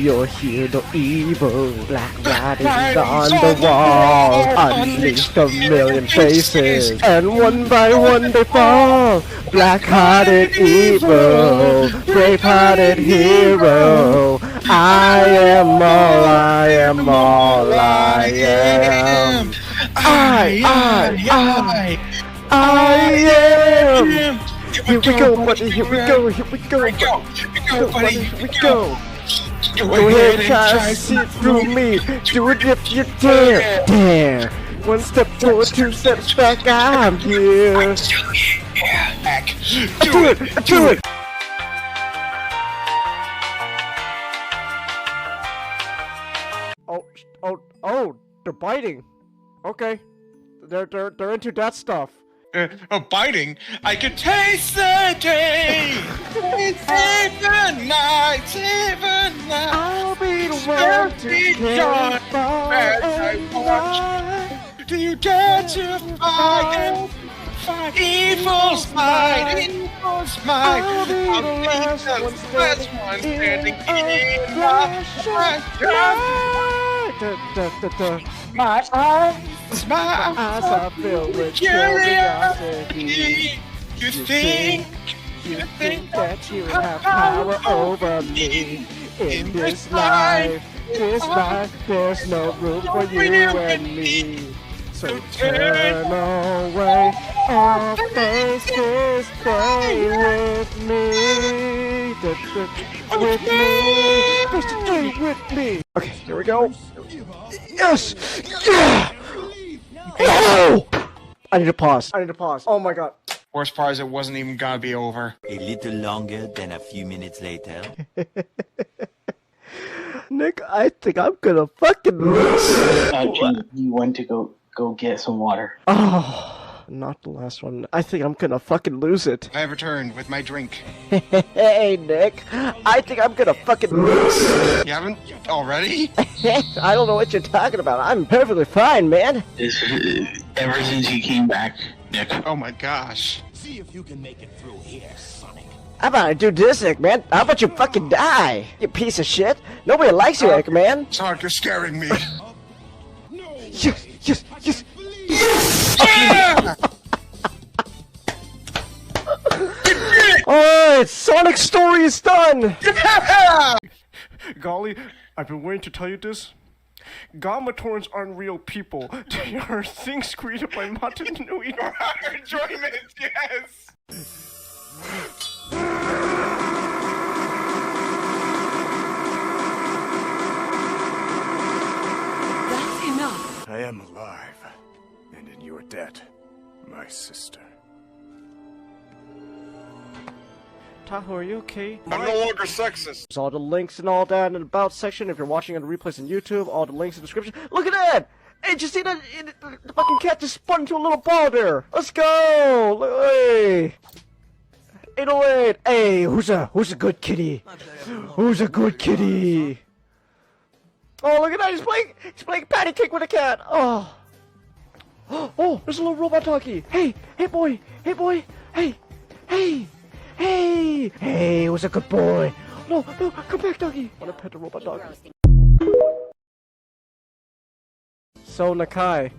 You're here, the evil black riding on the wall, unleashed a million faces, and one by one they fall. Black-hearted evil, brave-hearted hero. I am all I am, all I am. I am. Here we go, buddy. Here we go. Here we go. Here we go, buddy. Here we go. Go ahead, try to see through me. Do it if you dare. Dare. One step forward, two steps back. I'm here. Back. Do it. Do it. Oh! They're biting. Okay. They're into that stuff. Biting? I can taste the day! Save the night! Save the night! I'll be the one to carry Do you dare to fight? Evil's might! Evil's might! I'll be the last one standing in my eyes are filled with curiosity. You think that you have power over me. In this life, there's no room for you and me. So turn away or face this day with me. With me. Face the day with me. Okay, here we go. Yes! Yeah! No! I need to pause. Oh my god. Worst part is it wasn't even gonna be over. A little longer than a few minutes later. Nick, I think I'm gonna fucking lose. You went to go get some water. Oh, not the last one. I think I'm gonna fucking lose it. I have returned with my drink. Hey, Nick. I think I'm gonna fucking lose. You haven't already? I don't know what you're talking about. I'm perfectly fine, man. Ever since you came back, Nick. Oh my gosh. See if you can make it through here, Sonic. How about I do this, Eggman? How about you fucking die, you piece of shit? Nobody likes you, Eggman. Sonic, you're scaring me. Yes. Yeah! Alright, Sonic's story is done! Yeah! Golly, I've been waiting to tell you this. Gamma torrents aren't real people. They are things created by Martin Nui. Enjoyment, yes! That's enough. I am alive, and in your debt, my sister. Tahoe, are you okay? I'm no longer sexist. There's all the links and all that in the about section. If you're watching on the replays on YouTube, all the links in the description. Look at that! Hey, did you see that? The fucking cat just spun into a little ball there. Let's go! Hey! 808! Hey, who's a good kitty? Who's a good kitty? Oh, look at that! He's playing patty cake with a cat. Oh, oh, there's a little robot doggy. Hey, boy, hey. Hey, who's a good boy? No, come back, doggy. I want to pet the robot dog. So, Nakai,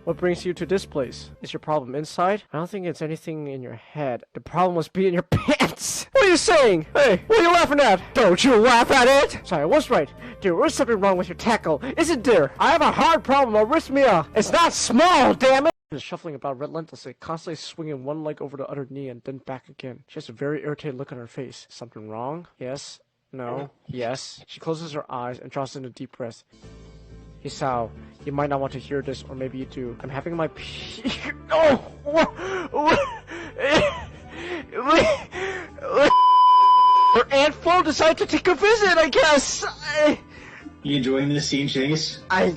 what brings you to this place? Is your problem inside? I don't think it's anything in your head. The problem must be in your pants. What are you saying? Hey, what are you laughing at? Don't you laugh at it! Sorry, I was right. There is something wrong with your tackle, isn't there? I have a hard problem, arrhythmia. It's not small, damn it! She's shuffling about relentlessly, constantly swinging one leg over the other knee and then back again. She has a very irritated look on her face. Something wrong? Yes? No? Yes? She closes her eyes and draws in a deep breath. Hisao, you might not want to hear this, or maybe you do. I'm having my Her Aunt Flo decided to take a visit, I guess! You enjoying this scene, Chase? I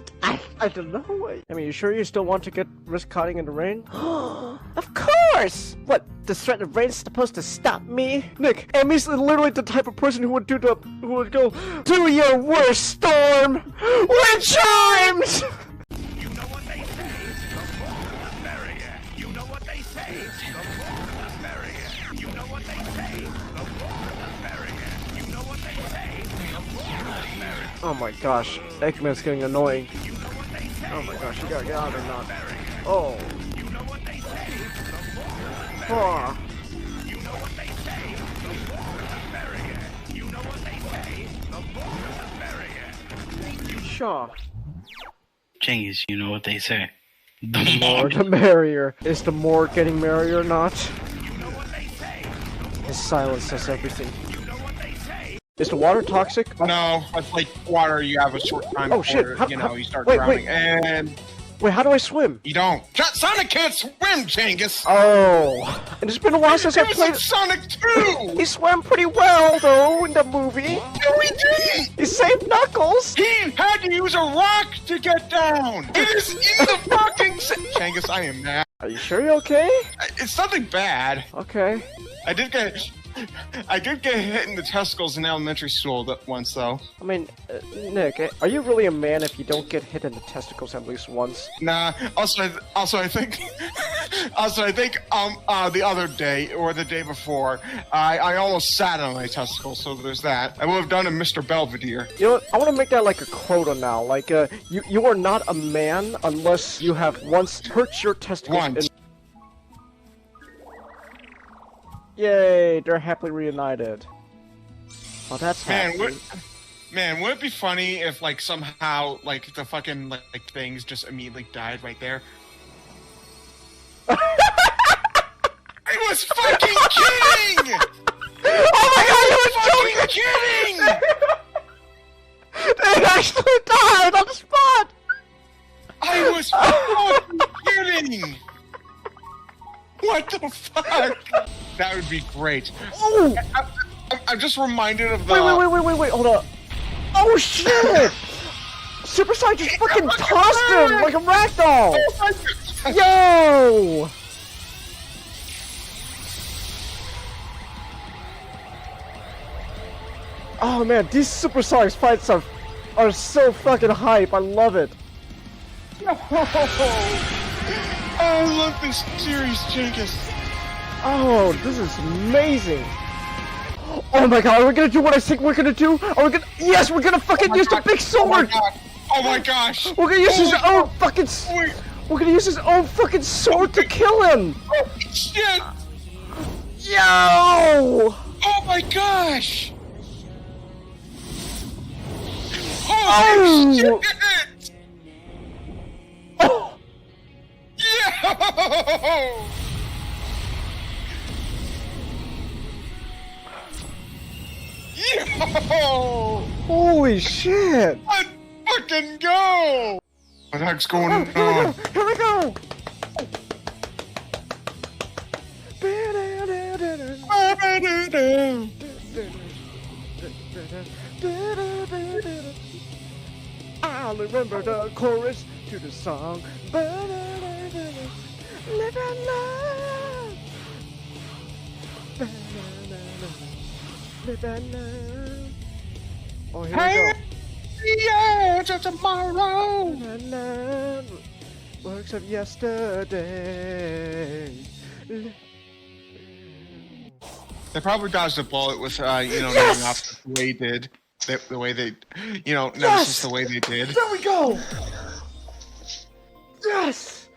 don't know. I mean, you sure you still want to get risk cutting in the rain? Of course! What, the threat of rain is supposed to stop me? Nick, Amy's literally the type of person who would go, do your worst, Storm! With charms! You know what they say, the more the merrier. You know what they say, the more the merrier. You know what they say, the more the merrier. You know what they say, the more the merrier. Oh my gosh, Eggman's getting annoying. Oh my gosh, you gotta get out of there now. Oh. Oh. Sure. Genghis, you know what they say. The more the merrier. Is the more getting merrier or not? His silence says everything. Is the water toxic? No, it's like water. You have a short time Oh, shit. before, How- you start wait, drowning, wait. and Wait, how do I swim? you don't. Sonic can't swim, Genghis. Oh. And it's been a while since I It was played. in Sonic 2. He swam pretty well, though, in the movie. No, he didn't. He saved Knuckles. He had to use a rock to get down. It is in the fucking. Genghis, I am mad. Are you sure you're okay? It's nothing bad. Okay. I did get hit in the testicles in elementary school once, though. I mean, Nick, are you really a man if you don't get hit in the testicles at least once? Nah. Also, I think, the other day or the day before, I almost sat on my testicles. So there's that. I would have done a Mr. Belvedere. You know what? I want to make that like a quota now. Like, you are not a man unless you have once hurt your testicles. Once. Yay! They're happily reunited. Oh, that's Man, happy. would it be funny if, like, somehow, like, the fucking, like things just immediately died right there? I was fucking kidding! Oh my god, you were Fucking kidding! They actually died on the spot! I was fucking kidding! What the fuck? That would be great. Oh! I'm just reminded of the... Wait, hold up. Oh shit! Super Saiyan just fucking tossed him like a ragdoll! Yo! Oh man, these Super Saiyan fights are so fucking hype, I love it. I love this series, Genghis. Oh, this is amazing. Oh my god, are we gonna do what I think we're gonna do? Are we gonna- Yes, we're gonna fucking use the big sword! Oh my gosh! We're gonna use his own fucking- Wait. We're gonna use his own fucking sword to kill him! Oh shit! Yo! Oh my gosh! Oh! Holy shit! Oh! Yo! Yo! Holy shit! Let's fucking go! What the heck's going on? Here we go! I'll remember the chorus to the song. Live and love. Live and love. Oh, here we go. Yeah, till tomorrow. Works of yesterday. They probably dodged a bullet with, naming off the way they did. The way they, Nemesis the way they did. There we go! Yes!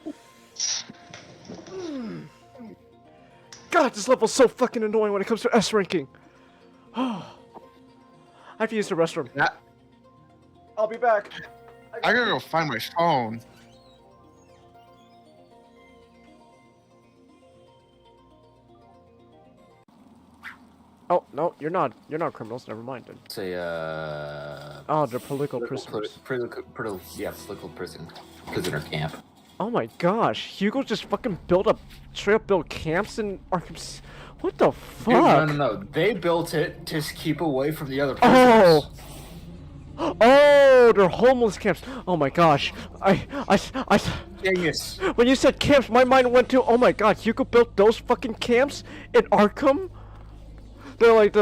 God, this level's so fucking annoying when it comes to S ranking. I have to use the restroom. Yeah. I'll be back. I gotta go find my phone. Oh, no, you're not criminals, never mind then. Say, Oh, they're political prisoners. Political prisoner camp. Oh my gosh, Hugo just fucking straight up built camps in Arkham. What the fuck? Dude, no. They built it to keep away from the other Oh! prisoners. Oh, they're homeless camps. Oh my gosh. Genius. When you said camps, my mind went to, oh my god, Hugo built those fucking camps in Arkham? They're like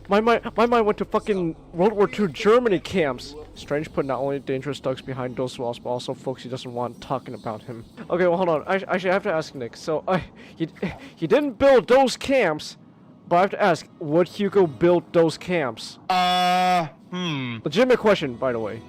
my mind went to fucking World War II Germany camps. Strange put not only dangerous thugs behind those walls, but also folks he doesn't want talking about him. Okay, well hold on. Actually, I have to ask Nick. So, he didn't build those camps, But I have to ask, would Hugo build those camps? Legitimate question, by the way.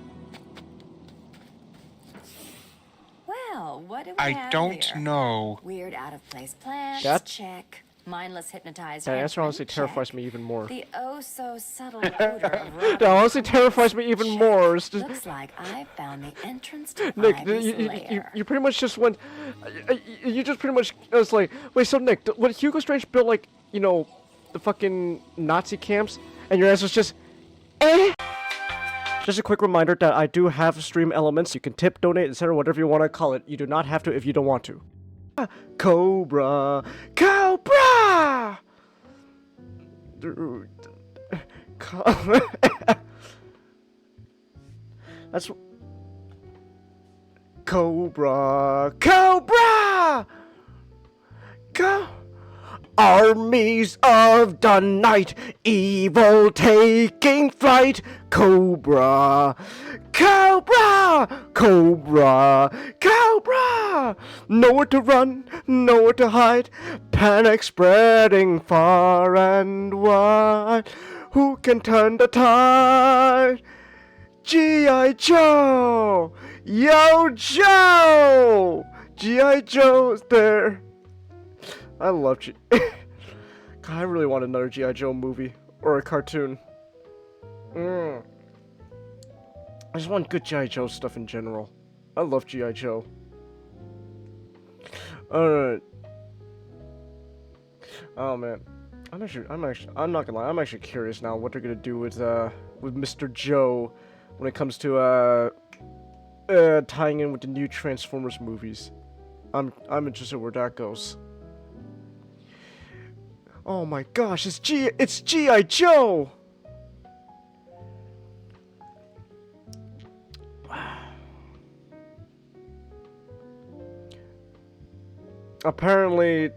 Well, what do we I have don't here? know. Weird out-of-place plants, That- check. Mindless hypnotized That answer henchman, honestly terrifies check. me even more. The oh-so-subtle odor of rotten That honestly terrifies me even check. more. It's just, Looks like I found the entrance to Nick, Ivy's lair. you pretty much just went. You just pretty much. It's like, wait, so Nick, would Hugo Strange build like, you know, the fucking Nazi camps? And your answer's just, eh? Just a quick reminder that I do have stream elements. You can tip, donate, etc., whatever you want to call it. You do not have to if you don't want to. Cobra! Cobra! Dude. That's... Cobra! Cobra! Go! Armies of the night, evil taking flight. Cobra! Cobra! Cobra! Cobra! Nowhere to run, nowhere to hide. Panic spreading far and wide. Who can turn the tide? G.I. Joe! Yo, Joe! G.I. Joe's there. I love G. God, I really want another G.I. Joe movie or a cartoon. I just want good G.I. Joe stuff in general. I love G.I. Joe. Alright. Oh man. I'm not gonna lie, I'm actually curious now what they're gonna do with Mr. Joe when it comes to tying in with the new Transformers movies. I'm interested where that goes. Oh my gosh, it's G.I. Joe! Apparently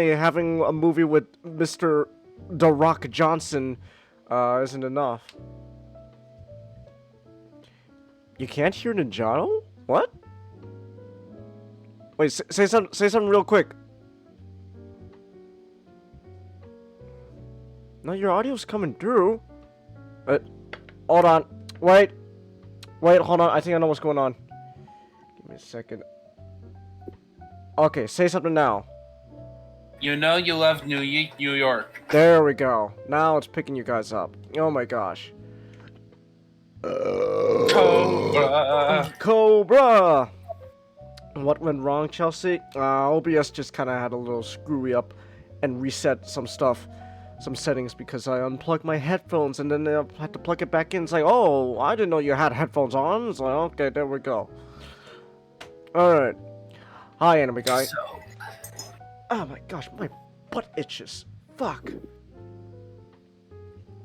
having a movie with Mr. The Rock Johnson isn't enough. You can't hear Ninjato? What? Wait, say something real quick. No, your audio's coming through. Hold on. Wait, hold on. I think I know what's going on. Give me a second. Okay, say something now. You know you love New York. There we go. Now it's picking you guys up. Oh my gosh. Cobra. Cobra! What went wrong, Chelsea? OBS just kind of had a little screwy up and reset some stuff. Some settings because I unplugged my headphones and then I had to plug it back in. It's like, oh, I didn't know you had headphones on. It's like, okay, there we go. Alright. Hi, anime guy. Oh my gosh, my butt itches. Fuck.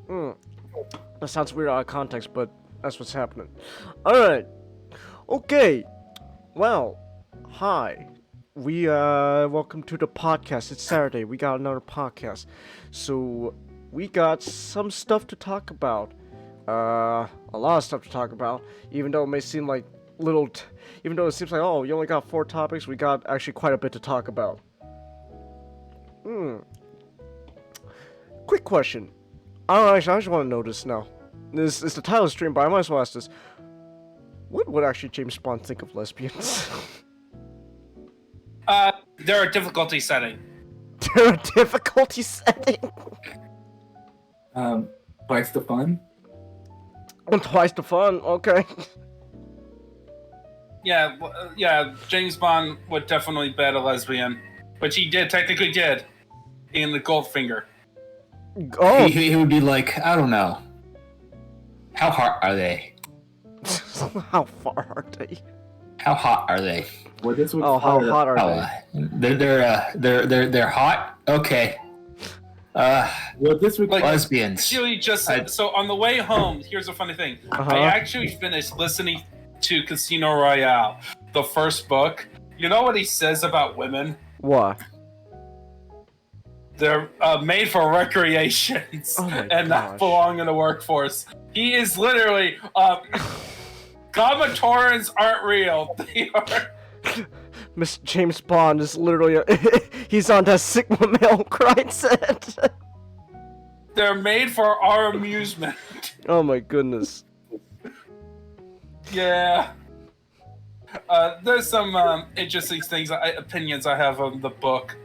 That sounds weird out of context, but that's what's happening. Alright. Okay. Well, hi. Welcome to the podcast. It's Saturday. We got another podcast. So, we got some stuff to talk about. A lot of stuff to talk about. Even though it may seem like even though it seems like, oh, you only got 4 topics, we got actually quite a bit to talk about. Quick question. I just want to know this now. This is the title of the stream, but I might as well ask this. What would actually James Bond think of lesbians? They're a difficulty setting. They're a difficulty setting? Twice the fun? Twice the fun, okay. Yeah, James Bond would definitely bet a lesbian, which he technically did, in the Goldfinger. Oh! He would be like, I don't know. How hot are they? How far are they? How hot are they? Well, this would how hot are they? They're hot? Okay. Well, this would Like, lesbians. Actually, so on the way home, here's a funny thing. I actually finished listening to Casino Royale, the first book. You know what he says about women? What? They're made for recreation and not belong in the workforce. He is literally, Commodorans aren't real. They are. Miss James Bond is literally he's on that Sigma male crime set. They're made for our amusement. Oh my goodness. Yeah. There's some interesting things, opinions I have on the book,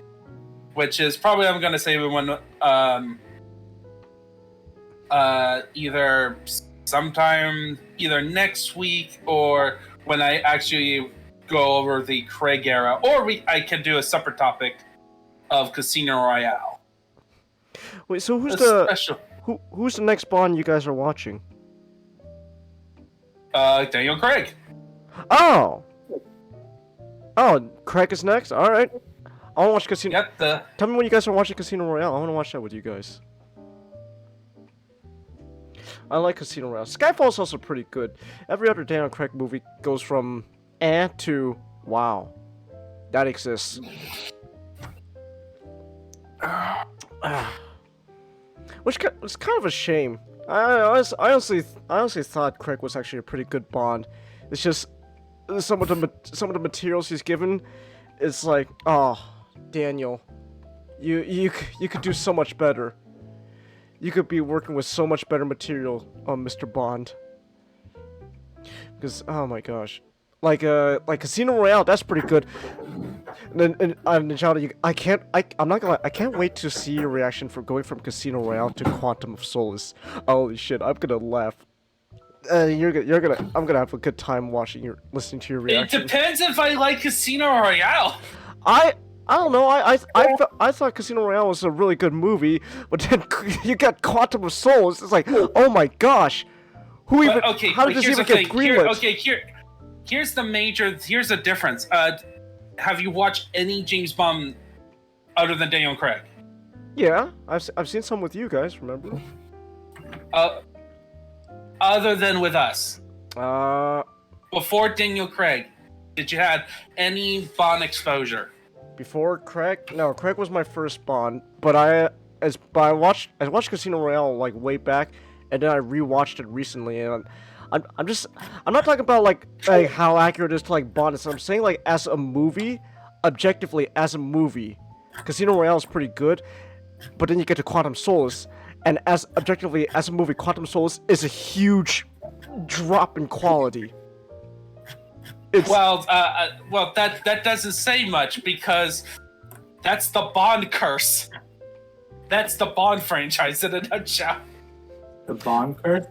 which is probably I'm gonna save it when either sometime either next week or when I actually go over the Craig era, or I can do a separate topic of Casino Royale. Wait, so who's Special. who's the next Bond you guys are watching? Daniel Craig. Oh, Craig is next. All right, I want to watch Casino. Yep. Tell me when you guys are watching Casino Royale. I want to watch that with you guys. I like Casino Royale. Skyfall's also pretty good. Every other Daniel Craig movie goes from to wow, that exists. Which was kind of a shame. I honestly thought Craig was actually a pretty good Bond. It's just some of the materials he's given. It's like, oh, Daniel, you could do so much better. You could be working with so much better material on Mr. Bond. Because oh my gosh, like Casino Royale, that's pretty good. And Ninjado, I'm not gonna lie, I can't wait to see your reaction for going from Casino Royale to Quantum of Solace. Holy shit, I'm gonna laugh. I'm gonna have a good time listening to your reaction. It depends if I like Casino Royale. I don't know. I thought Casino Royale was a really good movie, but then you got Quantum of Solace. It's like, oh my gosh, how did this even get greenlit? Here's the difference. Have you watched any James Bond other than Daniel Craig? Yeah, I've seen some with you guys. Remember? Other than with us. Before Daniel Craig, did you have any Bond exposure? Before Craig? No, Craig was my first Bond, but I watched Casino Royale like way back, and then I rewatched it recently, and I'm not talking about like how accurate it is to like Bond. I'm saying like as a movie, objectively as a movie, Casino Royale is pretty good, but then you get to Quantum Solace, and as objectively as a movie, Quantum Solace is a huge drop in quality. That doesn't say much because that's the Bond curse. That's the Bond franchise in a nutshell. The Bond curse?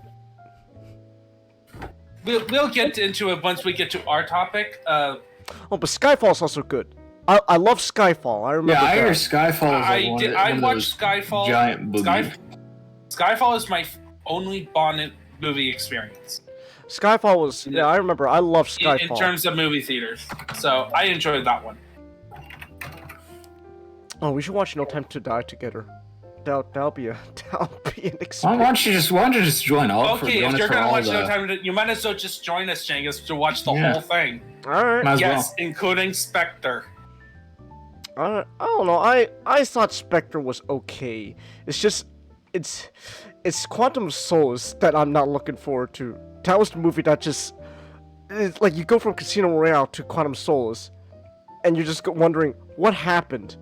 We'll get into it once we get to our topic. But Skyfall's also good. I love Skyfall. I remember. Yeah, I that. hear Skyfall is I watched Skyfall. Giant boogie. Skyfall is my only Bond movie experience. Skyfall was I remember. I love Skyfall in terms of movie theaters. So I enjoyed that one. Oh, we should watch No Time to Die together. That'll be an experience. Why don't you just join all? Okay, if you're gonna watch No Time to Die, you might as well just join us, Jangus, to watch the whole thing. All right. Yes, including Spectre. I don't know. I thought Spectre was okay. It's just it's Quantum of Solace that I'm not looking forward to. That was the movie that just it's like you go from Casino Royale to Quantum Solace, and you're just wondering what happened.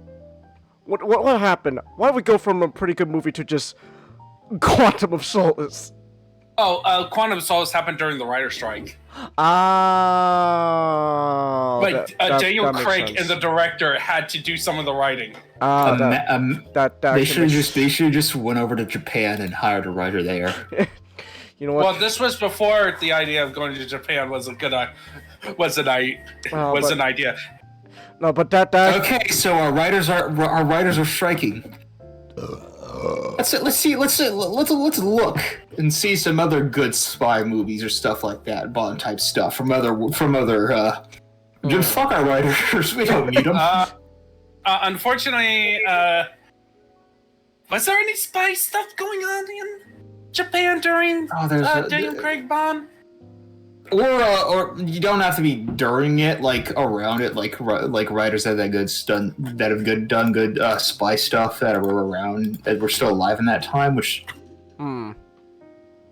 What happened? Why did we go from a pretty good movie to just Quantum of Solace? Oh, Quantum of Solace happened during the writer strike. But Daniel Craig and the director had to do some of the writing. They should have just went over to Japan and hired a writer there. You know what? Well, this was before the idea of going to Japan was an idea. No, but that. Okay, so our writers are striking. Let's look and see some other good spy movies or stuff like that, Bond type stuff from other. Just fuck our writers. We don't need them. Unfortunately, was there any spy stuff going on in Japan during Daniel Craig Bond? Or you don't have to be during it, like around it, like writers that have done good spy stuff that were around that were still alive in that time.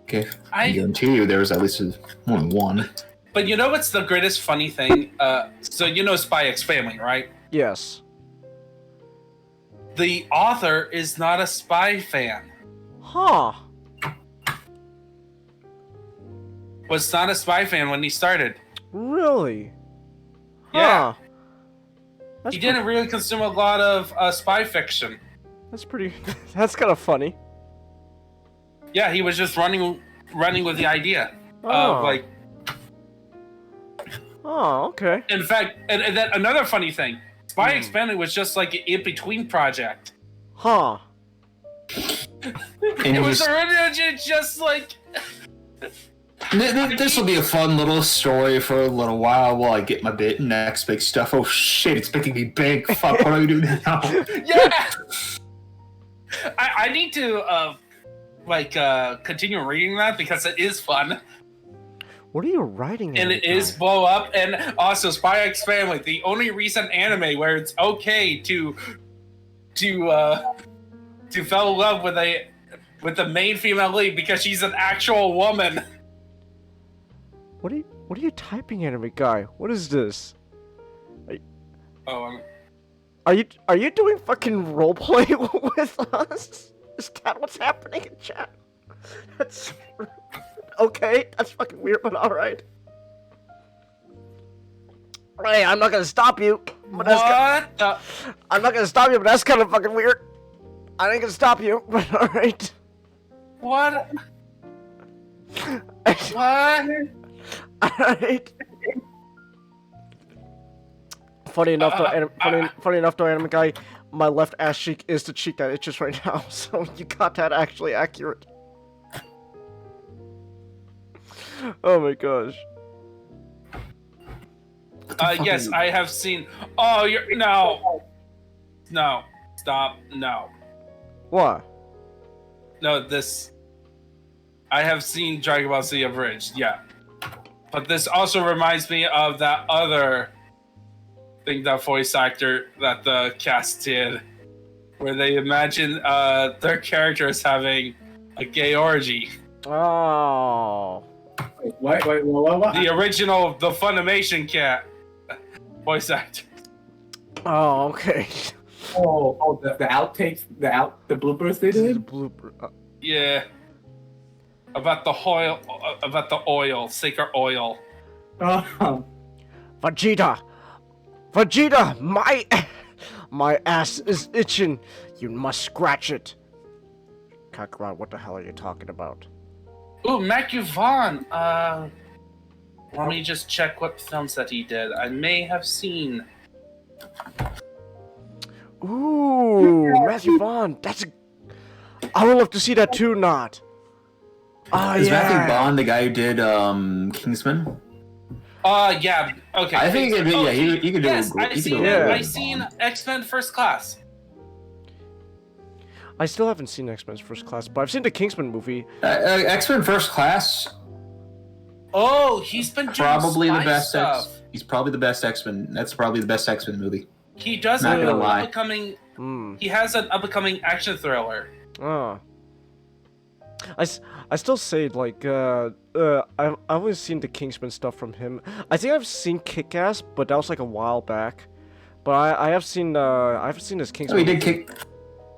Okay, I guarantee you there was at least only one. But you know what's the greatest funny thing? So you know Spy X Family, right? Yes. The author is not a Spy fan. Huh. Was not a Spy fan when he started. Really? Yeah. Huh. That's He didn't really consume a lot of spy fiction. That's pretty. That's kind of funny. Yeah, he was just running with the idea. Oh. Like, Oh, okay. in fact, and then another funny thing, Spy X Family was just like an in-between project. Huh. It was originally just like. This will be a fun little story for a little while I get my next big stuff. Oh shit, it's making me big. Fuck, what do we do now? Yeah! I need to, continue reading that because it is fun. What are you writing? And it is blow up. And also, Spy X Family, the only recent anime where it's okay to fall in love with the main female lead because she's an actual woman. What are you typing, anime guy? What is this? Are you doing fucking roleplay with us? Is that what's happening in chat? That's okay. That's fucking weird, but all right. Hey, I'm not gonna stop you. But I'm not gonna stop you, but that's kind of fucking weird. I ain't gonna stop you, but all right. What? What? Alright. Funny enough, though, anime guy, my left ass cheek is the cheek that itches right now, so you got that actually accurate. Oh my gosh. Yes, I have seen. Oh, you're no, stop, no. What? No, this. I have seen Dragon Ball Z Abridged, yeah. But this also reminds me of that other thing, that voice actor that the cast did, where they imagine their characters having a gay orgy. Oh. Wait, what? The original, the Funimation cat voice actor. Oh, okay. Oh, the outtakes, the bloopers they did. The blooper. Yeah. About the oil, sacred oil. Vegeta, my ass is itching. You must scratch it. Kakarot, what the hell are you talking about? Ooh, Matthew Vaughn. Let me just check what films that he did. I may have seen. Ooh, Matthew Vaughn. I would love to see that too. Not. Oh, Is yeah. Matthew Vaughn the guy who did Kingsman? Yeah. Okay. I think he could do. Yes, I seen X-Men First Class. I still haven't seen X-Men First Class, but I've seen the Kingsman movie. X-Men First Class. Oh, he's been doing probably the spy best stuff. He's probably the best X-Men. That's probably the best X-Men movie. He does Not have gonna an lie. upcoming. He has an upcoming action thriller. Oh. I still say like I've only seen the Kingsman stuff from him. I think I've seen Kick-Ass, but that was like a while back. But I have seen his Kingsman. Oh, he did Kick.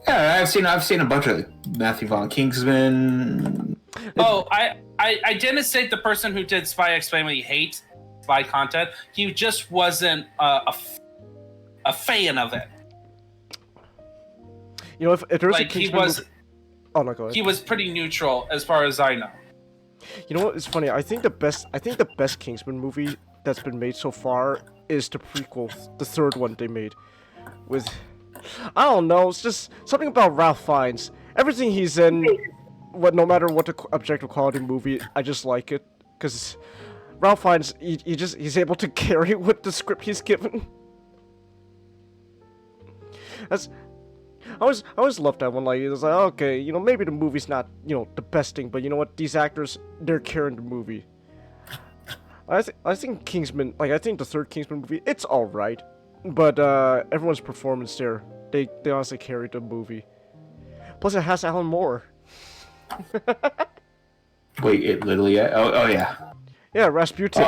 Yeah, I've seen a bunch of Matthew Vaughn Kingsman. Oh, I didn't say the person who did Spy X Family hates spy content. He just wasn't a fan of it. You know, if there's like a Kingsman movie... Oh no, go ahead. He was pretty neutral as far as I know. You know what? It's funny. I think the best Kingsman movie that's been made so far is the prequel, the third one they made, with I don't know. It's just something about Ralph Fiennes. Everything he's in, no matter what the objective quality movie, I just like it because Ralph Fiennes, he's able to carry with the script he's given. I always loved that one. Like, it was like, okay, you know, maybe the movie's not, you know, the best thing, but you know what? These actors, they're carrying the movie. I think Kingsman, like, I think the third Kingsman movie, it's alright. But, everyone's performance there, they honestly carried the movie. Plus, it has Alan Moore. Wait, it literally... Oh, yeah. Yeah, Rasputin.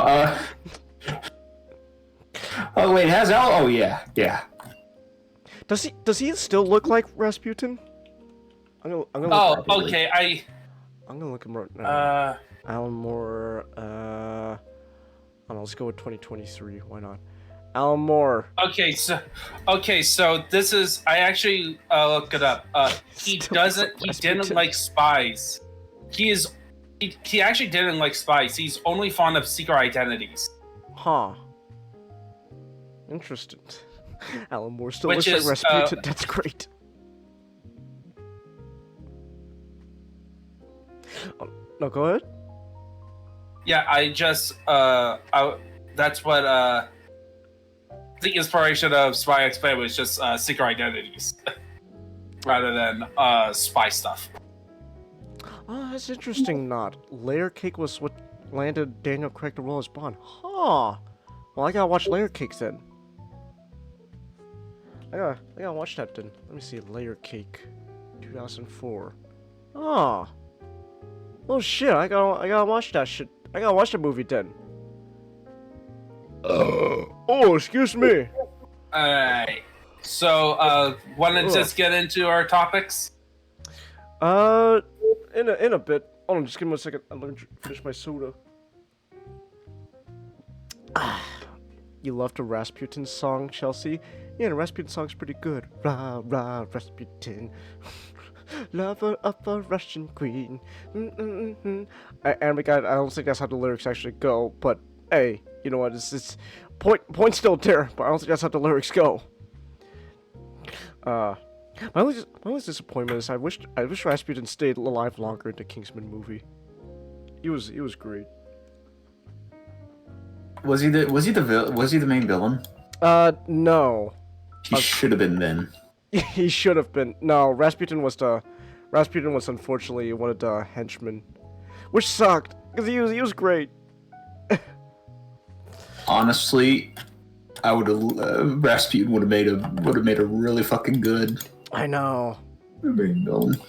Oh wait, has Al? Oh yeah, yeah. Does he still look like Rasputin? I'm gonna Oh, look, okay. I'm gonna look him right now. Alan Moore. I don't know, let's go with 2023. Why not? Alan Moore. Okay, so this is. I actually looked it up. He didn't like spies. He actually didn't like spies. He's only fond of secret identities. Huh. Interesting. Alan Moore still Which looks is, like Rasputin. That's great. No, go ahead. Yeah, that's what the inspiration of Spy X Family was, just secret identities rather than spy stuff. Oh, that's interesting. Not Layer Cake was what landed Daniel Craig the role as Bond. Huh. Well, I gotta watch Layer Cake then. I gotta watch that then. Let me see. Layer Cake, 2004. Ah. Oh shit! I gotta watch that shit. I gotta watch the movie then. Oh, excuse me. Alright. So, wanna just get into our topics? In a bit. Hold on, just give me a second. I'm gonna finish my soda. You love the Rasputin song, Chelsea? Yeah, the Rasputin song's pretty good. Rah, rah, Rasputin. Lover of a Russian queen. And I don't think that's how the lyrics actually go, but hey, you know what? It's point still there, but I don't think that's how the lyrics go. My only disappointment is I wish Rasputin stayed alive longer in the Kingsman movie. He was great. Was he the main villain? No. He should have been then. He should have been. No, Rasputin was unfortunately one of the henchmen, which sucked because he was great. Honestly, I would have Rasputin would have made a really fucking good. I know. Main villain.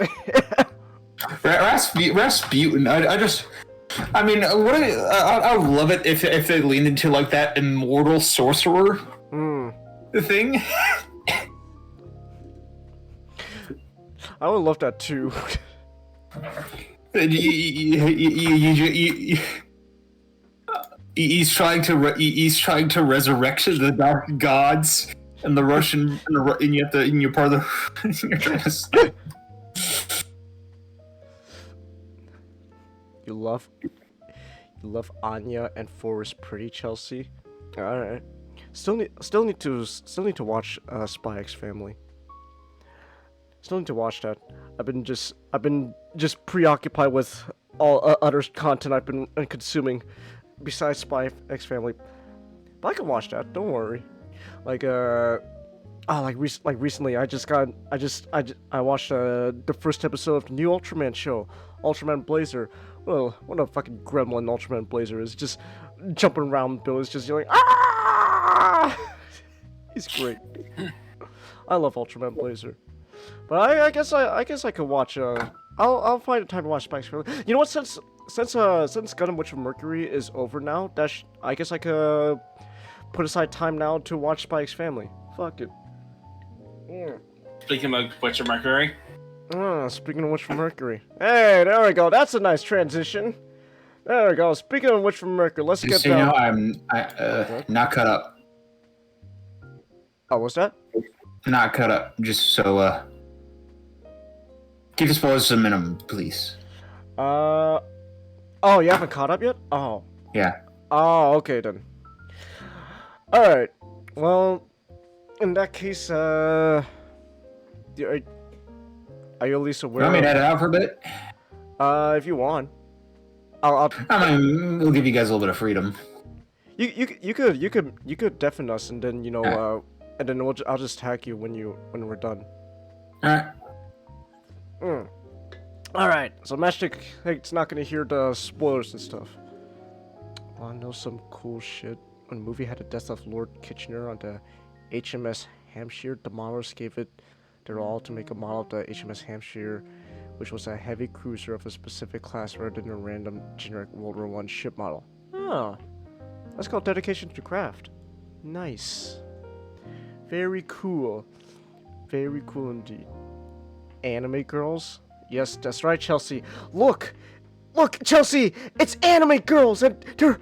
Rasputin. I mean, I would love it if they leaned into like that immortal sorcerer thing. I would love that too. He's trying to resurrect the dark gods and the Russian and you're part of the. You love Anya and Forrest Pretty, Chelsea. All right. Still need to watch Spy X Family. Still need to watch that. I've been just preoccupied with all other content I've been consuming besides Spy X Family. But I can watch that. Don't worry. Recently I watched the first episode of the new Ultraman show, Ultraman Blazer. Well, what a fucking gremlin Ultraman Blazer is, just jumping around buildings, just yelling, ah! He's great. I love Ultraman Blazer. But I guess I could watch. I'll find a time to watch Spy X Family. You know what? Since Gundam Witch of Mercury is over now, I guess I could put aside time now to watch Spy X Family. Fuck it. Yeah. Speaking of Witch of Mercury. Speaking of Witch of Mercury. Hey, there we go. That's a nice transition. There we go. Speaking of Witch from Mercury, let's get down. I'm not cut up. Oh, what's that? Not cut up. Just so keep the spoilers to the minimum, please. Oh, you haven't caught up yet? Oh. Yeah. Oh, okay then. Alright. Well, in that case, are you at least aware? You want me to head out for a bit? If you want. I mean, we'll give you guys a little bit of freedom. You could deafen us, and then and then I'll just tag you when we're done. Alright. Alright, so Matchstick, it's not gonna hear the spoilers and stuff. Wanna know some cool shit? When the movie had the death of Lord Kitchener on the HMS Hampshire, the modelers gave it their all to make a model of the HMS Hampshire, which was a heavy cruiser of a specific class rather than a random generic World War I ship model. Oh, that's called dedication to craft. Nice. Very cool. Very cool indeed. Anime girls? Yes, that's right, Chelsea. Look! Look, Chelsea! It's anime girls and they're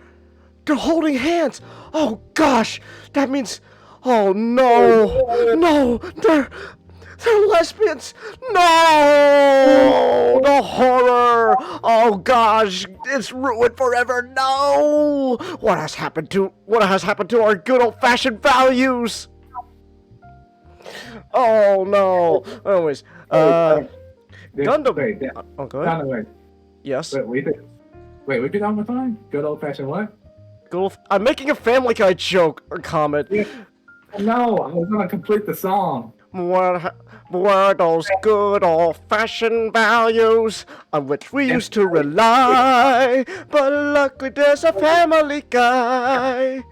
holding hands! Oh gosh! That means oh no! No! They're lesbians! No! The horror! Oh gosh! It's ruined forever! No! What has happened to our good old-fashioned values? Oh no! Anyways, Gundam. Wait, Oh, go ahead. wait. Yes. Wait, we get on the phone? Good old fashioned what? I'm making a Family Guy joke or comment. Yeah. No, I was gonna complete the song. What were those good old-fashioned values on which we used to rely? But luckily there's a Family Guy.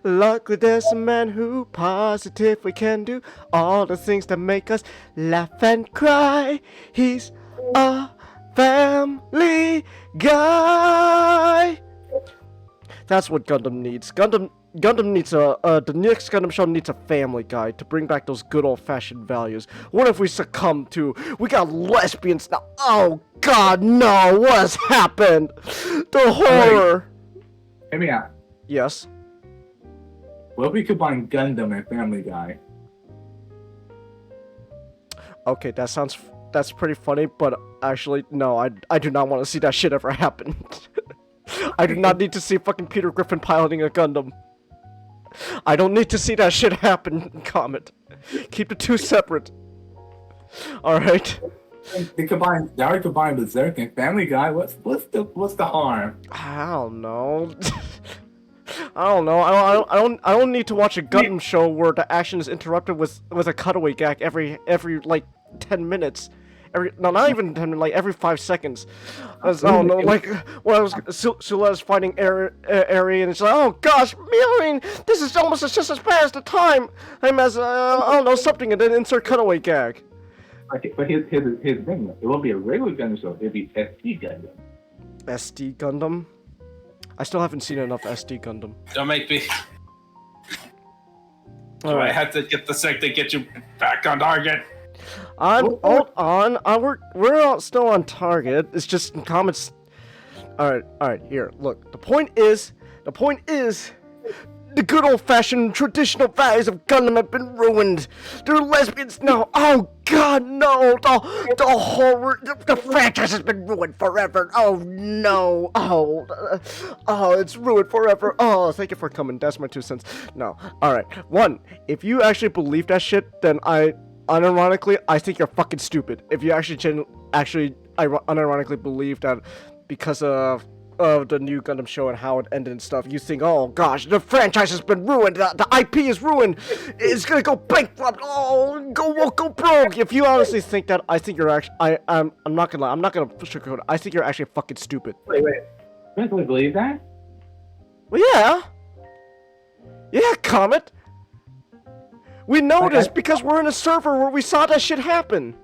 Luckily there's a man who positively can do all the things that make us laugh and cry. He's a Family Guy. That's what Gundam needs. Gundam needs the next Gundam show needs a Family Guy to bring back those good old-fashioned values. What if we succumb to, we got lesbians now? Oh God, no! What has happened? The horror. Hear me out. Yes. What if we combine Gundam and Family Guy? Okay, that's pretty funny, but actually, no, I do not want to see that shit ever happen. I do not need to see fucking Peter Griffin piloting a Gundam. I don't need to see that shit happen, Comet. Keep the two separate. Alright. They already combined Berserk and Family Guy. What's the harm? I don't know. I don't know. I don't need to watch a Gundam show where the action is interrupted with a cutaway gag every like 10 minutes. Not even 10 minutes, like every 5 seconds. I don't know, like when Sule's fighting Eri and it's like, oh gosh, I mean, this is almost just as bad as the time. I'm as I don't know, something, and then insert cutaway gag. But here's the thing. It won't be a regular Gundam show. It'll be SD Gundam. SD Gundam. I still haven't seen enough SD Gundam. Don't make me. I had to get the sec to get you back on target. Hold on. We're all still on target. It's just in comments. All right. Here, look. The point is, the good old-fashioned traditional values of Gundam have been ruined. They're lesbians now. Oh God, no! The horror, the franchise has been ruined forever. Oh no! Oh, it's ruined forever. Oh, thank you for coming. That's my 2 cents. No. All right. One, if you actually believe that shit, then unironically, I think you're fucking stupid. If you actually unironically believe that because of the new Gundam show and how it ended and stuff, you think, oh gosh, the franchise has been ruined, the IP is ruined, it's gonna go bankrupt, oh, go broke. If you honestly think that, I think you're actually, I'm not gonna lie, I'm not gonna sugarcoat it, I think you're actually fucking stupid. Wait, you really believe that? Well, yeah, Comet. We know this because we're in a server where we saw that shit happen.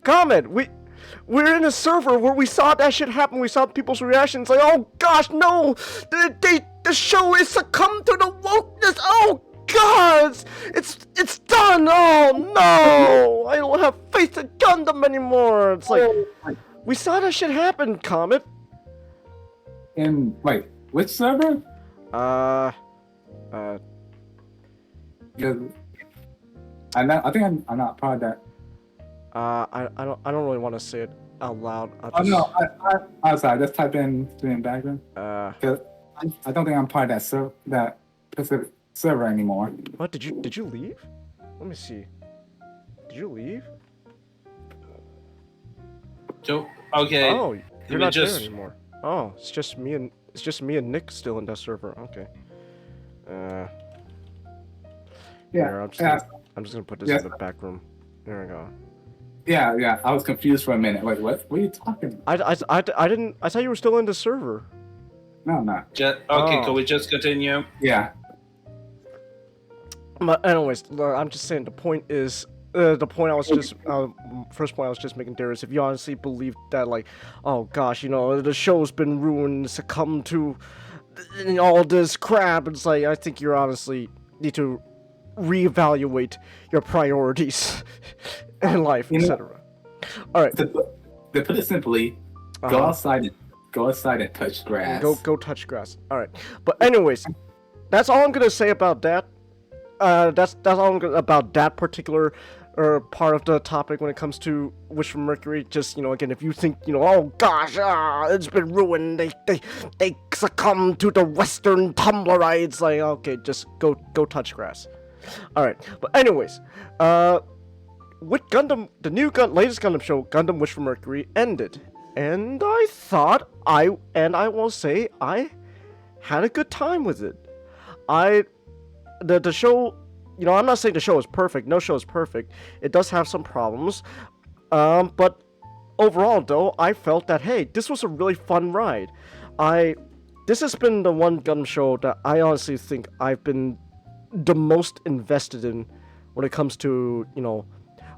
Comet, we're in a server where we saw that shit happen. We saw people's reactions like, oh gosh, no, the show is succumbed to the wokeness. Oh God, it's done. Oh no, I don't have faith in Gundam anymore. It's like we saw that shit happen, Comet. In wait, which server? I think I'm not part of that. I don't really want to say it out loud. I'm sorry. Just type in background. Cause I don't think I'm part of that specific server anymore. What did you leave? Let me see. Did you leave? So okay. Oh, you're not there anymore. Oh, it's just me and Nick still in that server. Okay. Yeah. Here, I'm just gonna put this in the back room. There we go. Yeah. I was confused for a minute. Wait, what? What are you talking about? I didn't. I thought you were still in the server. No, I'm not. Can we just continue? Yeah. But anyways, I'm just saying. The point is, the point I was just first point I was just making there is if you honestly believe that like, oh gosh, you know, the show's been ruined, succumbed to all this crap, it's like I think you honestly need to reevaluate your priorities in life, etc. All right. To put it simply, go outside and touch grass. Go touch grass. All right. But anyways, that's all I'm gonna say about that. That's all I'm gonna about that particular part of the topic when it comes to Wish from Mercury. Just, you know, again, if you think, you know, oh gosh, it's been ruined, they succumb to the Western Tumblerites, like, okay, just go touch grass. All right. But anyways, with Gundam, the latest Gundam show, Gundam Wish from Mercury, ended, and I thought I will say I had a good time with it. The show, you know, I'm not saying the show is perfect. No show is perfect. It does have some problems. But overall, though, I felt that, hey, this was a really fun ride. This has been the one Gundam show that I honestly think I've been the most invested in when it comes to, you know,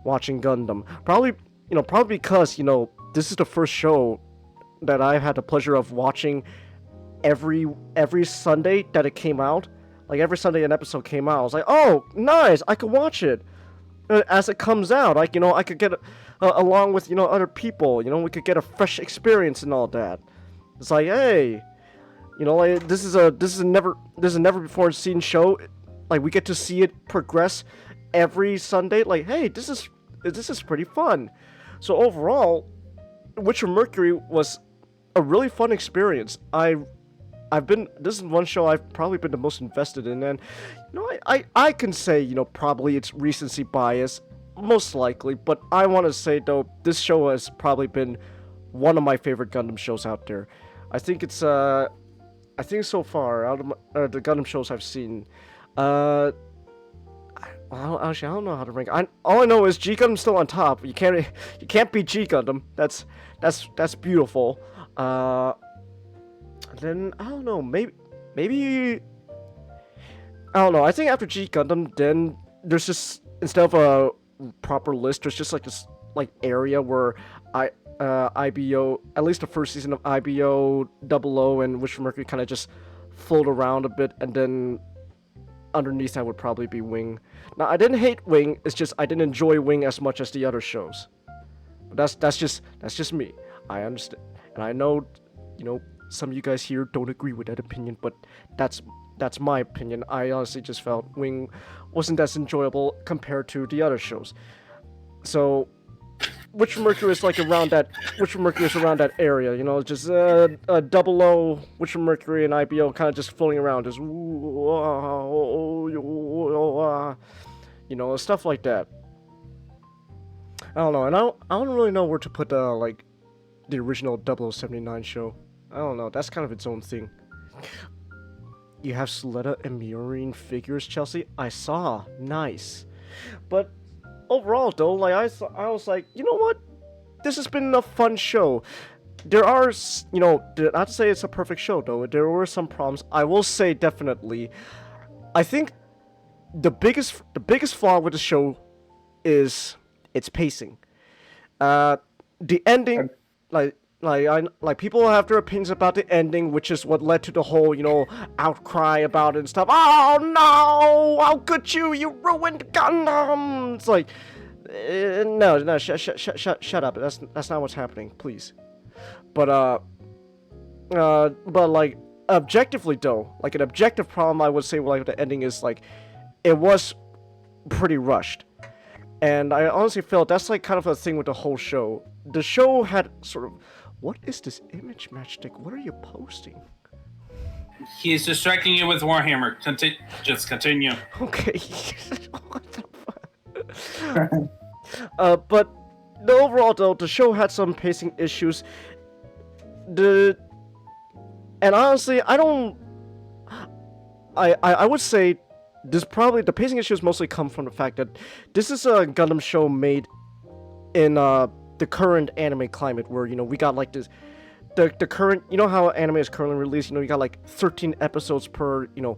watching Gundam. Probably because, you know, this is the first show that I've had the pleasure of watching every Sunday that it came out. Like, every Sunday an episode came out, I was like, oh, nice, I could watch it as it comes out. Like, you know, I could get along with, you know, other people, you know, we could get a fresh experience and all that. It's like, hey, you know, like, this is a never before seen show. Like, we get to see it progress every Sunday. Like, hey, this is pretty fun. So overall, Witcher Mercury was a really fun experience. This is one show I've probably been the most invested in, and, you know, I can say, you know, probably it's recency bias, most likely, but I want to say, though, this show has probably been one of my favorite Gundam shows out there. I think so far, out of the Gundam shows I've seen, I don't know how to rank. All I know is G Gundam's still on top. You can't beat G Gundam. That's beautiful. Then I don't know. Maybe I don't know. I think after G Gundam, then there's just, instead of a proper list, there's just like this like area where IBO, at least the first season of IBO, 00, and Wish from Mercury kind of just float around a bit, and then underneath that would probably be Wing. Now, I didn't hate Wing, it's just I didn't enjoy Wing as much as the other shows. But that's just me. I understand. And I know, you know, some of you guys here don't agree with that opinion, but that's my opinion. I honestly just felt Wing wasn't as enjoyable compared to the other shows. So Witch from Mercury is like around that. Witch from Mercury is around that area, you know, just 00, Witch from Mercury, and IBO kind of just floating around, just you know, stuff like that. I don't know, and I don't really know where to put like the original 0079 show. I don't know, that's kind of its own thing. You have Suletta and Murine figures, Chelsea? I saw. Nice. But overall, though, like I was like, you know what? This has been a fun show. There are, you know, not to say it's a perfect show, though. There were some problems. I will say definitely. I think the biggest flaw with the show is its pacing. The ending, like people have their opinions about the ending, which is what led to the whole, you know, outcry about it and stuff. Oh no! How could you? You ruined Gundam! It's like, no, shut up. That's not what's happening, please. But like objectively though, like an objective problem I would say like the ending is like, it was pretty rushed, and I honestly felt that's like kind of a thing with the whole show. The show had sort of. What is this image matchstick? What are you posting? He's distracting you with Warhammer. Just continue. Okay. What the fuck? But the overall, though, the show had some pacing issues. And honestly, I would say the pacing issues mostly come from the fact that this is a Gundam show made in the current anime climate, where, you know, we got like this, the current, you know how anime is currently released, you know, you got like 13 episodes per, you know,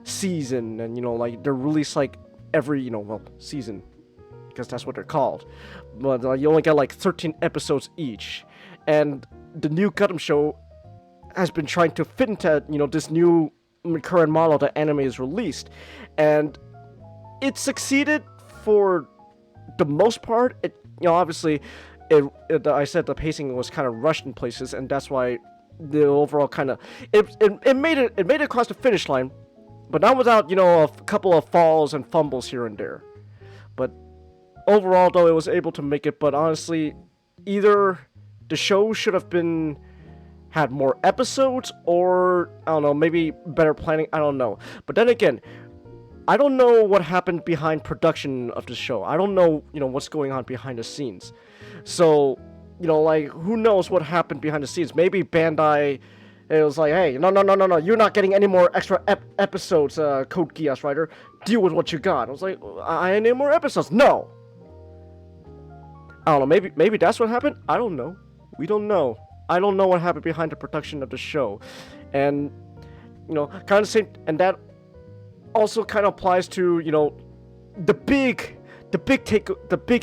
season, and, you know, like they're released like every, you know, well, season because that's what they're called. But you only get like 13 episodes each, and the new Gundam show has been trying to fit into this new current model that anime is released, and it succeeded for the most part. It obviously I said the pacing was kind of rushed in places, and that's why the overall kind of it made it across the finish line, but not without a couple of falls and fumbles here and there. But overall, though, it was able to make it. But honestly, either the show should have had more episodes, or I don't know, maybe better planning. I don't know. But then again, I don't know what happened behind production of the show. I don't know, what's going on behind the scenes. So, like, who knows what happened behind the scenes? Maybe Bandai, it was like, hey, no, you're not getting any more extra episodes, Code Geass writer. Deal with what you got. I was like, I need more episodes. No. I don't know. Maybe that's what happened. I don't know. We don't know. I don't know what happened behind the production of the show, and kind of same. And that also kind of applies to the big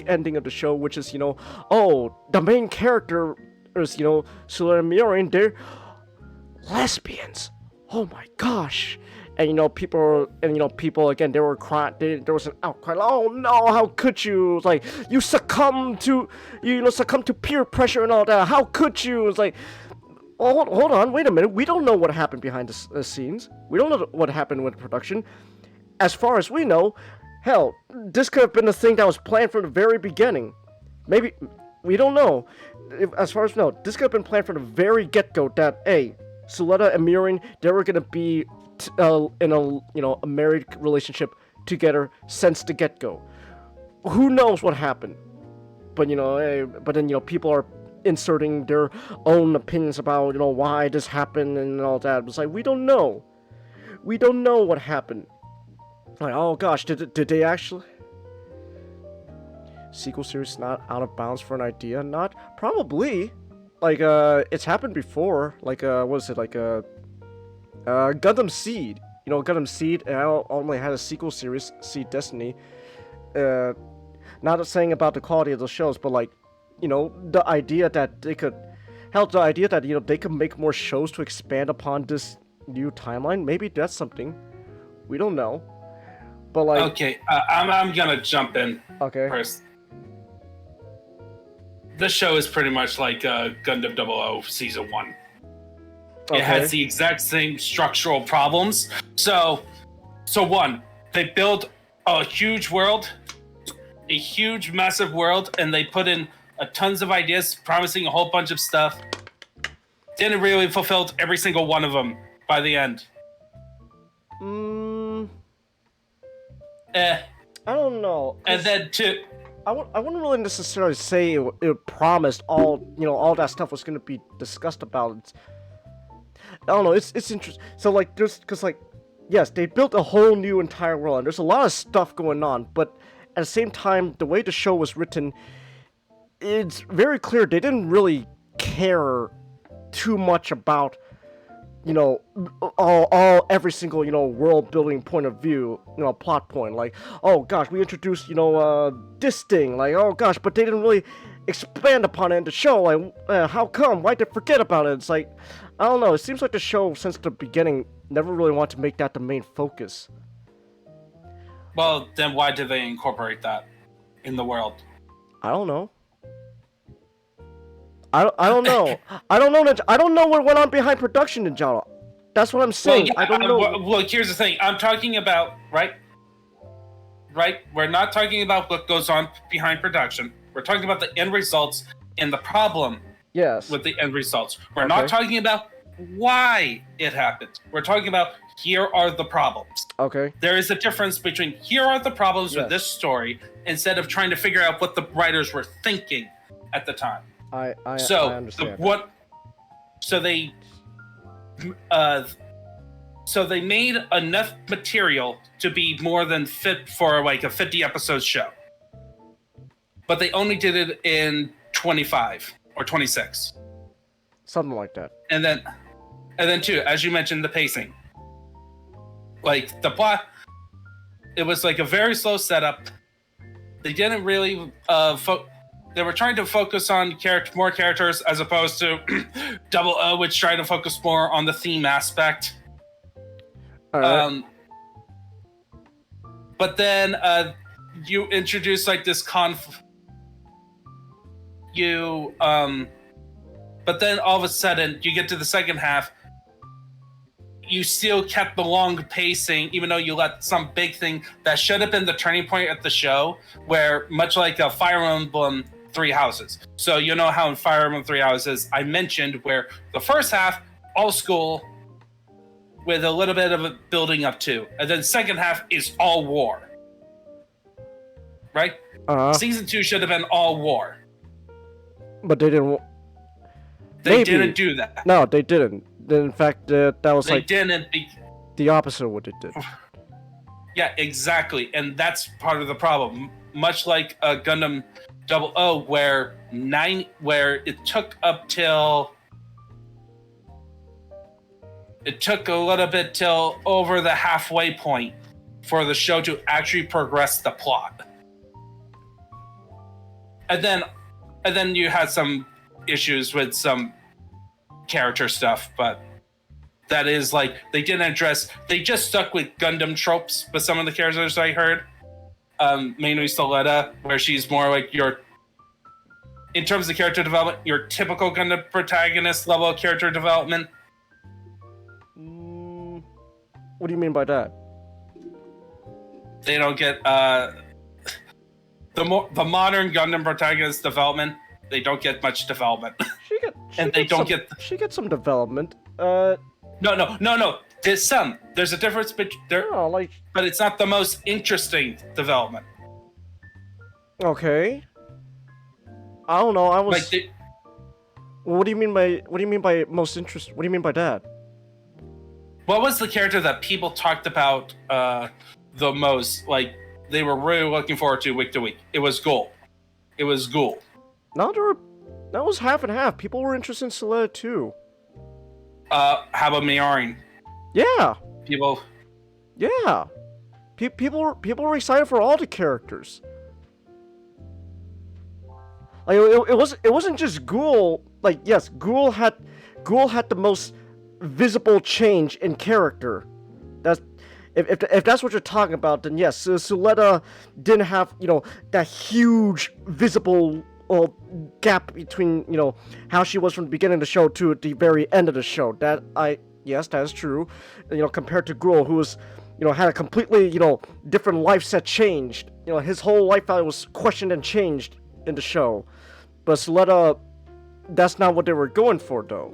ending of the show, which is the main character is Sulera and Miori, and they're lesbians. Oh my gosh. And people again, they were crying. There was an outcry. Oh no, how could you? It's like you succumb to peer pressure and all that. How could you? It's like, oh, hold on, wait a minute. We don't know what happened behind the scenes. We don't know what happened with the production. As far as we know, hell, this could have been the thing that was planned from the very beginning. Maybe we don't know. As far as we know, this could have been planned from the very get-go. That Suletta and Mirin, they were gonna be in a married relationship together since the get-go. Who knows what happened? But then people are inserting their own opinions about why this happened and all that. It's like, we don't know what happened. Like, oh gosh, did they actually sequel series not out of bounds for an idea? Not probably. Like it's happened before. Like what is it, like Gundam Seed. Gundam Seed only had a sequel series, Seed Destiny. Not saying about the quality of the shows, but like, the idea that they could they could make more shows to expand upon this new timeline. Maybe that's something. We don't know. But like, okay, I'm gonna jump in. Okay. First, this show is pretty much like Gundam 00 Season 1. Okay. It has the exact same structural problems. So one, they build a huge world, a huge, massive world, and they put in tons of ideas, promising a whole bunch of stuff. Didn't really fulfill every single one of them by the end. I don't know. And then I wouldn't really necessarily say it promised all that stuff was going to be discussed about. I don't know. It's interesting. So like, yes, they built a whole new entire world, and there's a lot of stuff going on. But at the same time, the way the show was written, it's very clear they didn't really care too much about every single world building point of view, plot point. Like, oh gosh, we introduced this thing. Like, oh gosh, but they didn't really expand upon it in the show. Like, how come? Why'd they forget about it? It's like, I don't know. It seems like the show since the beginning never really wanted to make that the main focus. Well, then why did they incorporate that in the world? I don't know. I don't know. I don't know what went on behind production, Ninjala. That's what I'm saying. Well, yeah, I don't know. Well, here's the thing. I'm talking about, right? We're not talking about what goes on behind production. We're talking about the end results and the problem with the end results. We're not talking about why it happened. We're talking about here are the problems. Okay. There is a difference between here are the problems with this story instead of trying to figure out what the writers were thinking at the time. I understand. So they made enough material to be more than fit for like a 50 episode show. But they only did it in 25 or 26. Something like that. And then too, as you mentioned, the pacing. Like the plot, it was like a very slow setup. they didn't really they were trying to focus on more characters as opposed to Double O, which tried to focus more on the theme aspect. All right. But then you introduce like this but then all of a sudden you get to the second half, you still kept the long pacing, even though you let some big thing that should have been the turning point at the show, where much like a Fire Emblem Three Houses. So you know how in Fire Emblem Three Houses I mentioned where the first half, all school, with a little bit of a building up to, and then second half is all war. Right? Season 2 should have been all war. But they didn't. They didn't do that. No, they didn't. In fact, that was They didn't. The opposite of what they did. Yeah, exactly, and that's part of the problem. Much like Gundam 00, where it took a little bit till over the halfway point for the show to actually progress the plot, and then you had some issues with some character stuff, but that is like they just stuck with Gundam tropes with some of the characters I heard. Mainly Soletta, where she's more like in terms of character development, your typical Gundam protagonist level of character development. What do you mean by that? They don't get the modern Gundam protagonist development. They don't get much development. She gets some development. No. There's some. There's a difference between but it's not the most interesting development. Okay. I don't know. What do you mean by most interesting? What do you mean by that? What was the character that people talked about the most? Like they were really looking forward to week. It was Ghoul. No, that was half and half. People were interested in Soletta too. How about Miarin? Yeah. People. Yeah. People were excited for all the characters. Like it wasn't just Ghoul. Like yes, Ghoul had the most visible change in character. That's if that's what you're talking about, then yes, Soletta didn't have that huge visible gap between how she was from the beginning of the show to the very end of the show. Yes, that is true. Compared to Ghoul, who was had a completely different life set changed. His whole life value was questioned and changed in the show. But Soletta, that's not what they were going for, though.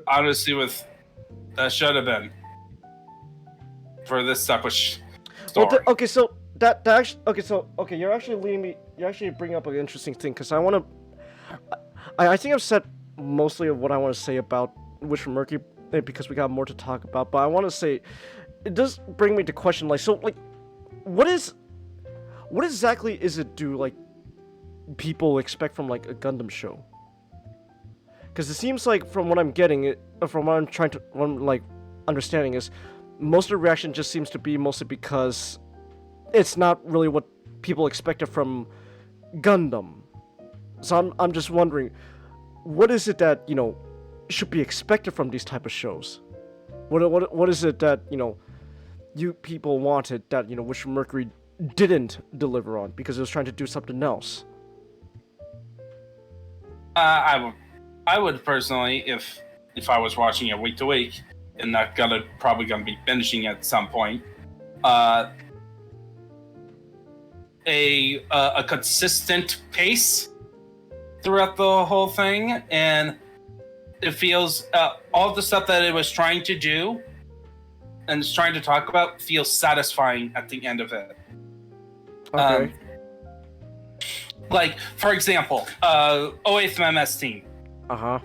Honestly, that should have been for this type of story. Well, okay, so you're actually leading me. You're actually bringing up an interesting thing because I think I've said mostly of what I want to say about Wish for Mercury because we got more to talk about. But I want to say it does bring me to question what exactly is it people expect from a Gundam show? Because it seems like from what I'm getting, from what I'm understanding is most of the reaction just seems to be mostly because it's not really what people expected from Gundam. So I'm just wondering, what is it that should be expected from these type of shows? What is it that you people wanted that Wish for Mercury didn't deliver on because it was trying to do something else? I would personally, if I was watching it week to week, and not probably gonna be binging at some point, a consistent pace throughout the whole thing, and it feels all the stuff that it was trying to do and is trying to talk about feels satisfying at the end of it. Okay. For example, 08th MS team.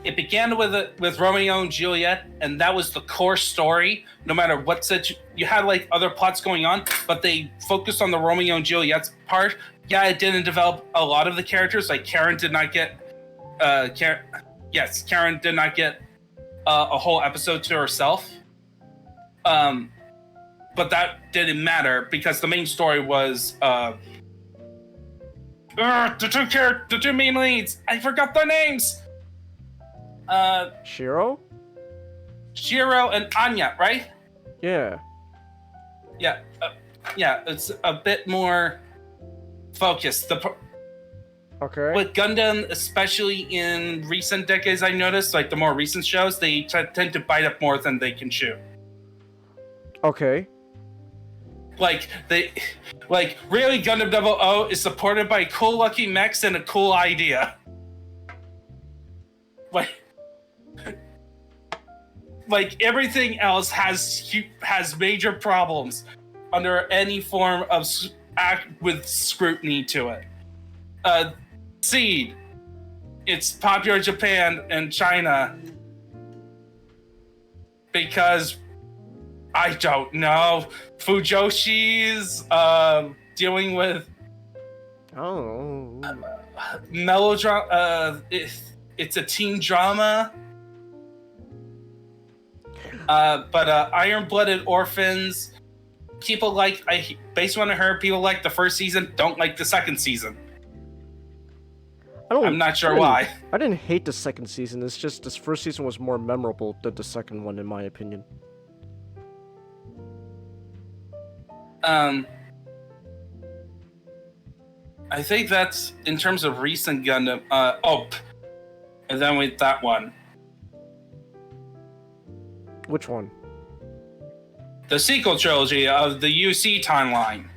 It began with Romeo and Juliet, and that was the core story. No matter what you had other plots going on, but they focused on the Romeo and Juliet part. Yeah, it didn't develop a lot of the characters. Karen did not get. Karen did not get a whole episode to herself. but that didn't matter because the main story was the two main leads. I forgot their names. Shiro? Shiro and Anya, right? Yeah. Yeah, it's a bit more focused. Okay. With Gundam, especially in recent decades, I noticed, like the more recent shows, they tend to bite up more than they can chew. Okay. Like really, Gundam 00 is supported by cool lucky mechs and a cool idea. Like everything else has major problems under any form of act with scrutiny to it. Seed, it's popular in Japan and China because I don't know. Fujoshi's dealing with melodrama. It's a teen drama. But Iron-Blooded Orphans, people based on what I heard, people like the first season, don't like the second season. I'm not sure why. I didn't hate the second season. It's just this first season was more memorable than the second one, in my opinion. I think that's in terms of recent Gundam. And then with that one. Which one? The sequel trilogy of the UC timeline.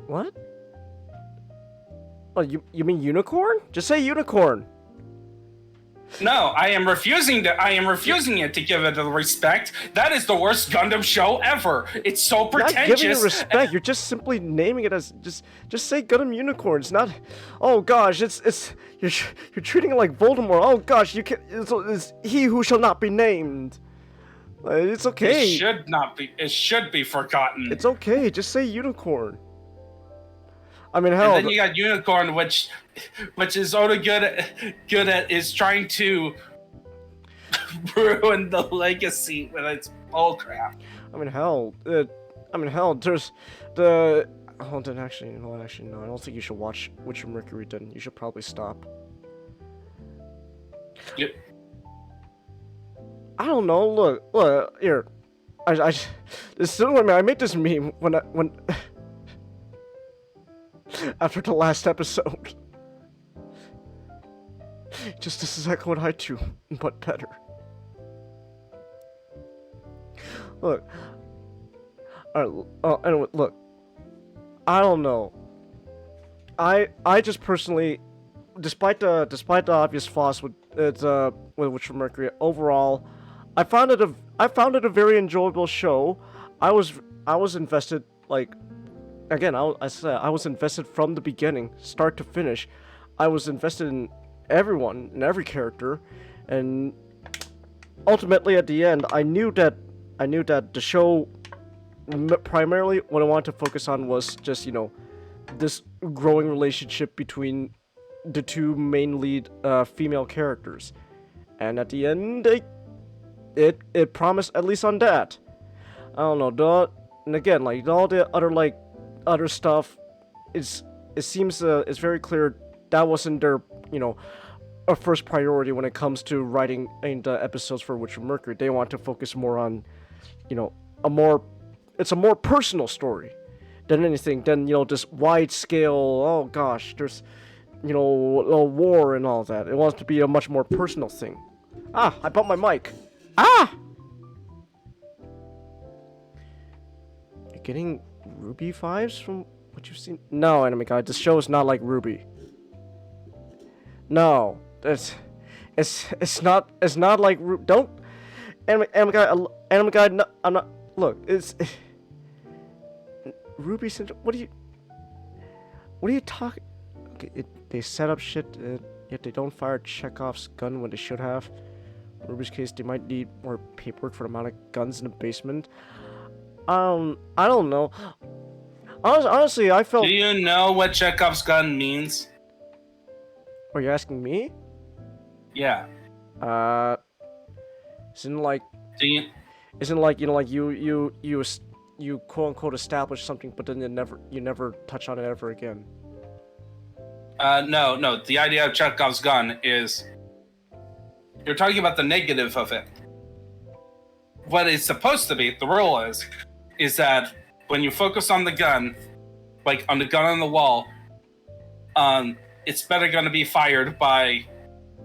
What? Oh, you mean Unicorn? Just say Unicorn. No, I am refusing it to give it the respect. That is the worst Gundam show ever. It's so pretentious. Not giving it respect. You're just simply naming it as just say Gundam Unicorn. It's not. Oh gosh, it's you're treating it like Voldemort. Oh gosh, you can. It's he who shall not be named. It's okay. It should not be. It should be forgotten. It's okay. Just say Unicorn. I mean, hell. And then you got Unicorn, which is only good at is trying to ruin the legacy with its bullcrap. I mean, hell. There's the. Oh, then actually, no. I don't think you should watch Witcher Mercury. Then you should probably stop. Yep. I don't know. Look here. I made this meme when after the last episode. Just this is exactly what I do, but better. Look. Alright, anyway, look. I don't know. I just personally, despite the obvious flaws with Witcher Mercury, overall, I found it a very enjoyable show. I was invested, like, again, I was invested from the beginning, start to finish. I was invested in everyone, in every character, and ultimately at the end, I knew that the show primarily what I wanted to focus on was just, this growing relationship between the two main lead female characters, and at the end, it promised at least on that. I don't know, and again, like all the other stuff, it seems it's very clear that wasn't their a first priority when it comes to writing in the episodes for Witcher Mercury. They want to focus more on it's a more personal story than anything than this wide scale, oh gosh, there's a war and all that. It wants to be a much more personal thing. I bumped my mic. You're getting Ruby vibes from what you've seen? No, Anime Guy, this show is not like Ruby. No, it's not like Ruby. Don't Anime Guy. No, I'm not. Look, it's Ruby Syndrome. What are you talking? Okay, they set up shit, yet they don't fire Chekhov's gun when they should have. In Ruby's case, they might need more paperwork for the amount of guns in the basement. I don't know. Honestly, I felt. Do you know what Chekhov's gun means? Are you asking me? Yeah. Isn't like. Do you? Isn't like, you know, like you quote unquote establish something, but then you never touch on it ever again. No. The idea of Chekhov's gun is you're talking about the negative of it. What it's supposed to be, the rule is that when you focus on the gun, like on the gun on the wall, it's better going to be fired by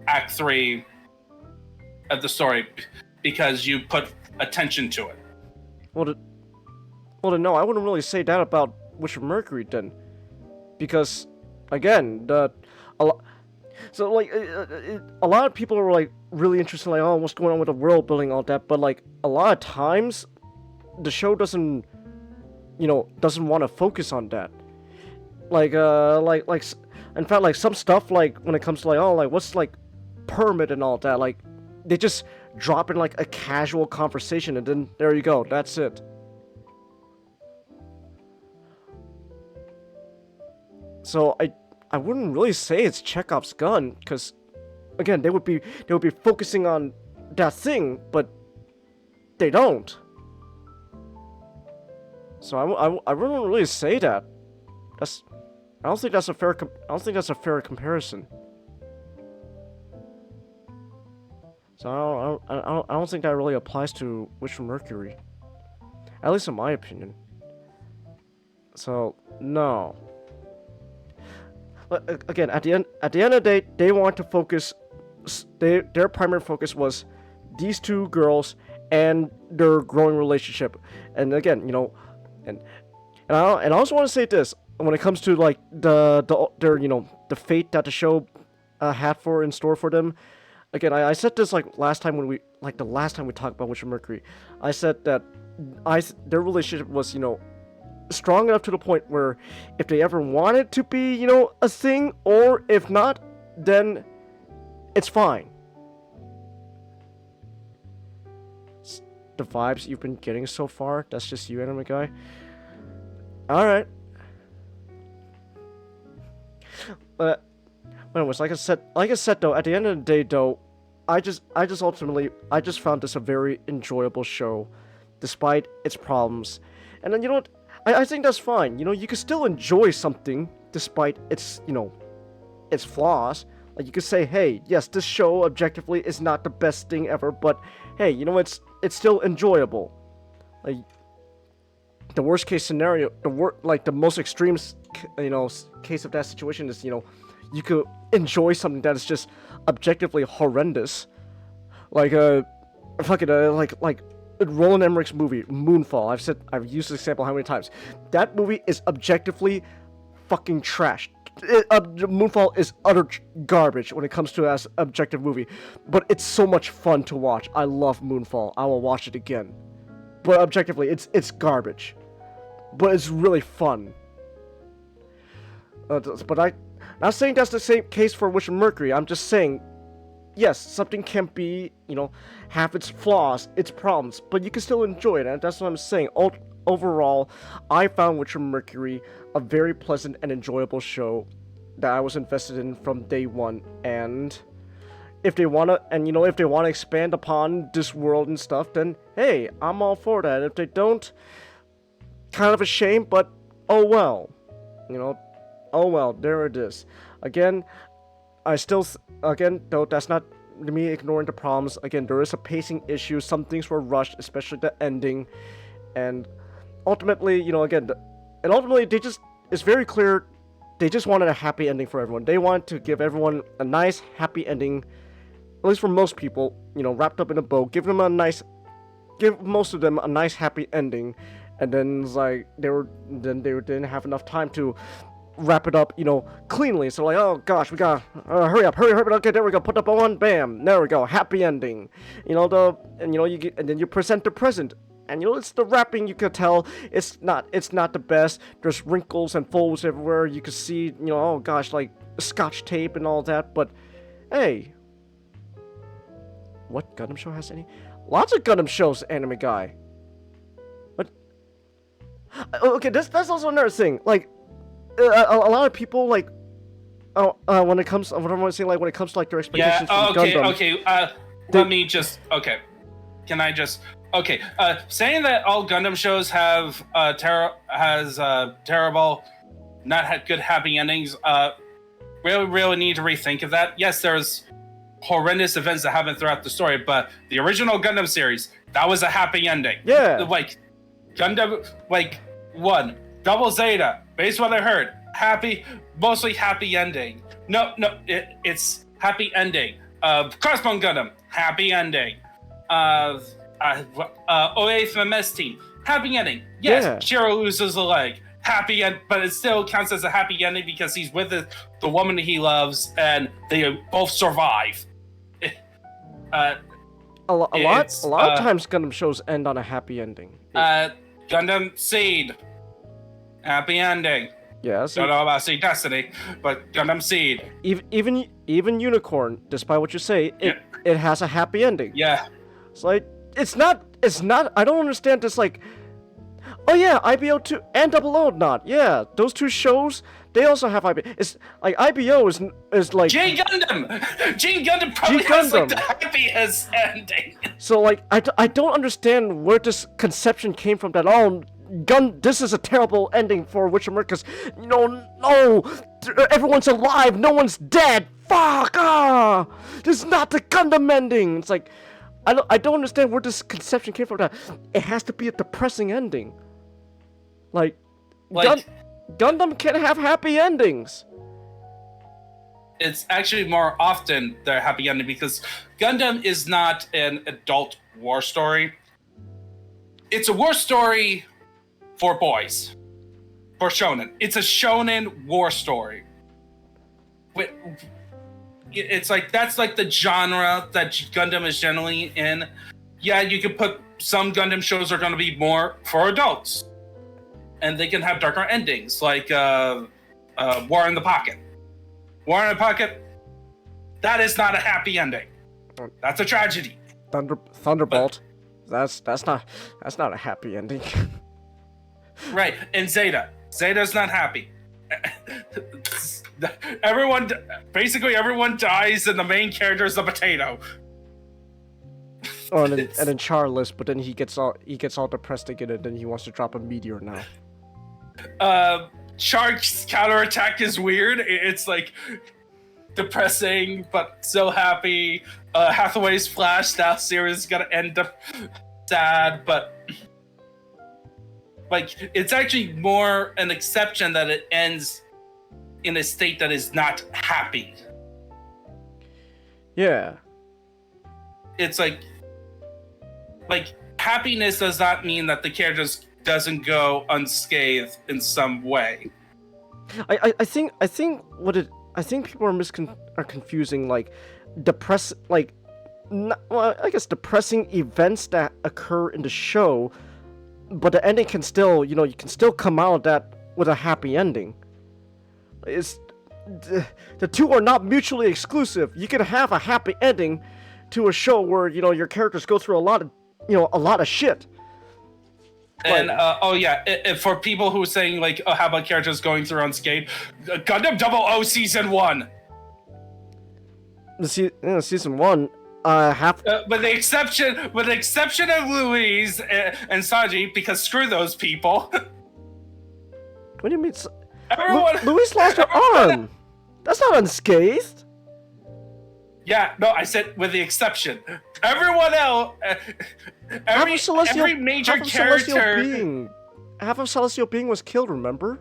Act 3 of the story because you put attention to it. Well, no, I wouldn't really say that about Witch of Mercury then, because again, a lot of people are like really interested, like, oh, what's going on with the world building, all that, but like a lot of times, the show doesn't want to focus on that. Like in fact, like some stuff, like when it comes to like, oh, like what's like permit and all that, like they just drop in like a casual conversation and then there you go, that's it. So I wouldn't really say it's Chekhov's gun, because again, they would be focusing on that thing, but they don't. So I wouldn't really say that. I don't think that's a fair comparison. So I don't think that really applies to Witch of Mercury, at least in my opinion. So no. But again, at the end of the day, they want to focus. Their primary focus was these two girls and their growing relationship. And again, you know, and I also want to say this when it comes to like their the fate that the show had in store for them. Again, I said this like last time we talked about Witch of Mercury. I said that their relationship was, you know, strong enough to the point where if they ever wanted to be, you know, a thing, or if not, then it's fine. The vibes you've been getting so far, that's just you, anime guy. Alright. But anyways, like I said though, at the end of the day though, I just found this a very enjoyable show, despite its problems. And then, you know what, I think that's fine. You know, you can still enjoy something despite its, you know, its flaws. Like, you could say, hey, yes, this show objectively is not the best thing ever, but hey, you know, it's still enjoyable. Like, the worst case scenario, the most extreme, you know, case of that situation is, you know, you could enjoy something that is just objectively horrendous, like like Roland Emmerich's movie Moonfall. I've used this example how many times. That movie is objectively fucking trash. Moonfall is utter garbage when it comes to as objective movie, but it's so much fun to watch. I love Moonfall. I will watch it again. But objectively, it's garbage, but it's really fun. But I'm not saying that's the same case for Witch of Mercury. I'm just saying, yes, something can be, you know, have its flaws, its problems, but you can still enjoy it, and that's what I'm saying. Overall, I found Witch of Mercury a very pleasant and enjoyable show that I was invested in from day one. And if they wanna expand upon this world and stuff, then hey, I'm all for that. If they don't, kind of a shame, but oh well, you know, oh well, there it is. Again, though, that's not me ignoring the problems. Again, there is a pacing issue. Some things were rushed, especially the ending, and ultimately, you know, it's very clear they just wanted a happy ending for everyone. They wanted to give everyone a nice, happy ending, at least for most people, you know, wrapped up in a bow. Give most of them a nice, happy ending, and then it's like they didn't have enough time to wrap it up, you know, cleanly. So like, oh gosh, we gotta hurry up. Okay, there we go. Put the bow on. Bam. There we go. Happy ending. You know, and then you present the present. And you know, it's the wrapping, you could tell it's not the best. There's wrinkles and folds everywhere. You could see, you know, oh gosh, like Scotch tape and all that. But hey, what Gundam show has any? Lots of Gundam shows, anime guy. But okay, that's also another thing. Like a lot of people like, when it comes, what I want to say, like when it comes to like their expectations from Gundam. Let me just, okay. Can I just? Okay, saying that all Gundam shows have terrible, not good happy endings. Really need to rethink of that. Yes, there's horrendous events that happen throughout the story, but the original Gundam series, that was a happy ending. Yeah. Like Gundam, like 1, Double Zeta, based on what I heard, mostly happy ending. No, it's happy ending. Crossbone Gundam, happy ending. Oath MS Team, happy ending. Yes, Yeah. Shiro loses a leg. Happy end, but it still counts as a happy ending because he's with the woman he loves and they both survive. A lot of times Gundam shows end on a happy ending. Gundam Seed, happy ending. Yeah. Don't know about Seed Destiny, but Gundam Seed. Even Unicorn, despite what you say, it has a happy ending. Yeah. It's like it's not. I don't understand this. Like, oh yeah, IBO 2 and Double O not. Yeah, those two shows, they also have IBO. It's like IBO is like G Gundam. G Gundam probably has like the happiest ending. So like I don't understand where this conception came from that this is a terrible ending for Witcher because no, everyone's alive, no one's dead. Fuck! This is not the Gundam ending. It's like I don't understand where this conception came from. That it has to be a depressing ending. Like Gundam can have happy endings. It's actually more often the happy ending because Gundam is not an adult war story. It's a war story for boys. For shonen. It's a shonen war story. It's like, that's like the genre that Gundam is generally in. Yeah, you can put some Gundam shows are going to be more for adults. And they can have darker endings, like War in the Pocket. War in the Pocket, that is not a happy ending. That's a tragedy. Thunderbolt, that's not a happy ending. Right, and Zeta's not happy. Basically everyone dies, and the main character is a potato. Oh, and then Charles, but then he gets all depressed again, and then he wants to drop a meteor now. Shark's counterattack is weird. It's like depressing, but so happy. Hathaway's Flash now series is gonna end up sad, but like it's actually more an exception that it ends in a state that is not happy. Yeah. It's like happiness does not mean that the character doesn't go unscathed in some way. I think people are confusing like depressing events that occur in the show, but the ending can still, you can still come out of that with a happy ending. The two are not mutually exclusive. You can have a happy ending to a show where your characters go through a lot of shit. And for people who are saying like, oh, how about characters going through unscathed? Gundam 00 Season 1. Season 1, with the exception of Louise and Sanji, because screw those people. What do you mean? Louise lost her arm. That's not unscathed. Yeah, no, I said with the exception. Everyone else, every major character. Half of Celestial Being was killed, remember?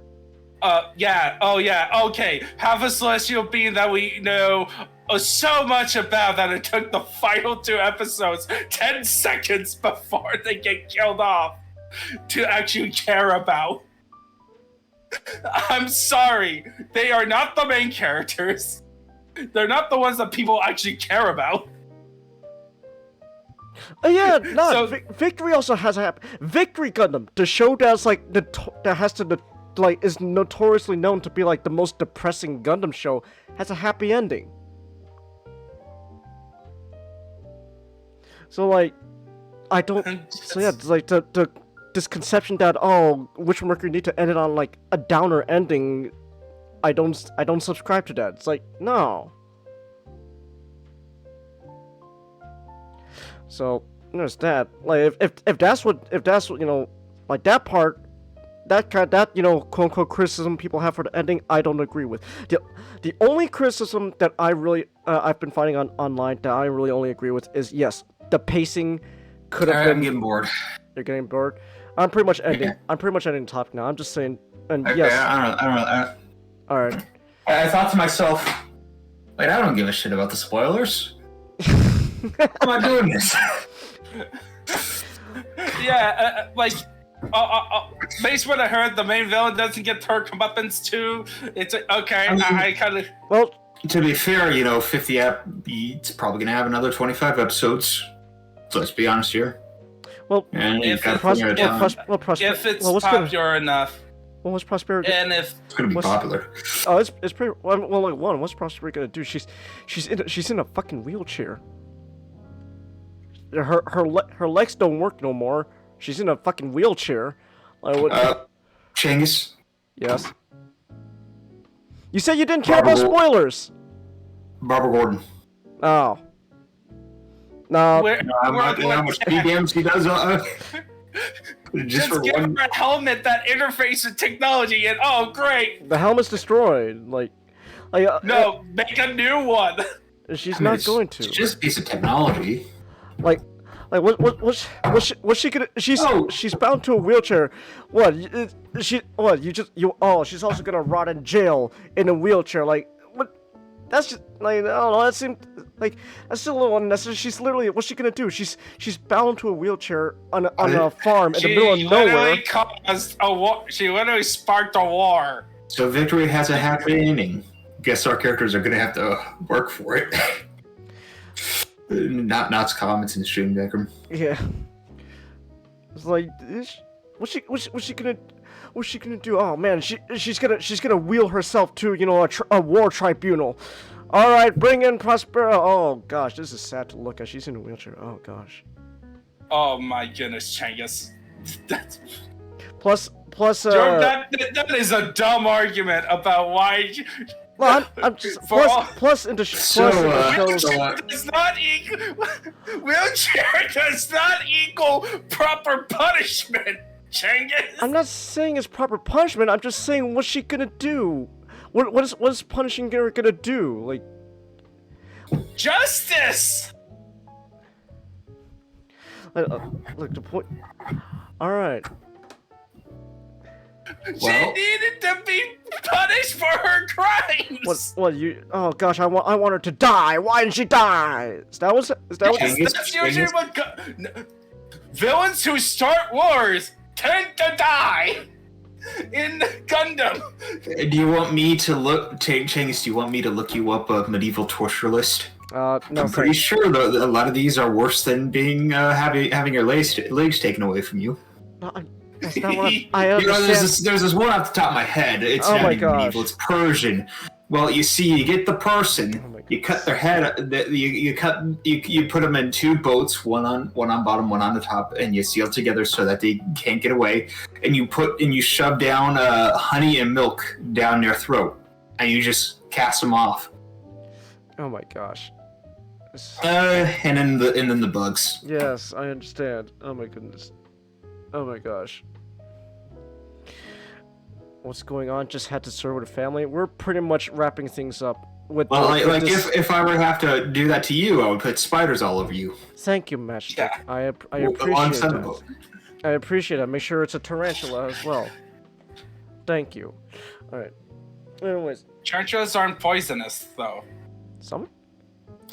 Okay. Half a Celestial Being that we know so much about that it took the final 2 episodes 10 seconds before they get killed off to actually care about. I'm sorry. They are not the main characters. They're not the ones that people actually care about. Oh yeah, no. So, Victory also has a Victory Gundam, the show that's like is notoriously known to be like the most depressing Gundam show, has a happy ending. So like, I don't. So yeah, it's like this conception that Witcher Mercury need to end it on like a downer ending. I don't subscribe to that. It's like, no. So there's that. Like, if that's what you know, like that part, that you know, quote unquote criticism people have for the ending, I don't agree with. The only criticism that I really I've been finding online that I really only agree with is yes, the pacing could have been. I'm getting bored. You're getting bored. I'm pretty much ending. I'm pretty much ending the topic now. I'm just saying. And Okay, yes. I don't know. All right. I thought to myself, wait, I don't give a shit about the spoilers. Why am I doing this? Yeah, based on what I heard, the main villain doesn't get her comeuppance too. It's okay. I kind of. Well, to be fair, you know, 50 it's probably gonna have another 25 episodes. So let's be honest here. Well, and if it's popular enough. Well, what's Prosperity? And if it's gonna be popular. Oh, it's pretty. Well, like one. What's Prosperity gonna do? She's in a fucking wheelchair. Her legs don't work no more. She's in a fucking wheelchair. Like what? Changus. Yes. You said you didn't care about spoilers. Barbara Gordon. Oh. No. How much PDMs he does? Just for give one. her a helmet that interfaces technology, and oh great. The helmet's destroyed. No, make a new one. She's not going to. It's just a piece of technology. What's she gonna? She's bound to a wheelchair. What? She's also gonna rot in jail in a wheelchair. Like what? That's just like I don't know. That seemed like that's still a little unnecessary. She's literally what's she gonna do? She's bound to a wheelchair on a farm in the middle of nowhere. She literally sparked a war. So Victory has a happy ending. Guess our characters are gonna have to work for it. Not comments in the stream, Decrum. Yeah. It's like, what's she gonna do? Oh man, she's gonna wheel herself to a war tribunal. All right, bring in Prospero. Oh gosh, this is sad to look at. She's in a wheelchair. Oh gosh. Oh my goodness, Changus. Plus. That is a dumb argument about why. Well, I'm just plus into shows. Wheelchair does not equal proper punishment, Changus. I'm not saying it's proper punishment. I'm just saying what's she gonna do? What is punishing her gonna do? Like justice. Look, the point. All right. She needed to be punished for her crimes. What you? Oh gosh, I want her to die. Why didn't she die? That's usually what villains who start wars tend to die in Gundam. Do you want me to Changus? Do you want me to look you up a medieval torture list? No. I'm pretty sure a lot of these are worse than being having your legs taken away from you. No, that's not what I understand. There's this one off the top of my head. It's not even medieval. It's Persian. Well, you see, you get the person, you cut their head, you put them in two boats, one on bottom, one on the top, and you seal together so that they can't get away. And you shove down honey and milk down their throat, and you just cast them off. Oh my gosh. And then the bugs. Yes, I understand. Oh my goodness. Oh my gosh. What's going on? Just had to serve with a family. We're pretty much wrapping things up with. Well, if I were to have to do that to you, I would put spiders all over you. Thank you, Matchstick. Yeah. I appreciate that. I appreciate it. Make sure it's a tarantula as well. Thank you. All right. Anyways, tarantulas aren't poisonous, though. Some?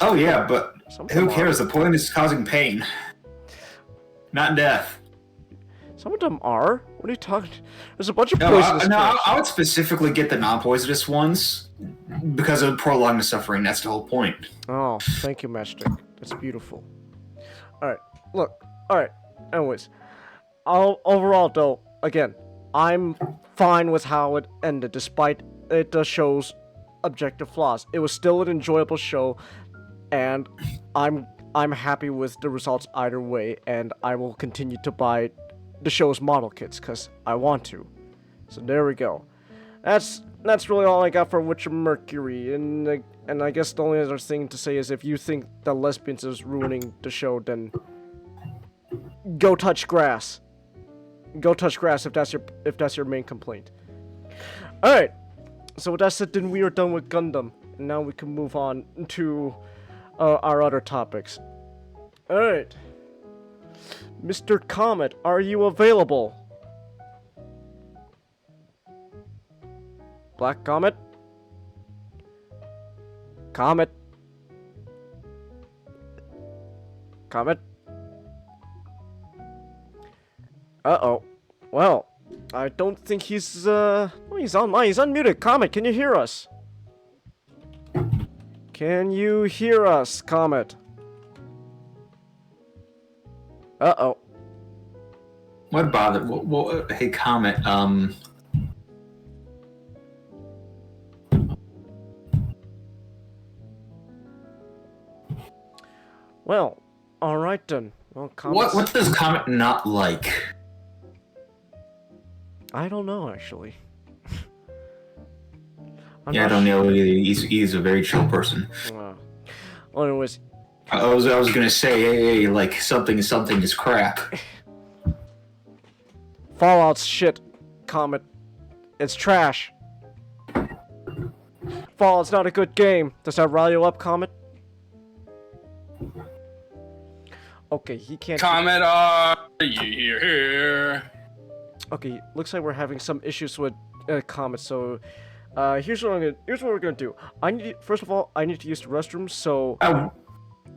Oh yeah, but who cares? The point is causing pain, not death. Some of them are. What are you talking? There's a bunch of poisonous. I would specifically get the non-poisonous ones because of prolong the suffering. That's the whole point. Oh, thank you, Matchstick. That's beautiful. All right, look. All right. Anyways, overall though, again, I'm fine with how it ended, despite the show's objective flaws. It was still an enjoyable show, and I'm happy with the results either way, and I will continue to buy the show's model kits because I want to. So there we go. That's really all I got for Witcher Mercury, and I guess the only other thing to say is if you think that Lesbians is ruining the show, then go touch grass. Go touch grass if that's your main complaint. All right. So with that said, then we are done with Gundam, and now we can move on to our other topics. All right. Mr. Comet, are you available? Black Comet? Comet? Comet? Uh-oh. Well, I don't think he's, well, he's online. He's unmuted. Comet, can you hear us? Can you hear us, Comet? Uh-oh. What bother? Well, hey, Comet. Well, all right then. Well, Comet's... What does Comet not like? I don't know, actually. I don't know either. He's a very chill person. Well, anyways, I was gonna say, hey, like something is crap. Fallout's shit, Comet. It's trash. Fallout's not a good game. Does that rile you up, Comet? Okay, he can't. Comet, are you here? Okay, looks like we're having some issues with Comet. So, here's what we're gonna do. First of all, I need to use the restroom. So.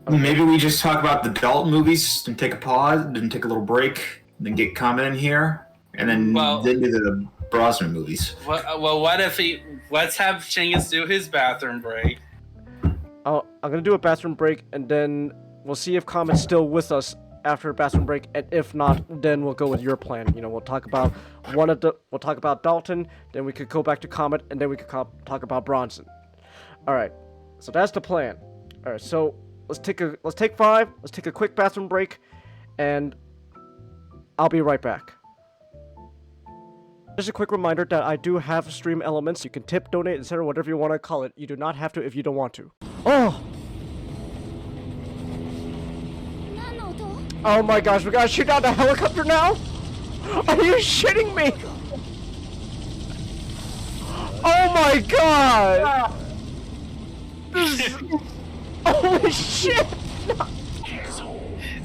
Maybe we just talk about the adult movies and take a pause, and take a little break, and then get Comet in here, and then do the Brosnan movies. Well, let's have Chingus do his bathroom break. I'm gonna do a bathroom break, and then we'll see if Comet's still with us after a bathroom break, and if not, then we'll go with your plan. You know, we'll talk about we'll talk about Dalton, then we could go back to Comet, and then we could talk about Bronson. All right, so that's the plan. All right, so. Let's take 5. Let's take a quick bathroom break, and I'll be right back. Just a quick reminder that I do have stream elements. You can tip, donate, etc., whatever you want to call it. You do not have to if you don't want to. Oh! Oh my gosh, we gotta shoot down the helicopter now? Are you shitting me? Oh my god! This is... Holy shit!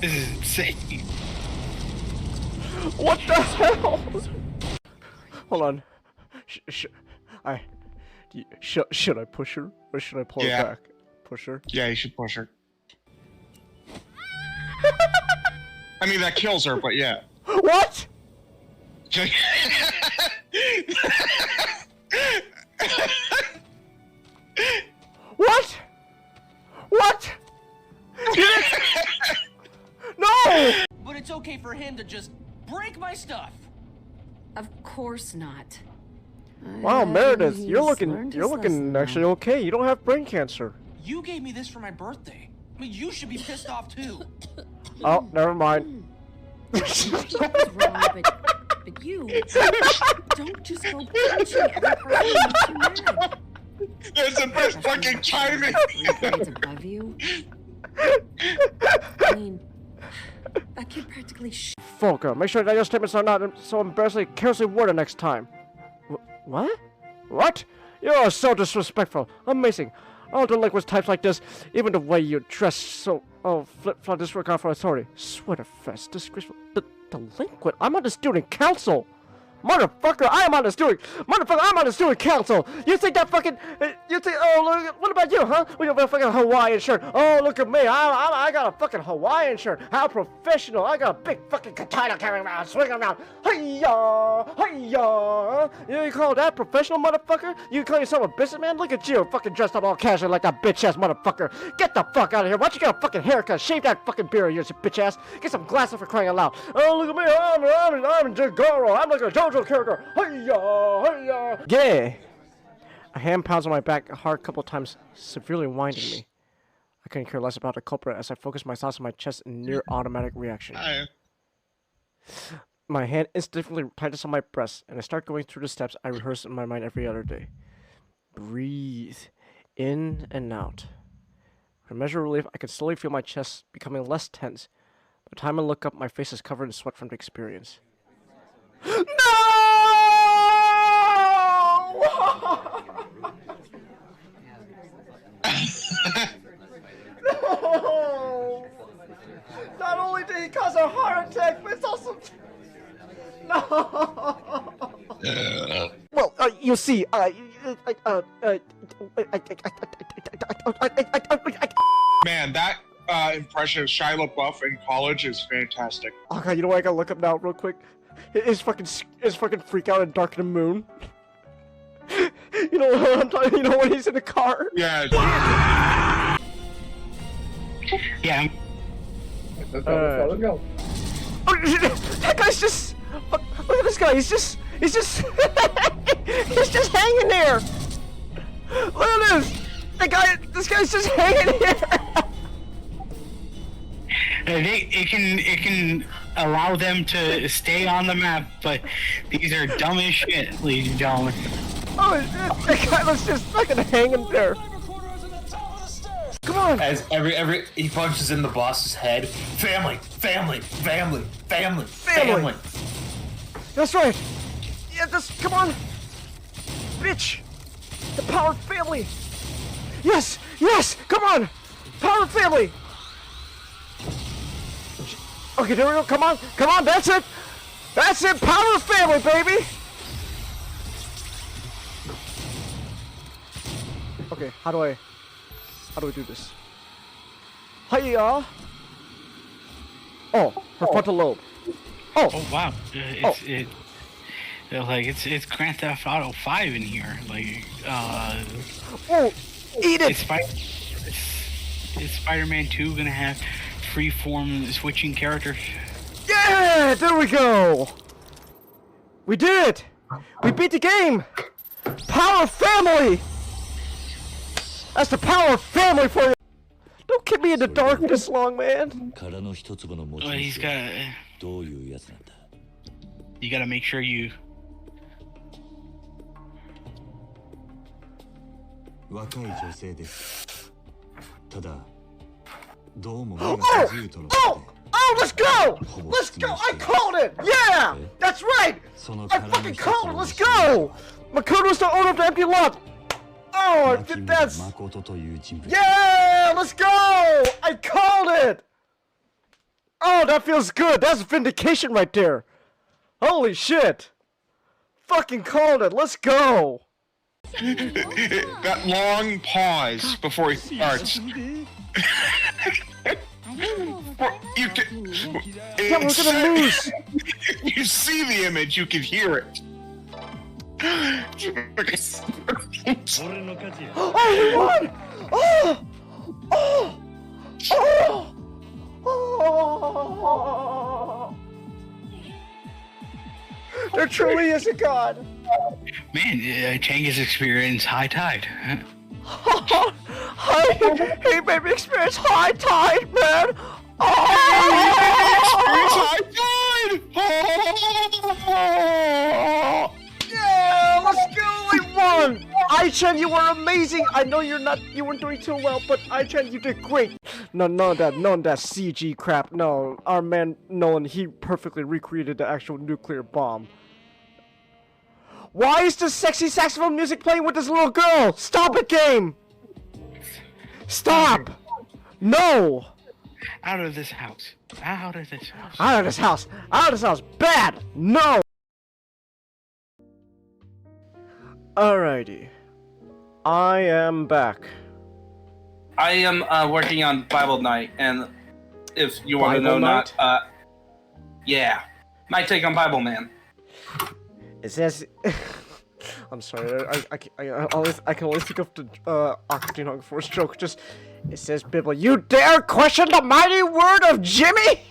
This is insane. What the hell? Hold on. Should I push her or should I pull her back? Push her? Yeah, you should push her. I mean, that kills her, but yeah. What? What? What? No! But it's okay for him to just break my stuff. Of course not. Wow, Meredith, you're looking actually okay. You don't have brain cancer. You gave me this for my birthday. I mean, you should be pissed off too. Oh, never mind. Wrong, but you don't just go punching every person who makes you mad. That's the best fucking timing! It's above you. I mean, that kid practically Volker, make sure that your statements are not so embarrassingly carelessly worded next time. What? What? You're so disrespectful. Amazing. All delinquent types like this, even the way you dress so... Oh, flip-flop disregard for authority. Sweater fest, disgraceful... Delinquent? I'm on the student council! Motherfucker, I'm on the student council. You think that fucking, oh, look, what about you, huh? We got a fucking Hawaiian shirt. Oh, look at me, I got a fucking Hawaiian shirt. How professional. I got a big fucking katana carrying around, swinging around. Hi-ya, hi-ya. You call that professional, motherfucker? You call yourself a businessman? Look at you, fucking dressed up all casual like that bitch-ass motherfucker. Get the fuck out of here. Why don't you get a fucking haircut? Shave that fucking beard of yours, you bitch-ass. Get some glasses for crying out loud. Oh, look at me, I'm Jagoro. I'm like a JoJo character. Hiya, hiya. Yeah. A hand pounds on my back a hard couple times, severely winding me. I couldn't care less about the culprit as I focused my thoughts on my chest in near automatic reaction. My hand instinctively tightens on my breast, and I start going through the steps I rehearse in my mind every other day. Breathe in and out. For a measure of relief, I could slowly feel my chest becoming less tense. The time I look up, my face is covered in sweat from the experience. No! No! Not only did he cause a heart attack, but it's also... No! Well, you see, Man, that impression of Shia LaBeouf in college is fantastic. Oh god, you know what I gotta look up now real quick? His fucking freak out in Dark of the Moon. You know what I'm talking? You know when he's in the car? Yeah. Yeah. Let's go. Oh, that guy's just. Look at this guy. He's just he's just hanging there. Look at this. This guy's just hanging here. It can allow them to stay on the map, but these are dumb as shit, ladies and gentlemen. Oh, that guy was just fucking hanging there. Come on! As every he punches in the boss's head. Family. That's right. Yeah, come on, bitch. The power of family. Yes. Come on, power of family. Okay, there we go. Come on. That's it. Power of family, baby. Okay, how do we do this? Hiya! Oh, her frontal lobe. Oh wow! It's Grand Theft Auto 5 in here. Like, oh, eat it! Is Spider-Man 2 gonna have free-form switching characters? Yeah, there we go. We did it. We beat the game. Power of family. That's the power of family for you! Don't keep me in the dark this long, man! Well, he's got... You gotta make sure you... Oh, let's go! I called it! Yeah! That's right! I fucking called it! Let's go! Makoto's the owner of the empty lot! Oh, that's... Yeah! Let's go! I called it! Oh, that feels good! That's vindication right there! Holy shit! Fucking called it! Let's go! That long pause before he starts. You can... Yeah, we're gonna lose! You see the image, you can hear it. Oh, we won! Oh! There truly is a god! Man, Chang has experienced high tide. Hey, baby, experience high tide, man! Yeah, let's go! We won! Ai-chan, you were amazing! I know you weren't doing too well, but Ai-chan, you did great! No, none of that CG crap, no. Our man Nolan, he perfectly recreated the actual nuclear bomb. Why is this sexy saxophone music playing with this little girl? Stop it, game! Stop! No! Out of this house. Out of this house. Out of this house! Out of this house! Bad! No! Alrighty. I am back. I am working on Bible Night, and if you want to know, Night? yeah, my take on Bible Man. It says, I'm sorry, I can only think of the Aquatine Hung Force joke. Just, it says, Bibble, you dare question the mighty word of Jimmy?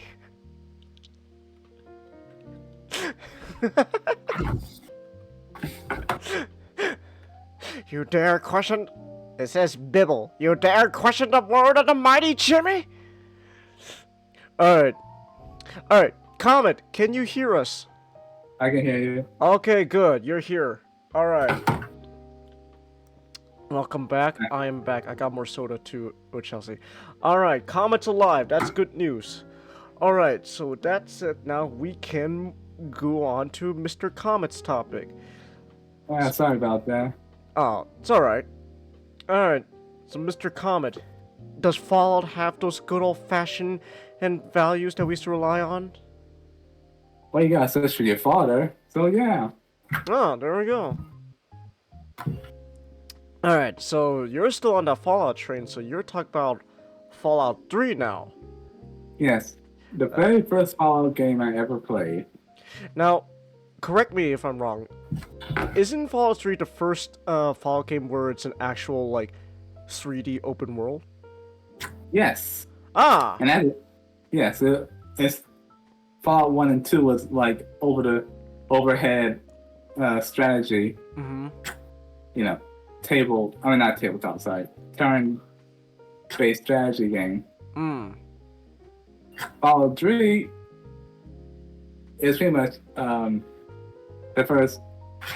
You dare question? It says Bibble. You dare question the word of the mighty Jimmy? Alright. Comet, can you hear us? I can hear you. Okay, good. You're here. Alright. Welcome back. I am back. I got more soda too, with Chelsea. Alright, Comet's alive. That's good news. Alright, so with that said, now we can go on to Mr. Comet's topic. Sorry about that. Oh, it's alright. Alright, so Mr. Comet, does Fallout have those good old-fashioned and values that we used to rely on? Well, you gotta search for your father, so yeah. Oh, there we go. Alright, so you're still on that Fallout train, so you're talking about Fallout 3 now. Yes. The very first Fallout game I ever played. Now, correct me if I'm wrong. Isn't Fallout 3 the first Fallout game where it's an actual, like, 3D open world? Yes. Ah! And that, yes, it's Fallout 1 and 2 was like overhead strategy. Mm-hmm. You know, not tabletop, sorry. Turn-based strategy game. Mm. Fallout 3 is pretty much the first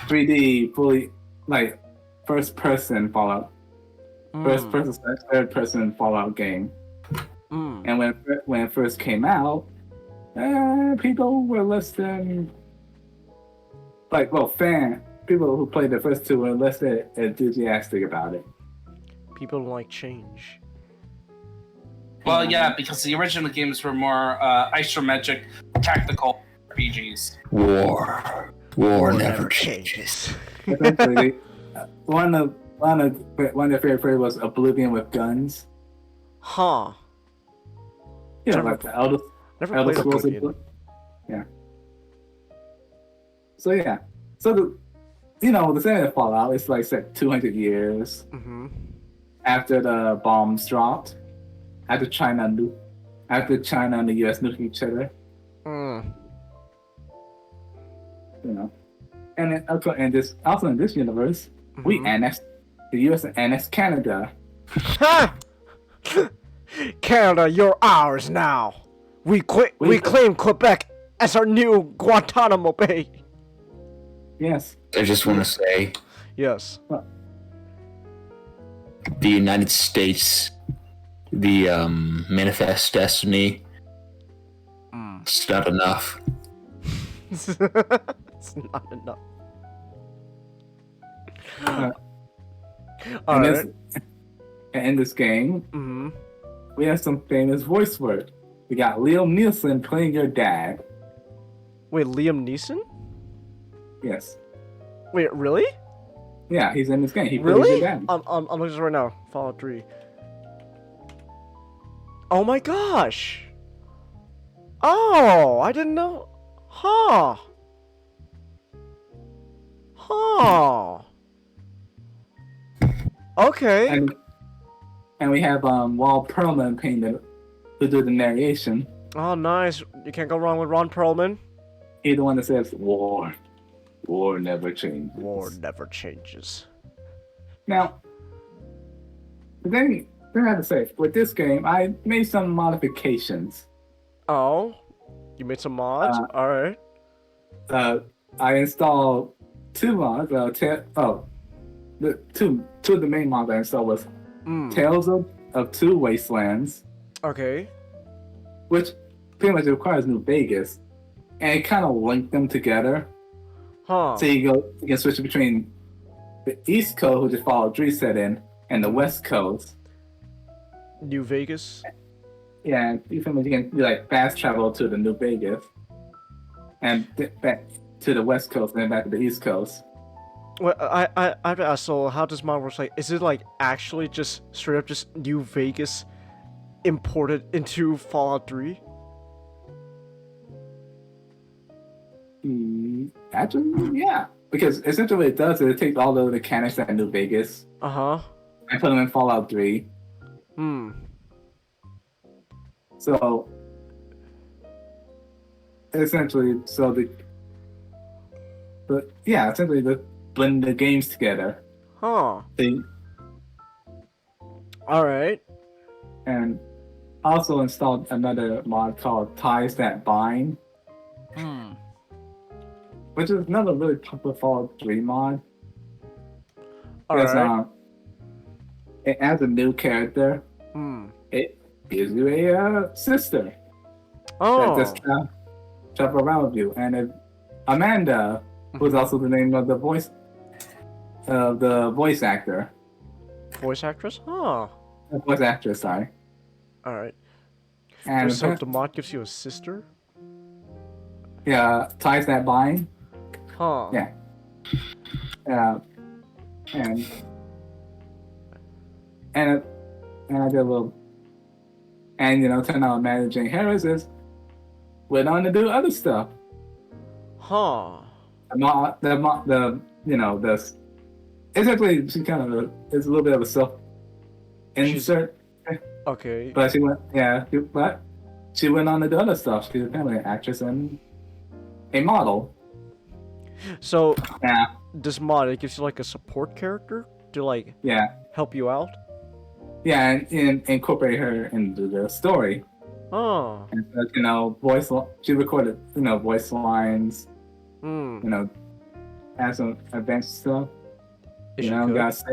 3D fully, like, first-person Fallout. First-person / third-person Fallout game. Mm. And when it first came out, people were less than, people who played the first two were less than enthusiastic about it. People don't like change. Well, yeah, because the original games were more isometric, tactical RPGs. War never changes. Eventually, one of their favorite was Oblivion with guns. Huh. Yeah, Never- like the Elder Never played Scrolls. Oblivion. Yeah. So yeah, the setting of Fallout is like set 200 years Mm-hmm. after the bombs dropped, after China and the U.S. nuked each other. Mm. And then also in this universe, we annexed the U.S. annexed Canada. Ha! Canada, you're ours now. We claim Quebec as our new Guantanamo Bay. Yes. I just want to say, Yes. the United States, the Manifest Destiny, it's not enough. It's not enough. Alright. In this game, we have some famous voice work. We got Liam Neeson playing your dad. Wait, Liam Neeson? Yes. Wait, really? Yeah, he's in this game. He plays Really? your dad. I'm looking at this right now. Fallout 3. Oh my gosh! Oh, I didn't know. Huh. Huh. Okay. And we have Walt Perlman painted who do the narration. Oh, nice. You can't go wrong with Ron Perlman. He's the one that says, War never changes. War never changes. Now, the thing I have to say, with this game, I made some modifications. Oh? You made some mods? Alright. I installed two mods. The two of the main mods I installed was Tales of Two Wastelands. Okay. Which pretty much requires New Vegas. And it kind of linked them together. Huh. So you can switch between the East Coast, which is Fallout 3 set in, and the West Coast. New Vegas? Yeah, you can like fast travel to the New Vegas. And back to the West Coast and then back to the East Coast. Well, I have to ask, so how does mod work? Like, is it like actually just straight up just New Vegas imported into Fallout 3? Actually, yeah. Because essentially what it does is it takes all the mechanics at New Vegas Uh-huh. and put them in Fallout 3. So, essentially, they blend the games together. Huh. Alright. And also installed another mod called Ties That Bind. Which is another really popular Fallout 3 mod. Alright. It adds a new character. It gives you a sister. Oh. That just travel around with you. And Amanda, who's also the name of the voice actor. Voice actress? Huh. Voice actress, sorry. Alright. And So the mod gives you a sister? yeah, ties that bind. Huh. Yeah. And I did a little, and turned out Amanda Jane Harris went on to do other stuff. Huh. Essentially she kind of is a little bit of a self insert. Okay. But she went on to do other stuff. She's apparently an actress and a model. So Yeah. this mod, it gives you like a support character to like help you out? Yeah, and incorporate her into the story. Oh. And she recorded, voice lines. And some advanced stuff. Got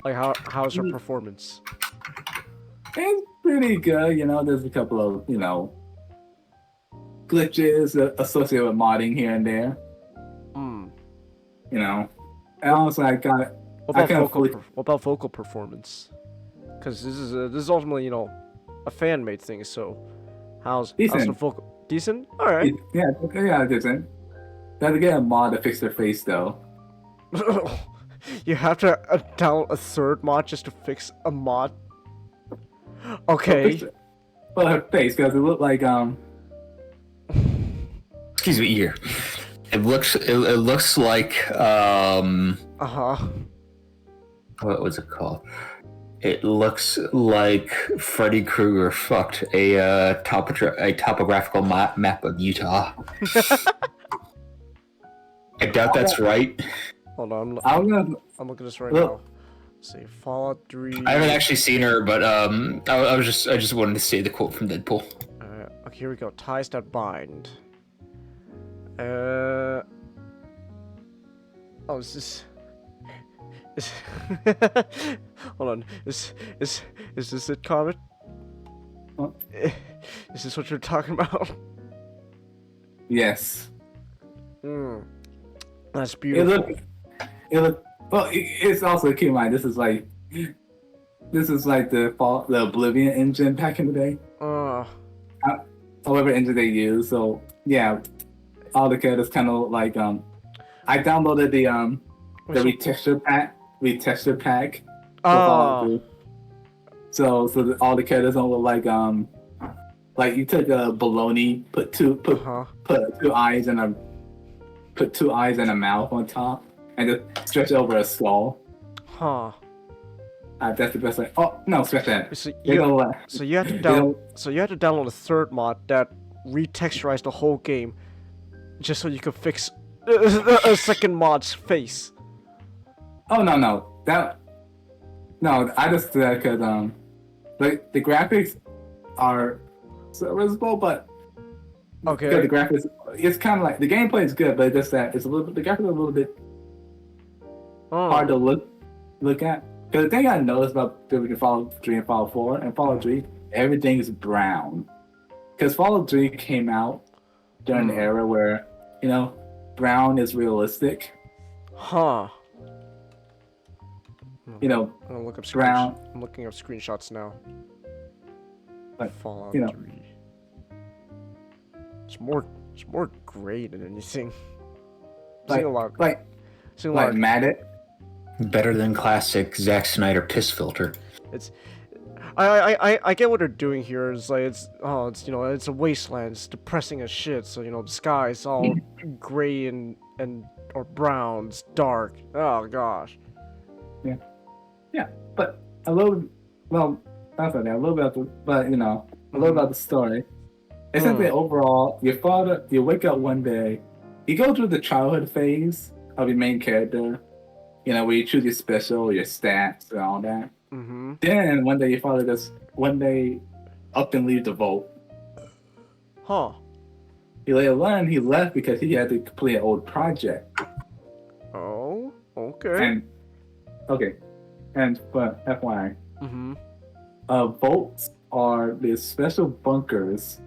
like how's her performance? It's pretty good. There's a couple of glitches associated with modding here and there. And honestly, I got it. What about vocal performance? Because this is ultimately a fan made thing. So how's the vocal decent? All right. Yeah, decent. Gotta get a mod to fix their face though. You have to download a third mod just to fix a mod. Okay. Well, her face, because it looked like Excuse me, ear. It looks like what was it called? It looks like Freddy Krueger fucked a topographical map of Utah. I doubt that's right. Hold on, I'm looking at this right now. Let's see, Fallout 3. I haven't actually seen her, but I just wanted to say the quote from Deadpool. Okay, here we go. Ties that bind. Oh, is hold on. Is this it, Comet? What? Is this what you're talking about? Yes. That's beautiful. It's also keep in mind this is like the Oblivion engine back in the day. However engine they use. So yeah, all the characters kind of like I downloaded the retexture pack. So all the characters don't look like you took a baloney, put two eyes and a mouth on top, and just stretch over a skull. That's the best way. Oh no, scratch that. So you have to download a third mod that retexturized the whole game, just so you could fix a second mod's face. Oh no, I just did that because the graphics are serviceable, but okay, the graphics, it's kind of like the gameplay is good, but it's just that the graphics are a little bit hard to look at. Because the thing I noticed about Fallout 3 and Fallout 4 and Fallout 3, everything is brown. Because Fallout 3 came out during the era where brown is realistic. I'm look up brown. I'm looking up screenshots now. But, Fallout 3. It's more gray than anything. Matted. Better than classic Zack Snyder piss filter. I get what they're doing here. It's like it's a wasteland. It's depressing as shit. So the sky's all gray and or brown. It's dark. Oh gosh. Yeah, but a little about the story. Essentially, overall, you wake up one day, you go through the childhood phase of your main character, where you choose your special, your stats, and all that. Mm-hmm. Then one day your father just up and leave the vault. He later learned he left because he had to complete an old project. Oh, okay. And for FYI, mm-hmm. Vaults are these special bunkers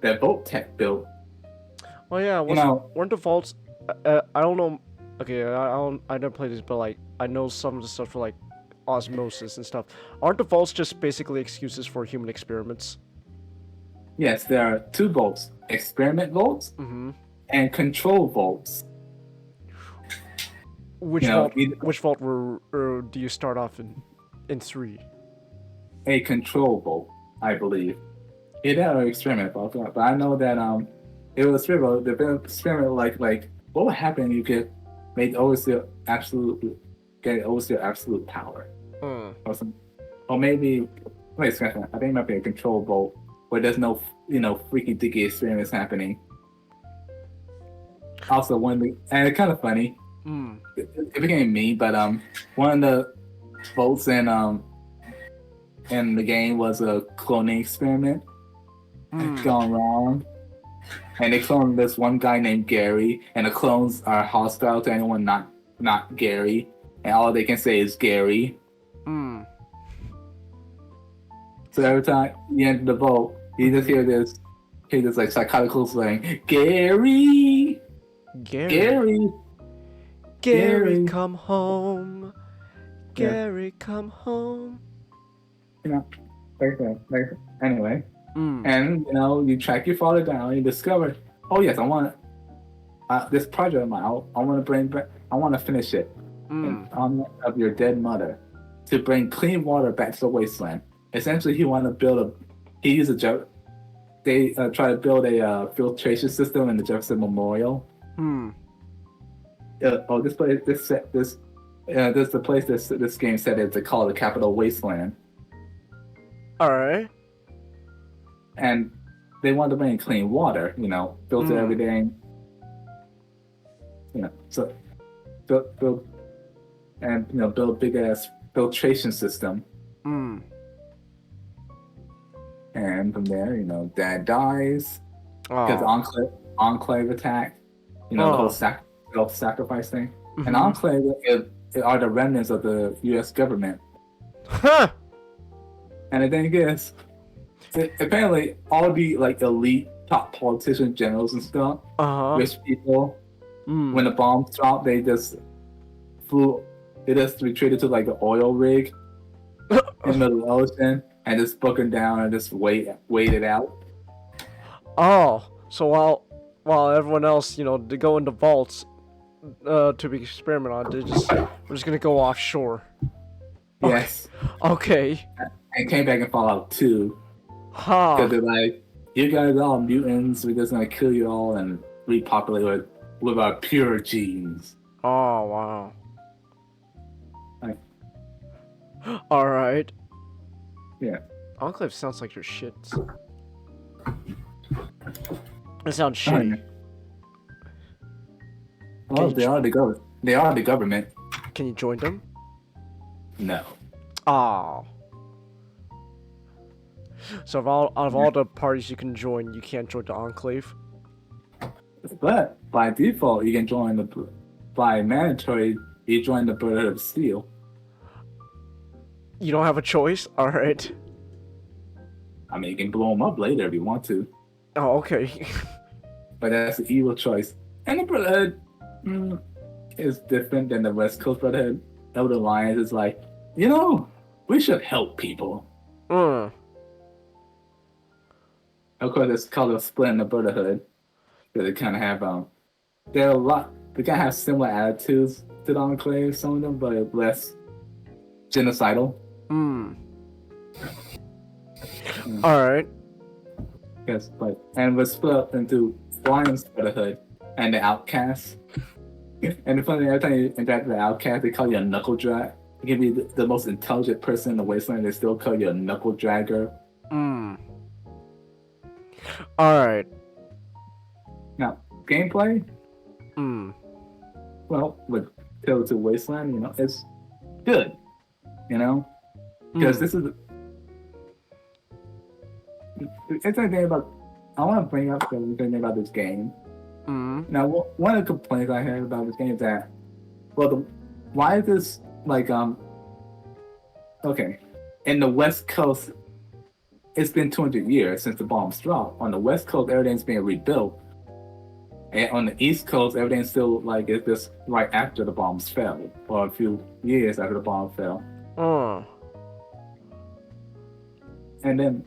that Volt Tech built. Oh yeah, weren't the vaults? I don't know. Okay, I never played this, but like I know some of the stuff for like osmosis and stuff. Aren't the vaults just basically excuses for human experiments? Yes, there are two vaults: experiment vaults and control vaults. Which vault do you start off in 3? A control vault, I believe. It had an experiment vault, but I know that it was the experiment like what would happen if you get made overseer absolute power or something, or maybe wait a second, I think it might be a control vault where there's no freaky dicky experiments happening. Also, and it's kind of funny. It became me, but one of the votes in the game was a cloning experiment. It's gone wrong, and they cloned this one guy named Gary, and the clones are hostile to anyone not Gary, and all they can say is Gary. So every time you enter the vote, you just hear this like psychotic saying, Gary. Gary, come home. Gary, come home. Anyway, and you track your father down. You discover, oh yes, I want this project of mine. I want to bring back. I want to finish it in honor of your dead mother, to bring clean water back to the wasteland. Essentially, he wanted to build They try to build a filtration system in the Jefferson Memorial. This the place this game said it's called the Capital Wasteland. All right. And they wanted to bring in clean water, filter everything. So build a big ass filtration system. And from there, Dad dies because Enclave attack. The whole sacrifice thing. And Enclave are the remnants of the U.S. government. Huh. And the thing is, apparently all the elite top politicians, generals and stuff, rich people, when the bombs dropped, they just retreated to an oil rig in the middle of the ocean and just bunkered down and just waited out. Oh, so while everyone else, to go into vaults to be experimented on, we're just gonna go offshore. Yes. Okay. And came back in Fallout 2. Because they're like, you guys are all mutants, we're just gonna kill you all and repopulate with our pure genes. Oh, wow. Alright. Yeah. Enclave sounds like your shit. It sounds shitty. Well, they are the government. Can you join them? No. Oh. So out of all the parties you can join, you can't join the Enclave? But by default, you can join by mandatory, you join the Brotherhood of Steel. You don't have a choice? Alright. I mean, you can blow them up later if you want to. Oh, okay. But that's an evil choice. And the Brotherhood is different than the West Coast Brotherhood. Elder Alliance is like, we should help people. Of course, it's called a split in the Brotherhood. Because they kind of have, they kind of have similar attitudes to the Enclave, some of them, but less genocidal. Alright. Yes, and we're split up into Lion's Brotherhood and the Outcasts. And the funny thing, every time you interact with the Outcast, they call you a knuckle drag. You can be the most intelligent person in the wasteland, they still call you a knuckle dragger. Alright. Now, gameplay? Well, with Tale to Wasteland, it's good. Because this is... It's the thing about... I want to bring up the thing about this game. Now, one of the complaints I had about this game is that... why is this, okay, in the West Coast it's been 200 years since the bombs dropped. On the West Coast, everything's being rebuilt. And on the East Coast, everything's still like it's just right after the bombs fell, or a few years after the bomb fell. And then,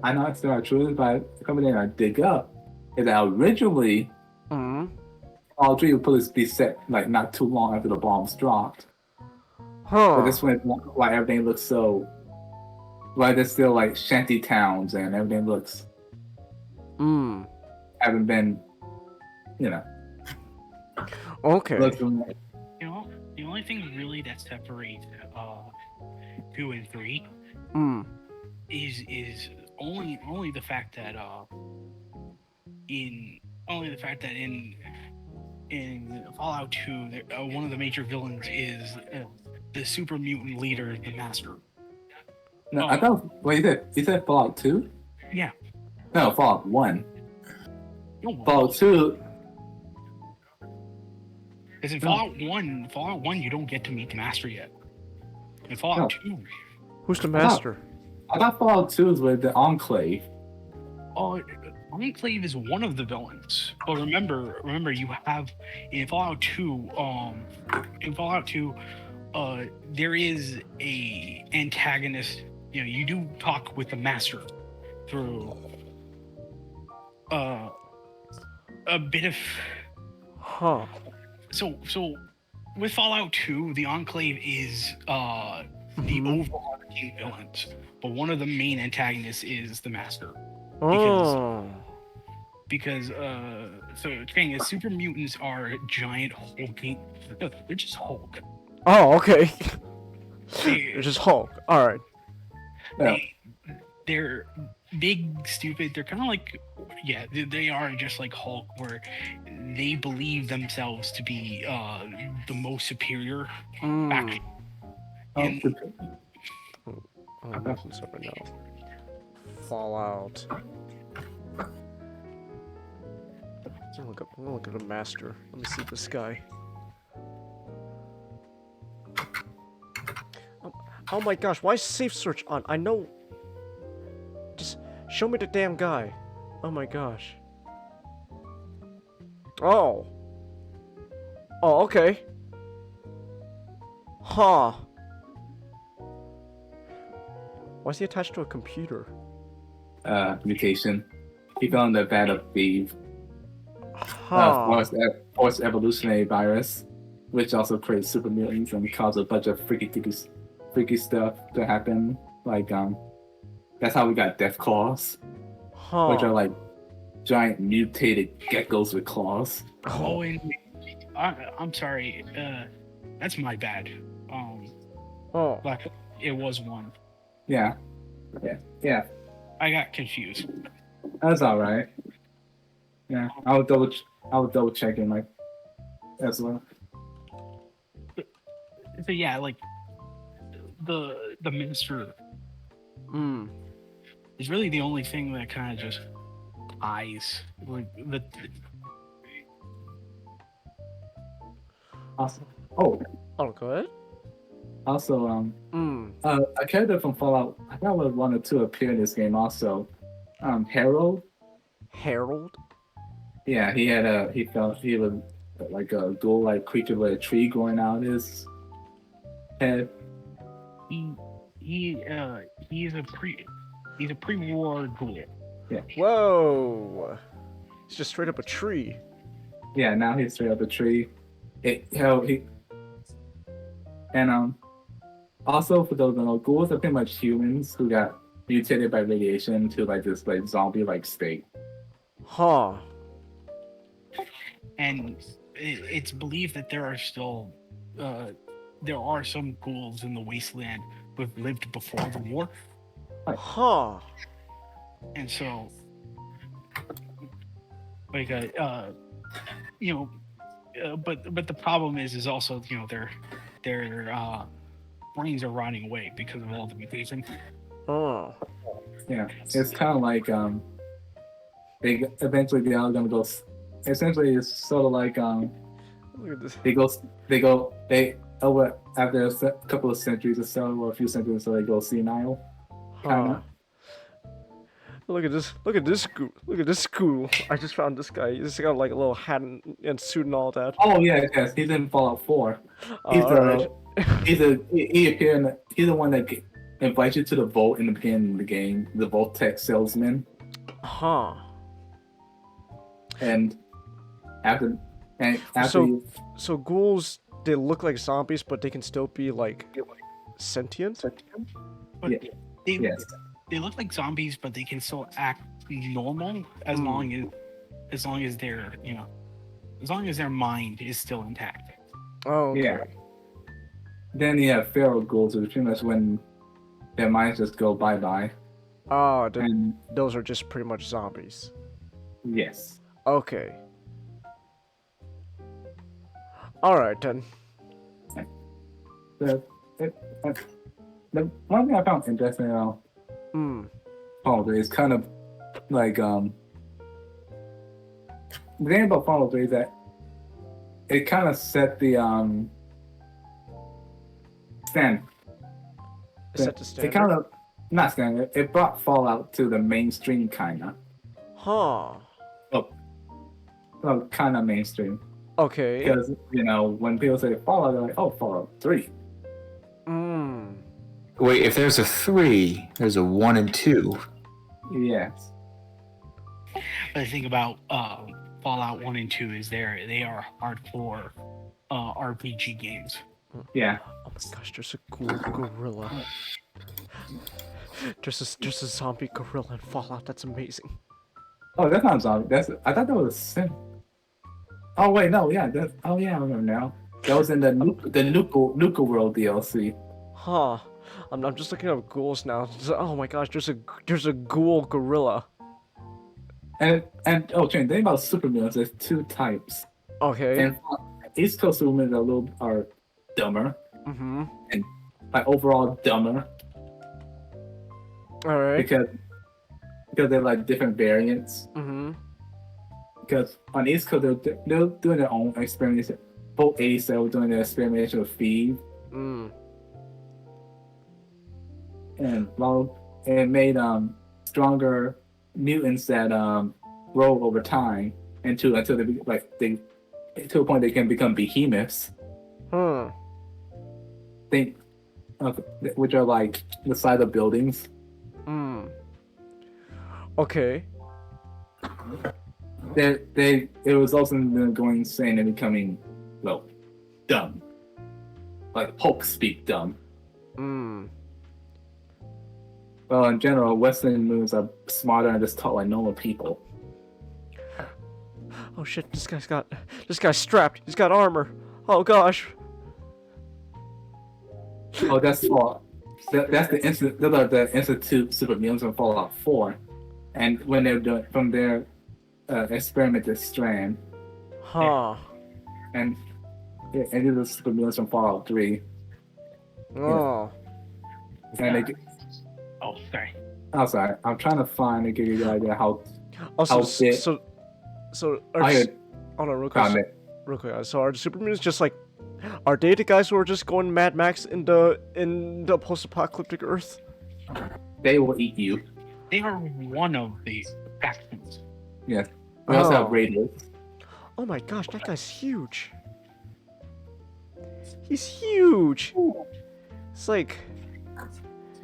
I know it's not true, but coming in and dig up, is that originally, all three would probably be set like not too long after the bombs dropped. But this one, why everything looks so, why there's still like shanty towns and everything looks, haven't been, Okay. The only thing really that separates 2 and 3 is only the fact that in Fallout 2 one of the major villains is the super mutant leader, the Master. No, I thought. Wait, you said Fallout 2? Yeah. No, Fallout 1. No, Fallout 2. Because in Fallout 1, you don't get to meet the Master yet. In Fallout 2. Who's the Master? I thought Fallout 2 was with the Enclave. Enclave is one of the villains, but remember, you have in Fallout 2. There is a antagonist. You do talk with the Master through a bit of. So with Fallout 2, the Enclave is the overarching villains, but one of the main antagonists is the Master. Because so the thing is, super mutants are giant hulking. No, they're just Hulk. Oh, okay. They're just Hulk. All right. They're big, stupid. They're kind of like, they are just like Hulk, where they believe themselves to be the most superior faction. I'm looking something now. Fallout. I'm gonna look at the Master. Let me see this guy. Oh my gosh, why is safe search on? I know. Just show me the damn guy. Oh my gosh. Oh. Oh, okay. Huh. Why is he attached to a computer? Mutation. He fell in the vat of Eve. Forced evolutionary virus, which also creates super mutants and causes a bunch of freaky stuff to happen. Like that's how we got Death Claws, which are like giant mutated geckos with claws. And I'm sorry, that's my bad. Like it was one. Yeah. I got confused. That's all right. Yeah, I would double check in like as well. So yeah, like the Minister is really the only thing that kind of just ties like the. Awesome. Oh, go ahead. Also, a character from Fallout, I thought was 1 or 2 appear in this game also. Harold. Harold? Yeah, he was like a ghoul-like creature with a tree growing out his head. He's a pre-war ghoul. Yeah. Whoa! It's just straight up a tree. Yeah, now he's straight up a tree. Also for those ghouls are pretty much humans who got mutated by radiation to like this like zombie-like state. Huh. And it's believed that there are still some ghouls in the wasteland who have lived before the war. Huh. And so, like, but the problem is also their brains are rotting away because of all the mutation. Oh. Yeah, it's kind of like they eventually all gonna go. Essentially, it's sort of like Look at this. they over after a couple of centuries or so, or a few centuries or so, they go senile. Huh. Look at this. Look at this school. Look at this school. I just found this guy. He's got like a little hat and suit and all that. Oh yeah, yes, he's in Fallout 4. He's Alright. He's the one that invites you to the vault in the beginning of the game. The vault tech salesman. Huh. And after So ghouls, they look like zombies, but they can still be like sentient. But Yeah. they, Yes. they look like zombies, but they can still act normal as long as their as long as their mind is still intact. Oh, okay. Yeah. Then you have feral ghouls, which is pretty much when their minds just go bye-bye. Oh, And those are just pretty much zombies. yes. Okay. Alright then. The one thing I found interesting about Fallout 3 is kind of like the thing about Fallout 3 is that it kind of set the standard. Set the It standard? kind of not standard. It brought Fallout to the mainstream kind of. Huh. Well, kind of mainstream. Okay. Because when people say Fallout, they're like, "Oh, Fallout 3." Wait, if there's a 3, there's a 1 and 2. Yes. But the thing about Fallout 1 and 2 is they are hardcore RPG games. Yeah. Oh my gosh, there's a cool gorilla. There's a zombie gorilla in Fallout. That's amazing. Oh, that's not a zombie. I thought that was a sim. Oh wait, no, yeah, I remember now. That was in the Nuka World DLC. Huh. I'm just looking up ghouls now. Oh my gosh, there's a ghoul gorilla. And Shane, think about supervillains. There's 2 types. Okay. And East Coast supervillains are dumber. Mm-hmm. And like overall dumber. All right. Because they're like different variants. Mm-hmm. Because on East Coast they're doing their own experiments. Both 87 were doing their experimentation with feed. And it made stronger mutants that grow over time until they to a point they can become behemoths. Which are like the size of buildings. Okay. It results in them going insane and becoming dumb. Like Hulk speak dumb. Well, in general, Western movies are smarter and just talk like normal people. Oh shit! This guy's strapped. He's got armor. Oh gosh. Oh, that's the Institute supervillains from Fallout 4, and when they're doing from their experimented strand. Huh. And these are the supervillains from Fallout 3. Oh. And they. Oh, sorry. I'm sorry. I'm trying to find and give you the idea how. Also, how so hold on, real quick. Real quick. So are the supermutants just like, are they the guys who are just going Mad Max in the post-apocalyptic Earth? They will eat you. They are one of the factions. Yes. We also have Raiders. Oh my gosh, that guy's huge. He's huge. It's like,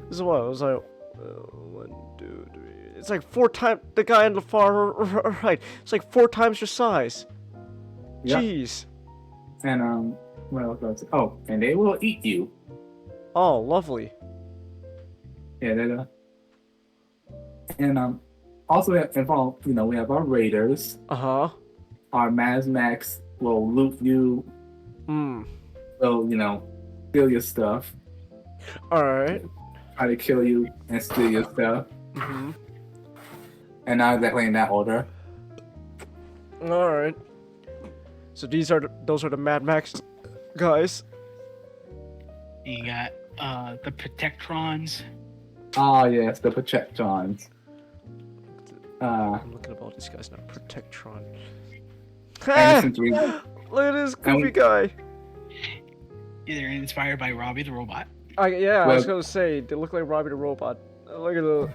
this is what it was like. 1, 2, 3. It's like 4 times the guy on the far right. It's like 4 times your size. Yep. Jeez. And what else was it? Oh, and they will eat you. Oh, lovely. Yeah, they and also involved, we have our Raiders. Our Mad Max will loot you. Will steal your stuff. All right. Try to kill you and steal your stuff. And not exactly in that order. All right. So those are the Mad Max guys. You got the Protectrons. Ah, yes, the Protectrons. I'm looking at all these guys now. Protectron. Look at this goofy guy. They're inspired by Robbie the Robot. I was gonna say they look like Robbie the Robot. Look at the.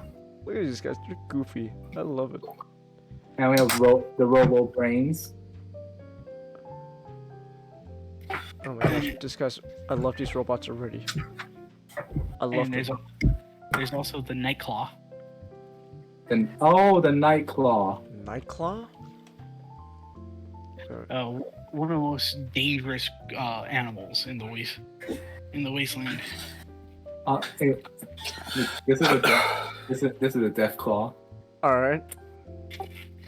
Look at these guys. They're goofy. I love it. And we have the Robo Brains. Oh my gosh, this guy's. I love these robots already. I love And there's also the Nightclaw. The Nightclaw. Nightclaw? One of the most dangerous animals in the wasteland. This is a Death Claw. All right.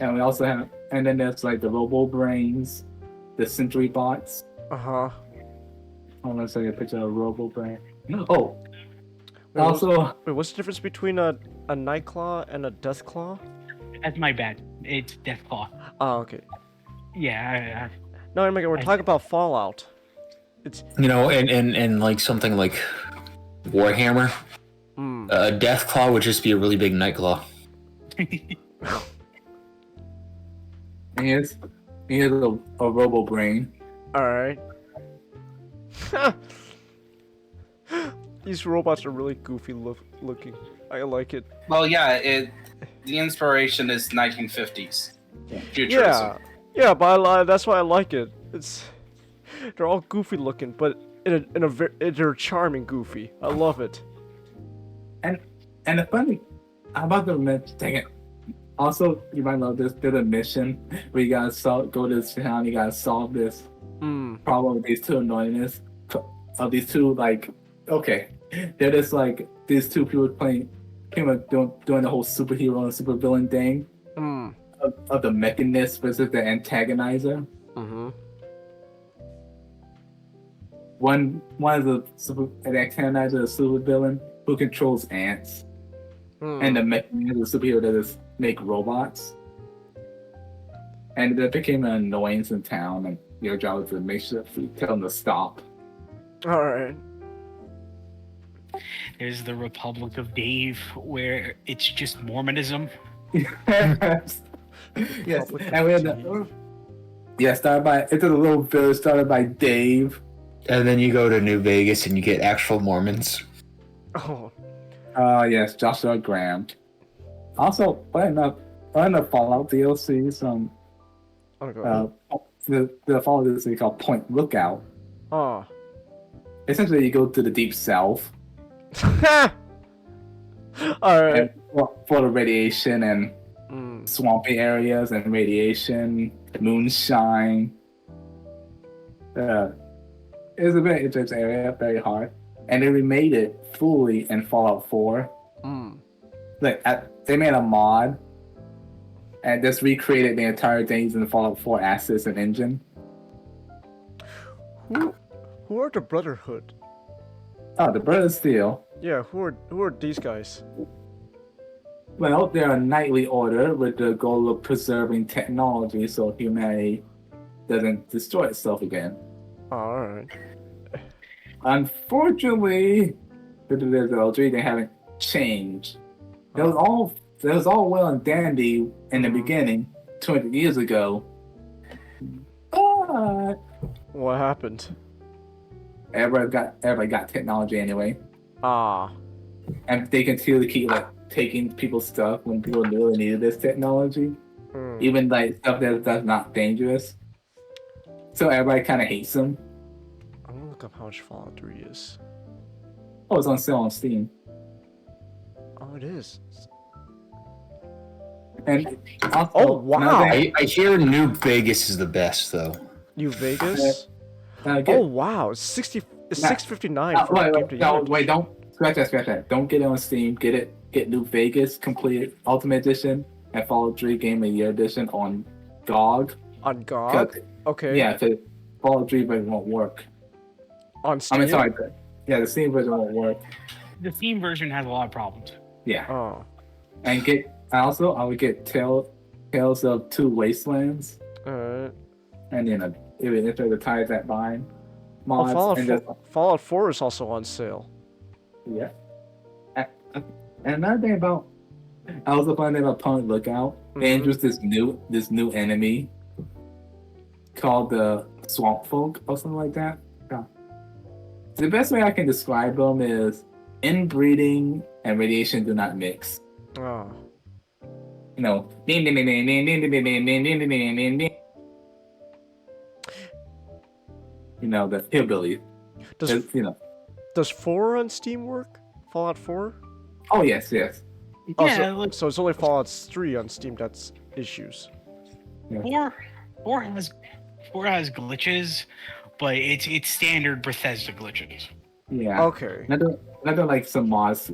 And we also have, and then there's like the Robo Brains, the Sentry Bots. Uh-huh. I'm gonna show you a picture of Robo Brain. Oh. Wait, Also, what's the difference between a Nightclaw and a Deathclaw? That's my bad. It's Deathclaw. Oh, okay. Yeah. No, I mean, we're talking about Fallout. It's and like something like Warhammer. Deathclaw would just be a really big Nightclaw. here's a Robo Brain. All right. These robots are really goofy looking. I like it. Well, yeah, the inspiration is 1950s futurism. Yeah, but that's why I like it. They're all goofy looking, but they're charming goofy. I love it. And the funny about the mission, also you might love this. There's a mission where you gotta go to this town. You gotta solve this problem with these two annoyingness of these two they're just like these two people doing the whole superhero and supervillain thing of the mechanist versus the antagonizer. Mm-hmm. One is an antagonizer, a supervillain who controls ants, and the mechanist is a superhero that just make robots. And that became an annoyance in town, and your job is to make sure to tell them to stop. All right. There's the Republic of Dave, where it's just Mormonism. Yes, and we had it's a little village started by Dave. And then you go to New Vegas and you get actual Mormons. Oh. Yes, Joshua Graham. Also, playing the Fallout DLC, the Fallout DLC called Point Lookout. Oh. Essentially, you go to the deep south. All right. For the radiation and swampy areas and radiation, moonshine. It's a very interesting area, very hard, and they remade it fully in Fallout 4. They made a mod and just recreated the entire things in the Fallout 4 assets and engine. Who are the Brotherhood? Oh, the Brotherhood Steel. Yeah, who are these guys? Well, they're a knightly order with the goal of preserving technology so humanity doesn't destroy itself again. All right. Unfortunately, due to the LG, they haven't changed. It was all well and dandy in the beginning, 200 years ago. But what happened? Everybody got technology anyway. And they continue to keep taking people's stuff when people knew they needed this technology, even stuff that's not dangerous. So everybody kind of hates them. I'm gonna look up how much Fallout 3 is. Oh, it's on sale on Steam. Oh, it is. And also, oh wow! I hear New Vegas is the best though. New Vegas? Oh wow! It's 659. Wait, don't scratch that. Don't get it on Steam. Get New Vegas Complete Ultimate Edition and Fallout 3 Game of the Year Edition on GOG. On GOG? Okay. Yeah, because Fallout 3 version won't work. On Steam? I mean, sorry. Yeah, the Steam version won't work. The Steam version has a lot of problems. Yeah. Oh. And I would get Tales of Two Wastelands. Alright. And then if the ties that bind mods. Fallout 4 is also on sale. Yeah. And another thing about I also find that about Point Lookout, they introduced this new enemy called the Swamp Folk or something like that. Yeah. The best way I can describe them is inbreeding and radiation do not mix. Oh. You know, you know, the hillbilly. Does You know. does 4 on Steam work? Fallout 4? Oh yes, yes. Oh, Yeah, so it's only Fallout 3 on Steam that's issues. Yeah. Four has glitches, but it's standard Bethesda glitches. Yeah. Okay. Nothing like some mods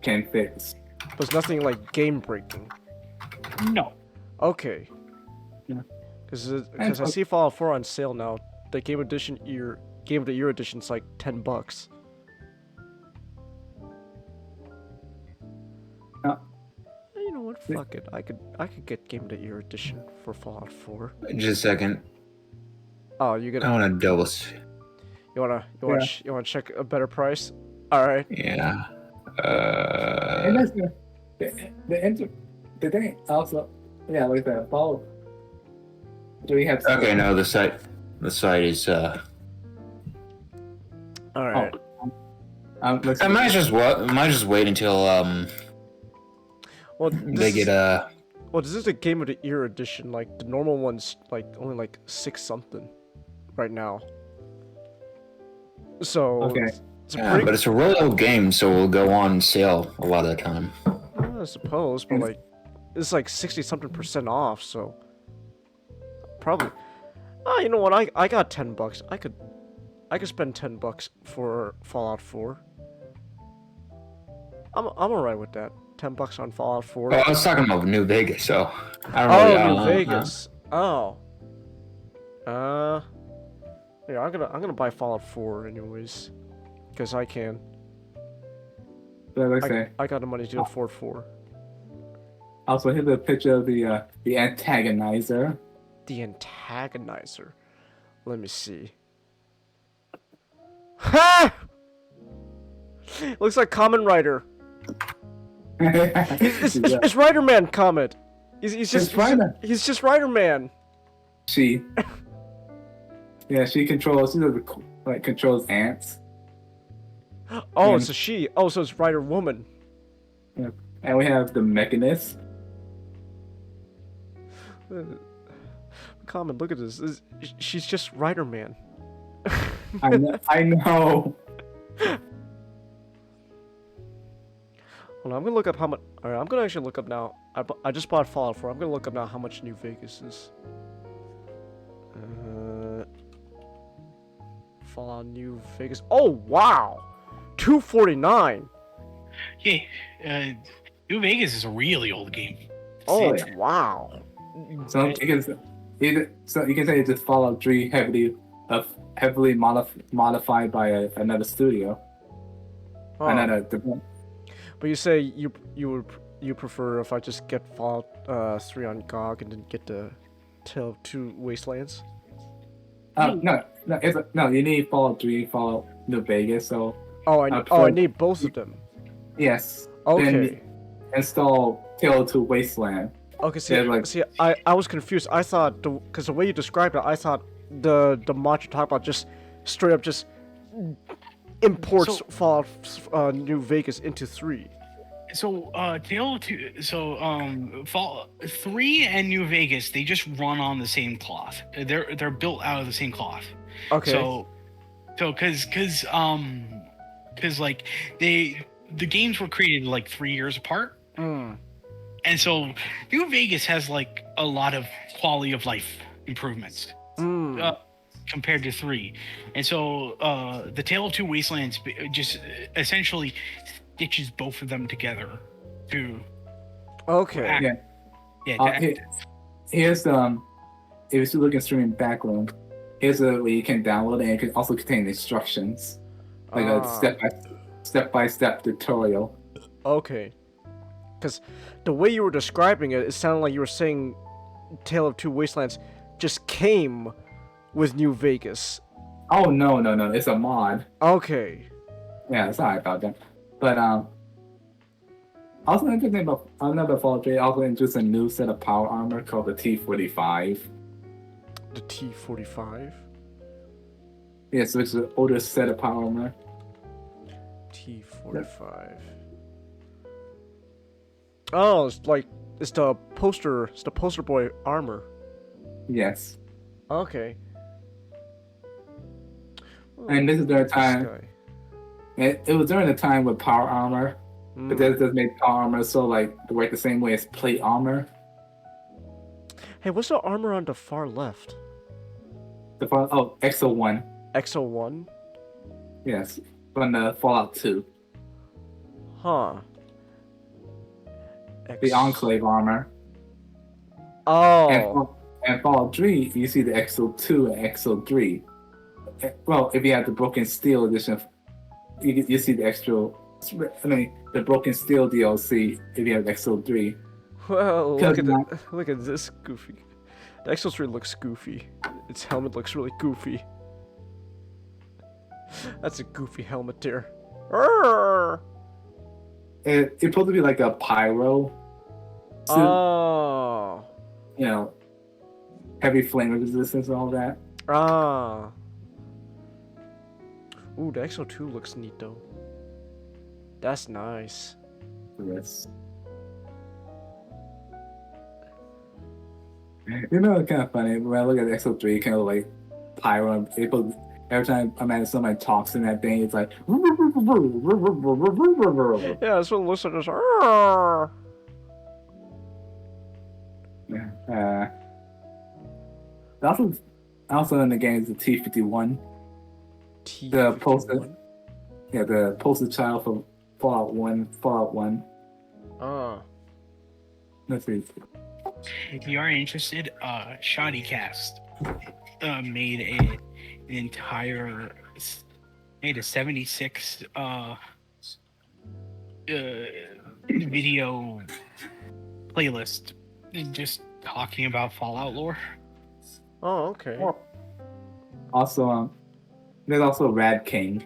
can fix. There's nothing like game breaking. No. Okay. Yeah. Because I see Fallout 4 on sale now. The Game of the Year edition's like $10. You know what? Fuck it. I could get Game of the Year edition for Fallout 4. Just a second. Oh, you get. I want to double. You wanna check a better price? All right. Yeah. And that's the thing also. Yeah, like that. Follow. Do we have? Okay, no, the site is. All right. I might just wait until Well, they get Well, this is the Game of the Year edition. Like the normal one's like only like 6 something right now. So Okay. it's yeah, but it's a really old game, so it'll go on sale a lot of the time. I suppose, but like it's like 60 something % off. So probably. You know what? I got $10. I could spend $10 for Fallout 4. I'm alright with that. $10 on Fallout 4. Oh, I was talking about New Vegas, so I don't really. New Vegas. Oh. Yeah, I'm gonna buy Fallout 4 anyways, because I can. I got the money to afford 4. Also, here's a picture of the antagonizer. The antagonizer. Let me see. Ha! Looks like Kamen Rider. It's Rider Man Comet. He's just Rider Man. She controls. Controls ants. Oh, it's a she. Oh, so it's Rider Woman. Yeah. And we have the Mechanist. Common, look at this. She's just Rider Man. I know. Hold on, I'm gonna look up how much. Alright, I'm gonna actually look up now. I just bought Fallout 4. I'm gonna look up now how much New Vegas is. Fallout New Vegas. Oh wow, $249. Yeah, New Vegas is a really old game. Oh wow. So you can say it's just Fallout 3 heavily modified by another studio. Oh. Another. But you say you prefer if I just get Fallout 3 on GOG and then get the Tale of Two Wastelands? No. You need Fallout 3, Fallout New Vegas. So. I need both of them. Yes. Okay. Then install Tale of Two Wasteland. Okay. See, I was confused. I thought because the way you described it, I thought the mod you're talking about just straight up just imports Fallout New Vegas into 3. So Tale of Two, Fallout 3 and New Vegas, they just run on the same cloth. They're built out of the same cloth. Okay. So like the games were created like 3 years apart. And so New Vegas has like a lot of quality of life improvements. Compared to 3. And so the Tale of Two Wastelands just essentially stitches both of them together to okay. Here's if you look at streaming background, here's where you can download it, and it can also contain instructions, like a step-by-step tutorial. Okay. Because the way you were describing it, it sounded like you were saying Tale of Two Wastelands just came with New Vegas. Oh no, it's a mod. Okay. Yeah, sorry about that. But also interesting about another Fallout 3 also introduced a new set of power armor called the T-45. The T-45? Yes, which is an older set of power armor. T-45. Oh, it's the poster boy armor. Yes. Okay. And this is during This time. guy. It was during the time with power armor, but that doesn't make power armor so like to work the same way as plate armor. Hey, what's the armor on the far left? Exo 1. Exo 1? Yes, from the Fallout 2. Huh. The Enclave armor. Oh. And Fallout 3, you see the Exo 2 and Exo 3. Well, if you have the Broken Steel edition, you see the extra. I mean, the Broken Steel DLC if you have Exo 3. Well, look at this goofy. The Exo 3 looks goofy. Its helmet looks really goofy. That's a goofy helmet there. It's supposed to be like a pyro suit. Oh. You know, heavy flame resistance and all that. Ah. Ooh, the Exo 2 looks neat though. That's nice. Yes. You know, it's kind of funny when I look at Exo 3, kind of like pyro. Every time I imagine somebody talks in that thing, it's like. Yeah, that's what it looks like. It's also in the game is the T-51. The poster child from Fallout 1. Ah. Let's see. If you are interested, Shoddycast made a 76 video playlist just talking about Fallout lore. Oh, okay. Also, there's also Rad King.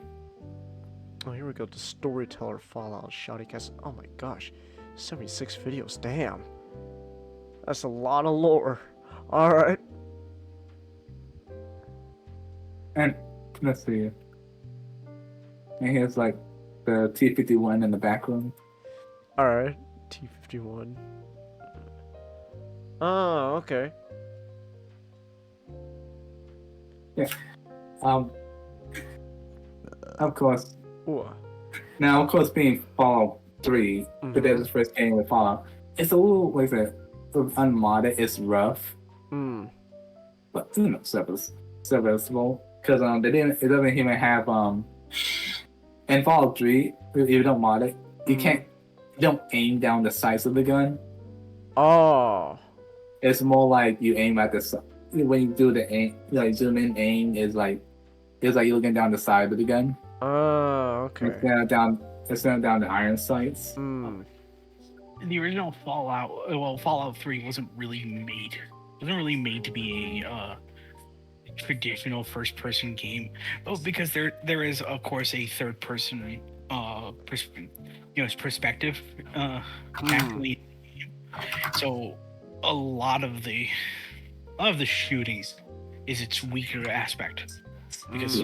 Oh, here we go. The Storyteller Fallout Shoddycast. Oh my gosh. 76 videos. Damn. That's a lot of lore. Alright. And let's see. And here's like the T-51 in the back room. Alright. T-51. Oh, okay. Yeah. Of course. Ooh. Now, of course, being Fallout 3, but that's the first game with Fallout. It's a little, like I said, unmodded. It's rough. But, you know, serviceable. Because it doesn't even have, in Fallout 3, if you don't mod it, you don't aim down the sights of the gun. Oh. It's more like you aim at the when you do the aim, like zoom in aim is like you're looking down the side of the gun. Oh, okay. Instead of down the iron sights. The original Fallout 3 wasn't really made to be a traditional first-person game. Oh, because there is of course a third-person perspective actually. So a lot of the shootings is its weaker aspect because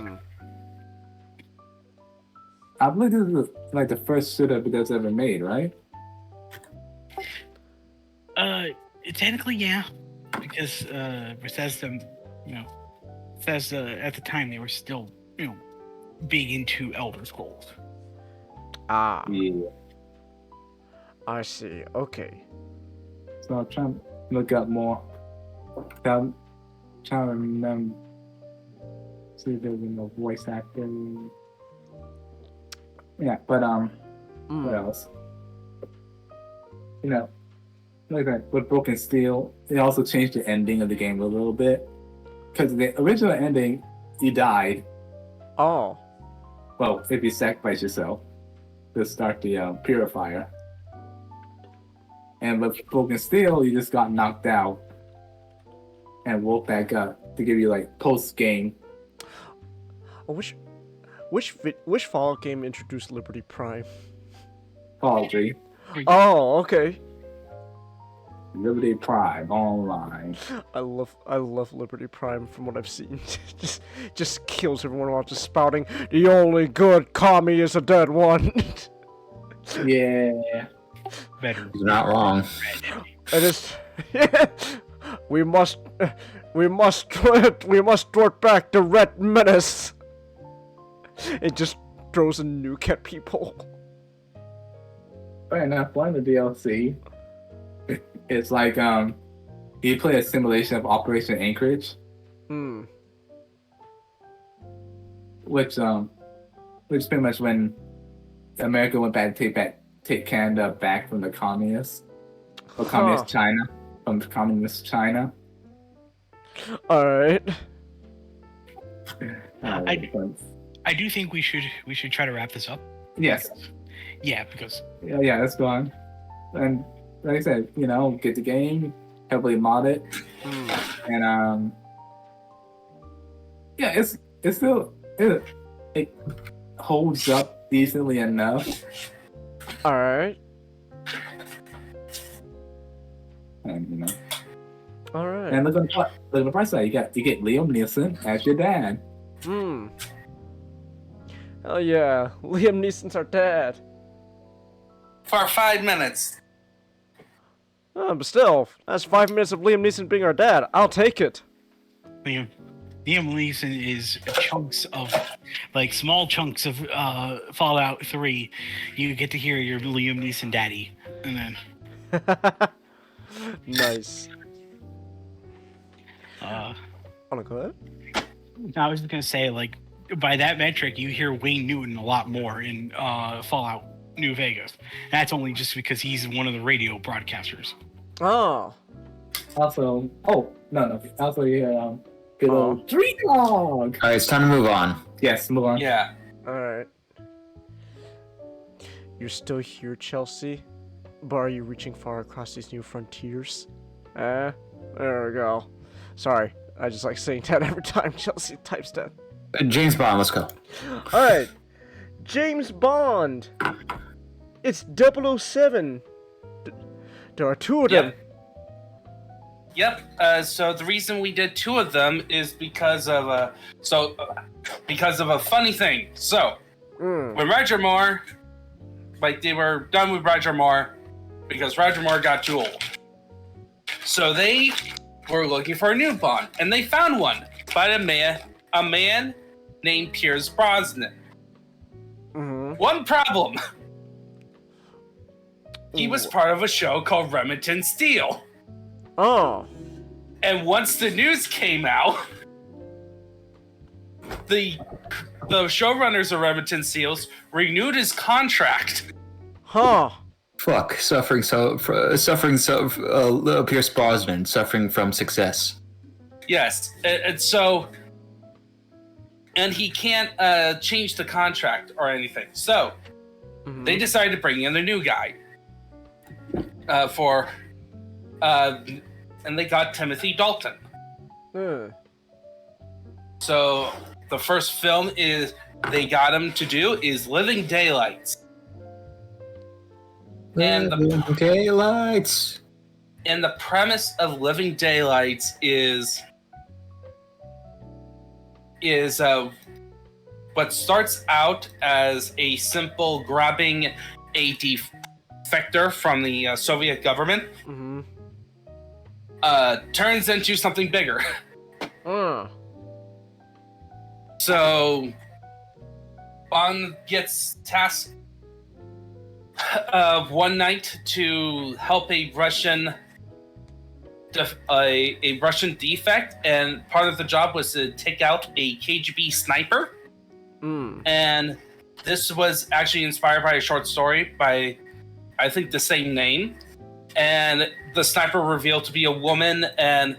I believe this is like the first shooter that's ever made, right? Technically, yeah, because Bethesda, at the time they were still, big into Elder Scrolls. Ah. Yeah. I see. Okay. So I'm trying to look up more. I'm trying to remember. See if there's no voice acting. Yeah, but what else? Like that with Broken Steel, they also changed the ending of the game a little bit. Because the original ending, you died. Oh. Well, if you sacrifice yourself to start the purifier. And with Broken Steel, you just got knocked out and woke back up to give you like post game. Which Fallout game introduced Liberty Prime? Fallout 3. Oh, okay. Liberty Prime online. I love Liberty Prime from what I've seen. just kills everyone while just spouting, "The only good commie is a dead one." Yeah. better. You're not wrong. It is. we must thwart back the Red Menace. It just throws a nuke at people. Fair enough. One of the DLC, it's like you play a simulation of Operation Anchorage. Which pretty much when America went back to take Canada back from the communists, or communist China, from communist China. All right. I do think we should try to wrap this up. Yes. Yeah, because yeah, let's go on. And like I said, get the game, heavily mod it, and yeah, it's still it holds up decently enough. All right. And All right. and look at the price side. You get Liam Neeson as your dad. Oh yeah, Liam Neeson's our dad. For 5 minutes. But still, that's 5 minutes of Liam Neeson being our dad. I'll take it. Liam Neeson is chunks of, like small chunks of Fallout 3. You get to hear your Liam Neeson daddy, and then. Nice. Wanna go ahead? I was just gonna say, like, by that metric, you hear Wayne Newton a lot more in Fallout New Vegas. That's only just because he's one of the radio broadcasters. Oh. Also, no. Also, you hear good old Tree Dog. All right, it's time to move on. Yes, move on. Yeah. All right. You're still here, Chelsea, but are you reaching far across these new frontiers? There we go. Sorry, I just like saying that every time Chelsea types that. James Bond, let's go. All right, James Bond. It's 007. There are two of them. Yep. So the reason we did 2 of them is because of a funny thing. So when Roger Moore, they were done with Roger Moore because Roger Moore got too old. So they were looking for a new Bond, and they found one by a man named Pierce Brosnan. One problem. He was part of a show called Remington Steele. Oh. And once the news came out, the showrunners of Remington Steele renewed his contract. Huh. Fuck, Pierce Brosnan, suffering from success. Yes, and he can't change the contract or anything. So they decided to bring in the new guy and they got Timothy Dalton. So the first film they got him to do is Living Daylights. And the Daylights. And the premise of Living Daylights is what starts out as a simple grabbing a defector from the Soviet government turns into something bigger. So Bond gets tasked one night to help a Russian defect, and part of the job was to take out a KGB sniper. And this was actually inspired by a short story by, I think, the same name. And the sniper revealed to be a woman, and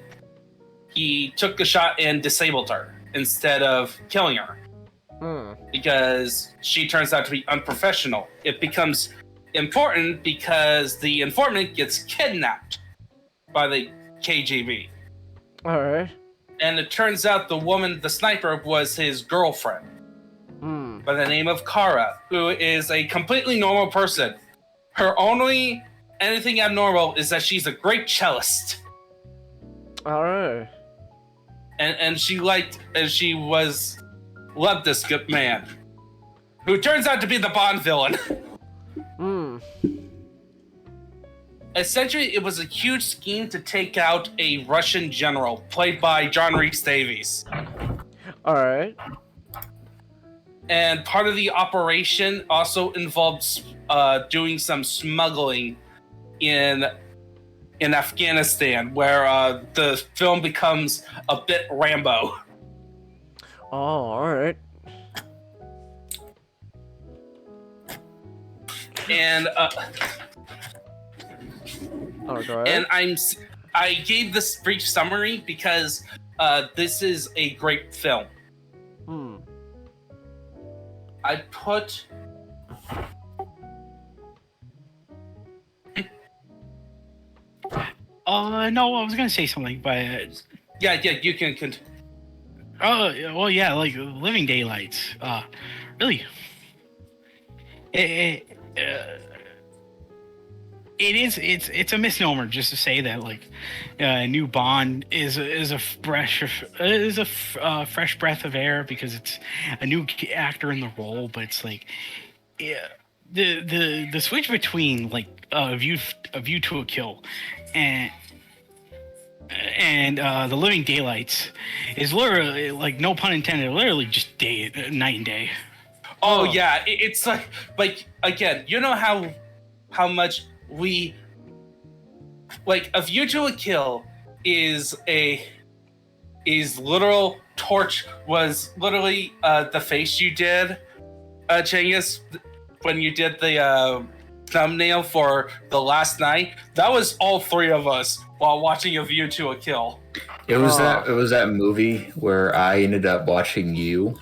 he took the shot and disabled her instead of killing her. Because she turns out to be unprofessional. It becomes important because the informant gets kidnapped by the KGB. All right. And it turns out the sniper, was his girlfriend by the name of Kara, who is a completely normal person. Her only anything abnormal is that she's a great cellist. All right. And she loved this good man, who turns out to be the Bond villain. essentially, it was a huge scheme to take out a Russian general played by John Rhys Davies. All right. And part of the operation also involved doing some smuggling in Afghanistan, where the film becomes a bit Rambo. Oh, all right. And Oh, go ahead. and I gave this brief summary because this is a great film. I put no, I was gonna say something, but yeah, you can. oh, well, yeah, like Living Daylights. Really, it's a misnomer just to say that like new Bond is a fresh breath of air because it's a new actor in the role, but it's like the switch between like a view to a Kill and the Living Daylights is literally, like, no pun intended, literally just night and day. Oh yeah, it's like again, you know how much we like A View to a Kill is literal torch was literally the face you did, Cengiz, when you did the thumbnail for the last night. That was all three of us while watching A View to a Kill. It was that movie where I ended up watching you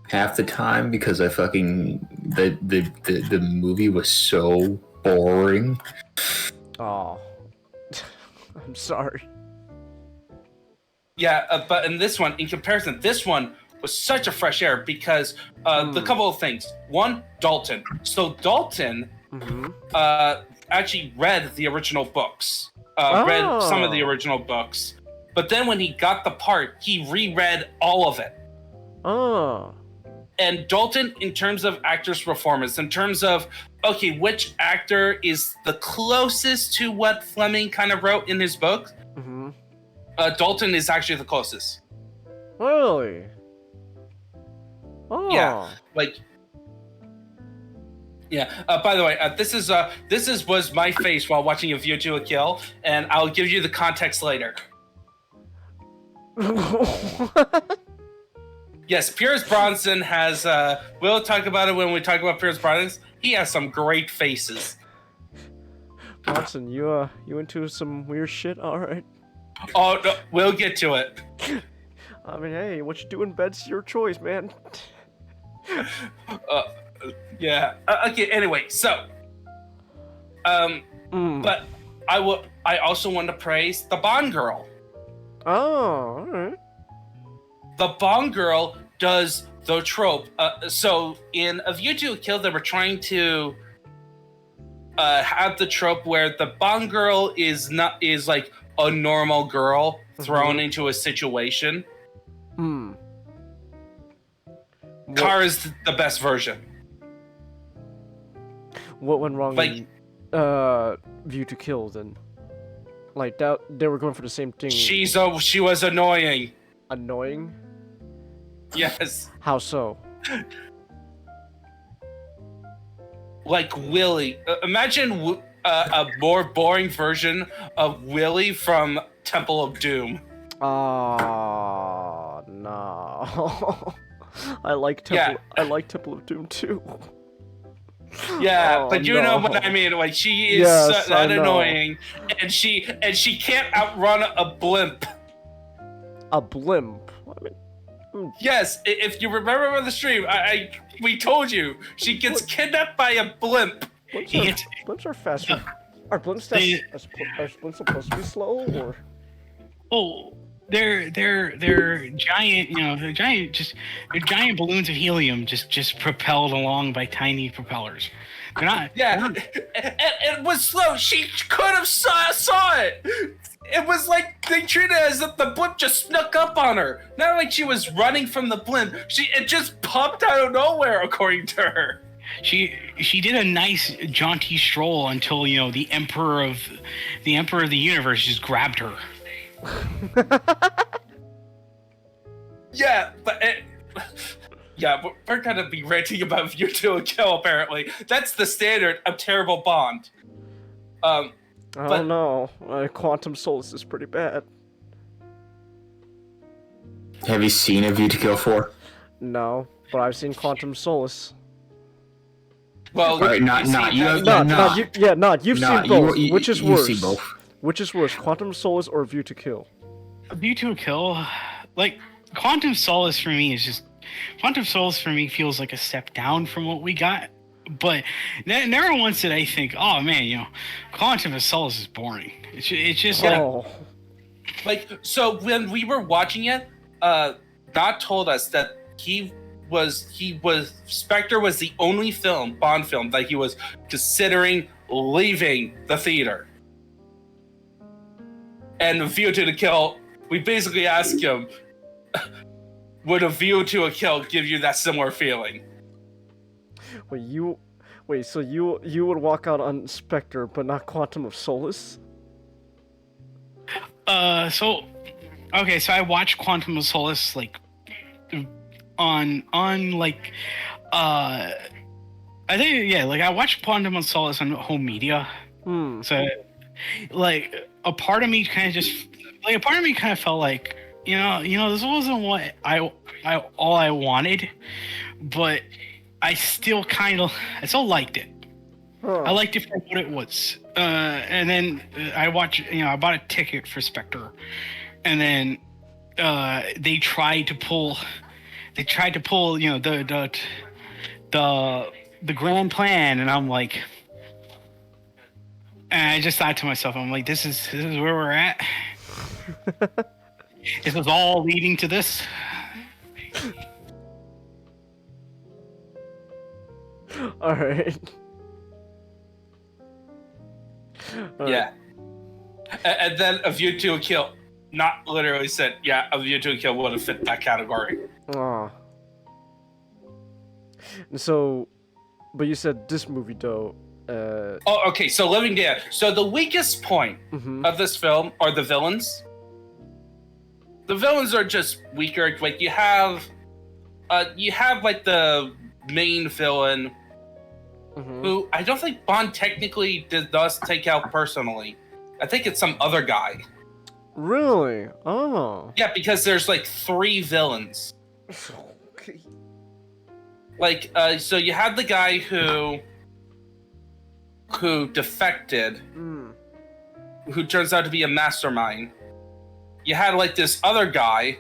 half the time because I fucking the movie was so boring. Oh, I'm sorry. Yeah, but in this one, in comparison, this one was such a fresh air because the couple of things. One, Dalton. So Dalton actually read the original books. Read some of the original books. But then when he got the part, he reread all of it. Oh. And Dalton, in terms of actor's performance, in terms of, okay, which actor is the closest to what Fleming kind of wrote in his book, Dalton is actually the closest. Really? Oh. Yeah, like... Yeah. By the way, this was my face while watching A View to a Kill, and I'll give you the context later. Yes, Pierce Bronson has. We'll talk about it when we talk about Pierce Bronson. He has some great faces. Bronson, you into some weird shit? All right. Oh no, we'll get to it. I mean, hey, what you do in bed's your choice, man. Yeah. Okay. Anyway, so, but I also want to praise the Bond girl. Oh, alright. The Bond girl does the trope. So in A View to a Kill, they were trying to have the trope where the Bond girl is like a normal girl thrown into a situation. Kara's the best version. What went wrong like, in View to Kill then? Like that, they were going for the same thing. She was annoying. Annoying? Yes. How so? Like Willie. Imagine a more boring version of Willie from Temple of Doom. Oh no. I like Temple of Doom too. Yeah, but you know what I mean. Like she is that annoying, and she can't outrun a blimp. A blimp. I mean, yes, if you remember on the stream, we told you she gets kidnapped by a blimp. Blimps are faster. Are blimps supposed to be slow or? Oh, they're giant. You know, they're giant balloons of helium just propelled along by tiny propellers. They're not. Yeah, and it was slow. She could have saw it. It was like they treated it as if the blimp just snuck up on her. Not like she was running from the blimp. It just popped out of nowhere, according to her. she did a nice jaunty stroll until the emperor of the universe just grabbed her. Yeah, but we're gonna be ranting about View to a Kill. Apparently, that's the standard of terrible Bond. I don't know. Quantum Solace is pretty bad. Have you seen A View to Kill 4? No, but I've seen Quantum Solace. Well, alright, not you. You've seen both. Which is worse? You've seen both. Which is worse, Quantum Solace or View to Kill? View to a Kill, like Quantum Solace for me feels like a step down from what we got. But never once did I think, oh man, Quantum of Solace is boring. It's just like so when we were watching it, Dot told us that Spectre was the only Bond film that he was considering leaving the theater. And View to the Kill, we basically asked him, would A View to a Kill give you that similar feeling? So you would walk out on Spectre, but not Quantum of Solace? So I watched Quantum of Solace on I watched Quantum of Solace on home media. So a part of me kind of felt like this wasn't what all I wanted, but I still liked it. I liked it for what it was. And then I bought a ticket for Spectre, and then they tried to pull the grand plan, and I'm like, and I just thought to myself, I'm like, this is where we're at. This is all leading to this. All right. Yeah. And then A View to a Kill, not literally said, yeah, A View to a Kill would have fit that category. Aw. So, but you said this movie though. Okay. So Living Dead. So the weakest point of this film are the villains. The villains are just weaker. Like you have like the main villain, who I don't think Bond technically does take out personally. I think it's some other guy. Really? Oh. Yeah, because there's like 3 villains. Okay. Like, so you had the guy who defected, who turns out to be a mastermind. You had like this other guy,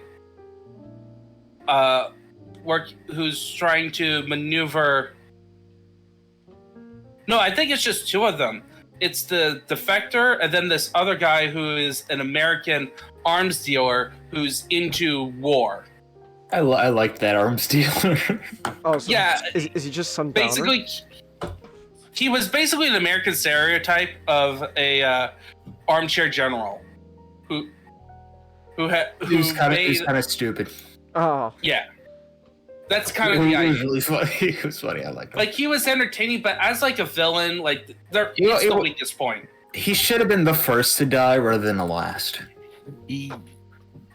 who's trying to maneuver. No, I think it's just 2 of them. It's the defector, and then this other guy who is an American arms dealer who's into war. I liked that arms dealer. Oh, so yeah. Is he just Sundowner? Basically, he was basically an American stereotype of a armchair general who was kind of stupid. Oh. Yeah. That's kind of the idea. It was really funny. It was funny. I liked it. Like, he was entertaining, but as like a villain, like it's the weakest point. He should have been the first to die rather than the last.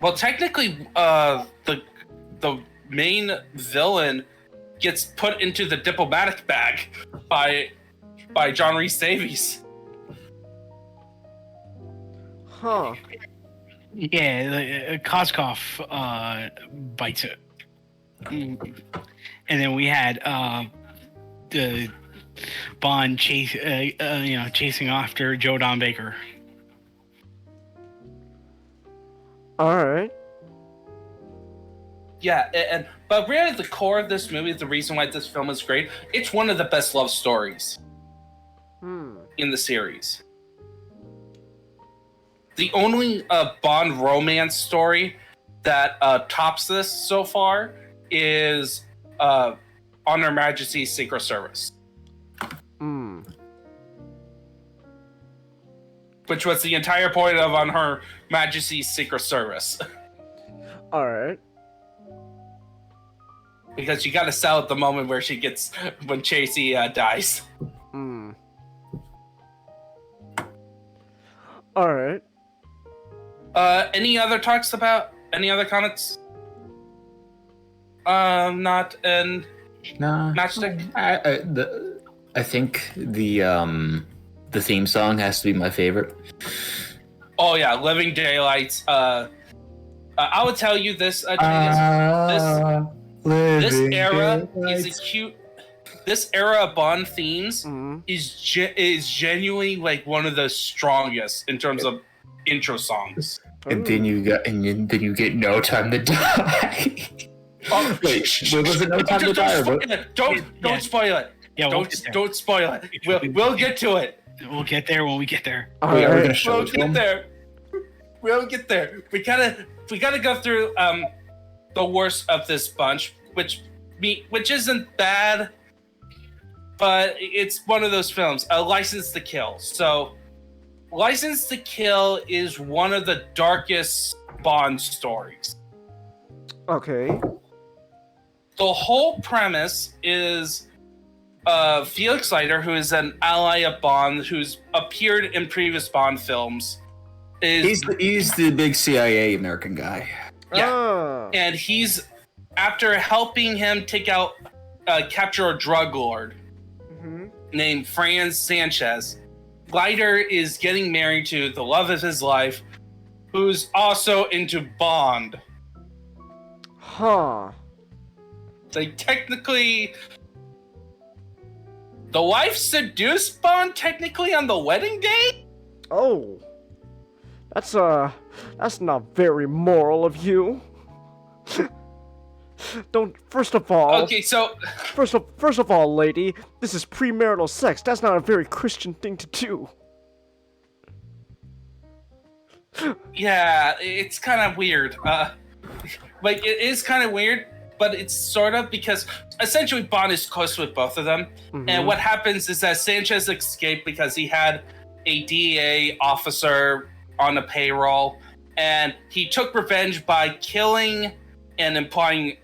Well, technically, the main villain gets put into the diplomatic bag by John Rhys Davies. Huh. Yeah, Koskov bites it. And then we had the Bond chasing after Joe Don Baker. All right. Yeah, but really the core of this movie, the reason why this film is great, it's one of the best love stories in the series. The only Bond romance story that tops this so far is On Her Majesty's Secret Service. Which was the entire point of On Her Majesty's Secret Service. All right. because you got to sell at the moment when Chasey dies. All right. Any other talks about any other comments? Not in Matchstick. I think the theme song has to be my favorite. Oh yeah, Living Daylights. I would tell you this. This era is a cute. This era of Bond themes is genuinely like one of the strongest in terms of intro songs. And then you get No Time to Die. Oh, wait, was it No Time to Die? Don't spoil it. Yeah, don't spoil it. We'll get to it. We'll get there when we get there. Wait, are we gonna show We'll get there. We'll get there. We gotta go through the worst of this bunch, which isn't bad, but it's one of those films. License to Kill. So, License to Kill is one of the darkest Bond stories. Okay. The whole premise is Felix Leiter, who is an ally of Bond, who's appeared in previous Bond films. He's the big CIA American guy. Yeah, and he's after helping him capture a drug lord named Franz Sanchez. Leiter is getting married to the love of his life, who's also into Bond. Huh. Like technically, the wife seduced Bond technically on the wedding day. Oh, that's not very moral of you. First of all, Okay, so first of all, lady, this is premarital sex. That's not a very Christian thing to do. yeah, it's kind of weird. Like it is kind of weird, but it's sort of because essentially Bond is close with both of them. And what happens is that Sanchez escaped because he had a DEA officer on the payroll, and he took revenge by killing and implying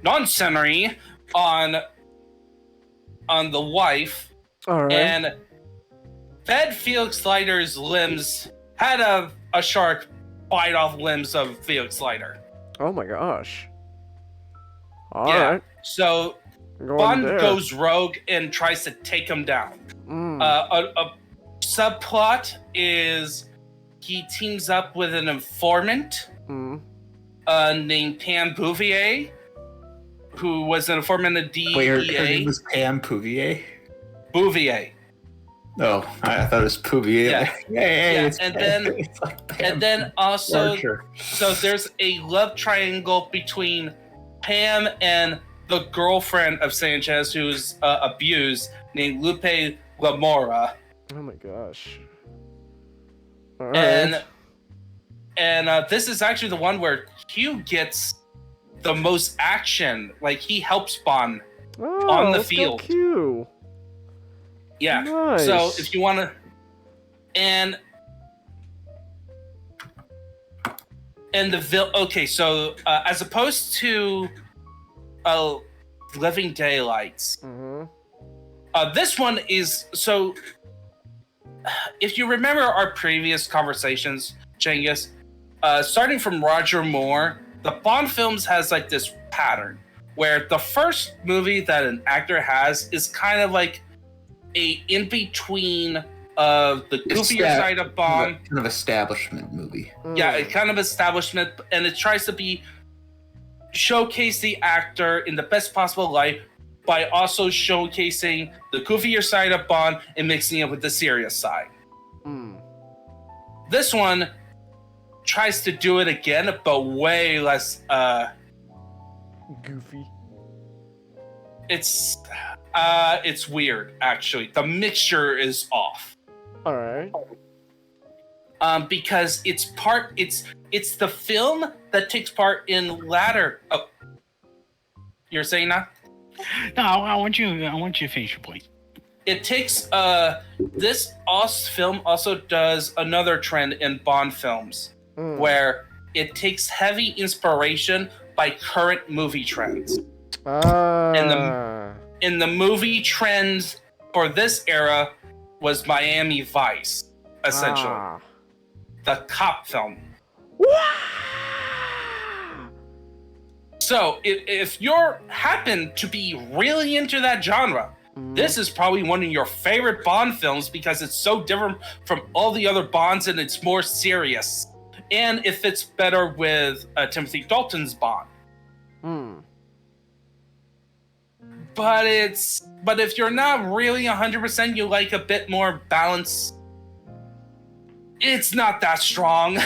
non-scenery on the wife. All right. And fed Felix Leiter's limbs, had a shark bite off limbs of Felix Leiter. Oh my gosh. All Yeah. right. So Going Bond there. goes rogue and tries to take him down. A subplot is he teams up with an informant named Pam Bouvier, who was an informant of DEA. Wait, her name was Pam Bouvier? Bouvier. Oh, I thought it was Bouvier. Yeah. And then also, Archer. so there's a love triangle between Pam and the girlfriend of Sanchez, who's abused, named Lupe Lamora. Oh my gosh. All right. And this is actually the one where Q gets the most action. Like he helps Bond on the let's go field. Q. Yeah. Nice. So if you want to, and okay, so as opposed to Living Daylights, this one is so. If you remember our previous conversations, Cengiz, starting from Roger Moore, the Bond films has like this pattern where the first movie that an actor has is kind of like a in-between of the goofier side of Bond. Kind of establishment movie. Yeah, it kind of establishment, and it tries to showcase the actor in the best possible light by also showcasing the goofier side of Bond and mixing it with the serious side. This one tries to do it again, but way less goofy. It's weird, actually. The mixture is off. All right. Because it's the film that takes part in latter. Oh, you're saying that? No, I want you to finish your point. It takes this film also does another trend in Bond films where it takes heavy inspiration by current movie trends. Ah. In the movie trends for this era was Miami Vice, essentially. The cop film. So if you're happen to be really into that genre, this is probably one of your favorite Bond films because it's so different from all the other Bonds and it's more serious. And it fits better with Timothy Dalton's Bond. But if you're not really 100%, you like a bit more balance, it's not that strong.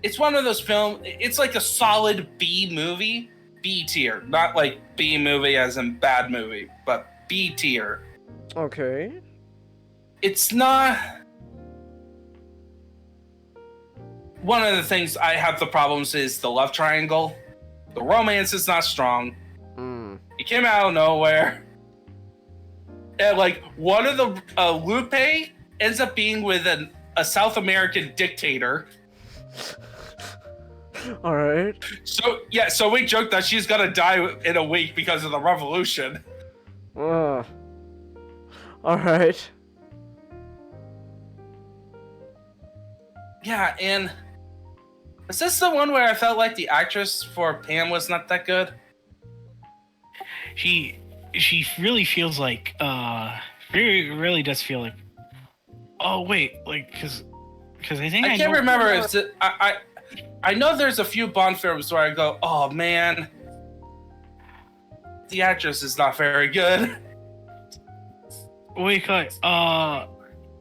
It's one of those films, it's like a solid B movie, B tier. Not like B movie as in bad movie, but B tier. Okay. It's not... One of the things I have the problems is the love triangle. The romance is not strong. It came out of nowhere. And like, one of the... Lupe ends up being with a South American dictator. All right. So we joke that she's gonna die in a week because of the revolution. All right. Yeah, and is this the one where I felt like the actress for Pam was not that good? She really feels like really does feel like. Oh wait, like because I think I can't remember if I know there's a few Bond films where I go, oh man, the actress is not very good. Wait, now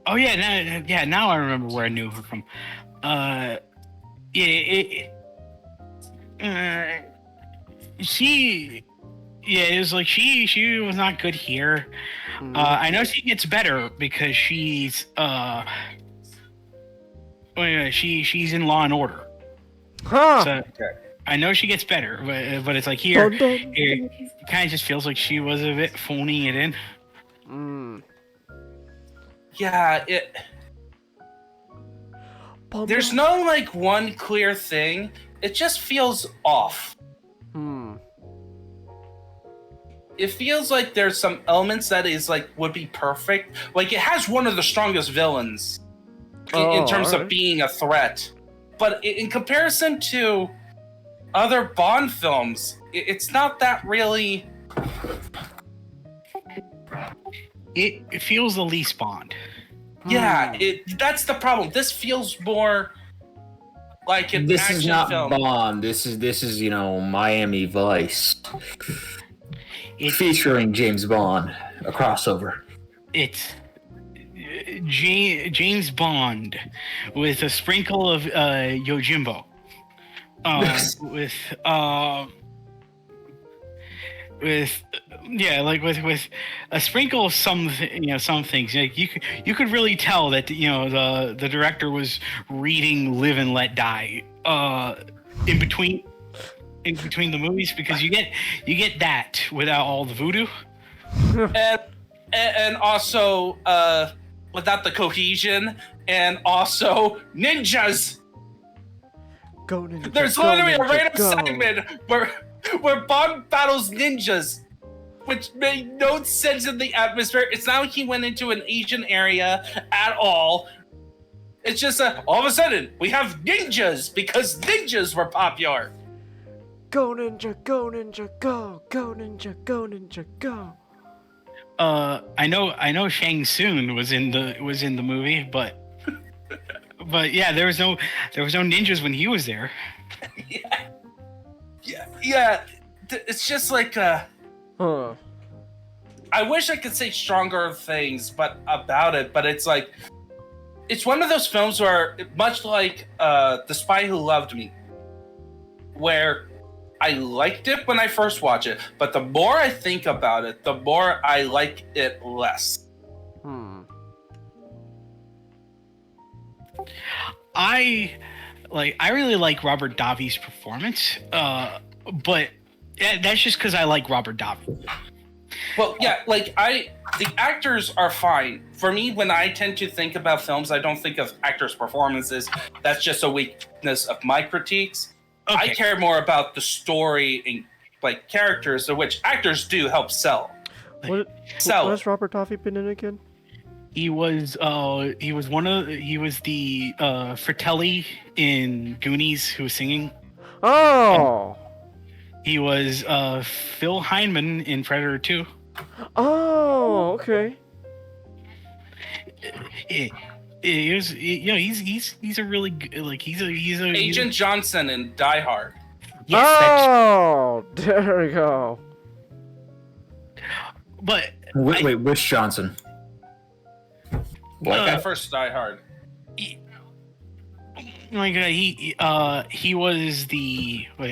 I remember where I knew her from. It was like she was not good here. I know she gets better because she's she's in Law and Order. So I know she gets better, but it's like here, it kind of just feels like she was a bit phoning it in. Yeah, there's no like one clear thing. It just feels off. It feels like there's some elements that is like would be perfect. Like it has one of the strongest villains in terms of being a threat. But in comparison to other Bond films, it's not that really... It feels the least Bond. Yeah, that's the problem. This feels more like an This action is not film. Bond. This is Miami Vice. Featuring James Bond, a crossover. It's James Bond with a sprinkle of Yojimbo. With a sprinkle of some things. Like you could really tell that the director was reading Live and Let Die in between the movies, because you get that without all the voodoo. and also without the cohesion, and also ninjas. Go ninja. There's literally a random segment where Bond battles ninjas, which made no sense in the atmosphere. It's not like he went into an Asian area at all. It's just all of a sudden we have ninjas because ninjas were popular. Go ninja, go ninja, go ninja, go ninja, go. I know Shang Tsung was in the movie, but yeah, there was no ninjas when he was there. Yeah. It's just like I wish I could say stronger things about it, but it's like it's one of those films where, much like The Spy Who Loved Me, where I liked it when I first watched it, but the more I think about it, the more I like it less. I really like Robert Davi's performance, but that's just because I like Robert Davi. Well, yeah, the actors are fine. For me, when I tend to think about films, I don't think of actors' performances. That's just a weakness of my critiques. I care more about the story and like characters, of which actors do help sell. What has Robert Davi been in again? He was the Fratelli in Goonies who was singing. Oh. He was Phil Heineman in Predator 2. Oh, okay. He's a really good, like he's a Agent Johnson in Die Hard. Yes, oh, there we go. But wait, which Johnson? That first Die Hard. Oh my god, he was the what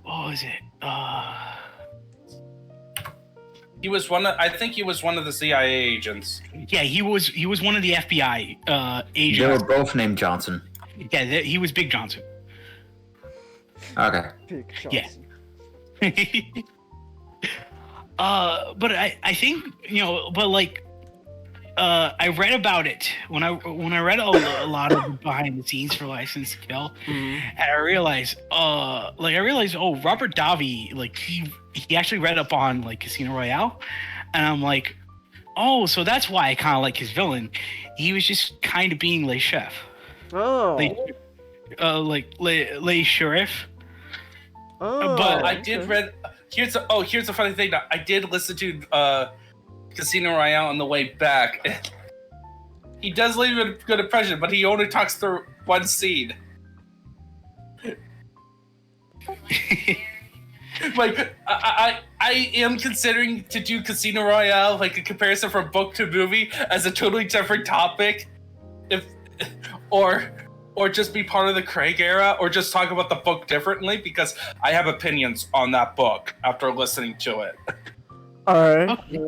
was it? He was one of, I think he was one of the CIA agents. Yeah, he was one of the FBI agents. They were both named Johnson. Yeah, he was Big Johnson. Okay. Big Johnson. Yeah. But I think, but like I read about it when I read a lot of the behind the scenes for License to Kill, and I realized Robert Davi, like he actually read up on like Casino Royale, and I'm like, oh, so that's why I kind of like his villain. He was just kind of being Le Chef. Oh. Le Sheriff. Oh. But I did read. Here's a funny thing. I did listen to Casino Royale on the way back. He does leave a good impression, but he only talks through one scene. Like I am considering to do Casino Royale, like a comparison from book to movie, as a totally different topic, or just be part of the Craig era, or just talk about the book differently, because I have opinions on that book after listening to it. All right. Okay.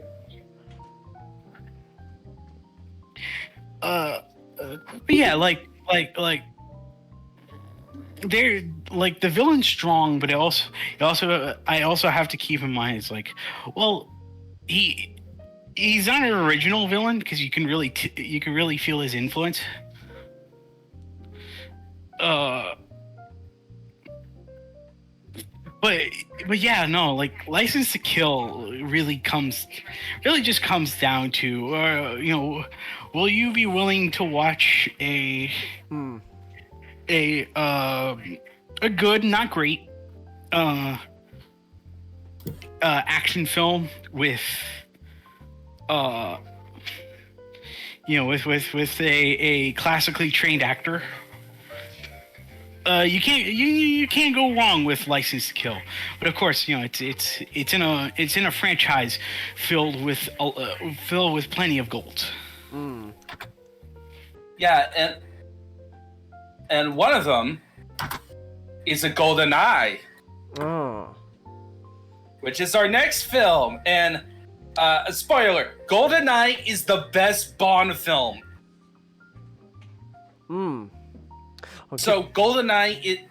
But yeah, like they're like the villain's strong, but I also have to keep in mind it's like, well, he's not an original villain because you can really feel his influence. But yeah, no, like License to Kill really just comes down to, will you be willing to watch a good, not great, action film with, with a classically trained actor? You can't go wrong with License to Kill, but of course, it's in a franchise filled with plenty of gold. Yeah, and one of them is a Golden Eye, which is our next film. And a spoiler: Golden Eye is the best Bond film. Okay. So GoldenEye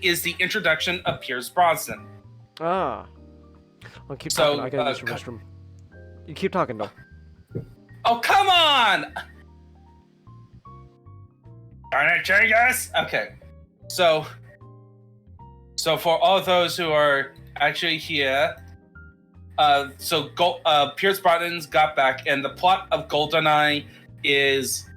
is the introduction of Pierce Brosnan. I'll keep talking. I gotta use the restroom. You keep talking though. Oh, come on! Okay. So for all those who are actually here, Pierce Brosnan's got back, and the plot of GoldenEye is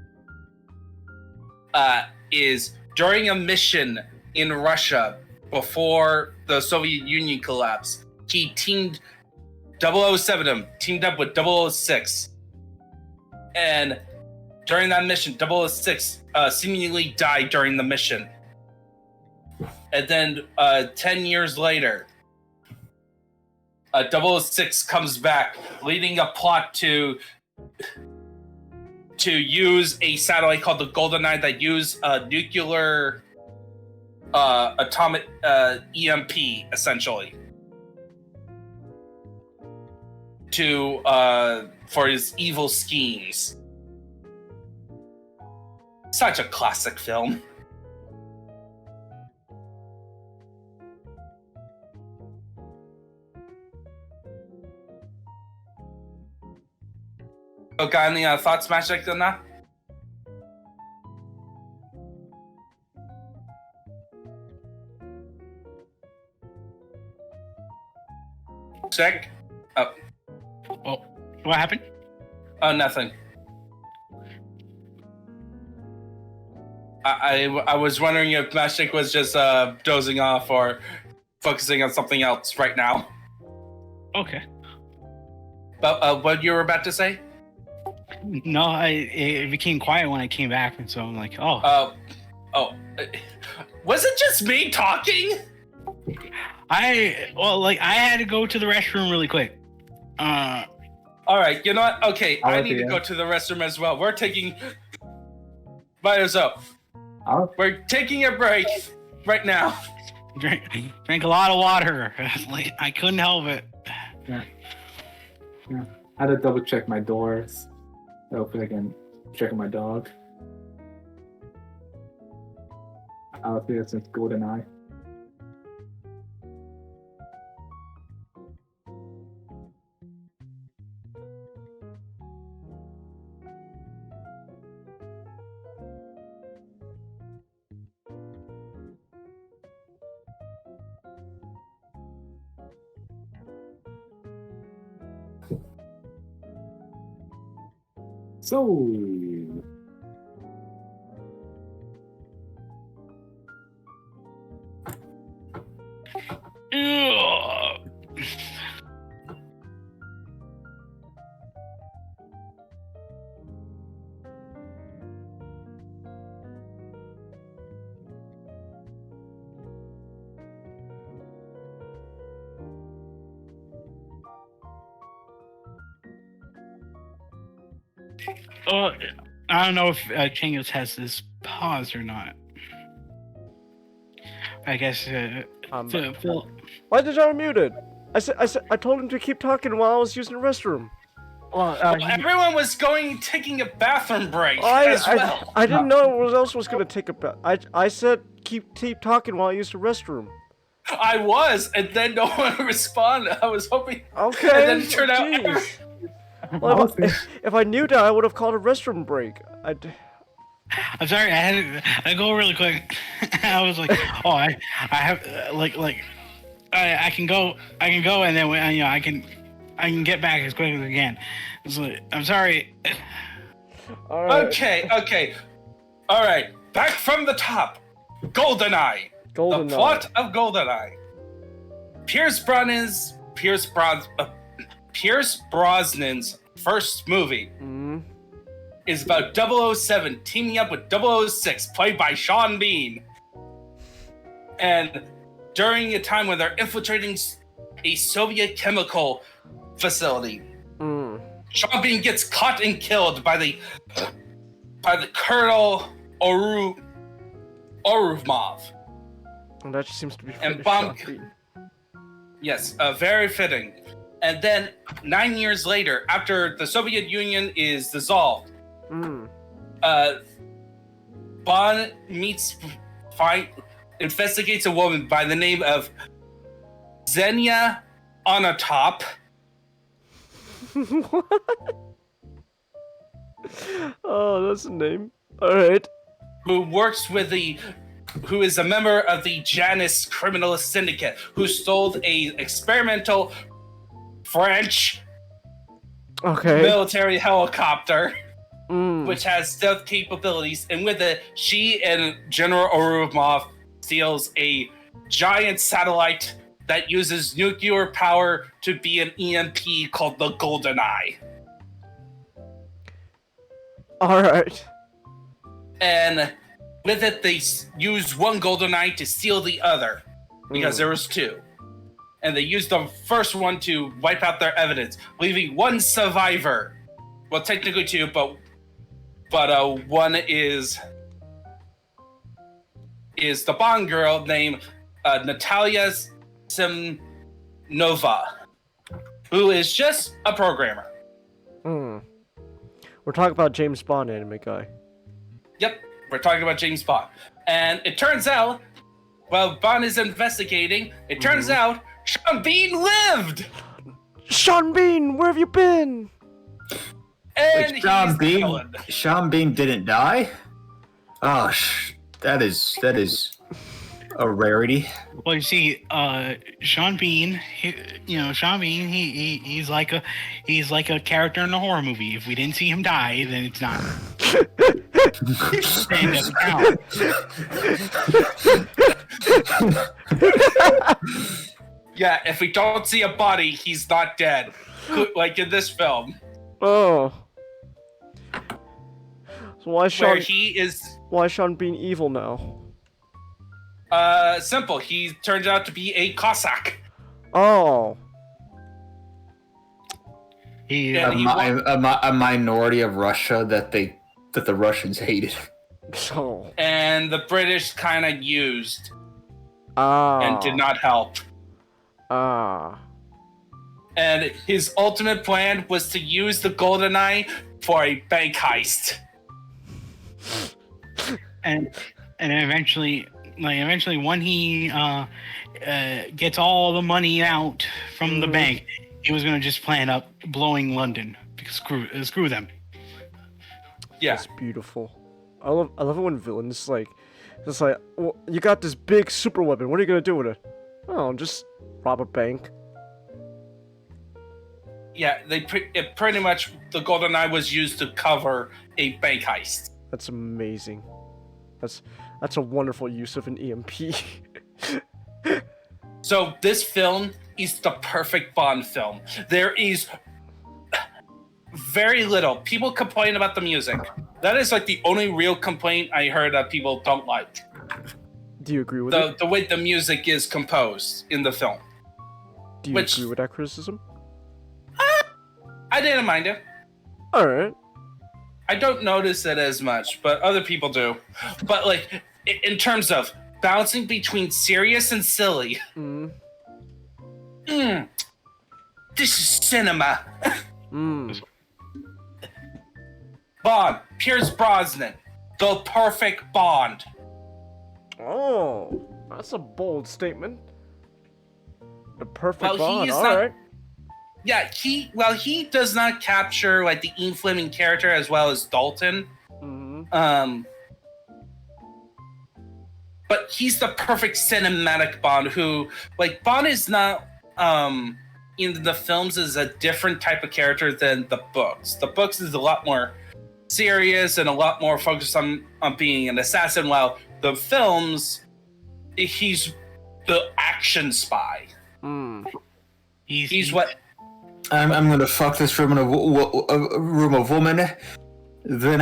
during a mission in Russia before the Soviet Union collapsed, he teamed 007 teamed up with 006. And during that mission, 006 seemingly died during the mission. And then 10 years later, 006 comes back, leading a plot to use a satellite called the GoldenEye that used nuclear atomic EMP, essentially, for his evil schemes. Such a classic film. Oh, got any thoughts, Magic, on that? check. Oh, What happened? oh, nothing. I was wondering if Mashik was just dozing off or focusing on something else right now. Okay. But what you were about to say? No, it became quiet when I came back, and so I'm like, oh. Was it just me talking? I had to go to the restroom really quick. All right, you know what? Okay, I need to you. go to the restroom as well. We're taking. By yourself. We're taking a break right now. Drank a lot of water. Like, I couldn't help it. Yeah. I had to double check my doors. Hopefully I can check on my dog. I was here since GoldenEye. So, Ugh. I don't know if Changos has this pause or not. I guess Phil. Why did I mute it? I told him to keep talking while I was using the restroom. Well, everyone was taking a bathroom break as well. I didn't know what else was gonna take a bath. I said keep talking while I use the restroom. I was, and then no one responded. I was hoping. Okay. And then it turned out. Well, if I knew that, I would have called a restroom break. I'm sorry, I had to go really quick. I was like, oh, I have I can go, and then I can get back as quick as I can. So, I'm sorry. All right. Okay. All right, back from the top. GoldenEye. The plot of GoldenEye. Pierce Brosnan's first movie is about 007 teaming up with 006, played by Sean Bean. And during a time when they're infiltrating a Soviet chemical facility, Sean Bean gets caught and killed by the Colonel Oruvmov. And that just seems to be and bomb. Yes, very fitting. And then 9 years later, after the Soviet Union is dissolved, Bond investigates a woman by the name of Xenia Onatop. What? Oh, that's a name. All right. Who is a member of the Janus criminal syndicate, who stole a experimental French military helicopter, which has stealth capabilities, and with it, she and General Oruvmov steals a giant satellite that uses nuclear power to be an EMP called the GoldenEye. All right. And with it, they use one GoldenEye to steal the other, because there was two. And they used the first one to wipe out their evidence, leaving one survivor. Well, technically two, but one is the Bond girl named Natalia Semnova, who is just a programmer. We're talking about James Bond, anime guy. Yep, we're talking about James Bond. And it turns out, while Bond is investigating, it turns out Sean Bean lived! Sean Bean, where have you been? And wait, Sean Bean didn't die? Oh, that is a rarity. Well, you see, Sean Bean, Sean Bean, he's like a character in a horror movie. If we didn't see him die, then it's not. It doesn't count. Yeah, if we don't see a body, he's not dead. Like in this film. Oh. So why is Where Sean? Why is Sean being evil now? Simple. He turns out to be a Cossack. Oh. A minority of Russia that the Russians hated. Oh. And the British kind of used. Ah. And did not help. Ah. And his ultimate plan was to use the GoldenEye for a bank heist. And eventually when he gets all the money out from the bank, he was gonna just plan up blowing London because screw them. Yeah, that's beautiful. I love it when villains just like, well, you got this big super weapon. What are you gonna do with it? Oh, just rob a bank. Yeah, it pretty much the GoldenEye was used to cover a bank heist. That's amazing. That's a wonderful use of an EMP. So this film is the perfect Bond film. There is very little. People complain about the music. That is like the only real complaint I heard that people don't like. Do you agree with it? The way the music is composed in the film. Do you agree with that criticism? I didn't mind it. Alright. I don't notice it as much, but other people do. But like, in terms of bouncing between serious and silly, this is cinema. Bond, Pierce Brosnan, the perfect Bond. Oh, that's a bold statement. The perfect Bond. He is All right. Yeah, he does not capture like the Ian Fleming character as well as Dalton. But he's the perfect cinematic Bond who, like, Bond is not in the films is a different type of character than the books. The books is a lot more serious and a lot more focused on being an assassin, while the films, he's the action spy. He's what. I'm gonna fuck this room in a room of woman. Then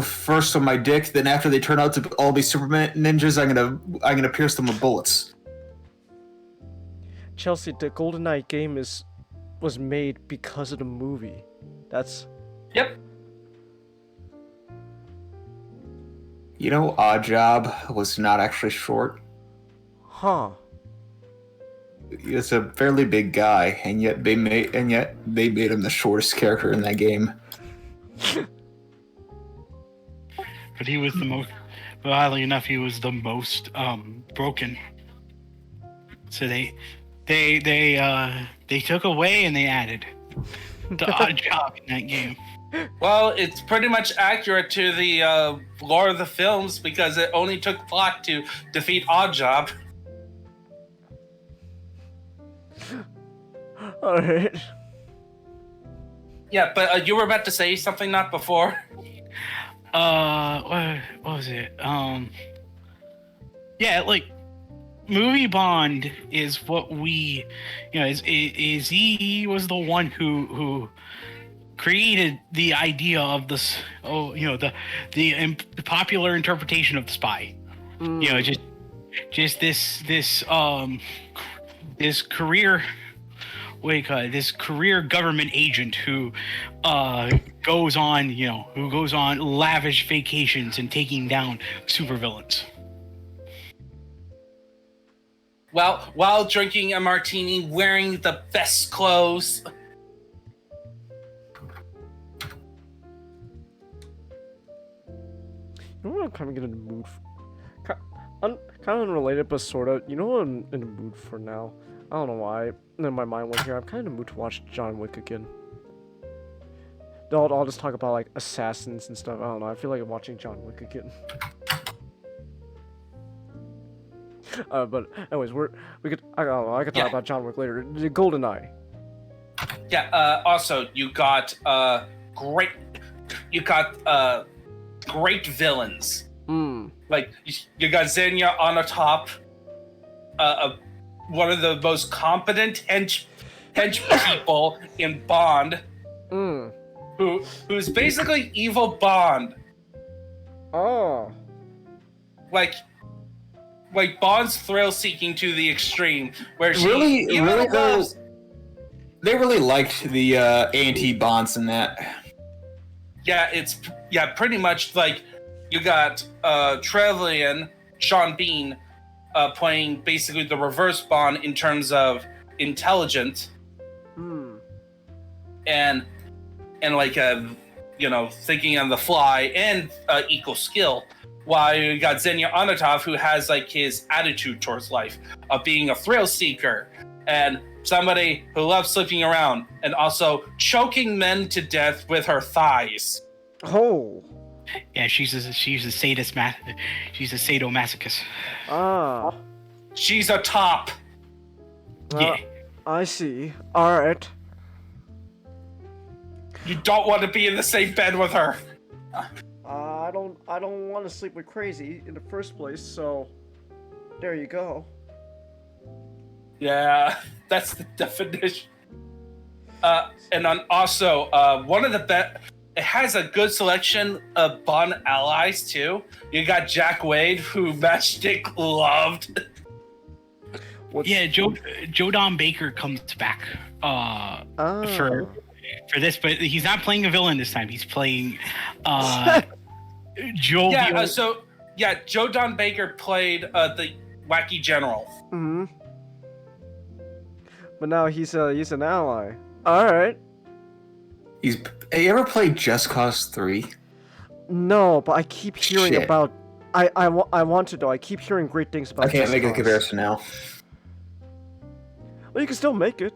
first on my dick. Then after they turn out to all be Superman ninjas, I'm gonna pierce them with bullets. Chelsea, the GoldenEye game was made because of the movie. That's. Yep. You know, Odd Job was not actually short. Huh. He's a fairly big guy, and yet they made him the shortest character in that game. But he was the most. Oddly enough, he was the most broken. So they took away and they added the Odd Job in that game. Well, it's pretty much accurate to the lore of the films because it only took plot to defeat Odd Job. Alright. Yeah, but you were about to say something, not before. What was it? Yeah, like, movie Bond is what we, is he was the one who created the idea of this, the popular interpretation of the spy. Just this career. This career government agent who goes on lavish vacations and taking down supervillains. Well, while drinking a martini, wearing the best clothes. You know what I'm kind of getting in the mood for? Kind of unrelated, but sort of. You know what I'm in the mood for now? I don't know why. In my mind went here. I'm kind of in the mood to watch John Wick again. I'll just talk about like assassins and stuff. I don't know. I feel like I'm watching John Wick again. But anyways, I could talk about John Wick later. The Golden Eye. Yeah. Also, you got great villains. Like you got Xenia on the top, one of the most competent hench people in Bond, who's basically evil Bond. Oh. Like Bond's thrill seeking to the extreme, where she really loves. They really liked the A&T Bonds in that. Yeah, pretty much like you got Trevelyan, Sean Bean, playing basically the reverse Bond in terms of intelligence, and like thinking on the fly and equal skill. While you got Xenia Onatov, who has like his attitude towards life of being a thrill seeker and somebody who loves sleeping around and also choking men to death with her thighs. Oh. Yeah, she's a sadist. She's a sadomasochist. Ah. She's a top. Yeah. I see. All right. You don't want to be in the same bed with her. I don't want to sleep with crazy in the first place, so there you go. Yeah, that's the definition. And then also, one of the best. It has a good selection of Bond allies too. You got Jack Wade, who Matchstick loved. Yeah, Joe Don Baker comes back for this, but he's not playing a villain this time. He's playing Joe. Yeah, Joe Don Baker played the wacky general. Mm-hmm. But now he's an ally. All right. Have you ever played Just Cause 3? No, but I keep hearing about. I want to though. I keep hearing great things about. I can't Just make a Cause. comparison now. Well, you can still make it.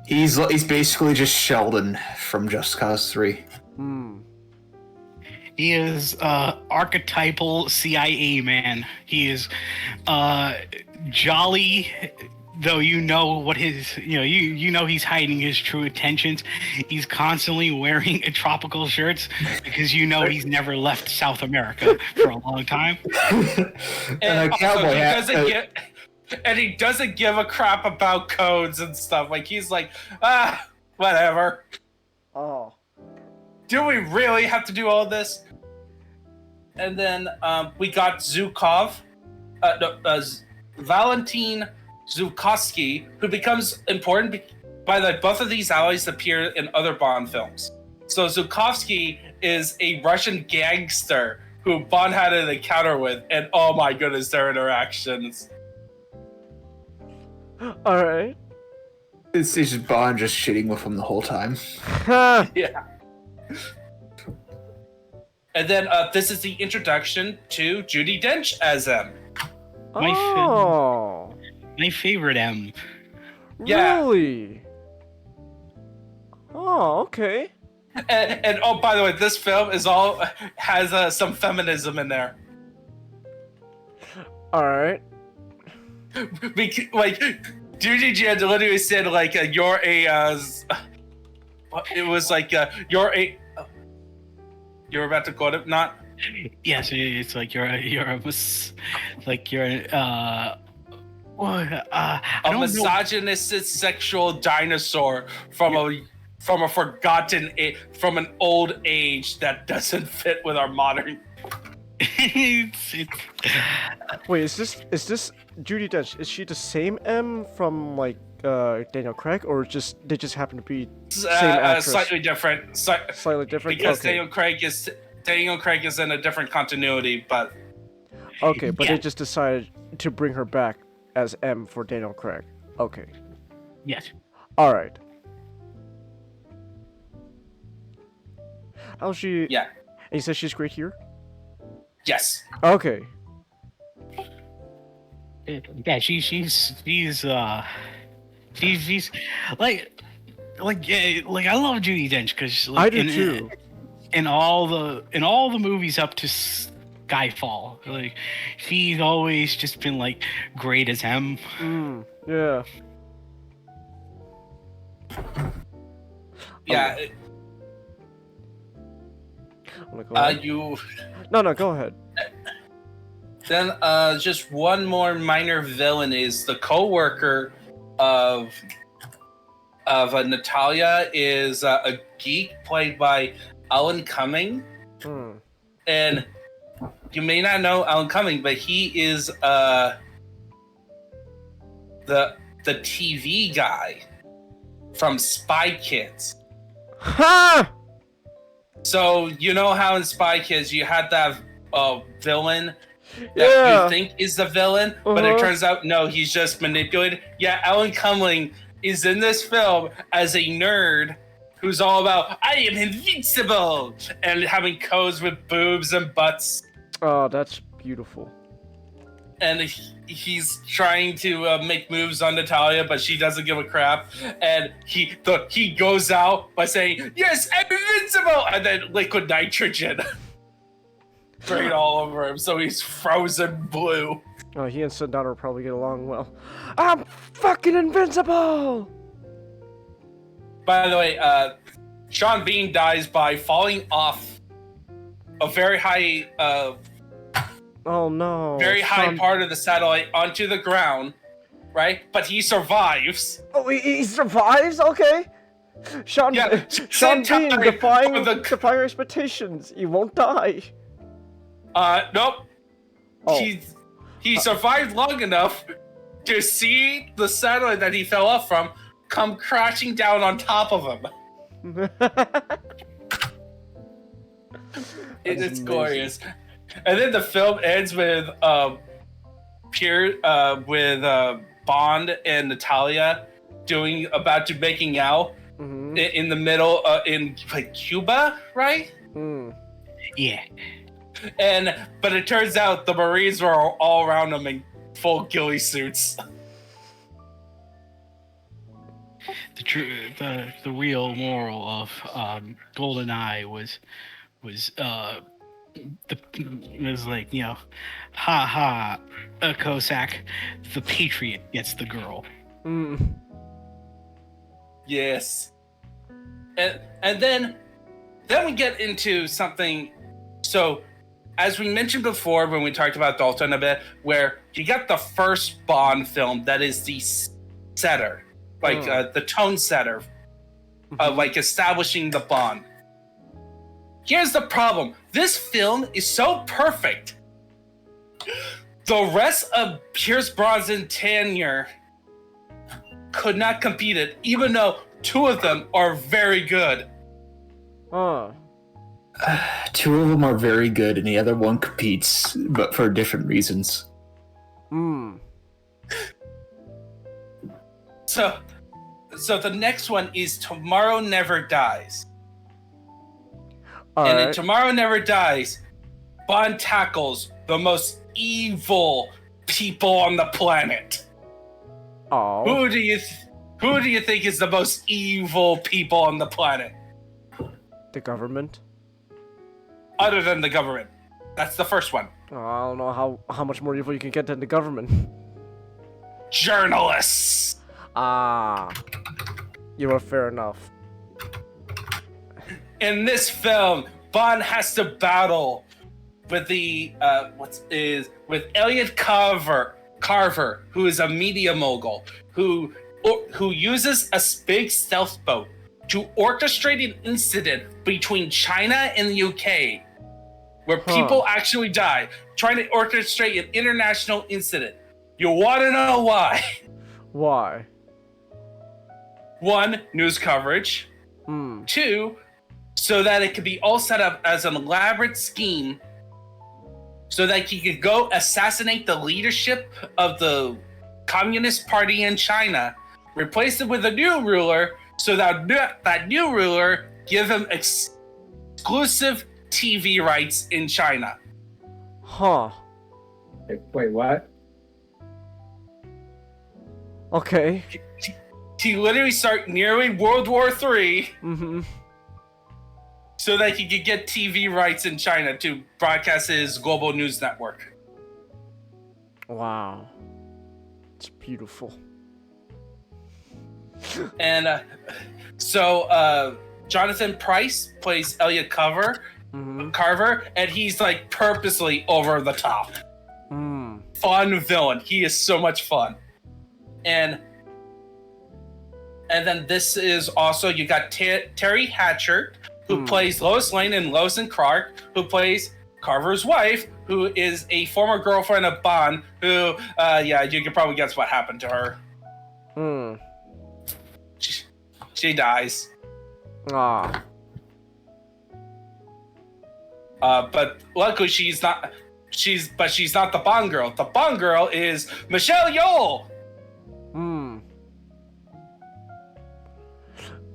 He's basically just Sheldon from Just Cause 3. He is archetypal CIA man. He is jolly, though you know he's hiding his true intentions. He's constantly wearing tropical shirts because he's never left South America for a long time. And a cowboy and he doesn't give a crap about codes and stuff. Like he's like, whatever. Oh. Do we really have to do all this? And then we got Zukov, Valentin Zukovsky, who becomes important by both of these allies appear in other Bond films. So Zukovsky is a Russian gangster who Bond had an encounter with, and oh my goodness, their interactions. All right. It's just Bond just shitting with him the whole time. Yeah. And then this is the introduction to Judi Dench as M. My favorite M. Yeah. Really? Oh, okay. And oh, by the way, this film has some feminism in there. All right. Like, Judi Dench literally said, like, you're a. It was like you're a. You're about to quote it, not? Yes, it's like you're a misogynistic sexual dinosaur from an old age that doesn't fit with our modern. Wait, is this Judi Dench? Is she the same M from like Daniel Craig, or they just happen to be same actress? Slightly different. Slightly different because okay. Daniel Craig is in a different continuity, but okay, but they just decided to bring her back as M for Daniel Craig. Okay. Yes. All right. How's she? Yeah. And you said she's great here. Yes. Okay. Yeah, she's like I love Judi Dench because I do too. In all the movies up to Skyfall. Like, he's always just been like great as him. Yeah. Yeah. Go ahead. No, go ahead. Then just one more minor villain is the co-worker of Natalia is a geek played by Alan Cumming. And you may not know Alan Cumming, but he is the TV guy from Spy Kids. Ha! So you know how in Spy Kids you had that villain that you think is the villain, but it turns out no, he's just manipulated. Yeah, Alan Cumming is in this film as a nerd who's all about I am invincible and having codes with boobs and butts. Oh, that's beautiful. And he's trying to make moves on Natalia, but she doesn't give a crap. And he goes out by saying, "Yes, I'm invincible," and then liquid nitrogen sprayed all over him, so he's frozen blue. Oh, he and Sundowner will probably get along well. I'm fucking invincible! By the way, Sean Bean dies by falling off a very high, oh no! very high part of the satellite onto the ground, right? But he survives. Oh, he survives? Okay. Sean Bean defying expectations. He won't die. Nope. Oh. He survived long enough to see the satellite that he fell off from come crashing down on top of him. It's glorious. And then the film ends with Bond and Natalia about to making out in the middle in like Cuba, right? Yeah. But it turns out the Marines were all around them in full ghillie suits. The real moral of GoldenEye was like, you know, ha ha, a Cossack, the Patriot gets the girl. Yes. And then we get into something. So, as we mentioned before when we talked about Dalton a bit, where you got the first Bond film that is the setter, like the tone setter, like establishing the Bond. Here's the problem. This film is so perfect. The rest of Pierce Brosnan's tenure could not compete it, even though two of them are very good. Two of them are very good, and the other one competes, but for different reasons. So the next one is Tomorrow Never Dies. In Tomorrow Never Dies, Bond tackles the most evil people on the planet. Oh. Who do you think is the most evil people on the planet? The government? Other than the government. That's the first one. Oh, I don't know how much more evil you can get than the government. Journalists. You are fair enough. In this film, Bond has to battle with with Elliot Carver, who is a media mogul, who uses a big stealth boat to orchestrate an incident between China and the UK, where people actually die, trying to orchestrate an international incident. You want to know why? Why? 1, news coverage. 2, so that it could be all set up as an elaborate scheme so that he could go assassinate the leadership of the Communist Party in China, replace it with a new ruler, so that new ruler give him exclusive TV rights in China. Wait, what? Okay. He literally start nearly World War III so that he could get TV rights in China to broadcast his global news network. Wow. It's beautiful. And Jonathan Pryce plays Elliot Carver, and he's like purposely over the top. Fun villain. He is so much fun. And then this is also, you got Terry Hatcher, who plays Lois Lane in Lois and Clark, who plays Carver's wife, who is a former girlfriend of Bond, who, you can probably guess what happened to her. She dies. Ah. But luckily she's not the Bond girl. The Bond girl is Michelle Yeoh.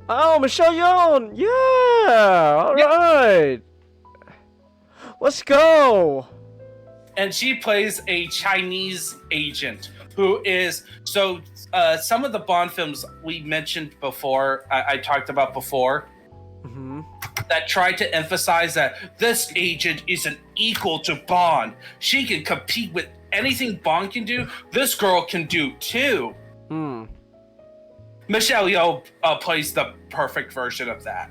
Oh, Michelle Yeoh! Yeah! Alright! Let's go! And she plays a Chinese agent who is... So, some of the Bond films we mentioned before, I talked about before, that tried to emphasize that this agent isn't equal to Bond. She can compete with anything Bond can do. This girl can do too. Michelle Yeoh plays the perfect version of that.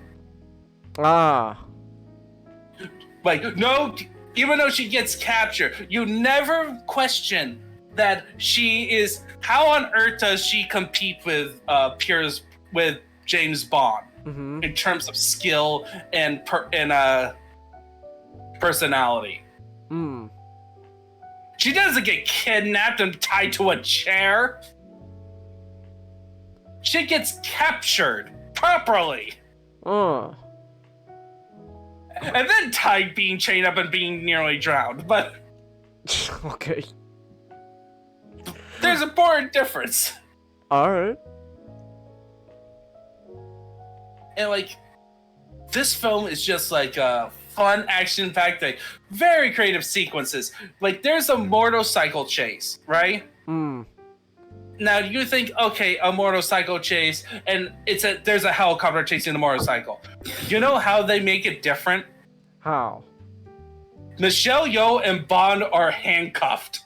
Ah. Like, no, even though she gets captured, you never question that she is... How on earth does she compete with with James Bond in terms of skill and personality? She doesn't get kidnapped and tied to a chair. She gets captured properly. And then tied, being chained up, and being nearly drowned. But okay. There's an important difference. Alright. And like, this film is just like fun, action-packed, like very creative sequences. Like, there's a motorcycle chase, right? Now you think, okay, a motorcycle chase, and there's a helicopter chasing the motorcycle. You know how they make it different? How? Michelle Yeoh and Bond are handcuffed.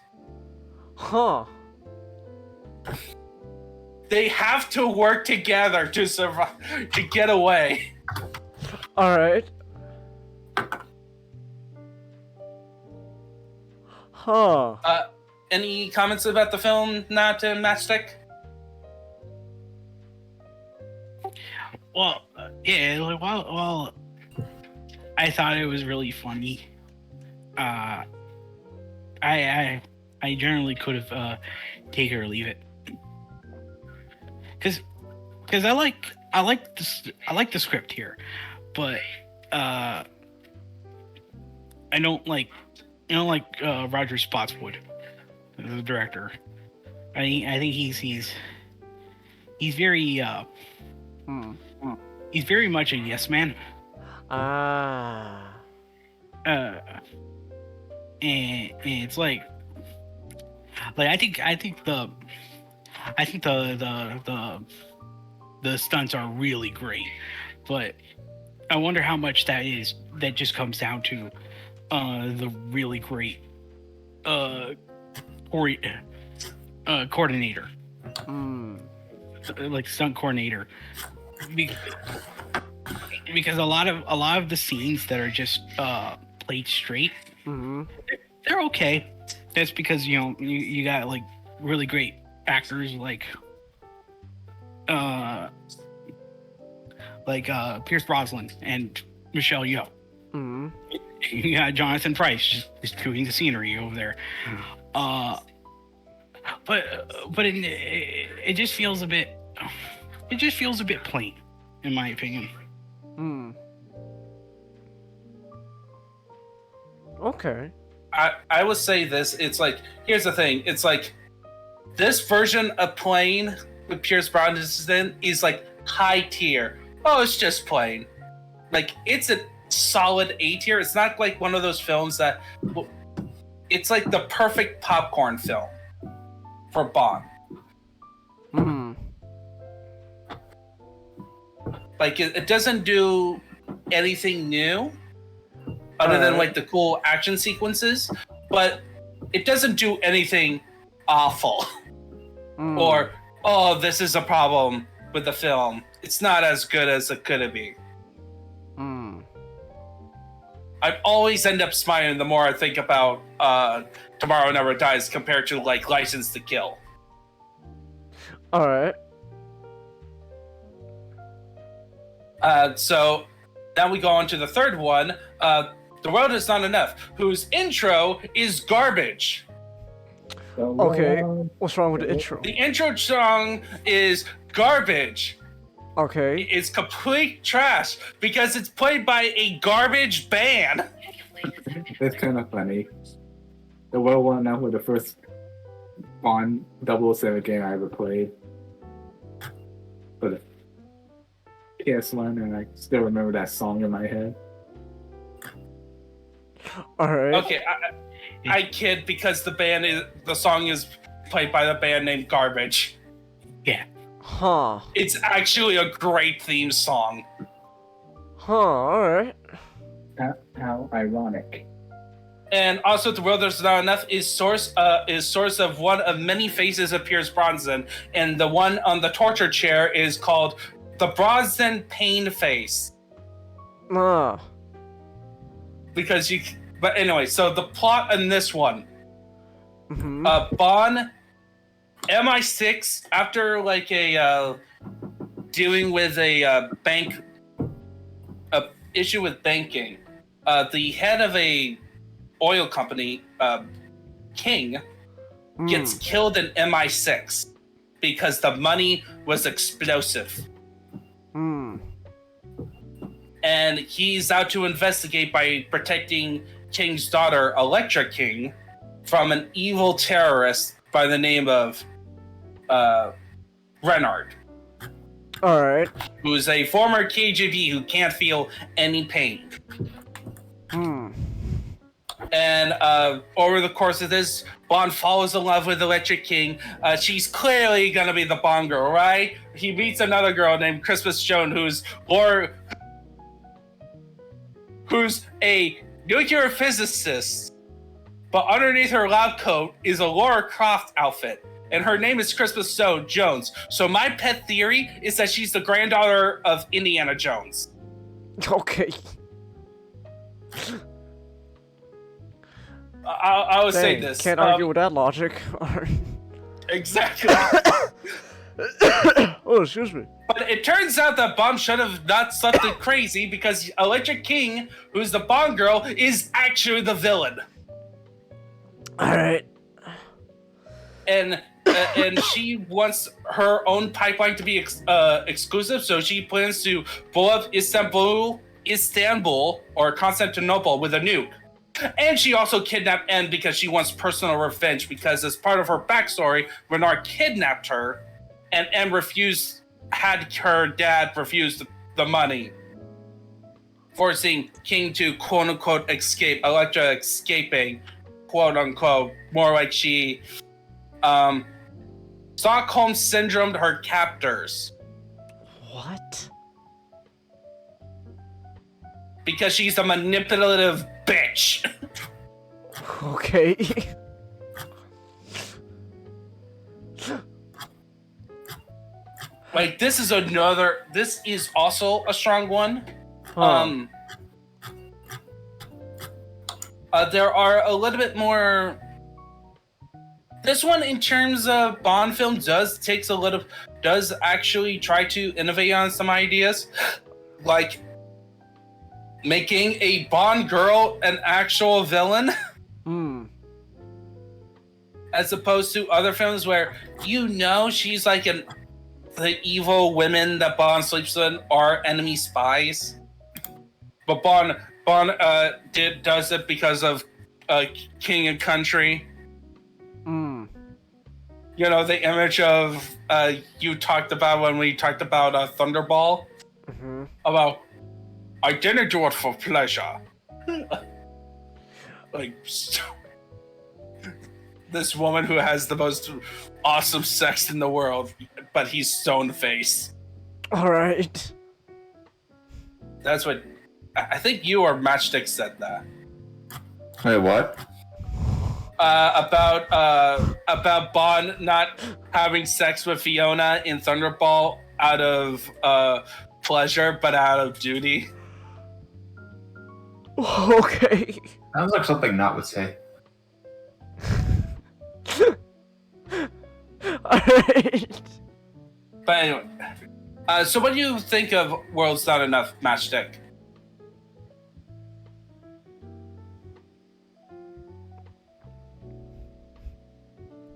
Huh. They have to work together to survive, to get away. Alright. Huh. Any comments about the film, not Matchstick? Well, yeah. Well, I thought it was really funny. I generally could have take it or leave it, because I like the script here, but I don't like Roger Spotswood, the director. I think he's very he's very much a yes man. And it's like I think the stunts are really great, but I wonder how much that just comes down to the really great coordinator, like stunt coordinator, because a lot of the scenes that are just played straight, they're okay. That's because you got like really great actors like Pierce Brosnan and Michelle Yeoh. You got Jonathan Pryce just doing the scenery over there. But it just feels a bit plain, in my opinion. Okay. I would say this. It's like, here's the thing. It's like, this version of Plane with Pierce Brosnan is like high tier. Oh, it's just Plane. Like, it's a solid A tier. It's not like one of those films that... It's like the perfect popcorn film for Bond. Like, it doesn't do anything new, other than like the cool action sequences, but it doesn't do anything awful. Or, oh, this is a problem with the film. It's not as good as it could be. I always end up smiling the more I think about Tomorrow Never Dies compared to like License to Kill. Alright. So now we go on to the third one, The World Is Not Enough, whose intro is garbage. Okay, what's wrong with the intro? The intro song is garbage. Okay. It's complete trash because it's played by a garbage band. It's kind of funny. The World War Now was the first Bond 007 game I ever played. But PS1, and I still remember that song in my head. Alright. Okay, I kid because the song is played by the band named Garbage. Yeah. Huh. It's actually a great theme song. Huh, alright. How ironic. And also, The World Is Not Enough is source of one of many faces of Pierce Brosnan, and the one on the torture chair is called the Brosnan Pain Face. Because but anyway, so the plot in this one, Bond, MI6, after like dealing with a bank, issue with banking, the head of a oil company, King, gets killed in MI6 because the money was explosive. And he's out to investigate by protecting King's daughter, Electra King, from an evil terrorist by the name of Renard. Alright. Who's a former KGB who can't feel any pain. And over the course of this, Bond falls in love with Electra King. She's clearly gonna be the Bond girl, right? He meets another girl named Christmas Joan, who's a nuclear physicist, but underneath her lab coat is a Lara Croft outfit, and her name is Christmas Jones. So my pet theory is that she's the granddaughter of Indiana Jones. Okay. I would say this. Can't argue with that logic. Exactly. Oh, excuse me. But it turns out that Bond should have not something crazy because Electra King, who's the Bond girl, is actually the villain. Alright. And she wants her own pipeline to be exclusive, so she plans to blow up Istanbul, or Constantinople with a nuke. And she also kidnapped M because she wants personal revenge, because as part of her backstory, Renard kidnapped her, and M had her dad refuse the money, forcing King to quote-unquote escape, Electra escaping, quote-unquote, more like she Stockholm syndromed her captors. What? Because she's a manipulative bitch. Okay. Like, this is also a strong one. There are a little bit more. This one, in terms of Bond film, does actually try to innovate on some ideas, like making a Bond girl an actual villain, as opposed to other films where she's like the evil women that Bond sleeps with are enemy spies, but Bond does it because of King and Country. You know, the image of you talked about when we talked about Thunderball, about I didn't do it for pleasure. Like, this woman who has the most awesome sex in the world, but he's stone-faced. All right. That's what I think you or Matchstick said that. Wait, what? About Bond not having sex with Fiona in Thunderball out of pleasure, but out of duty. Okay. Sounds like something Not would say. Alright. But anyway, so what do you think of World's Not Enough, Matchstick?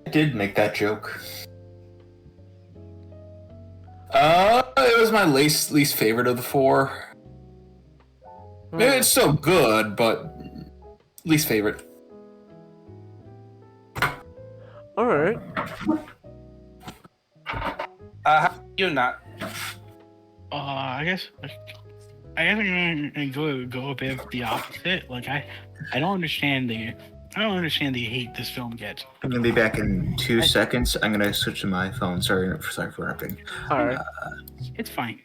I did make that joke. It was my least favorite of the four. It's still good, but least favorite. Alright. How you not? I guess I'm gonna go a bit the opposite. Like I don't understand the hate this film gets. I'm gonna be back in 2 seconds. I'm gonna switch to my phone. Sorry for interrupting. Alright. It's fine.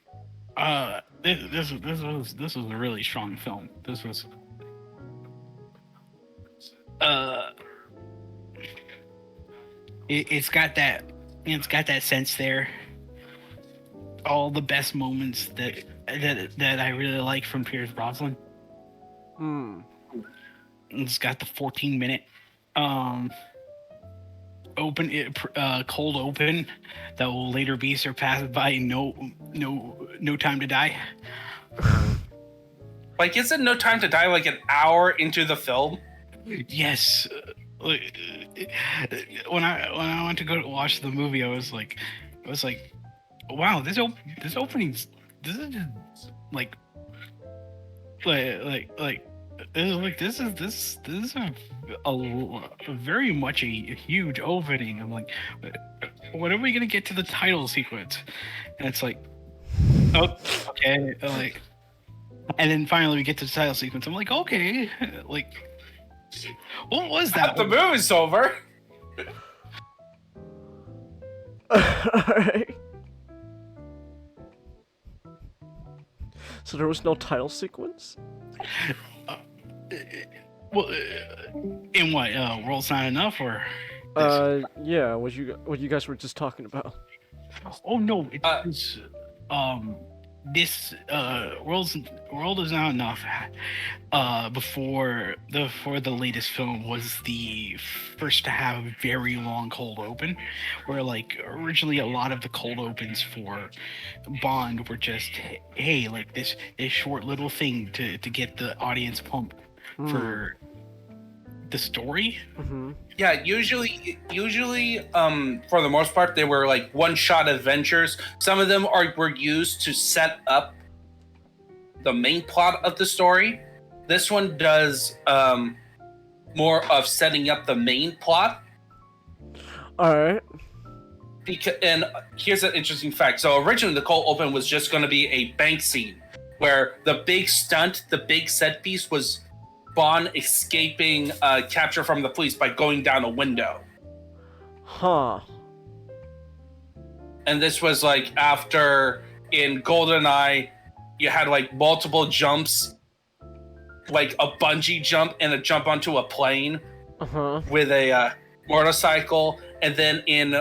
This was a really strong film. This was it's got that sense there. All the best moments that I really like from Pierce Brosnan. It's got the 14-minute cold open that will later be surpassed by no Time to Die. Like, isn't No Time to Die like an hour into the film? Yes. When I went to go watch the movie, I was like, wow, this opening's this is just like this is a very much a huge opening. I'm like, when are we gonna get to the title sequence? And it's like, oh, okay, like, and then finally we get to the title sequence. I'm like, okay, like, what was that? The movie's over. Alright. So there was no title sequence? Well, in what? World's Not Enough, or? Yeah, what you guys were just talking about. Oh no, it's this World Is Not Enough. Before the latest film was the first to have a very long cold open, where like originally a lot of the cold opens for Bond were just, hey, like this short little thing to get the audience pumped for the story. Yeah, usually, for the most part, they were like one-shot adventures. Some of them were used to set up the main plot of the story. This one does more of setting up the main plot. All right. And here's an interesting fact. So originally, the cold open was just going to be a bank scene where the big stunt, the big set piece was Bond escaping capture from the police by going down a window. Huh. And this was like after in GoldenEye, you had like multiple jumps, like a bungee jump and a jump onto a plane with a motorcycle. And then in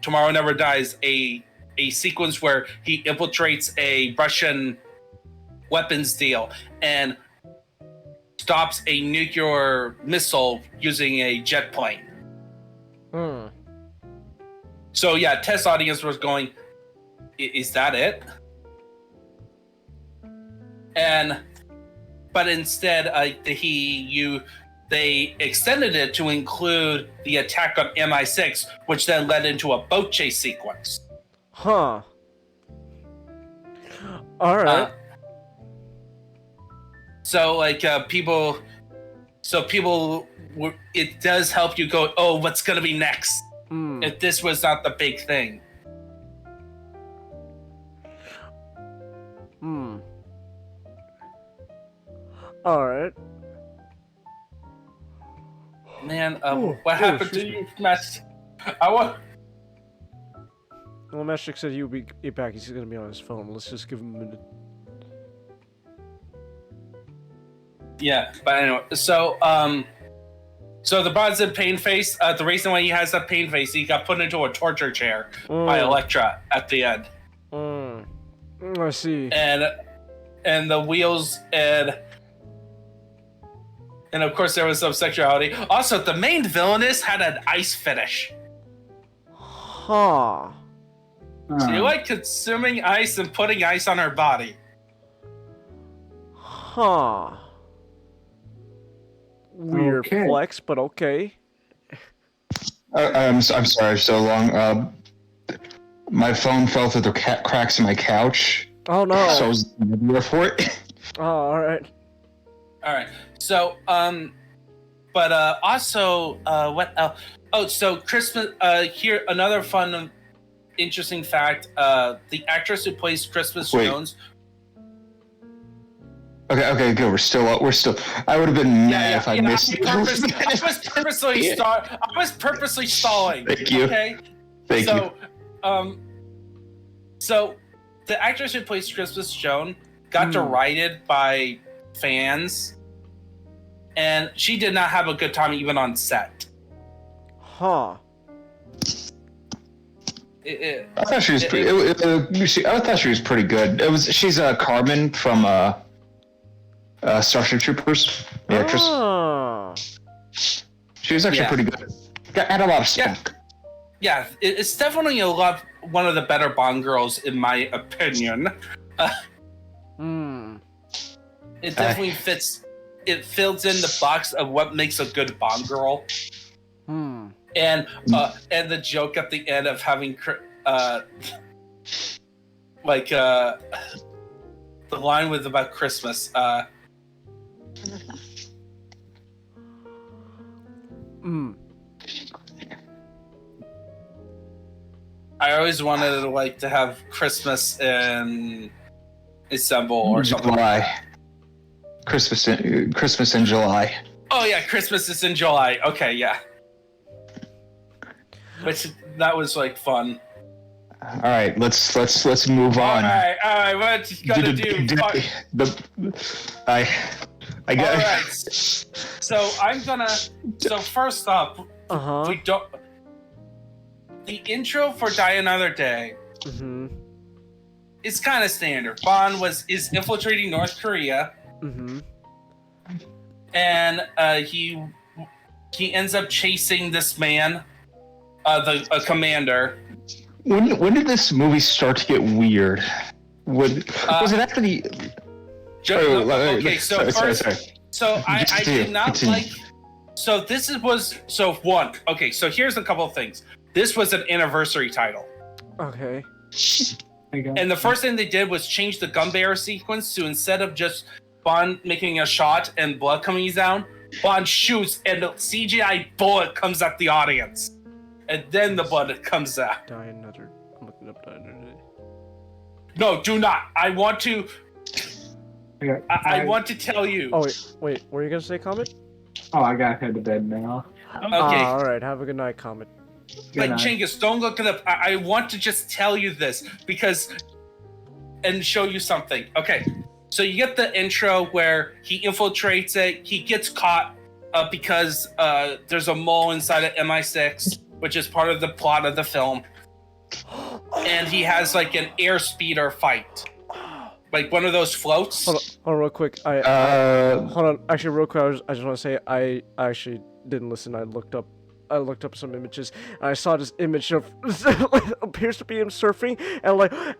Tomorrow Never Dies, a sequence where he infiltrates a Russian weapons deal and stops a nuclear missile using a jet plane. So yeah, test audience was going, is that it? But instead, they extended it to include the attack on MI6, which then led into a boat chase sequence. Huh. All right. It does help you go, oh, what's gonna be next? If this was not the big thing. All right. Man, what happened to you, Matt? Well, Magic said he would be back. He's gonna be on his phone. Let's just give him a minute. Yeah, but anyway, so the Bond's in pain face. The reason why he has that pain face, he got put into a torture chair by Elektra at the end. I see. And the wheels and of course there was some sexuality. Also, the main villainess had an ice fetish. Huh. She liked consuming ice and putting ice on her body. Huh. Weird flex, but okay. I'm sorry, so long. My phone fell through the cracks in my couch. Oh no! So I was there for it. Oh, all right. All right. So, but also, what else? Oh, so Christmas. Here, another fun, interesting fact. The actress who plays Christmas Jones. Okay, good. We're still. I would have been mad if I missed it. I was purposely stalling. Thank you. Okay. Thank you. So the actress who plays Christmas Joan got derided by fans, and she did not have a good time even on set. Huh. I thought she was. I thought she was pretty good. She's Carmen from Starship Troopers. The actress. Oh. She was actually pretty good. Had a lot of spunk. Yeah, it's definitely one of the better Bond girls in my opinion. It definitely fits. It fills in the box of what makes a good Bond girl. And the joke at the end of having the line with about Christmas. I always wanted to have Christmas in December or something. July. Christmas in July. Oh yeah, Christmas is in July. Okay, yeah. Which that was fun. All right, let's move on. All right. What you gotta do? I got. All right. So I'm gonna. So first up, we don't. The intro for Die Another Day is kind of standard. Bond is infiltrating North Korea, and he ends up chasing this man, a commander. When did this movie start to get weird? Was it after the? Okay, so sorry. So I did not like. So this was one. Okay, so here's a couple of things. This was an anniversary title. Okay. And the first thing they did was change the gun bearer sequence to, instead of just Bond making a shot and blood coming down, Bond shoots and the CGI bullet comes at the audience. And then the blood comes out. I'm looking up Die Another Day. No, do not. I want to... I want to tell you. Oh, wait. What were you going to say, Comet? Oh, I gotta head to bed now. Okay. Alright, have a good night, Comet. Like, Chinggis, don't look it up. I want to just tell you this and show you something. Okay, so you get the intro where he infiltrates it. He gets caught because there's a mole inside of MI6, which is part of the plot of the film. And he has an air speeder fight. Like one of those floats. Hold on real quick. Hold on. Actually, real quick, I just want to say I actually didn't listen. I looked up some images, and I saw this image of appears to be him surfing,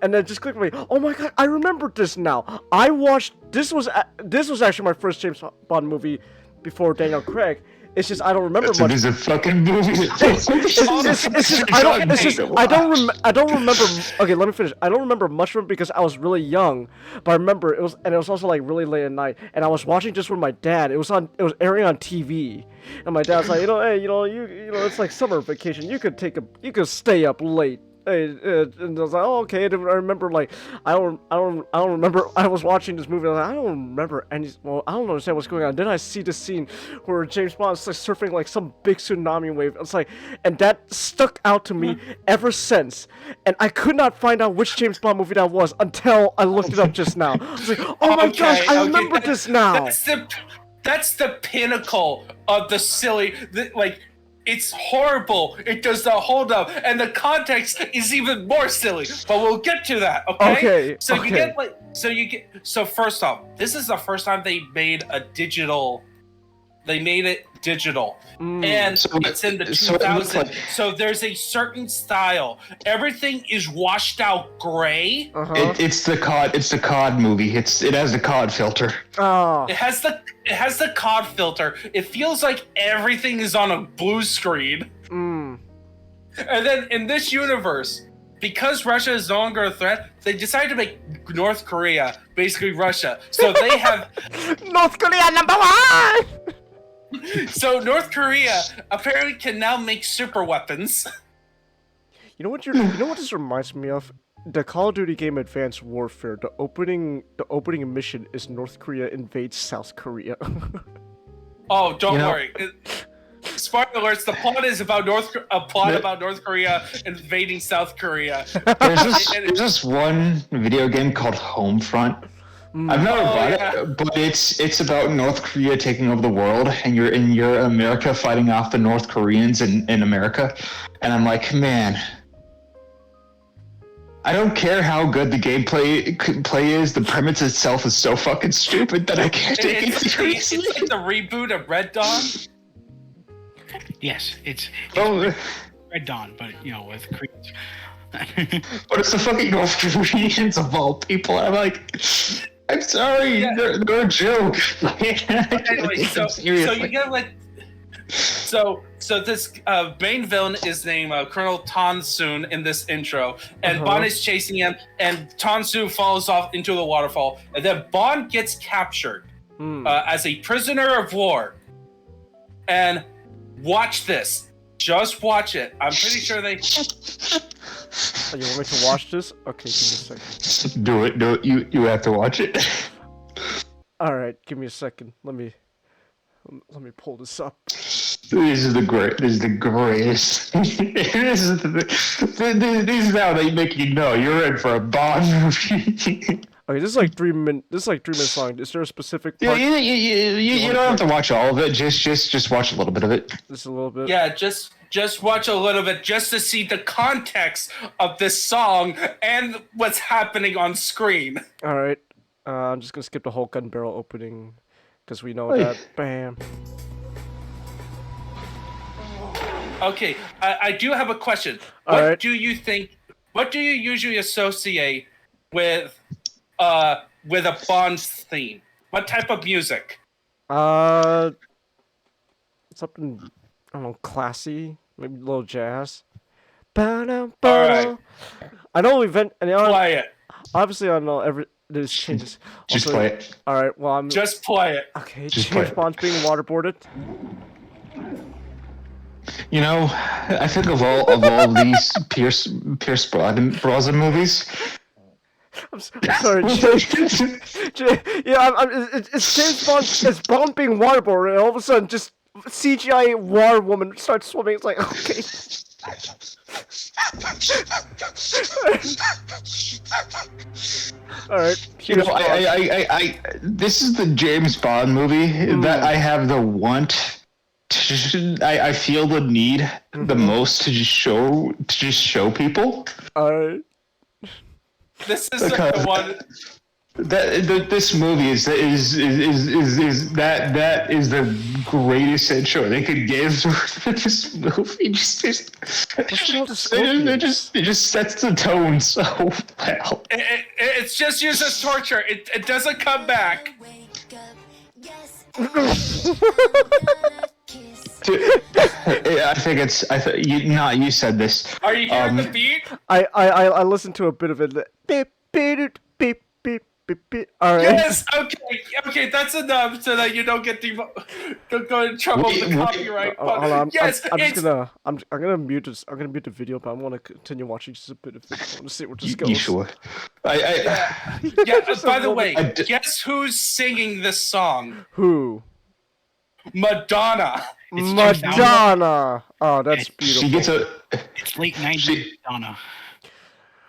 and then just clicked me. Oh my god, I remembered this now. I watched this was actually my first James Bond movie before Daniel Craig. It's just I don't remember much. It is a fucking movie. I don't remember. Okay, let me finish. I don't remember much of it because I was really young, but I remember it was also really late at night, and I was watching just with my dad. It was airing on TV, and my dad's like, hey, it's like summer vacation. You could stay up late. And I was like, oh, okay. And I remember, I don't remember. I was watching this movie. And I was like, I don't remember any. Well, I don't understand what's going on. Then I see the scene where James Bond is surfing some big tsunami wave. It's and that stuck out to me ever since. And I could not find out which James Bond movie that was until I looked it up just now. I was like, oh my gosh, I remember this now. that's the pinnacle of the silly. Like, it's horrible. It does not hold up, and the context is even more silly. But we'll get to that. Okay. So first off, this is the first time they made a digital. They made it digital, and it's in the 2000s. So there's a certain style. Everything is washed out gray. It's the COD movie. It has the COD filter. Oh. It has the COD filter. It feels like everything is on a blue screen. And then in this universe, because Russia is no longer a threat, they decided to make North Korea basically Russia. So they have North Korea #1. So North Korea apparently can now make super weapons. You know what this reminds me of? The Call of Duty game Advanced Warfare. The opening mission is North Korea invades South Korea. Oh, don't worry. Spoiler alerts: the plot is about North Korea invading South Korea. There's this one video game called Homefront. I've never bought it, but it's about North Korea taking over the world, and you're America fighting off the North Koreans in America, and I'm like, man, I don't care how good the gameplay is. The premise itself is so fucking stupid that I can't take it seriously. It's like the reboot of Red Dawn. Yes, it's Red Dawn, but with Koreans. But it's the fucking North Koreans of all people. I'm like, I'm sorry, they're a joke. Anyway, so you get like, so this main villain is named Colonel Tansoon in this intro, and Bond is chasing him, and Tansoon falls off into the waterfall, and then Bond gets captured as a prisoner of war. And watch this. Just watch it. I'm pretty sure they. Oh, you want me to watch this? Okay, give me a second. Do it. You have to watch it. All right, give me a second. Let me pull this up. This is the greatest. This is how they make you know you're in for a Bond movie. Okay, this is like 3 minutes. This is like 3 minutes long. Is there a specific part? You don't have to watch all of it. Just watch a little bit of it. Just a little bit. Yeah, just watch a little bit just to see the context of this song and what's happening on screen. All right, I'm just gonna skip the whole gun barrel opening because we know that. Bam. Okay, I do have a question. What do you usually associate with a Bond theme? What type of music? Something, I don't know, classy, maybe a little jazz. Alright. I know play it. Obviously, I know there's changes. Just play it. Alright, well, just play it. Okay, Just James Bond's being waterboarded. You know, I think of all these Pierce Brosnan movies. I'm sorry, James. It's James Bond. It's Bond being waterboarded, and all of a sudden, just CGI water woman starts swimming. It's like, okay. All right. You know, I this is the James Bond movie that I have the want. I feel the need the most to just show people. This is the one. This movie is the greatest intro they could give to this movie. It just sets the tone so well. It's just used as torture. It doesn't come back. I think you said this. Are you hearing the beat? I listened to a bit of it. Beep, beep, beep, beep, beep. All right. Yes. Okay. That's enough so that you don't get don't go in trouble with the copyright. Yes. I'm gonna mute this. I'm gonna mute the video, but I want to continue watching just a bit of it. I want to see where this goes. You sure? Yeah. By the way, guess who's singing this song? Who? Madonna. Madonna. Oh, that's beautiful. She gets It's late 90s Madonna.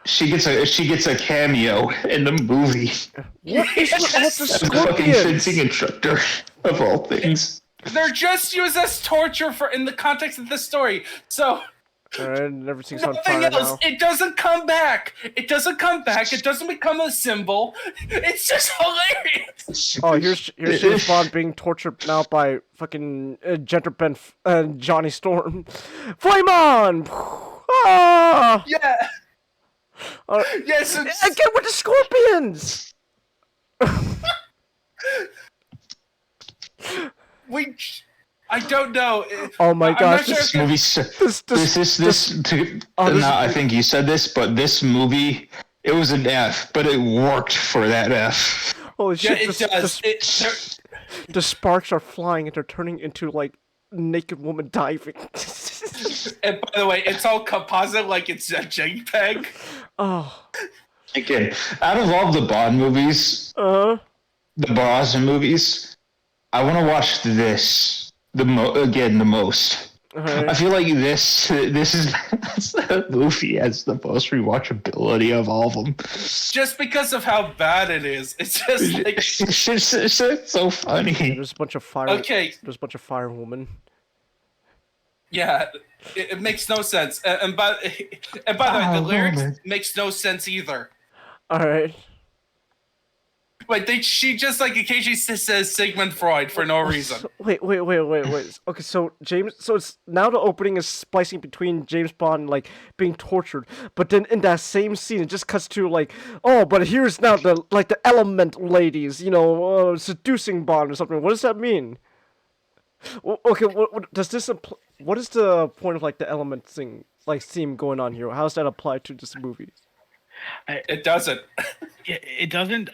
She gets a cameo in the movie. What is with all the As a fucking fencing instructor. Of all things. They're just used as torture for in the context of this story. So And everything's on nothing fire else. now. It doesn't come back. It doesn't come back. It doesn't become a symbol. It's just hilarious. Oh, here's James Bond being tortured now by fucking Gender Ben Johnny Storm. Flame on! Ah! Yeah. Yes. Again with the scorpions. I don't know. Oh my gosh! This movie. I think you said this, but this movie, it was an F, but it worked for that F. Holy shit! Yeah, it does. The sparks are flying and they're turning into like naked woman diving. And by the way, it's all composite, like it's a JPEG. Oh. Again, out of all the Bond movies, the Brosnan movies, I want to watch this the most. I feel like this is the movie has the most rewatchability of all of them. Just because of how bad it is, it's just like it's so funny. There's a bunch of fire. Okay. There's a bunch of fire women. Yeah, it makes no sense. And by the way, the lyrics makes no sense either. All right. Like she just like occasionally says Sigmund Freud for no reason. Wait. Okay, so it's now the opening is splicing between James Bond like being tortured, but then in that same scene it just cuts to like, oh, but here's now the element ladies, seducing Bond or something. What does that mean? Okay, what does this what is the point of like the element thing theme going on here? How does that apply to this movie? It doesn't. It doesn't.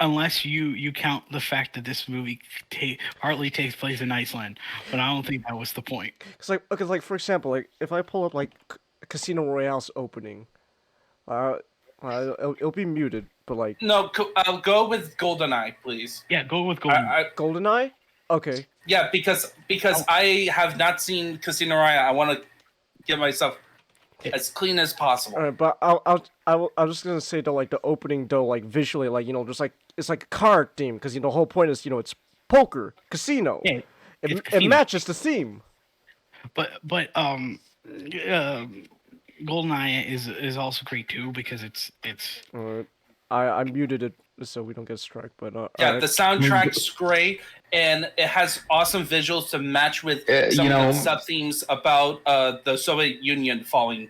Unless you count the fact that this movie partly takes place in Iceland, but I don't think that was the point. Because for example, if I pull up Casino Royale's opening, it'll be muted, but no, I'll go with GoldenEye, please. Yeah, go with GoldenEye. GoldenEye? Okay. Yeah, because I have not seen Casino Royale. I want to get myself as clean as possible. All right, but I'm just gonna say though, the opening though, visually, just it's like a card theme, because the whole point is it's poker casino. Yeah, it matches the theme. But GoldenEye is also great too because it's. Alright, I muted it so we don't get a strike, but yeah, right. The soundtrack's great, and it has awesome visuals to match with some of the sub themes about the Soviet Union falling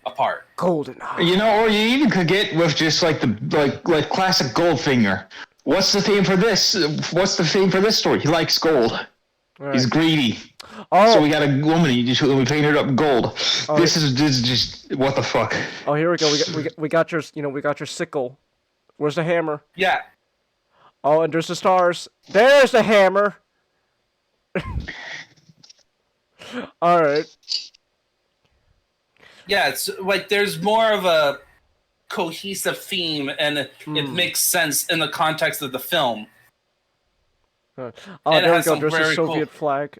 apart. GoldenEye. Or you even could get with just like classic Goldfinger. What's the theme for this? What's the theme for this story? He likes gold. Right. He's greedy. Oh. So we got a woman. We painted up gold. Oh, this is just what the fuck. Oh, here we go. We got your sickle. Where's the hammer? Yeah. Oh, and there's the stars. There's the hammer. All right. Yeah, it's there's more of a cohesive theme, and it makes sense in the context of the film. Oh, there we go. There's a Soviet flag.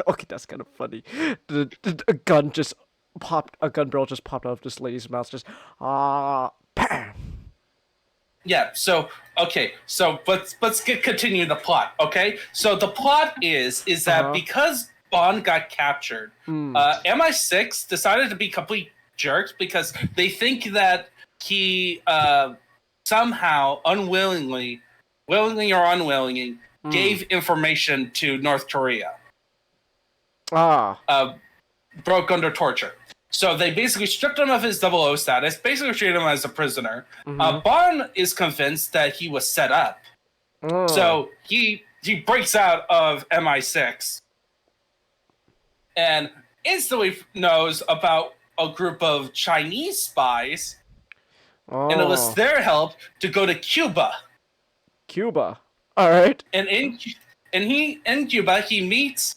Okay, that's kind of funny. A gun barrel just popped out of this lady's mouth. Just bam. Yeah. So let's continue the plot. Okay. So the plot is that because Bond got captured, MI6 decided to be complete jerks because they think that he somehow willingly or unwillingly, gave information to North Korea. Broke under torture. So they basically stripped him of his 00 status, basically treated him as a prisoner. Bond is convinced that he was set up. So he breaks out of MI6 and instantly knows about a group of Chinese spies and enlists their help to go to Cuba. Cuba. All right. And in Cuba, he meets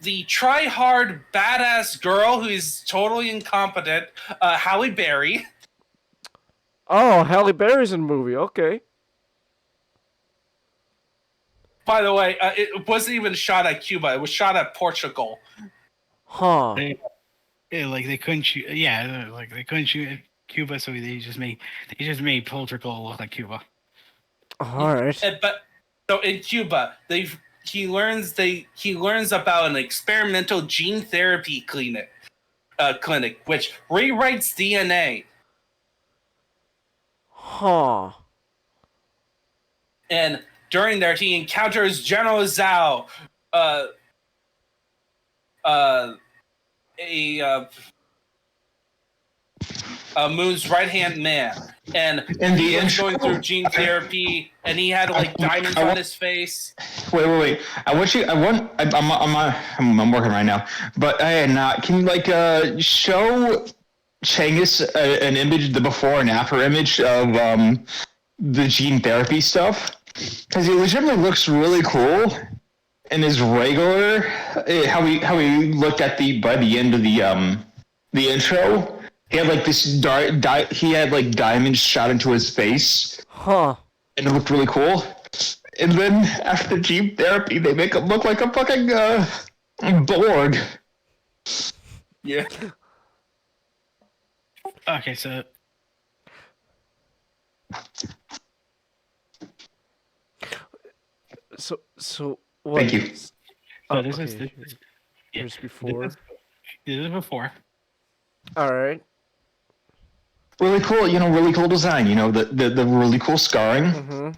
the try-hard, badass girl who is totally incompetent, Halle Berry. Oh, Halle Berry's in the movie. Okay. By the way, it wasn't even shot at Cuba. It was shot at Portugal. Huh. They couldn't shoot. Yeah, they couldn't shoot at Cuba, so they just made Portugal look like Cuba. All right. But so in Cuba, he learns about an experimental gene therapy clinic, which rewrites DNA. Huh. And during there, he encounters General Zhao, Moon's right-hand man, and In the he was intro- going through gene therapy, and he had like diamonds on his face. Wait. I'm working right now, but can you show Changus an image, the before and after image of the gene therapy stuff? Because he legitimately looks really cool, and is regular. How we looked at by the end of the intro. He had like this he had like diamonds shot into his face. Huh. And it looked really cool. And then after gene therapy, they make him look like a fucking Borg. Yeah. Okay, so what? Thank you. So this is the, Here's before. This is before. All right. Really cool, really cool design. The really cool scarring. Mm-hmm.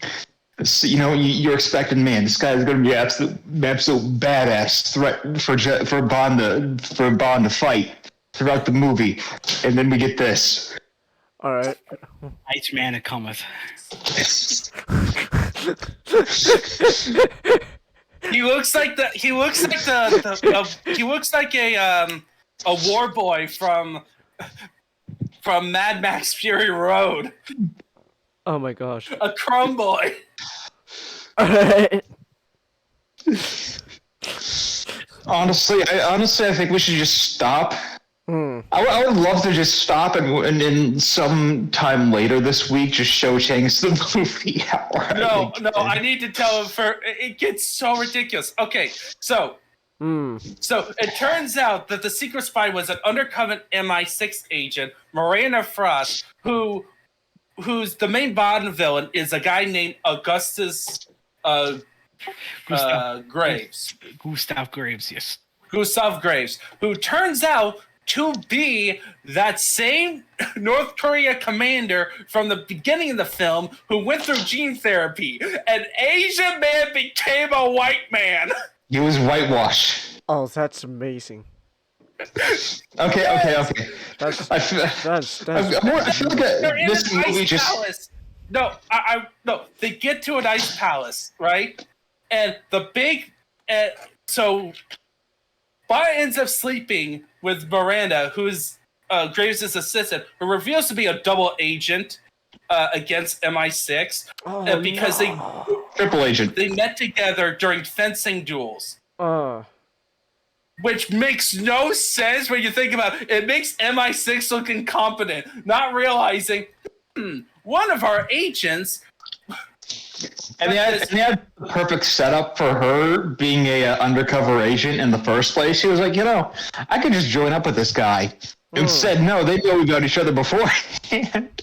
So, you're expecting, man, this guy is going to be absolute badass threat for Bond to fight throughout the movie, and then we get this. All right. Iceman it cometh. He looks like a war boy from Mad Max Fury Road. Oh my gosh. A crumb boy. All right. Honestly, I think we should just stop. I would love to just stop and sometime later this week just show Chang's the movie. No, I need to tell him it gets so ridiculous. Okay, so it turns out that the secret spy was an undercover MI6 agent, Miranda Frost, who's the main Bond villain is a guy named Augustus Graves. Gustav Graves, yes. Gustav Graves, who turns out to be that same North Korea commander from the beginning of the film who went through gene therapy. An Asian man became a white man. He was whitewashed. Oh, that's amazing. Okay. I feel like this movie just. Palace. No, no. They get to an ice palace, right? And the big, so Bond ends up sleeping with Miranda, who's Graves' assistant, who reveals to be a double agent against MI6 because they triple agent. They met together during fencing duels. Which makes no sense when you think about it. It makes MI6 look incompetent, not realizing one of our agents. And they had the perfect setup for her being a undercover agent in the first place. She was like, I could just join up with this guy. Instead, no, they know about each other beforehand.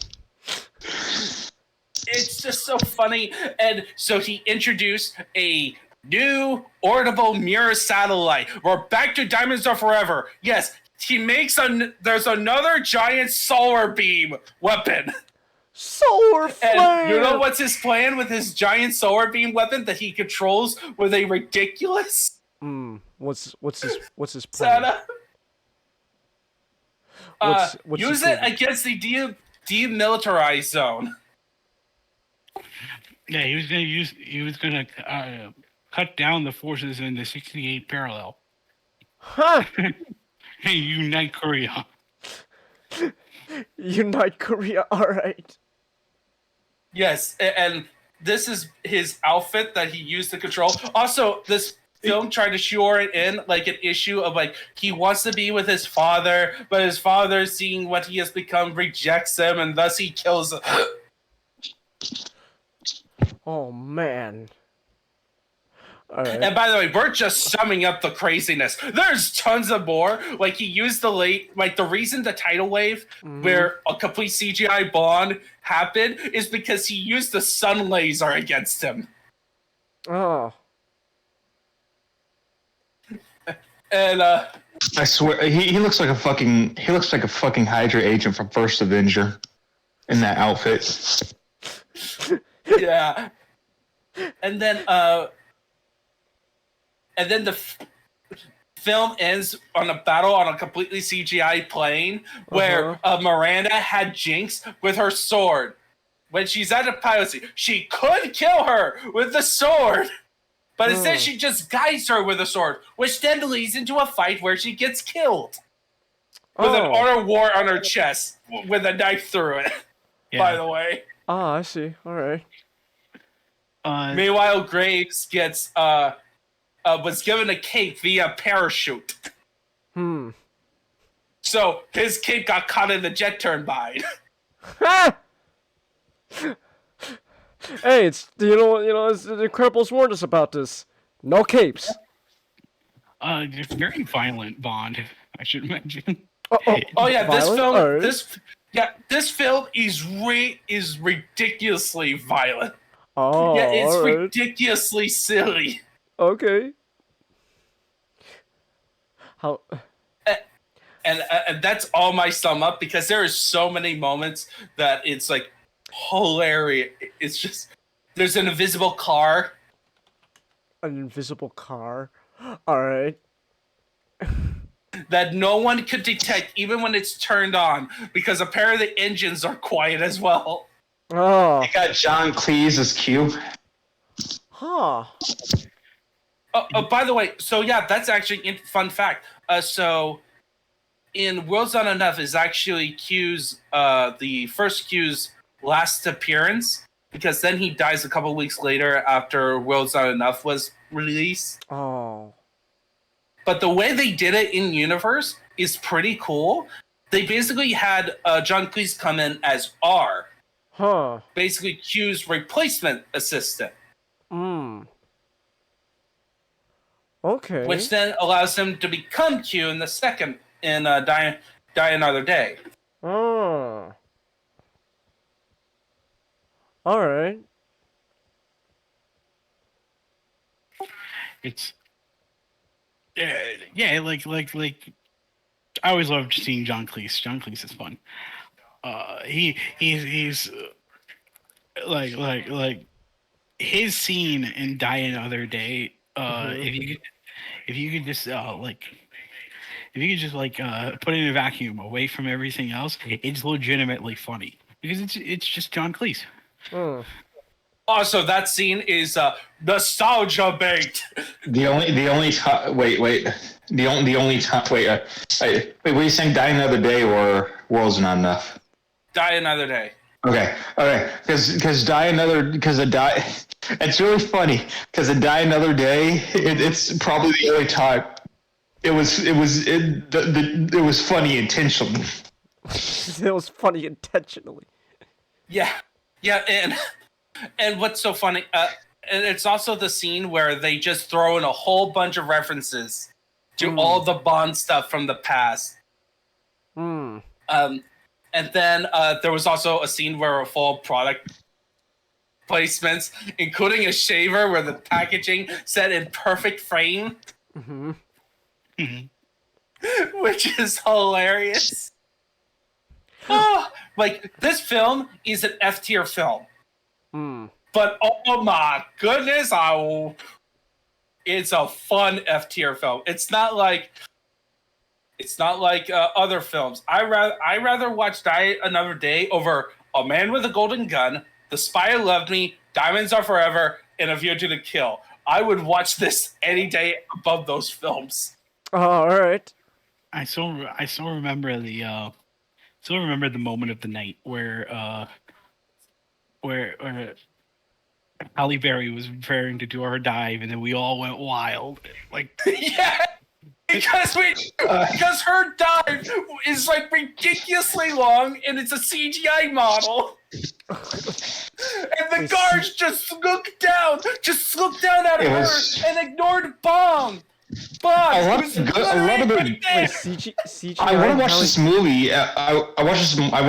It's just so funny. And so he introduced a new orbitable mirror satellite. We're back to Diamonds Are Forever. Yes, he makes there's another giant solar beam weapon. Solar flare! And you know what's his plan with his giant solar beam weapon that he controls with a ridiculous? What's his plan? Santa. What's use it against the demilitarized zone. Yeah, he was gonna cut down the forces in the 68 parallel. Huh? Unite Korea. Unite Korea, alright. Yes, and this is his outfit that he used to control. Also, this film tried to shoehorn in like an issue of like he wants to be with his father, but his father, seeing what he has become, rejects him, and thus he kills him. Oh man. Alright. And by the way, we're just summing up the craziness. There's tons of more. Like he used the reason the tidal wave where a complete CGI Bond happened is because he used the sun laser against him. Oh. And I swear he looks like a fucking Hydra agent from First Avenger in that outfit. yeah. And then the film ends on a battle on a completely CGI plane where Miranda had Jinx with her sword. When she's at a piracy, she could kill her with the sword. But instead, she just guides her with a sword, which then leads into a fight where she gets killed. With an honor war on her chest, with a knife through it, by the way. Ah, I see. Alright. Meanwhile, Graves gets, was given a cape via parachute. So, his cape got caught in the jet turbine. Hey, it's the Incredibles warned us about this. No capes. It's very violent Bond, I should mention. Oh yeah, this violent? film. This film is ridiculously violent. Oh, yeah, it's alright. ridiculously silly. Okay. How? And that's all my sum up because there are so many moments that it's like hilarious. It's just there's an invisible car. An invisible car? Alright. That no one could detect even when it's turned on because apparently the engines are quiet as well. Oh. They got John Cleese as Q. Huh. Oh, by the way, so yeah, that's actually a fun fact. So in World's Not Enough is actually Q's, the first Q's last appearance because then he dies a couple weeks later after World's Not Enough was released. Oh. But the way they did it in universe is pretty cool. They basically had John Cleese come in as R. Huh. Basically Q's replacement assistant. Okay. Which then allows him to become Q in the second in Die Another Day. Oh. Alright. It's like I always loved seeing John Cleese. John Cleese is fun. He's like his scene in Die Another Day. If you could just put it in a vacuum away from everything else, it's legitimately funny because it's just John Cleese. Also, that scene is nostalgia bait. The only time. Wait. The only time. Wait. Were you saying Die Another Day or World's Not Enough? Die Another Day. Okay. Because Die Another. It's really funny because a Die Another Day. It's probably the only time. It was funny intentionally. It was funny intentionally. Yeah, and what's so funny? And it's also the scene where they just throw in a whole bunch of references to all the Bond stuff from the past. And then there was also a scene where a full product placements, including a shaver where the packaging set in perfect frame. Which is hilarious. Like, this film is an F tier film. But oh my goodness, it's a fun F tier film. It's not like other films. I rather watch Die Another Day over A Man with a Golden Gun, The Spy Who Loved Me, Diamonds Are Forever, and A View to the Kill. I would watch this any day above those films. Oh, all right. I still remember the moment of the night where Halle Berry was preparing to do her dive, and then we all went wild. Like, yeah, because her dive is like ridiculously long, and it's a CGI model. And the guards just look down just looked down at It her was- and ignored Bong. Fuck. A lot it was of the. right there. Wait, CGI. I want to watch Halle- this movie. I want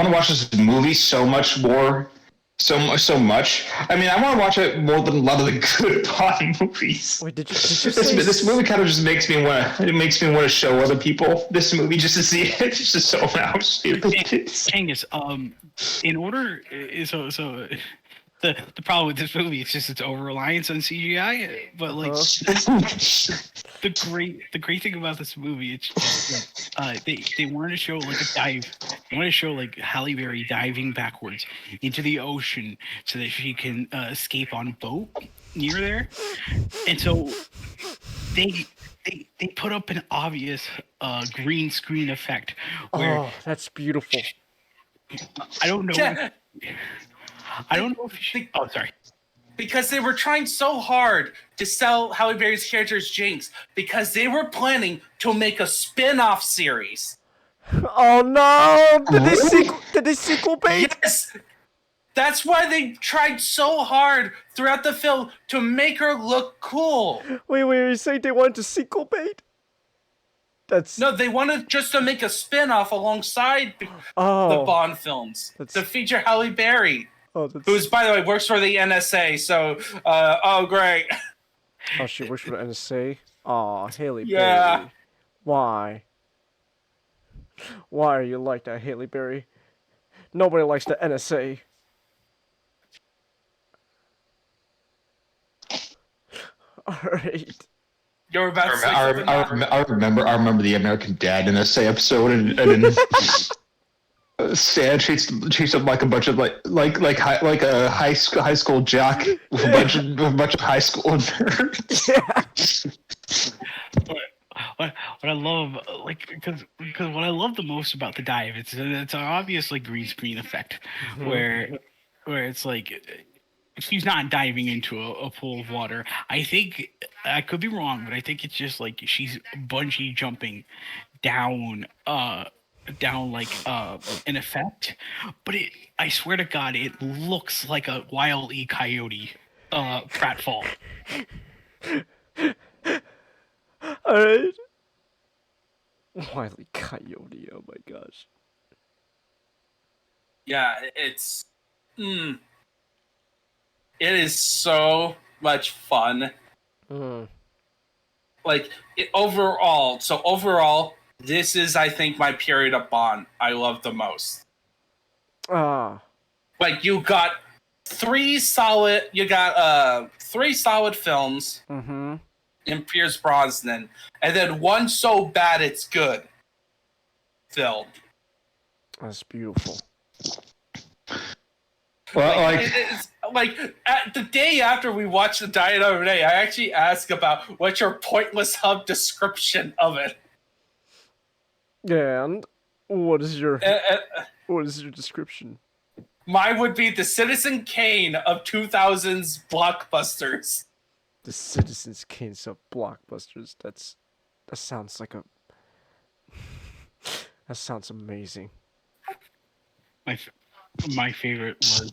to watch this movie so much more. So much. I mean, I want to watch it more than a lot of the good Bond movies. Wait, did you say This movie kind of just makes me want to show other people this movie just to see it, just to show them how stupid it is. Angus, in order, so the problem with this movie is just its over reliance on CGI. But like the great thing about this movie, it's just they wanted to show like a dive. They wanted to show like Halle Berry diving backwards into the ocean so that she can escape on boat near there, and so they put up an obvious green screen effect where Oh, that's beautiful. I don't know. Yeah. I don't know if she. Oh, sorry. Because they were trying so hard to sell Halle Berry's character as Jinx because they were planning to make a spin-off series. Oh no! Did they sequel bait? Yes! That's why they tried so hard throughout the film to make her look cool. Wait, you say they wanted to sequel bait? That's No, they wanted just to make a spin-off alongside the Bond films to feature Halle Berry. Who's, by the way, works for the NSA, so, oh, great. Oh, she works for the NSA? Aw, Haley Yeah. Berry. Why? Why are you like that, Haley Berry? Nobody likes the NSA. Alright. You're about to say something. I remember the American Dad NSA episode, and then Stan treats him like a bunch of like a high school jock with a bunch of high school nerds. What I love, because what I love the most about the dive, it's an obvious like green screen effect, where it's like she's not diving into a pool of water. I think I could be wrong, but I think it's just like she's bungee jumping down like an effect. But I swear to God, it looks like a Wile E. Coyote pratfall. Alright. Wily Coyote, oh my gosh. Yeah, it's... it is so much fun. Like, overall, this is, I think, my period of Bond I love the most. Like, you got three solid films in Pierce Brosnan, and then one so bad it's good film. That's beautiful. Well, it's like the day after we watched the Die Another Day, I actually asked about what's your pointless hub description of it. And what is your description? Mine would be the Citizen Kane of 2000s blockbusters. The Citizens Kane's of blockbusters. That sounds like a. That sounds amazing. My favorite was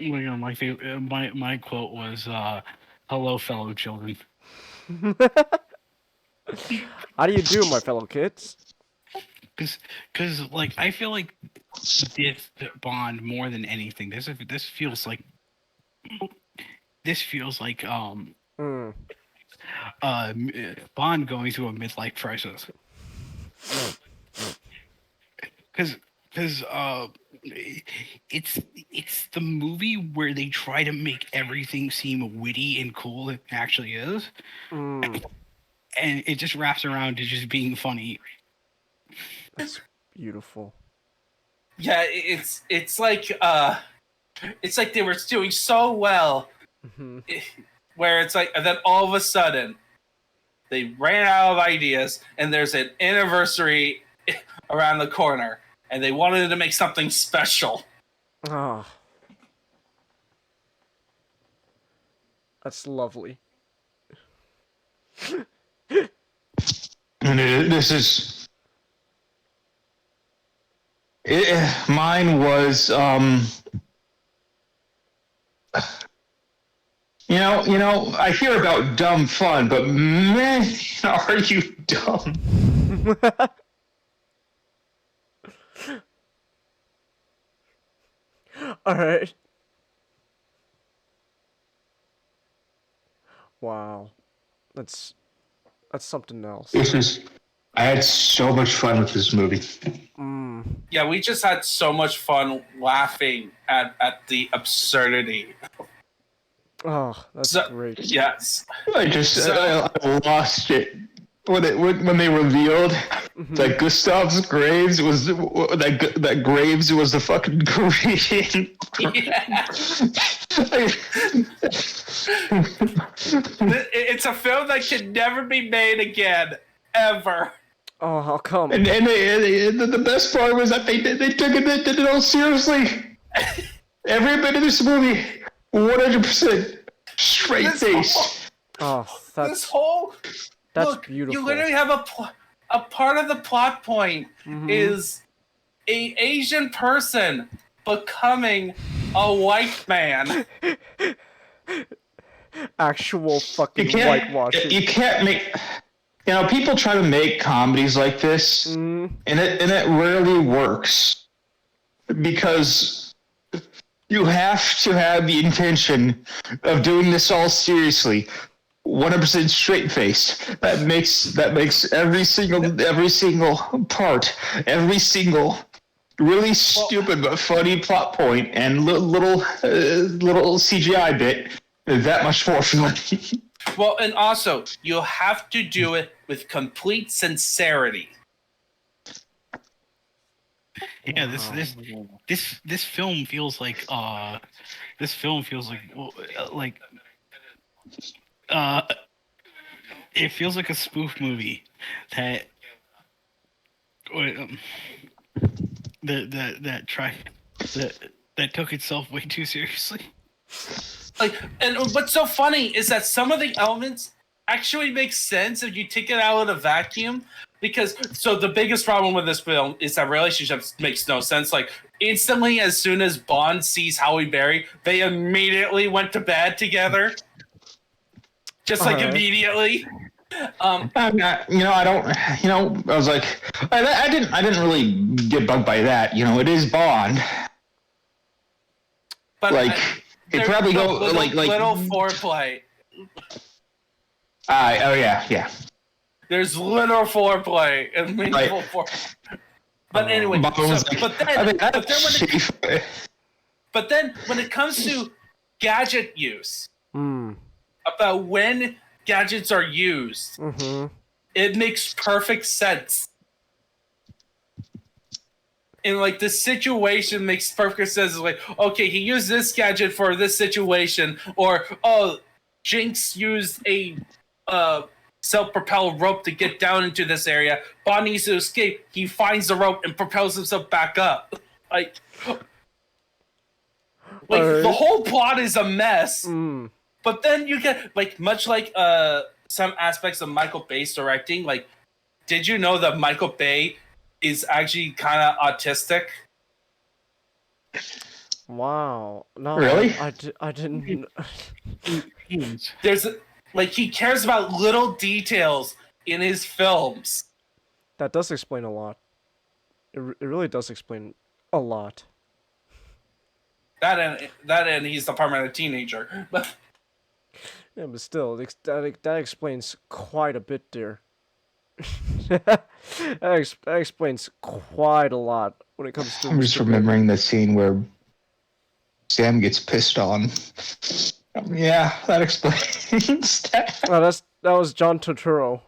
my quote was "Hello, fellow children." How do you do, my fellow kids? Because like I feel like this Bond more than anything. This feels like Bond going through a midlife crisis. Because it's the movie where they try to make everything seem witty and cool. It actually is, and it just wraps around to just being funny. That's beautiful. Yeah, it's like they were doing so well, where it's like, and then all of a sudden, they ran out of ideas, and there's an anniversary around the corner, and they wanted to make something special. Ah, that's lovely. And this is. Mine was I hear about dumb fun, but man, are you dumb? All right. Wow, that's something else. I had so much fun with this movie. Yeah, we just had so much fun laughing at the absurdity. Oh, that's great. Yes. I lost it when they revealed that Gustav's Graves was that Graves was the fucking Korean. It's a film that can never be made again, ever. Oh, how come? And the best part was that they did it all seriously. Every bit of this movie, 100% straight face. That's beautiful. You literally have a part of the plot point is a Asian person becoming a white man. Actual fucking whitewashing. You can't make. People try to make comedies like this, and it rarely works because you have to have the intention of doing this all seriously, 100% straight face. That makes every single part, every single really stupid but funny plot point and little CGI bit that much more funny. Well, and also you have to do it with complete sincerity. Yeah, this film feels like it feels like a spoof movie that took itself way too seriously. And what's so funny is that some of the elements actually make sense if you take it out of the vacuum. Because the biggest problem with this film is that relationships makes no sense. Like instantly, as soon as Bond sees Halle Berry, they immediately went to bed together. Just like immediately. I was like, I didn't really get bugged by that. It is Bond. But it probably go little foreplay. Oh yeah. There's little foreplay and meaningful foreplay. But anyway, but then when it comes to gadget use, about when gadgets are used, it makes perfect sense. And the situation makes perfect sense. It's okay, he used this gadget for this situation, or Jinx used a self-propelled rope to get down into this area. Bond needs to escape. He finds the rope and propels himself back up. The whole plot is a mess. But then you get much like some aspects of Michael Bay's directing. Did you know that Michael Bay is actually kind of autistic? Wow. No. Really? I didn't. There's he cares about little details in his films. That does explain a lot. It really does explain a lot. That and he's the permanent teenager. Yeah, but still, that explains quite a bit there. that explains quite a lot when it comes to. I'm just remembering the scene where Sam gets pissed on. Yeah, that explains that. Oh, that was John Turturro.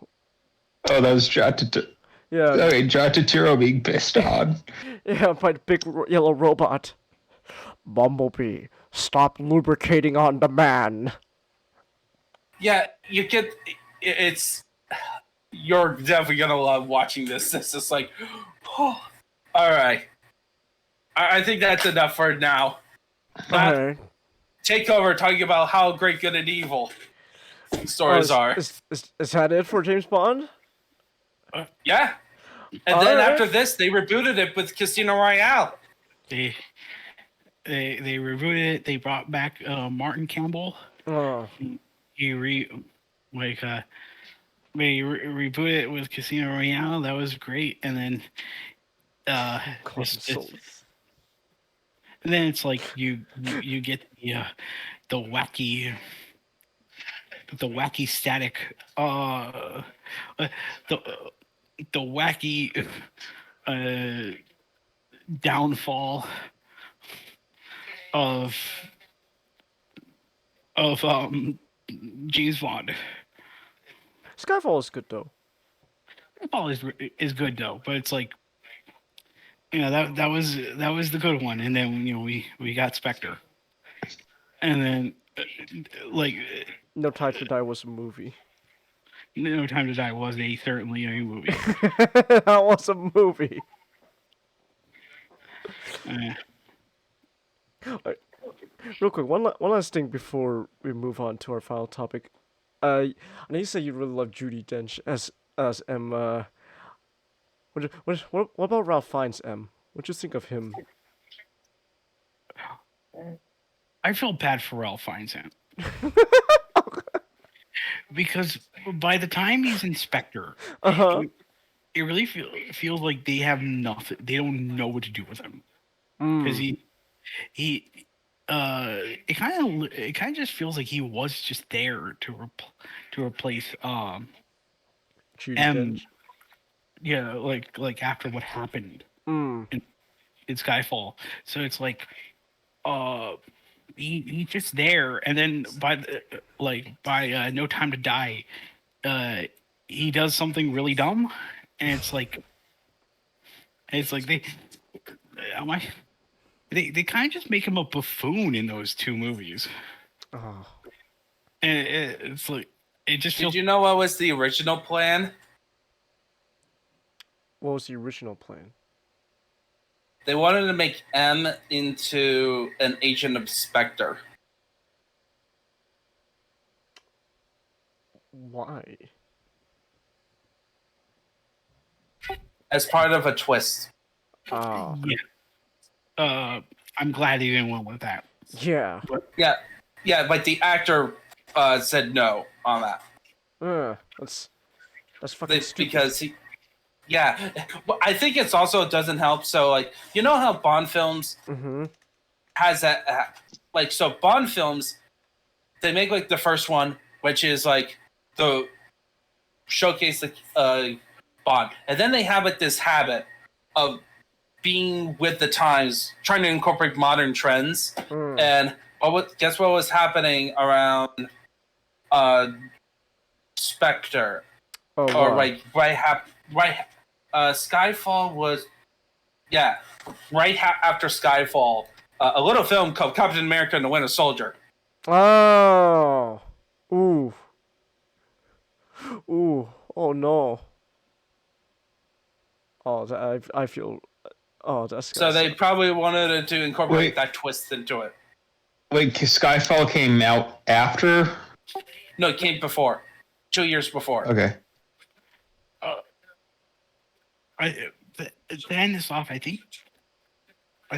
Oh, that was John Turturro. Yeah. Okay, John Turturro being pissed on. Yeah, by the big yellow robot. Bumblebee, stop lubricating on the man. Yeah, you get it's. You're definitely gonna love watching this. It's just all right. I think that's enough for now. Alright. Take over talking about how great, good, and evil stories are. Is that it for James Bond? Yeah. And then after this, they rebooted it with Casino Royale. they rebooted it. They brought back Martin Campbell. Oh, He like they rebooted it with Casino Royale. That was great, and then and then it's like you get the wacky static the wacky downfall of James Bond. Skyfall is good though. Skyfall is good though, but it's like, you know, that was the good one, and then, you know, we got Spectre, and then like No Time to Die was a movie. No Time to Die was certainly a movie. That was a movie. Real quick, one last thing before we move on to our final topic. I know you said you really love Judi Dench as M. What about Ralph Fiennes M? What'd you think of him? I feel bad for Ralph Fiennes because by the time he's Inspector, it really feels like they have nothing. They don't know what to do with him because it kind of just feels like he was just there to replace Judi M. Dench. Yeah, like after what happened in Skyfall. So it's like he's just there, and then by No Time to Die, he does something really dumb, and it's like they kind of just make him a buffoon in those two movies. Oh. And it's like it just feels. Did you know what was the original plan? What was the original plan? They wanted to make M into an agent of Spectre. Why? As part of a twist. Oh. Yeah. I'm glad he didn't went with that. Yeah. Yeah, but the actor said no on that. That's fucking stupid. Because he. Yeah, well, I think it's also doesn't help. So, like, you know how Bond films has that, like, so Bond films, they make like the first one, which is like the showcase the Bond, and then they have this habit of being with the times, trying to incorporate modern trends. And guess what was happening around Spectre? Oh, or wow. like Skyfall was, after Skyfall, a little film called Captain America and the Winter Soldier. Oh. Ooh. Oh no. Oh, I feel. Oh, that's. So they probably wanted to incorporate that twist into it. Wait, Skyfall came out after? No, it came before. 2 years before. Okay. To end this off, I think a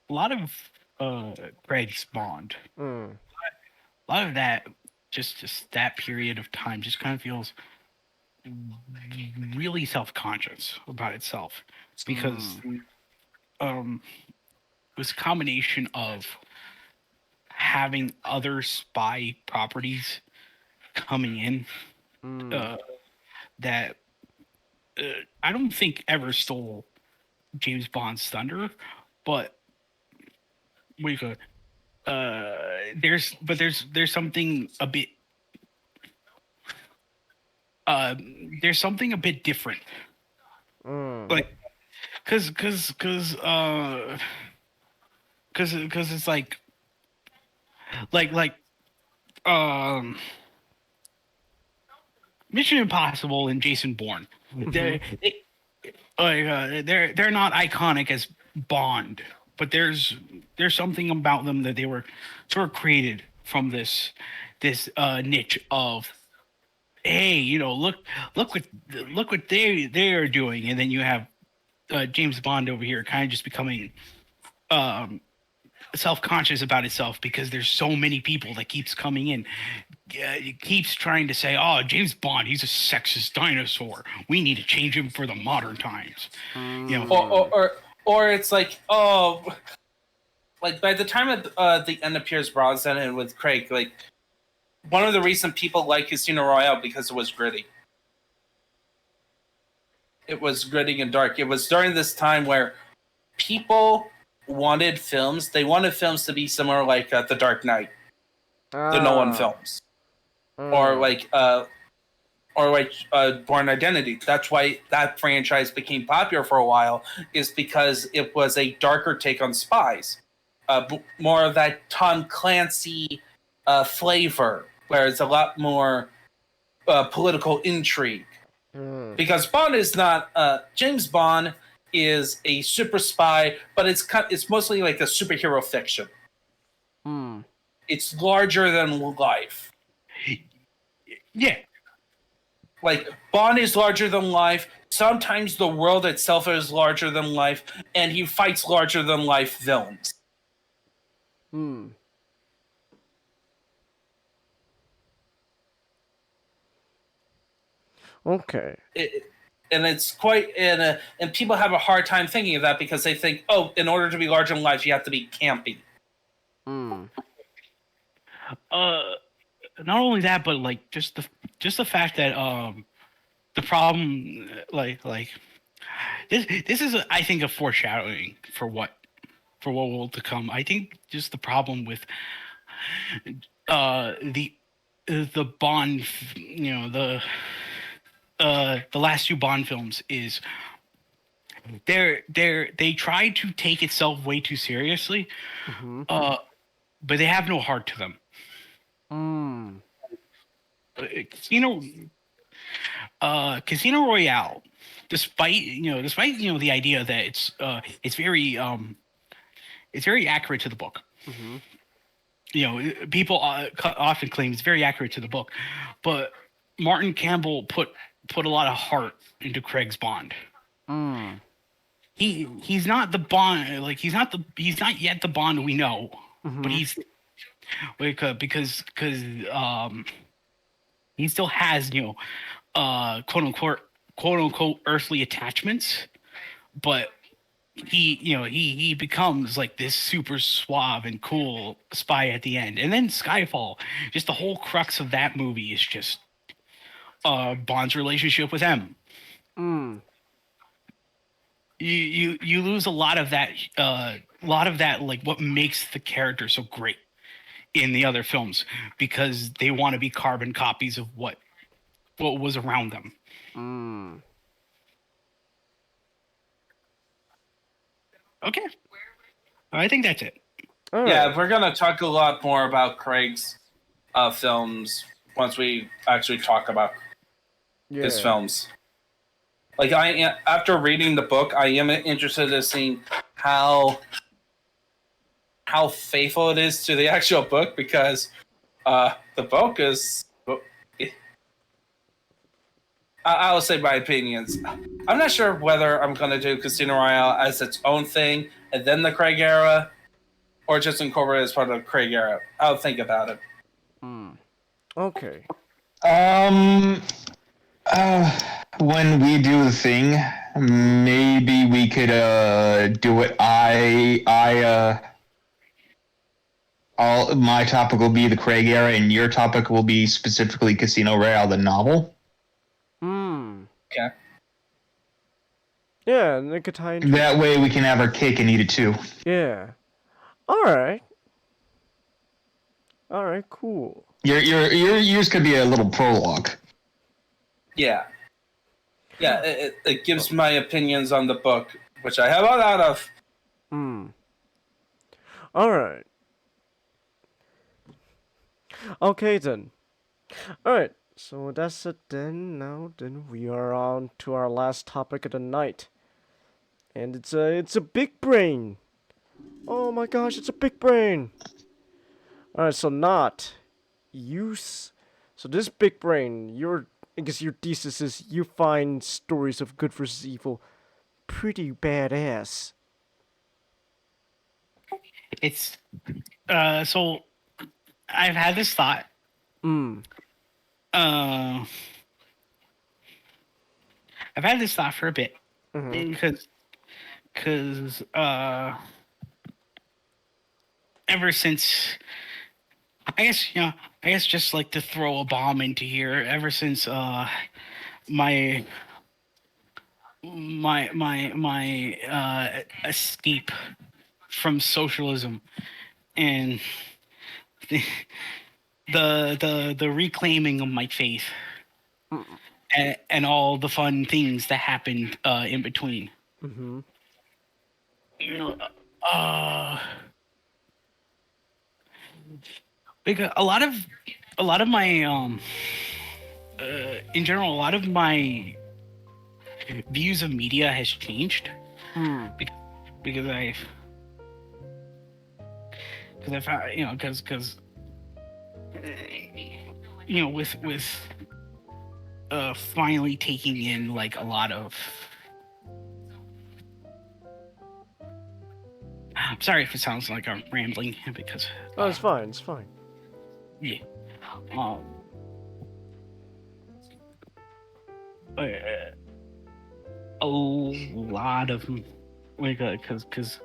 lot of Craig's Bond, a lot of that just that period of time just kind of feels really self-conscious about itself, because it was a combination of having other spy properties coming in that I don't think ever stole James Bond's thunder, but there's something a bit there's something a bit different, like because it's like Mission Impossible and Jason Bourne. They're not iconic as Bond, but there's something about them that they were sort of created from this niche of, hey, you know, look what they are doing, and then you have James Bond over here kind of just becoming self-conscious about itself because there's so many people that keeps coming in. It keeps trying to say, "Oh, James Bond, he's a sexist dinosaur. We need to change him for the modern times." You know, or it's like, oh, like by the time of the end of Pierce Brosnan and with Craig, like one of the reasons people like Casino Royale because it was gritty. It was gritty and dark. It was during this time where people wanted films. They wanted films to be similar, like The Dark Knight, the Nolan films, or like Born Identity. That's why that franchise became popular for a while, is because it was a darker take on spies, more of that Tom Clancy flavor, where it's a lot more political intrigue. Because Bond is not James Bond is a super spy, but it's mostly like a superhero fiction. It's larger than life. Yeah. Like, Bond is larger than life. Sometimes the world itself is larger than life, and he fights larger than life villains. Okay. And it's quite and people have a hard time thinking of that because they think, oh, in order to be larger than life, you have to be campy. Not only that, but like just the fact that the problem like this is I think a foreshadowing for what will to come. I think just the problem with the Bond, you know, the last two Bond films is they try to take itself way too seriously, but they have no heart to them. Casino Royale, despite the idea that it's very accurate to the book. You know, people often claim it's very accurate to the book, but Martin Campbell put a lot of heart into Craig's Bond. He's not the Bond, like he's not yet the Bond we know, but he's because he still has, you know, quote unquote earthly attachments, but he becomes like this super suave and cool spy at the end. And then Skyfall, just the whole crux of that movie is just Bond's relationship with M. You lose a lot of that like what makes the character so great in the other films, because they want to be carbon copies of what was around them. Okay, I think that's it. Yeah, we're gonna talk a lot more about Craig's films once we actually talk about his films. Like, after reading the book, I am interested in seeing how faithful it is to the actual book, because the book is. I'll say my opinions. I'm not sure whether I'm going to do Casino Royale as its own thing and then the Craig era, or just incorporate it as part of the Craig era. I'll think about it. Okay. When we do the thing, maybe we could do it. My topic will be the Craig era, and your topic will be specifically Casino Royale, the novel. Okay. Yeah, and it could tie into that way we can have our cake and eat it too. Yeah. Alright, cool. Yours could be a little prologue. Yeah. Yeah, it gives my opinions on the book, which I have a lot of. Alright. Okay then. Alright, so that's it then. Now then we are on to our last topic of the night. And it's a big brain. Oh my gosh, it's a big brain. Alright, so not use. So this big brain, I guess your thesis is you find stories of good versus evil pretty badass. It's so I've had this thought. Mm. I've had this thought for a bit because ever since I guess just like to throw a bomb into here. Ever since my escape from socialism and the the reclaiming of my faith and all the fun things that happened in between. Mm-hmm. Because a lot of my in general, a lot of my views of media has changed because I found, because with finally taking in like a lot of. I'm sorry if it sounds like I'm rambling because. Oh, it's fine. It's fine. Yeah. A lot of like because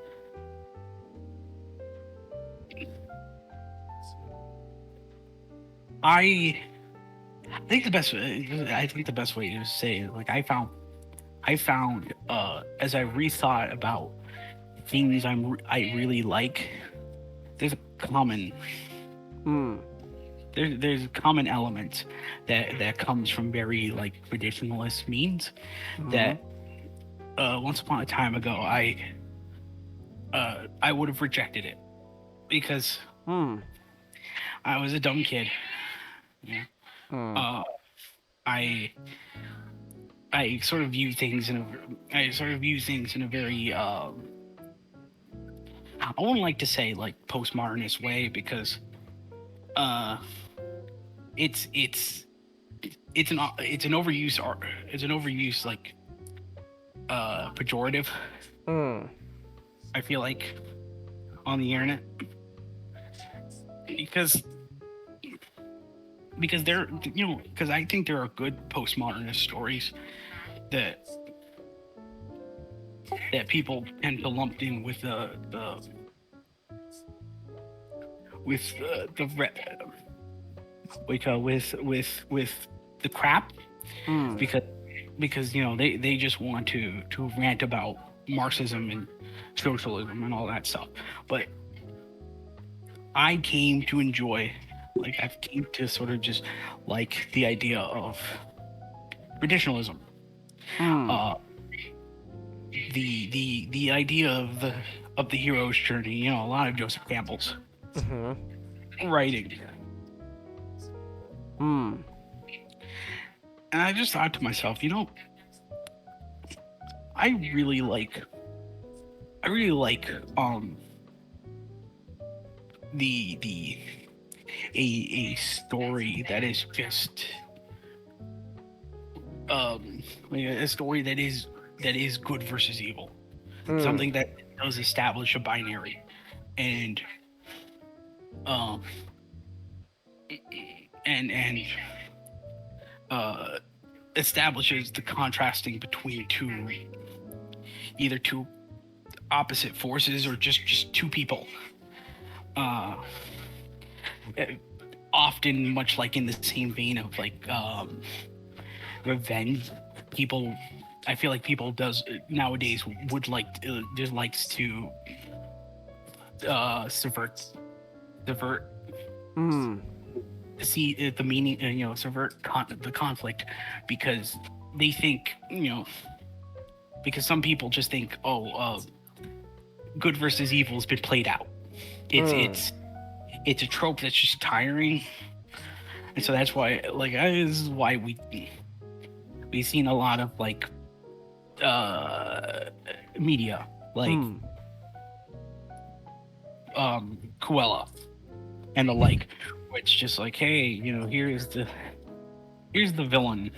I think the best way to say it, like I found as I rethought about things I really like, there's a common there's a common element that comes from very like traditionalist means that once upon a time ago I would have rejected it because I was a dumb kid. Yeah. I sort of view things in a very I wouldn't like to say like postmodernist way because it's an overuse like pejorative. I feel like on the internet because there, because I think there are good postmodernist stories that people tend to lump in with the crap because they just want to rant about Marxism and socialism and all that stuff, but I came to enjoy, like I've came to sort of just like the idea of traditionalism. The idea of the hero's journey, a lot of Joseph Campbell's writing. And I just thought to myself, I really like a story that is just a story that is good versus evil, something that does establish a binary and establishes the contrasting between either two opposite forces or just two people. Often much like in the same vein of like revenge. I feel like people nowadays would just likes to subvert see the meaning, subvert the conflict because they think, because some people just think, good versus evil has been played out. It's a trope that's just tiring, and so that's why, like, this is why we've seen a lot of like media like Cruella and the like, where it's just like, hey, here's the villain.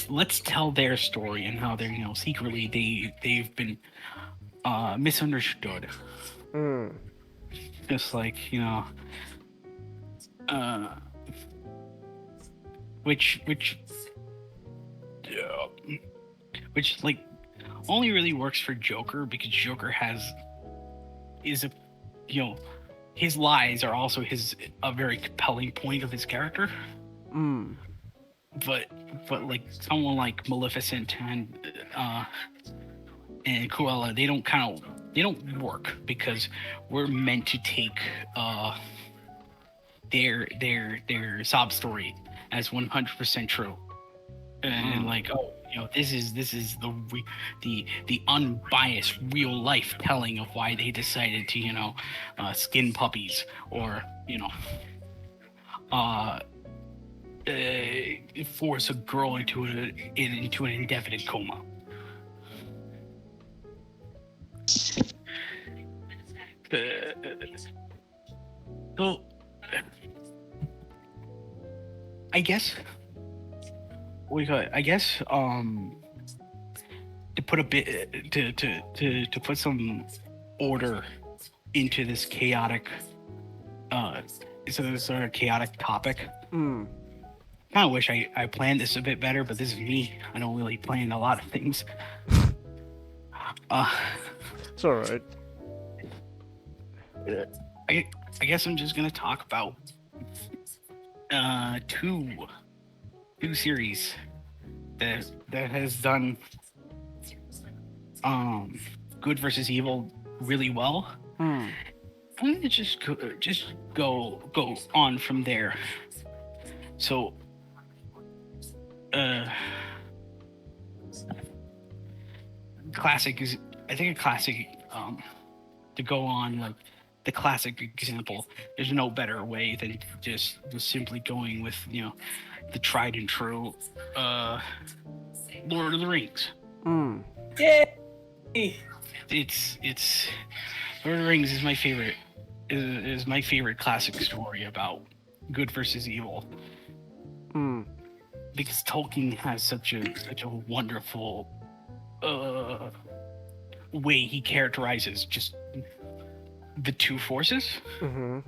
Let's tell their story and how they're secretly they've been misunderstood. just like which like only really works for Joker because Joker his lies are also a very compelling point of his character. But like someone like Maleficent and Cruella, they don't work because we're meant to take their sob story as 100% true, and like this is the unbiased real life telling of why they decided to skin puppies or force a girl into an indefinite coma. So I guess what do you call it? I guess to put a bit to put some order into this chaotic sort of chaotic topic. Kind of wish I planned this a bit better, but this is me. I don't really plan a lot of things. It's all right. I guess I'm just gonna talk about two series that has done good versus evil really well. I'm gonna just go on from there. So classic is I think a classic to go on like the classic example. There's no better way than just simply going with the tried and true Lord of the Rings. Yay! It's Lord of the Rings is my favorite is my favorite classic story about good versus evil. Because Tolkien has such a wonderful way he characterizes just the two forces, and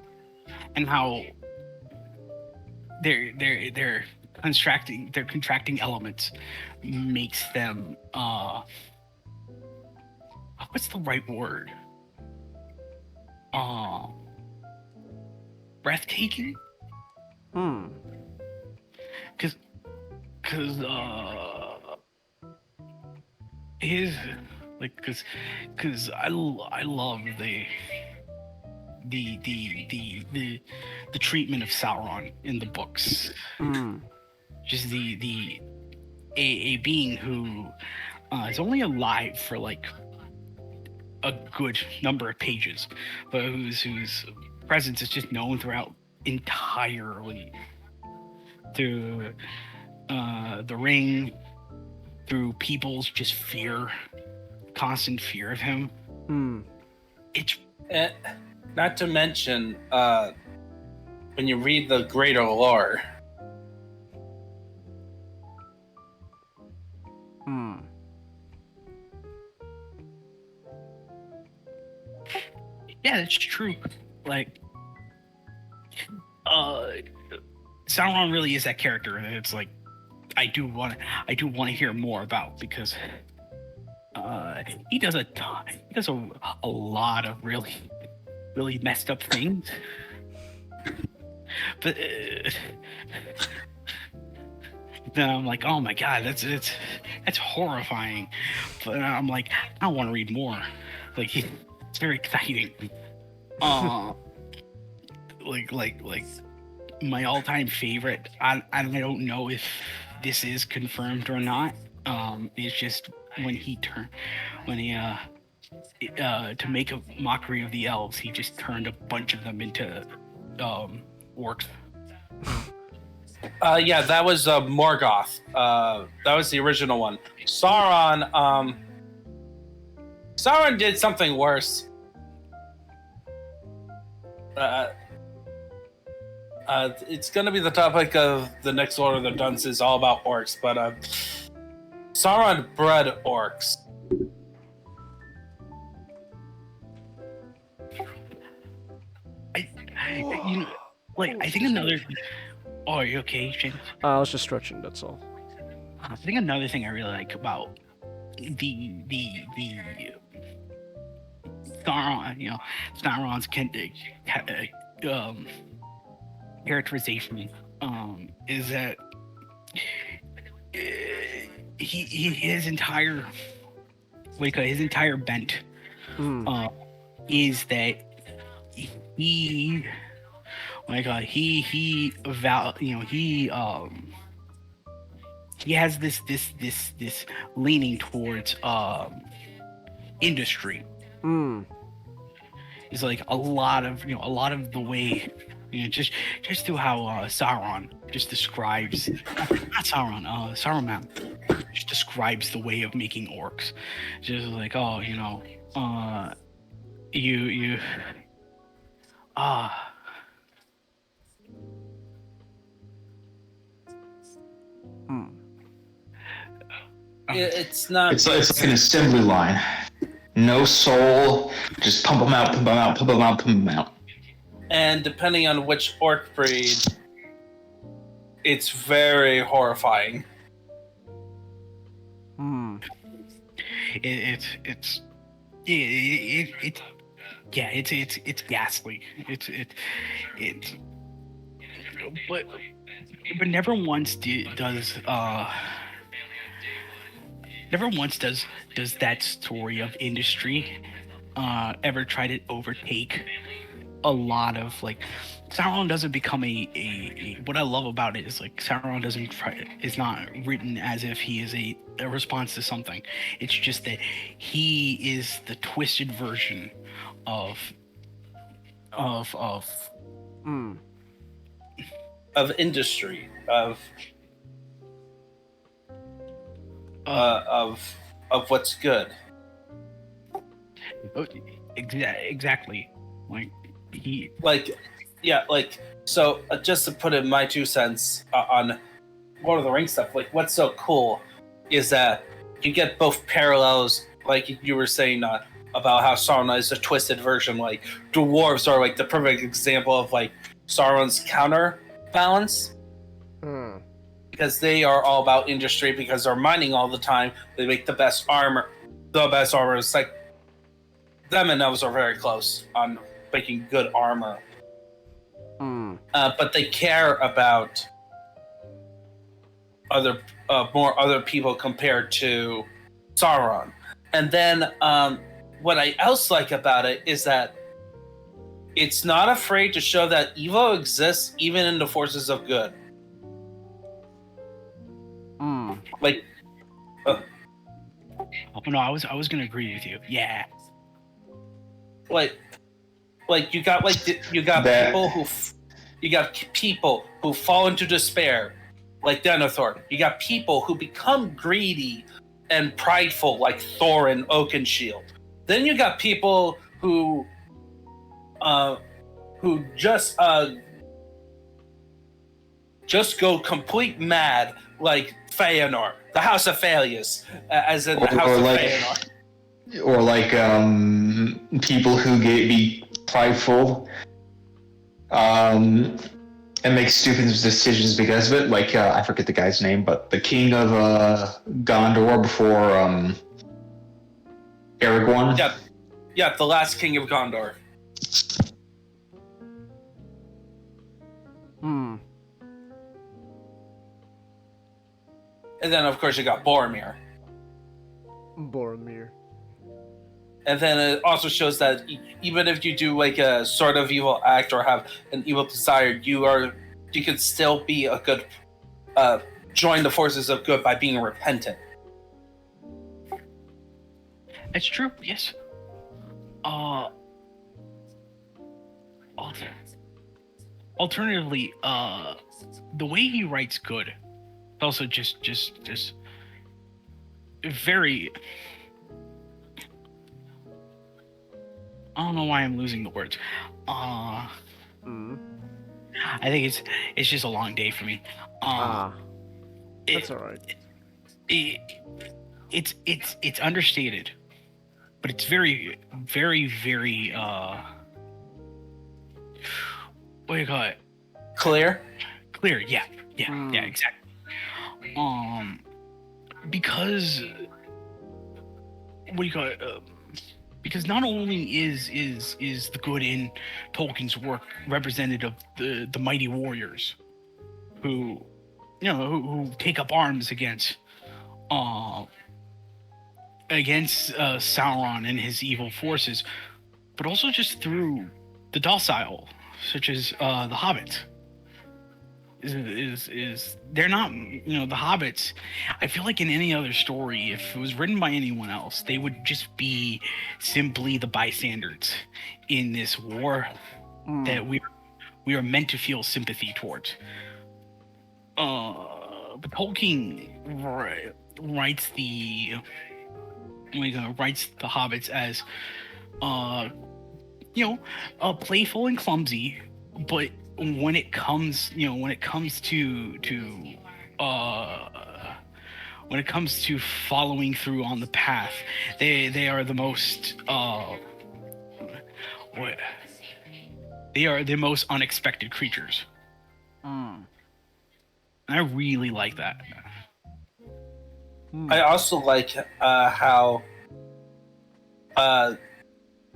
how they're contracting elements makes them what's the right word? Breathtaking. Because his like because I love the treatment of Sauron in the books. Just a being who is only alive for like a good number of pages, but whose presence is just known throughout entirely through the ring, through people's just constant fear of him. It's not to mention when you read the greater lore. Yeah, that's true. Like, Sauron really is that character, and it's like I do want to hear more about because he does a lot of really messed up things. But then I'm like, oh my god, that's horrifying. But I'm like, I don't want to read more. Like, it's very exciting. Like my all-time favorite. I don't know if this is confirmed or not. It's just when he to make a mockery of the elves, he just turned a bunch of them into orcs. Yeah, that was Morgoth. That was the original one. Sauron did something worse. It's gonna be the topic of the next Lord of the Dunces, all about orcs, but Sauron bred orcs. you know, like I think another. Oh, are you okay, Shane? I was just stretching. That's all. I think another thing I really like about the Sauron, Sauron's characterization, is that his entire his entire bent, is that he he has this leaning towards industry. It's like a lot of the way, just through how Sauron just describes, not Sauron, Saruman just describes the way of making orcs. Just like, It's not. It's like an assembly line. No soul. Just pump them out, pump them out, pump them out, pump them out. And depending on which orc breed, it's very horrifying. It's ghastly. But never once does that story of industry ever try to overtake a lot of, like, Sauron doesn't become a what I love about it is, like, Sauron is not written as if he is a response to something. It's just that he is the twisted version of industry, of what's good. Exactly. So just to put in my 2 cents on Lord of the Rings stuff, like, what's so cool is that you get both parallels, like you were saying, about how Sauron is a twisted version. Like, dwarves are like the perfect example of like Sauron's counterbalance. Because they are all about industry, because they're mining all the time. They make the best armor. It's like them and elves are very close on making good armor. But they care about other people compared to Sauron. And then what I else like about it is that it's not afraid to show that evil exists even in the forces of good. Like, oh no, I was gonna agree with you. Yeah. Like you got people who fall into despair, like Denethor. You got people who become greedy and prideful, like Thorin Oakenshield. Then you got people who just go complete mad, like Feanor, the House of Failures, as in the House of Feanor. Or like people who be prideful and make stupid decisions because of it. Like, I forget the guy's name, but the king of Gondor before Aragorn. Yeah, the last king of Gondor. And then, of course, you got Boromir. And then it also shows that even if you do like a sort of evil act or have an evil desire, you can still be a good, join the forces of good by being repentant. That's true. Yes. Alternatively, the way he writes good, also just very. I don't know why I'm losing the words. I think it's just a long day for me. That's all right. It's understated, but it's very, very, very what do you call it? Clear. Clear. Yeah, exactly. Because what do you call it? Because not only is the good in Tolkien's work represented of the mighty warriors who who take up arms against Sauron and his evil forces, but also just through the docile, such as the hobbits. Is they're not, the hobbits. I feel like in any other story, if it was written by anyone else, they would just be simply the bystanders in this war that we are meant to feel sympathy towards. But Tolkien writes the hobbits as playful and clumsy, but when it comes to following through on the path, they are the most they are the most unexpected creatures. I really like that. I also like how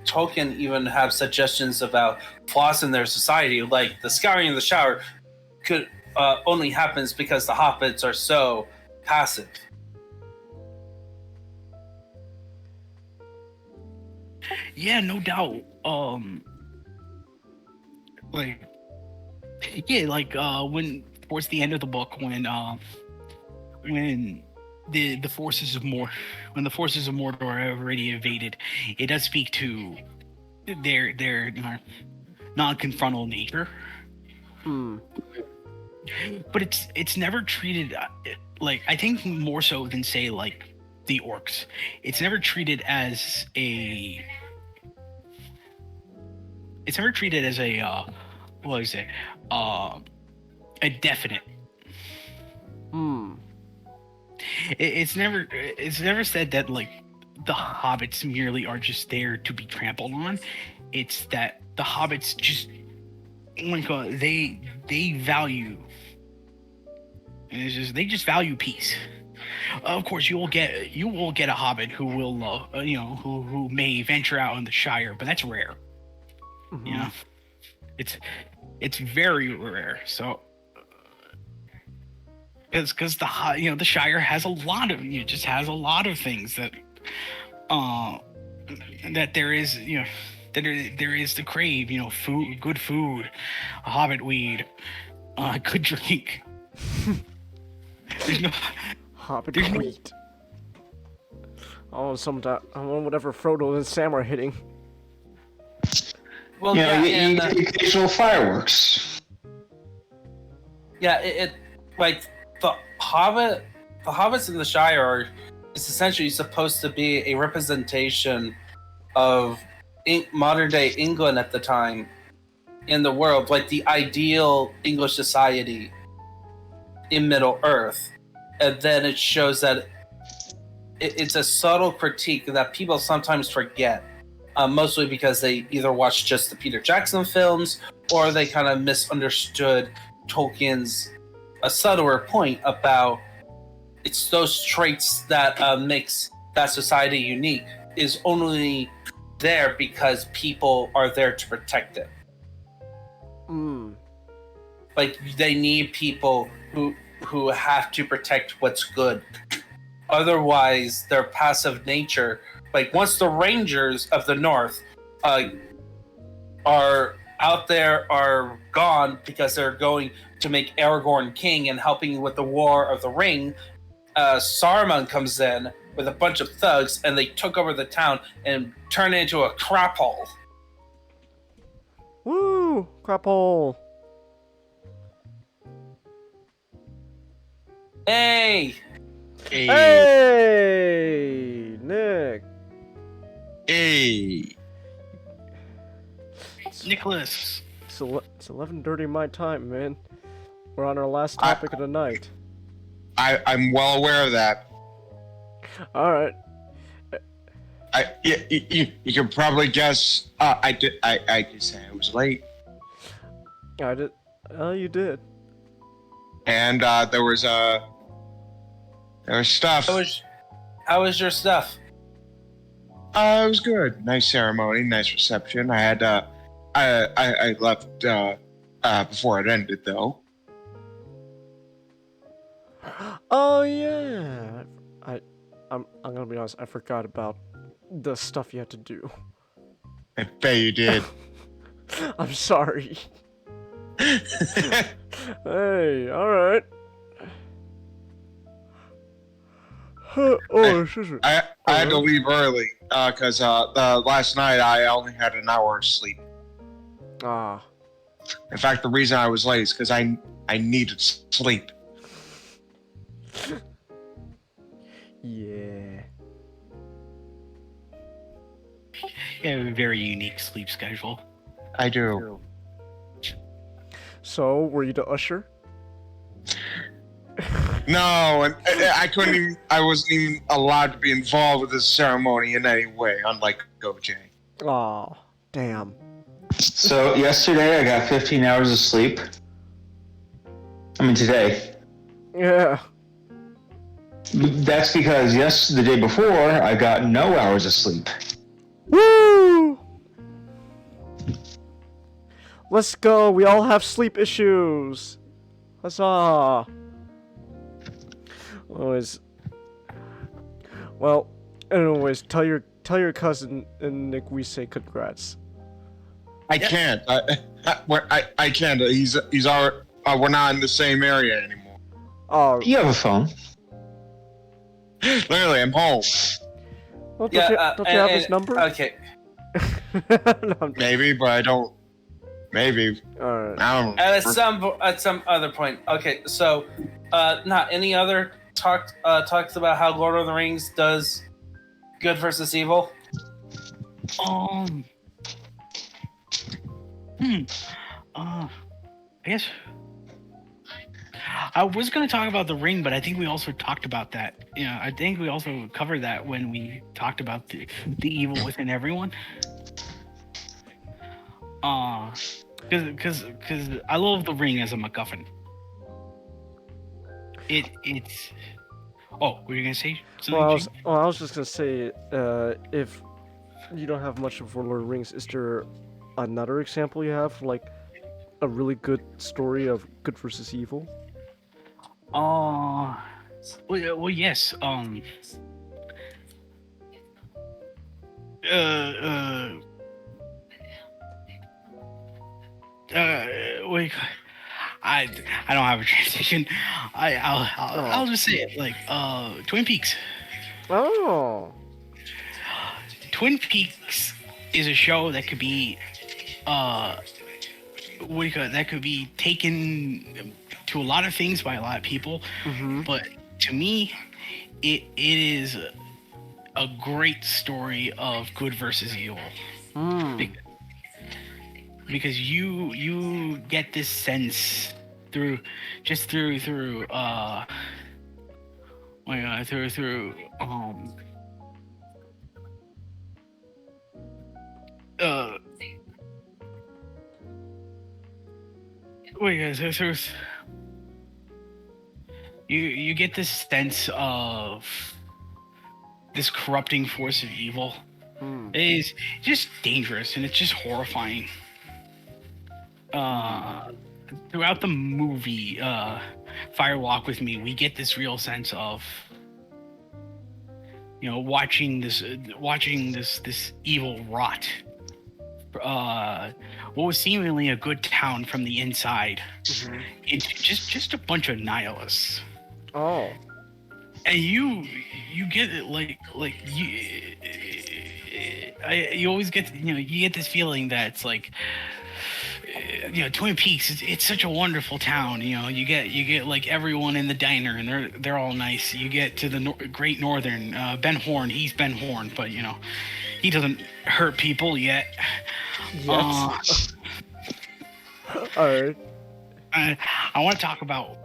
Tolkien even have suggestions about flaws in their society, like the scouring in the shower could only happens because the hobbits are so passive. Yeah, no doubt. When towards the end of the book, when the forces of Mordor are already invaded, it does speak to their non-confrontal nature. But it's never treated like, I think more so than say like the orcs. It's never treated as a a definite. It's never said that like the hobbits merely are just there to be trampled on. It's that the hobbits just they value. They just value peace. Of course, you will get a hobbit who will who may venture out in the Shire, but that's rare. It's very rare. So because the Shire has a lot of things that that there is there is to crave, good food, a hobbit weed, good drink. There's no hobbit weed. Whatever Frodo and Sam are hitting. Well, and occasional fireworks. Yeah, it like the hobbits in the Shire is essentially supposed to be a representation of modern day England at the time in the world, like the ideal English society in Middle Earth. And then it shows that it's a subtle critique that people sometimes forget, mostly because they either watched just the Peter Jackson films or they kind of misunderstood Tolkien's a subtler point about it's those traits that makes that society unique is only there because people are there to protect it. Like they need people who have to protect what's good. Otherwise, their passive nature, like once the Rangers of the North are out there, are gone because they're going to make Aragorn king and helping with the War of the Ring, Saruman comes in with a bunch of thugs and they took over the town and turned it into a crap hole. Woo! Crap hole. Hey! Hey! Nick! Hey! Nicholas! It's 11:30 my time, man. We're on our last topic of the night. I'm well aware of that. Alright. You can probably guess. I did say I was late. I did. Oh, you did. And there was stuff. How was your stuff? It was good. Nice ceremony, nice reception. I had I left before it ended though. Oh yeah. I'm gonna be honest. I forgot about the stuff you had to do. I bet you did. I'm sorry. Hey, all right. Oh, I had to leave early because last night I only had an hour of sleep. Ah. In fact, the reason I was late is because I needed sleep. Yeah. You have a very unique sleep schedule. I do. So, were you the usher? No, and I couldn't even. I wasn't even allowed to be involved with this ceremony in any way, unlike OJ. Aw, damn. So yesterday I got 15 hours of sleep. I mean today. Yeah. That's because the day before I got no hours of sleep. Woo! Let's go. We all have sleep issues. Huzzah! Well, anyways, tell your cousin and Nick we say congrats. I can't. I can't. He's our. We're not in the same area anymore. Oh. You have a phone. Literally, I'm home. Well, don't you have his number? Okay. No, maybe, but I don't. Maybe. Alright. I don't. At some other point. Okay, so, not any other talks about how Lord of the Rings does good versus evil. I guess I was going to talk about the ring, but I think we also talked about that. Yeah, I think we also covered that when we talked about the evil within everyone. Because I love the ring as a MacGuffin. It's. Oh, were you gonna say something? Well, I was just gonna say, if you don't have much of Lord of the Rings, is there another example you have, like a really good story of good versus evil? Well, yes. Wait, I don't have a transition. I'll just say it like Twin Peaks. Oh. Twin Peaks is a show that could be that could be taken to a lot of things by a lot of people, but to me, it is a great story of good versus evil. Because you get this sense through you get this sense of this corrupting force of evil. It is just dangerous and it's just horrifying. Throughout the movie Fire Walk with Me, we get this real sense of, you know, watching this evil rot what was seemingly a good town from the inside into just a bunch of nihilists. Oh. And you get it you always get, you know, you get this feeling that it's like, you know, Twin Peaks, it's such a wonderful town. You know, you get like everyone in the diner and they're all nice. You get to the Great Northern, Ben Horn, he's Ben Horn, but you know, he doesn't hurt people yet. Yes. All right. I want to talk about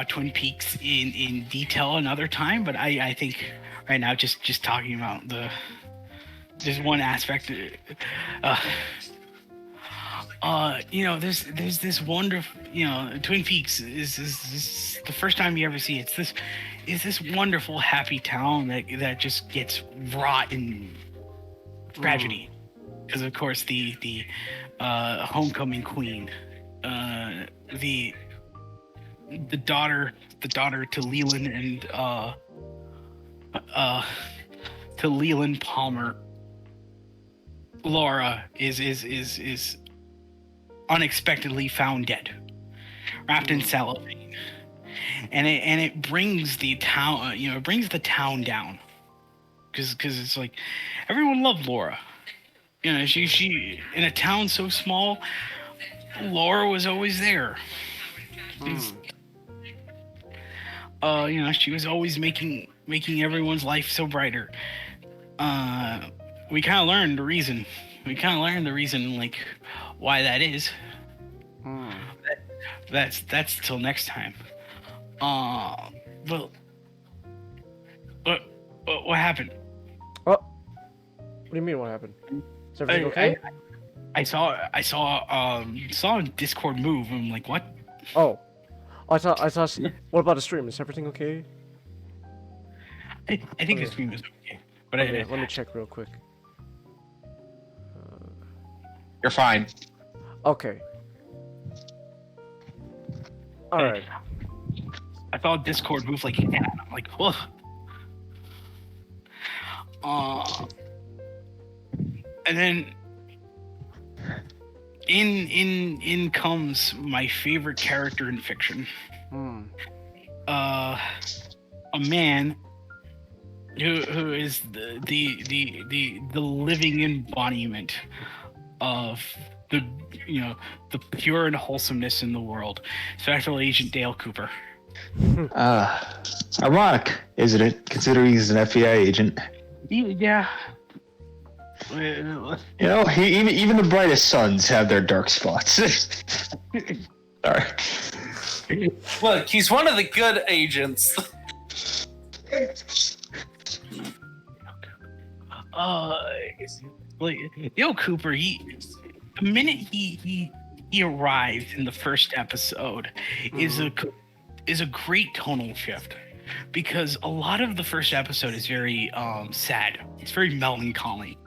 Twin Peaks in detail another time, but I think right now just talking about just one aspect. there's this wonderful, Twin Peaks is the first time you ever see it. It's this wonderful happy town that just gets wrought in tragedy, because of course the homecoming queen, the daughter to Leland and to Leland Palmer, Laura is unexpectedly found dead, wrapped in cellophane, and it brings the town, it brings the town down, because it's like everyone loved Laura. She in a town so small, Laura was always there. She was always making everyone's life so brighter. We kind of learned the reason. Like why that is. That's till next time. But what happened? What do you mean? What happened? Is everything okay? I saw a Discord move. I'm like, what? Oh, I saw. What about the stream? Is everything okay? I think the stream is okay. But okay, let me check real quick. You're fine. Okay. All right. I saw Discord move like that. I'm like, whoa. And then in comes my favorite character in fiction. A man who is the living embodiment of the pure and wholesomeness in the world. Special Agent Dale Cooper. Ironic, isn't it? Considering he's an FBI agent. Yeah. Even the brightest suns have their dark spots. Sorry. Look, he's one of the good agents. Cooper, the minute he arrives in the first episode is a great tonal shift, because a lot of the first episode is very sad. It's very melancholy.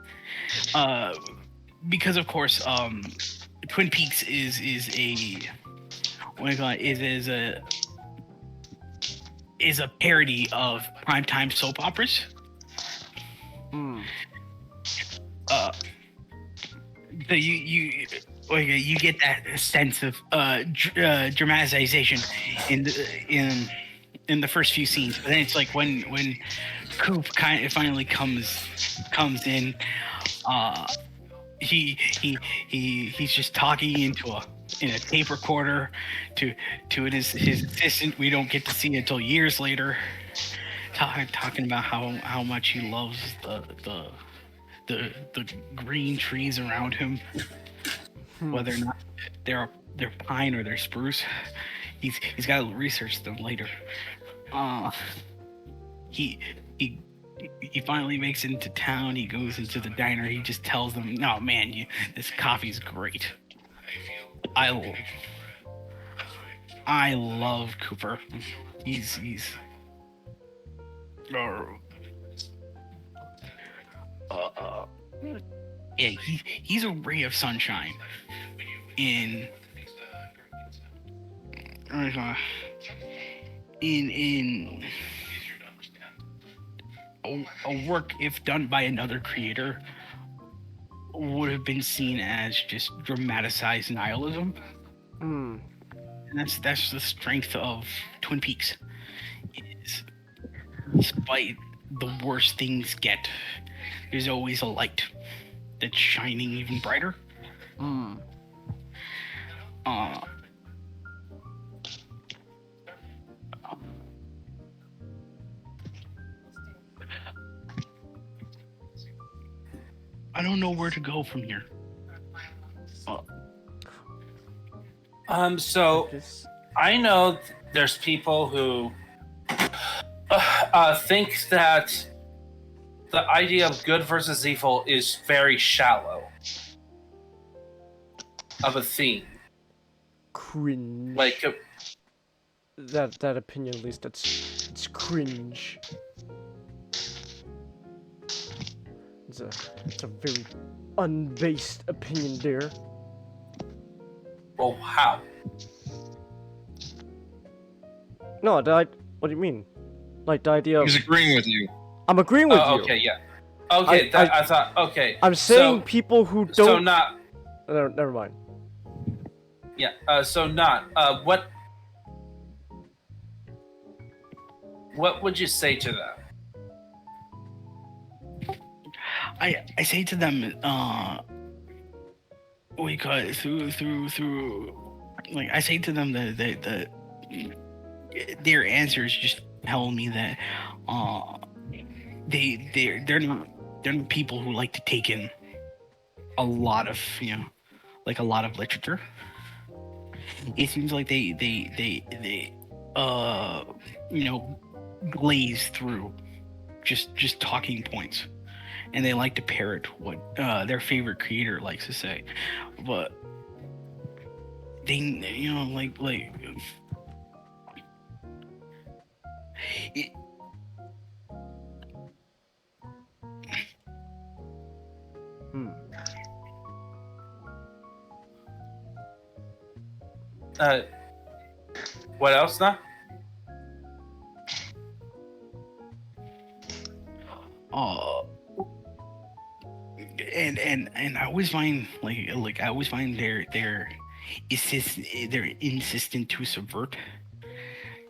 Because of course, Twin Peaks is a parody of primetime soap operas. You get that sense of dramatization in the first few scenes, but then it's like when Coop finally comes in, he's just talking in a tape recorder to his assistant. We don't get to see until years later, talking about how much he loves the green trees around him, whether or not they're pine or they're spruce. He's got to research them later. He finally makes it into town. He goes into the diner. He just tells them, "No, man, this coffee's great." I love Cooper. He's he's a ray of sunshine in a work, if done by another creator, would have been seen as just dramatized nihilism. And that's the strength of Twin Peaks. Is despite the worst things get, there's always a light that's shining even brighter. I don't know where to go from here. So I know there's people who think that the idea of good versus evil is very shallow. of a theme. Cringe. Like that opinion, at least, it's cringe. It's a very unbased opinion there. well, how? No, what do you mean? Like the idea of... He's agreeing with you. I'm agreeing with you. Okay, yeah. Okay, I thought. Okay. I'm saying people who don't... So not... Never mind. Yeah, so not... What would you say to that? I say to them, because through like I say to them that their answers just tell me that they're not people who like to take in a lot of a lot of literature. It seems like they glaze through just talking points. And they like to parrot what their favorite creator likes to say, but they, it, What else now? And I always find they're insistent to subvert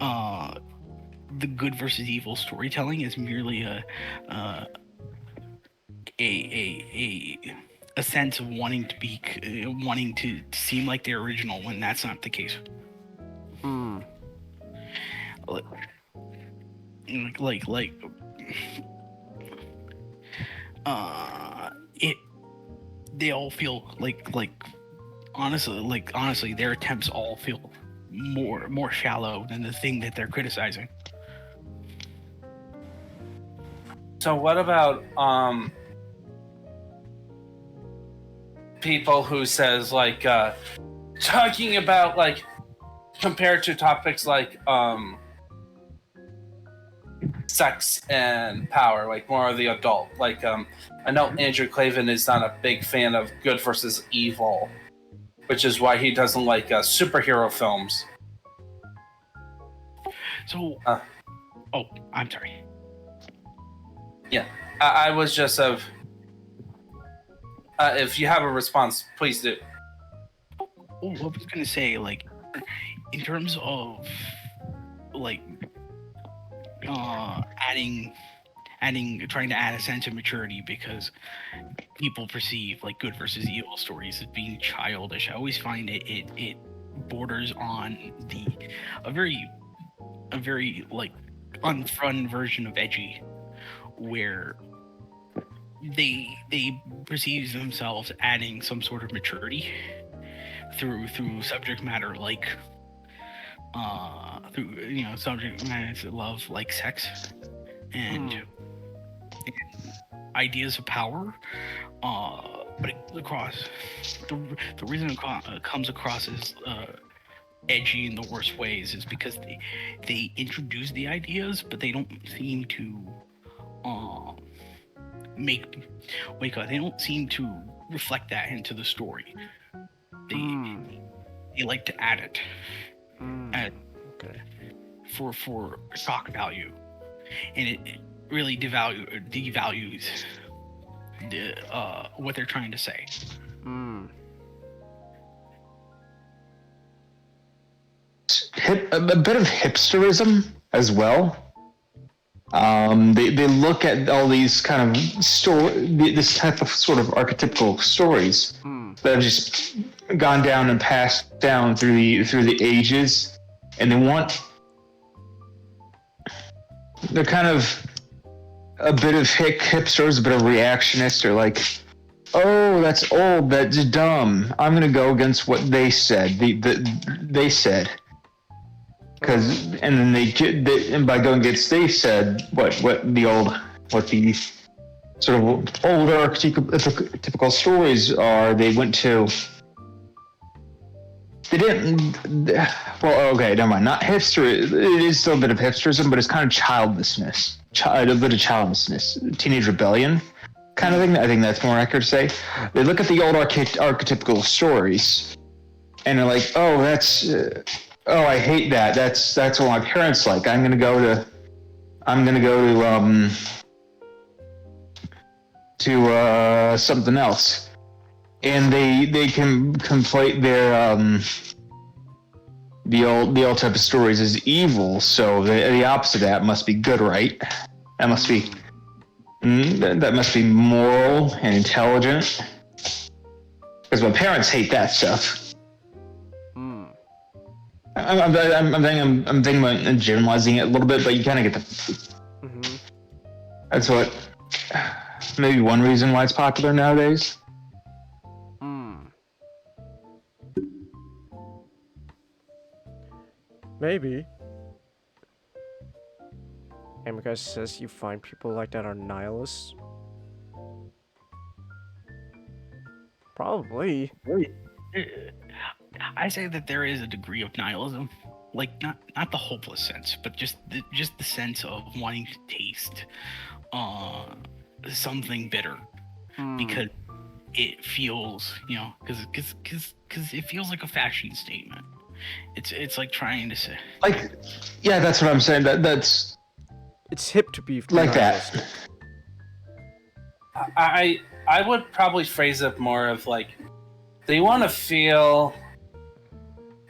the good versus evil storytelling as merely a sense of wanting to seem like the original when that's not the case. They all feel honestly their attempts all feel more shallow than the thing that they're criticizing. So what about people who says talking about compared to topics like sex and power, more of the adult. I know Andrew Clavin is not a big fan of good versus evil, which is why he doesn't like superhero films. So, I'm sorry. Yeah, I was just if you have a response, please do. What I was gonna say, in terms of trying to add a sense of maturity because people perceive good versus evil stories as being childish. I always find it borders on a very unfun version of edgy, where they perceive themselves adding some sort of maturity through subject matter through subject matter love like sex and ideas of power, but it comes across the reason it comes across as edgy in the worst ways is because they introduce the ideas, but they don't seem to they don't seem to reflect that into the story. They like to add it for shock value, and it really devalues what they're trying to say. A bit of hipsterism as well. They look at all these kind of this type of sort of archetypical stories that have just gone down and passed down through the ages, and they're kind of a bit of hipsters, a bit of reactionists. They're like, oh, that's old, that's dumb. I'm gonna go against what they said. They said. And then by going against they said what the sort of older archetypical stories are, they went to they didn't. Well, okay, never mind. Not hipster. It is still a bit of hipsterism, but it's kind of childlessness. A bit of childlessness, teenage rebellion, kind of thing. I think that's more accurate to say. They look at the old archetypical stories, and they're like, "Oh, that's. Oh, I hate that. That's what my parents like. I'm gonna go to something else." And they can conflate their the old type of stories as evil. So the opposite of that must be good, right? That must be moral and intelligent. Because my parents hate that stuff. I'm thinking about generalizing it a little bit, but you kind of get the. That's what. Maybe one reason why it's popular nowadays. Maybe. And because it says you find people like that are nihilists. Probably. I say that there is a degree of nihilism, like not the hopeless sense, but just the sense of wanting to taste something bitter because it feels, because it feels like a fashion statement. It's like trying to say, like, yeah, that's what I'm saying. That's it's hip to be like that. I would probably phrase it more of like they want to feel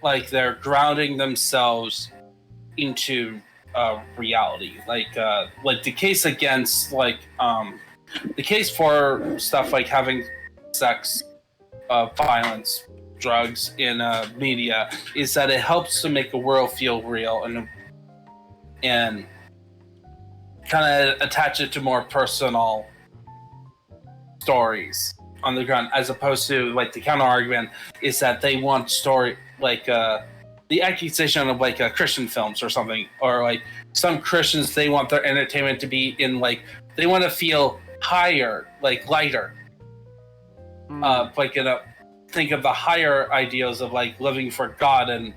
like they're grounding themselves into reality, like the case against the case for stuff like having sex, violence, drugs in media is that it helps to make the world feel real and kind of attach it to more personal stories on the ground, as opposed to like the counter argument is that they want story like the accusation of like Christian films or something, or like some Christians, they want their entertainment to be in like they want to feel higher, like lighter, think of the higher ideals of like living for God and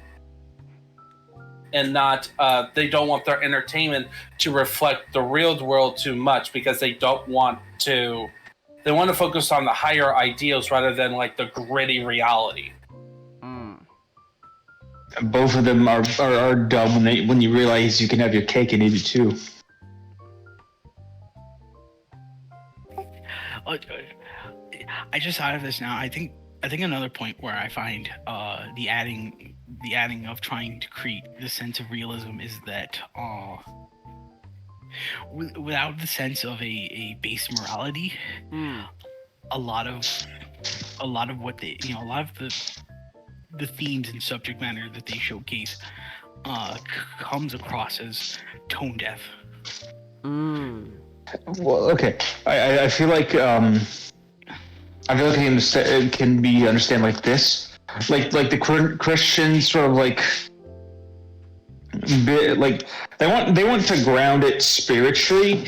not they don't want their entertainment to reflect the real world too much because they want to focus on the higher ideals rather than like the gritty reality. Both of them are dumb when you realize you can have your cake and eat it too. I just thought of this now. I think another point where I find the adding of trying to create the sense of realism is that without the sense of a base morality, a lot of what they, a lot of the themes and subject matter that they showcase comes across as tone deaf. Well, okay. I feel like it can be understand like this, like the Christians sort of like they want to ground it spiritually,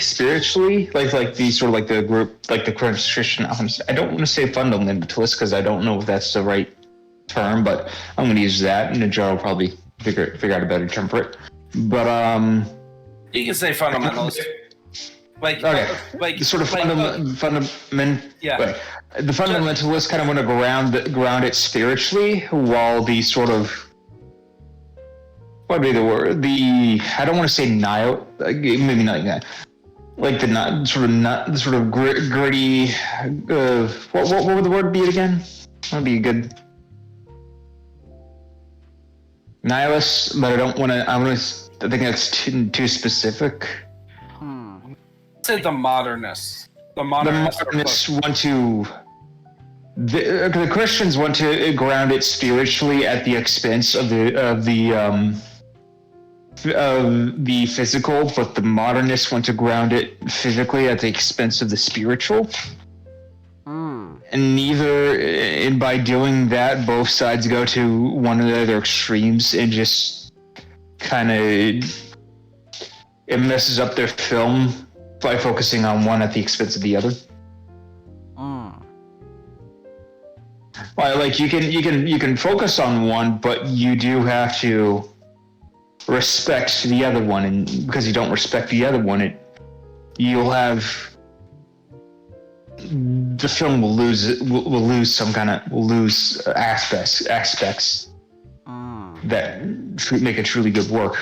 like the sort of like the group, like the Christian. I don't want to say fundamentalist because I don't know if that's the right term, but I'm going to use that, and Joe will probably figure out a better term for it. But you can say fundamentalist. Like the sort of yeah. Right. The fundamentalists kind of want to ground it spiritually, while the sort of what would be the word? I don't want to say maybe not that. Like the sort of gritty. What would the word be again? That'd be a good nihilist, but I don't want to. I think that's too specific. Say the modernists. The modernists want to. The Christians want to ground it spiritually at the expense of the physical, but the modernists want to ground it physically at the expense of the spiritual. And by doing that, both sides go to one of the other extremes and just kind of it messes up their film by focusing on one at the expense of the other. Well, like you can focus on one, but you do have to respect the other one, and because you don't respect the other one, you'll have the film will lose aspects that make a truly good work.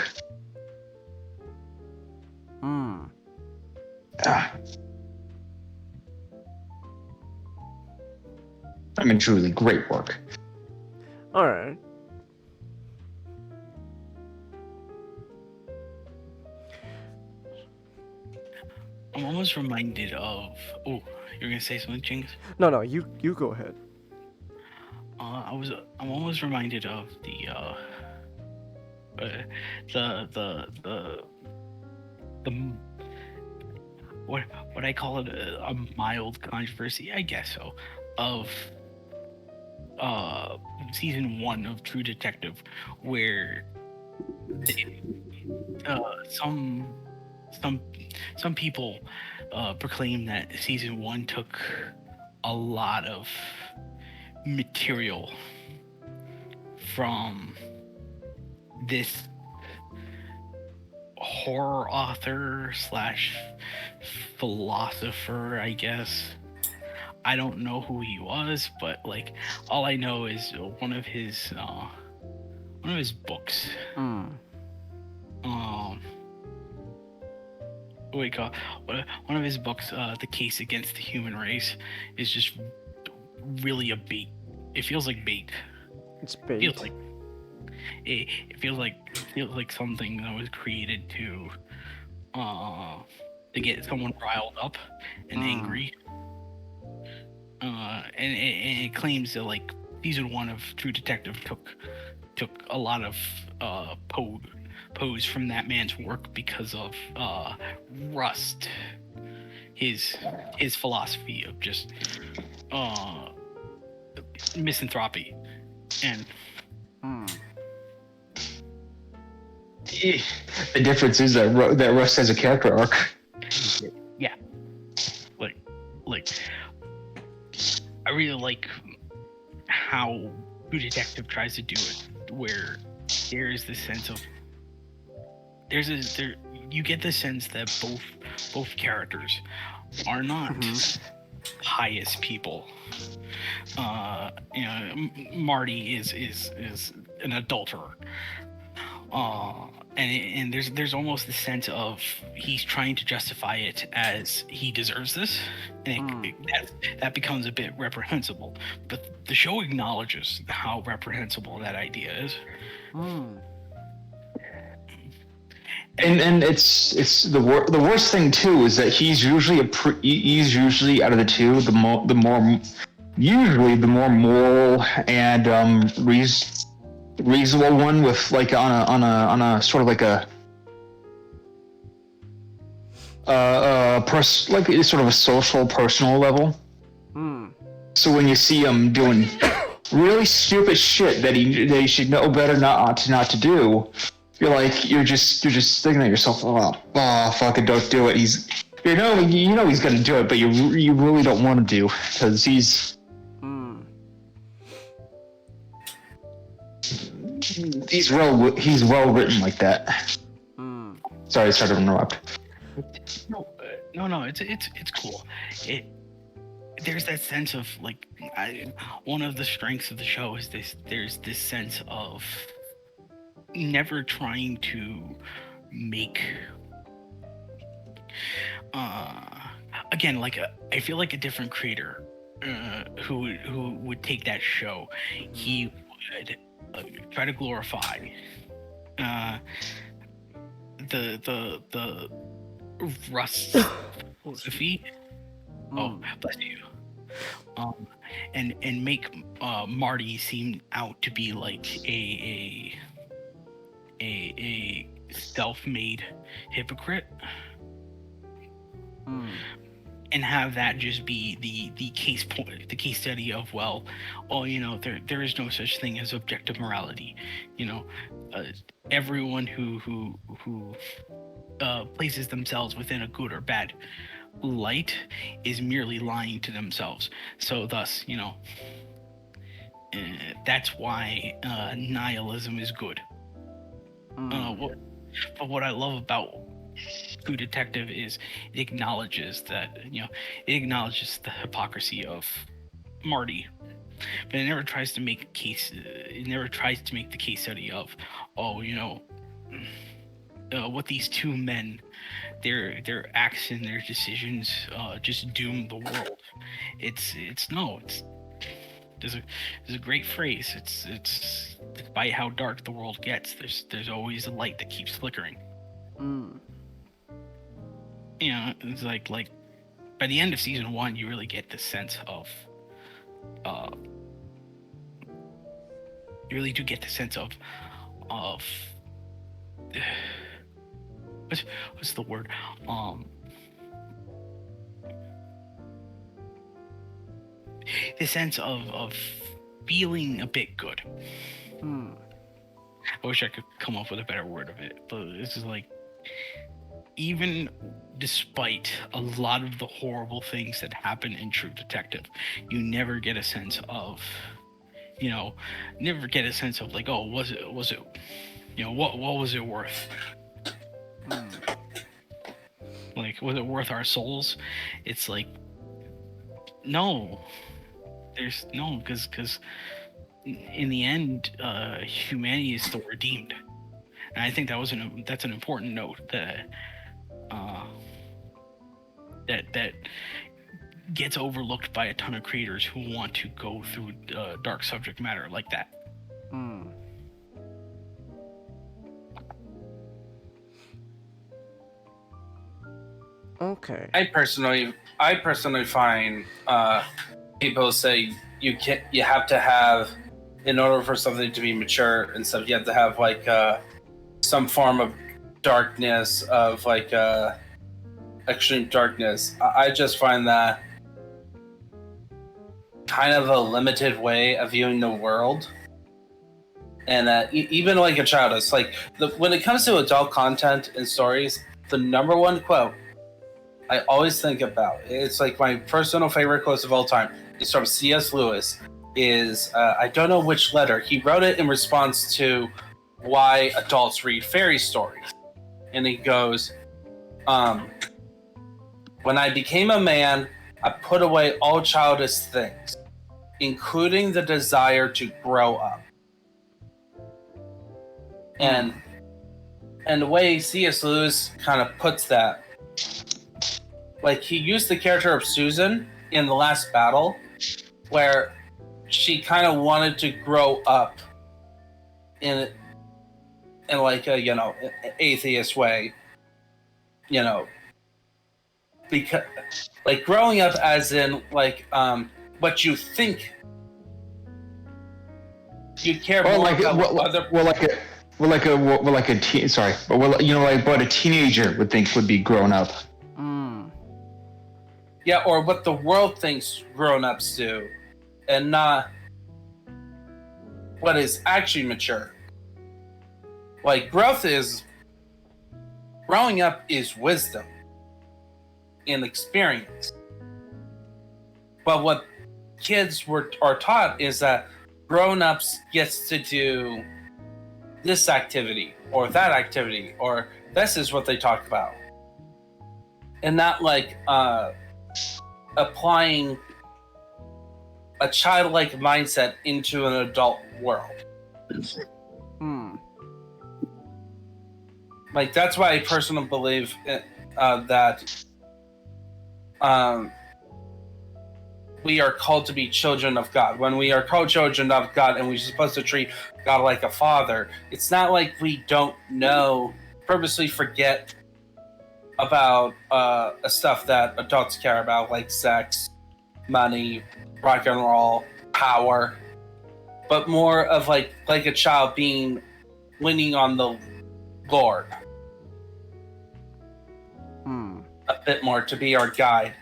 I mean, truly great work. All right. I'm almost reminded of. Oh, you're gonna say something, Jinx? No, you go ahead. I'm almost reminded of the what I call it, a mild controversy, I guess so, of season 1 of True Detective, where some people proclaim that season 1 took a lot of material from this horror author slash philosopher, I guess. I don't know who he was, but like all I know is one of his books. One of his books, The Case Against the Human Race, is just really a bait. It feels like bait. It's bait. It feels like something that was created to get someone riled up and angry. And it claims that like season 1 of True Detective took a lot of pose from that man's work because of Rust, his philosophy of just misanthropy and the difference is that Rust has a character arc. Yeah, like I really like how True Detective tries to do it, where there is this sense of you get the sense that both characters are not pious people. Marty is an adulterer. And there's almost the sense of he's trying to justify it as he deserves this, and that becomes a bit reprehensible. But the show acknowledges how reprehensible that idea is. And it's the worst thing too is that he's usually out of the two the more moral and reasonable one, with like on a sort of like a like sort of a social personal level. So when you see him doing really stupid shit that he should know better not to do, you're just thinking to yourself, oh fucking don't do it. He's he's gonna do it, but you really don't want him to, because he's well written like that. Sorry, I started to interrupt. No, it's cool. There's that sense of like one of the strengths of the show is there's this sense of never trying to make again, like I feel like a different creator who would take that show, he would try to glorify the Rust philosophy. Oh, bless you. And make Marty seem out to be like a self-made hypocrite, and have that just be the case study of, well, there is no such thing as objective morality. Everyone who places themselves within a good or bad light is merely lying to themselves. So thus, That's why nihilism is good. But what I love about True Detective is it acknowledges that, it acknowledges the hypocrisy of Marty, but it never tries to make a case. It never tries to make the case study of, what these two men, their acts and their decisions just doom the world. There's a great phrase. It's despite how dark the world gets, there's always a light that keeps flickering. It's like by the end of season 1, you really get the sense of you really do get the sense of what's the word? The sense of feeling a bit good. I wish I could come up with a better word of it, but this is like, even despite a lot of the horrible things that happen in True Detective, you never get a sense of, like, oh, was it, what was it worth? Like, was it worth our souls? It's like, no. There's no, because in the end, humanity is still redeemed, and I think that's an important note that that gets overlooked by a ton of creators who want to go through dark subject matter like that. Okay. I personally find people say you have to have, in order for something to be mature and stuff, you have to have like some form of darkness, of like extreme darkness. I just find that kind of a limited way of viewing the world. And even like a child, it's like when it comes to adult content and stories, the number one quote I always think about, it's like my personal favorite quotes of all time, is from C.S. Lewis. I don't know which letter. He wrote it in response to why adults read fairy stories. And he goes, when I became a man, I put away all childish things, including the desire to grow up. And the way C.S. Lewis kind of puts that, like, he used the character of Susan in The Last Battle, where she kind of wanted to grow up in like a, an atheist way, because, like, growing up as in, like, what you think you care more about other... like a teen. Sorry, but like what a teenager would think would be grown up. Yeah, or what the world thinks grown-ups do, and not what is actually mature. Like, growing up is wisdom and experience. But what kids are taught is that grown-ups gets to do this activity or that activity, or this is what they talk about, and not like applying a childlike mindset into an adult world. Like, that's why I personally believe that we are called to be children of God. When we are called children of God and we're supposed to treat God like a father, it's not like we don't know, purposely forget about stuff that adults care about, like sex, money, rock and roll, power, but more of like a child leaning on the Lord a bit more to be our guide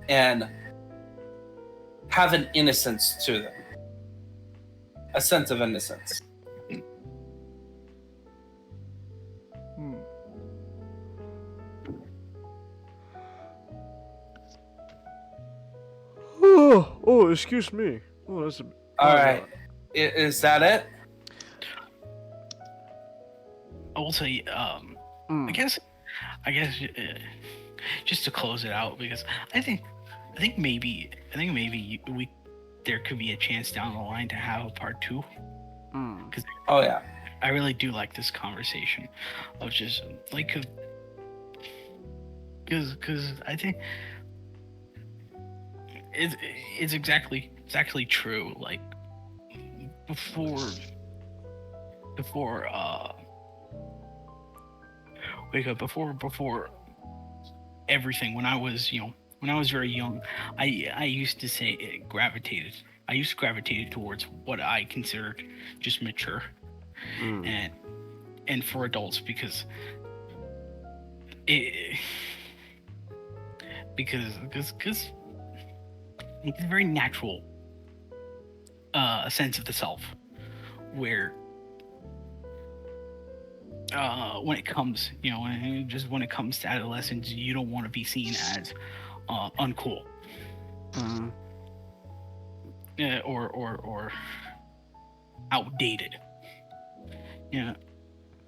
and have an innocence to them, a sense of innocence. Oh, excuse me. Oh, that's a... All right. Is that it? I will say, I guess, just to close it out, because I think maybe there could be a chance down the line to have a part 2. Because Oh yeah. I really do like this conversation of just like, because I think it's exactly true. Like before everything, when I was very young, I used to say I used to gravitate towards what I considered just mature and for adults, because it's a very natural sense of the self where when it comes to adolescence, you don't want to be seen as uncool or outdated.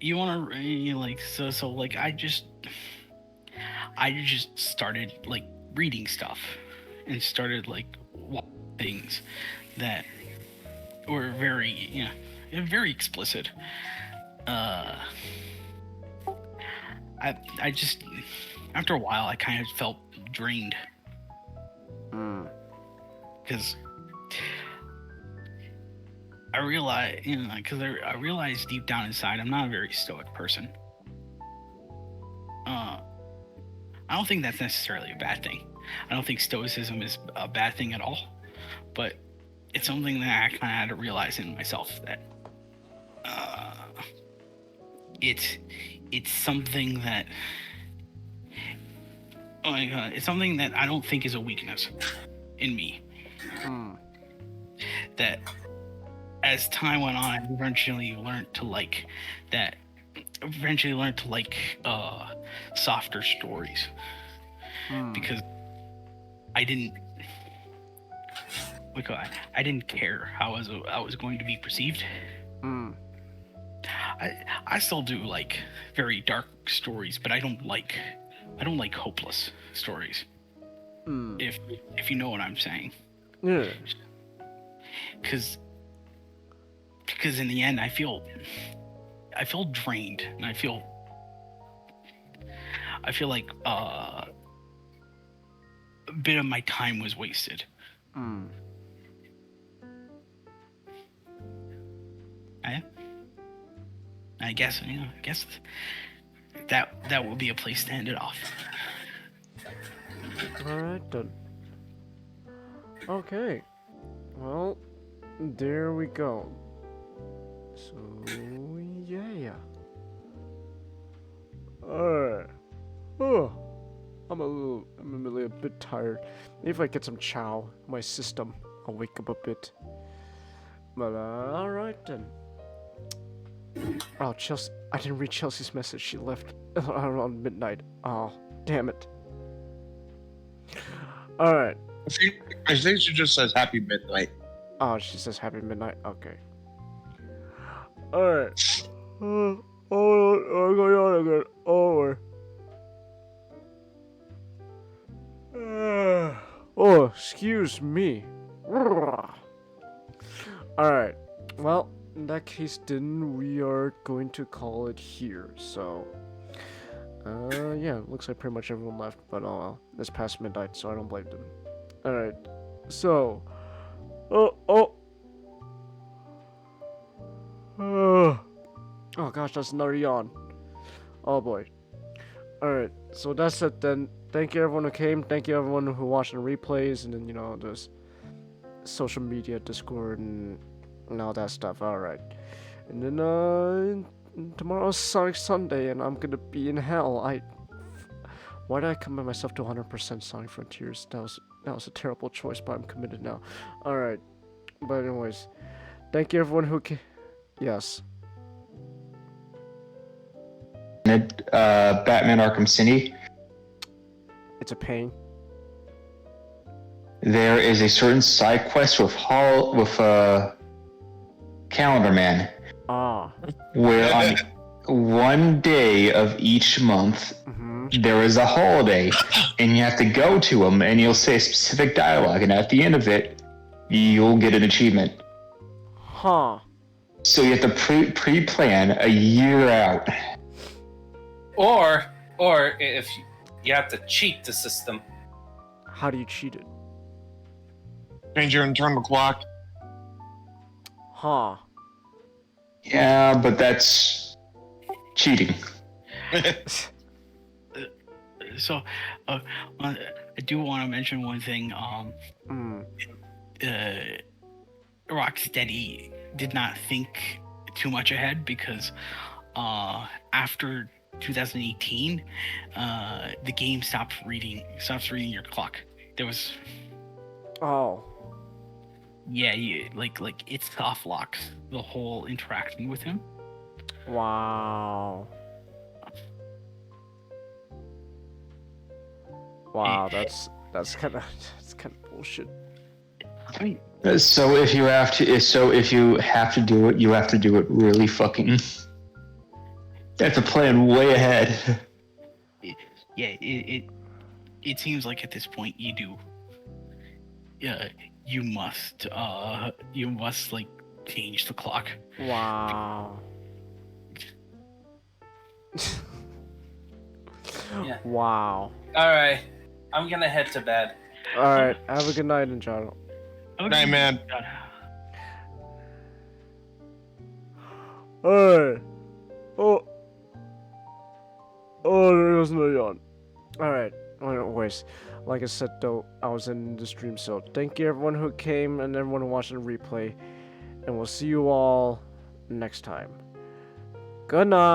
You want to like so like I just started like reading stuff and started like things that were very very explicit. I just, after a while, I kind of felt drained. Because I realized, I realized deep down inside, I'm not a very stoic person. I don't think that's necessarily a bad thing. I don't think stoicism is a bad thing at all. But it's something that I kind of had to realize in myself, that it's something that it's something that I don't think is a weakness in me. That as time went on, I eventually learned to like softer stories, because I didn't care how I was going to be perceived. I still do like very dark stories, but I don't like hopeless stories. If you know what I'm saying. Yeah. Because in the end, I feel drained, and I feel like a bit of my time was wasted. I guess that will be a place to end it off. All right then. Okay. Well, there we go. So yeah. Alright. Oh, I'm a bit tired. Maybe if I get some chow in my system, I'll wake up a bit. But alright then. Oh, Chelsea! I didn't read Chelsea's message. She left around midnight. Oh, damn it. Alright. I think she just says happy midnight. Oh, she says happy midnight? Okay. Alright. Oh, going on again. Over. Oh, excuse me. Alright. Well, in that case, then we are going to call it here. So, yeah, looks like pretty much everyone left, but oh well. It's past midnight, so I don't blame them. Alright. So, oh gosh, that's another yawn. Oh boy. Alright, so that's it then. Thank you everyone who came. Thank you everyone who watched the replays, and then, there's social media, Discord, and all that stuff. Alright. And then, tomorrow's Sonic Sunday, and I'm gonna be in hell. Why did I commit myself to 100% Sonic Frontiers? That was a terrible choice, but I'm committed now. Alright. But anyways, thank you everyone who yes. Batman Arkham City. It's a pain. There is a certain side quest with calendar man, Ah. where on one day of each month there is a holiday, and you have to go to them, and you'll say specific dialogue, and at the end of it, you'll get an achievement. Huh. So you have to pre-plan a year out. Or if you have to cheat the system. How do you cheat it? Change your internal clock. Huh. Yeah, but that's cheating. So, I do want to mention one thing. Rocksteady did not think too much ahead because after 2018, the game stops reading your clock. There was like it soft locks the whole interaction with him. Wow. Wow, that's kind of bullshit. So if you have to do it, you have to do it really fucking. You have to plan way ahead. It seems like at this point you do. You must like change the clock. Wow. Yeah. Wow. All right, I'm gonna head to bed. All right. Have a good night, John. Good night, man. Hey. Oh, there's no yawn. Alright, anyways, like I said though, I was in the stream, so thank you everyone who came and everyone who watched the replay, and we'll see you all next time. Good night!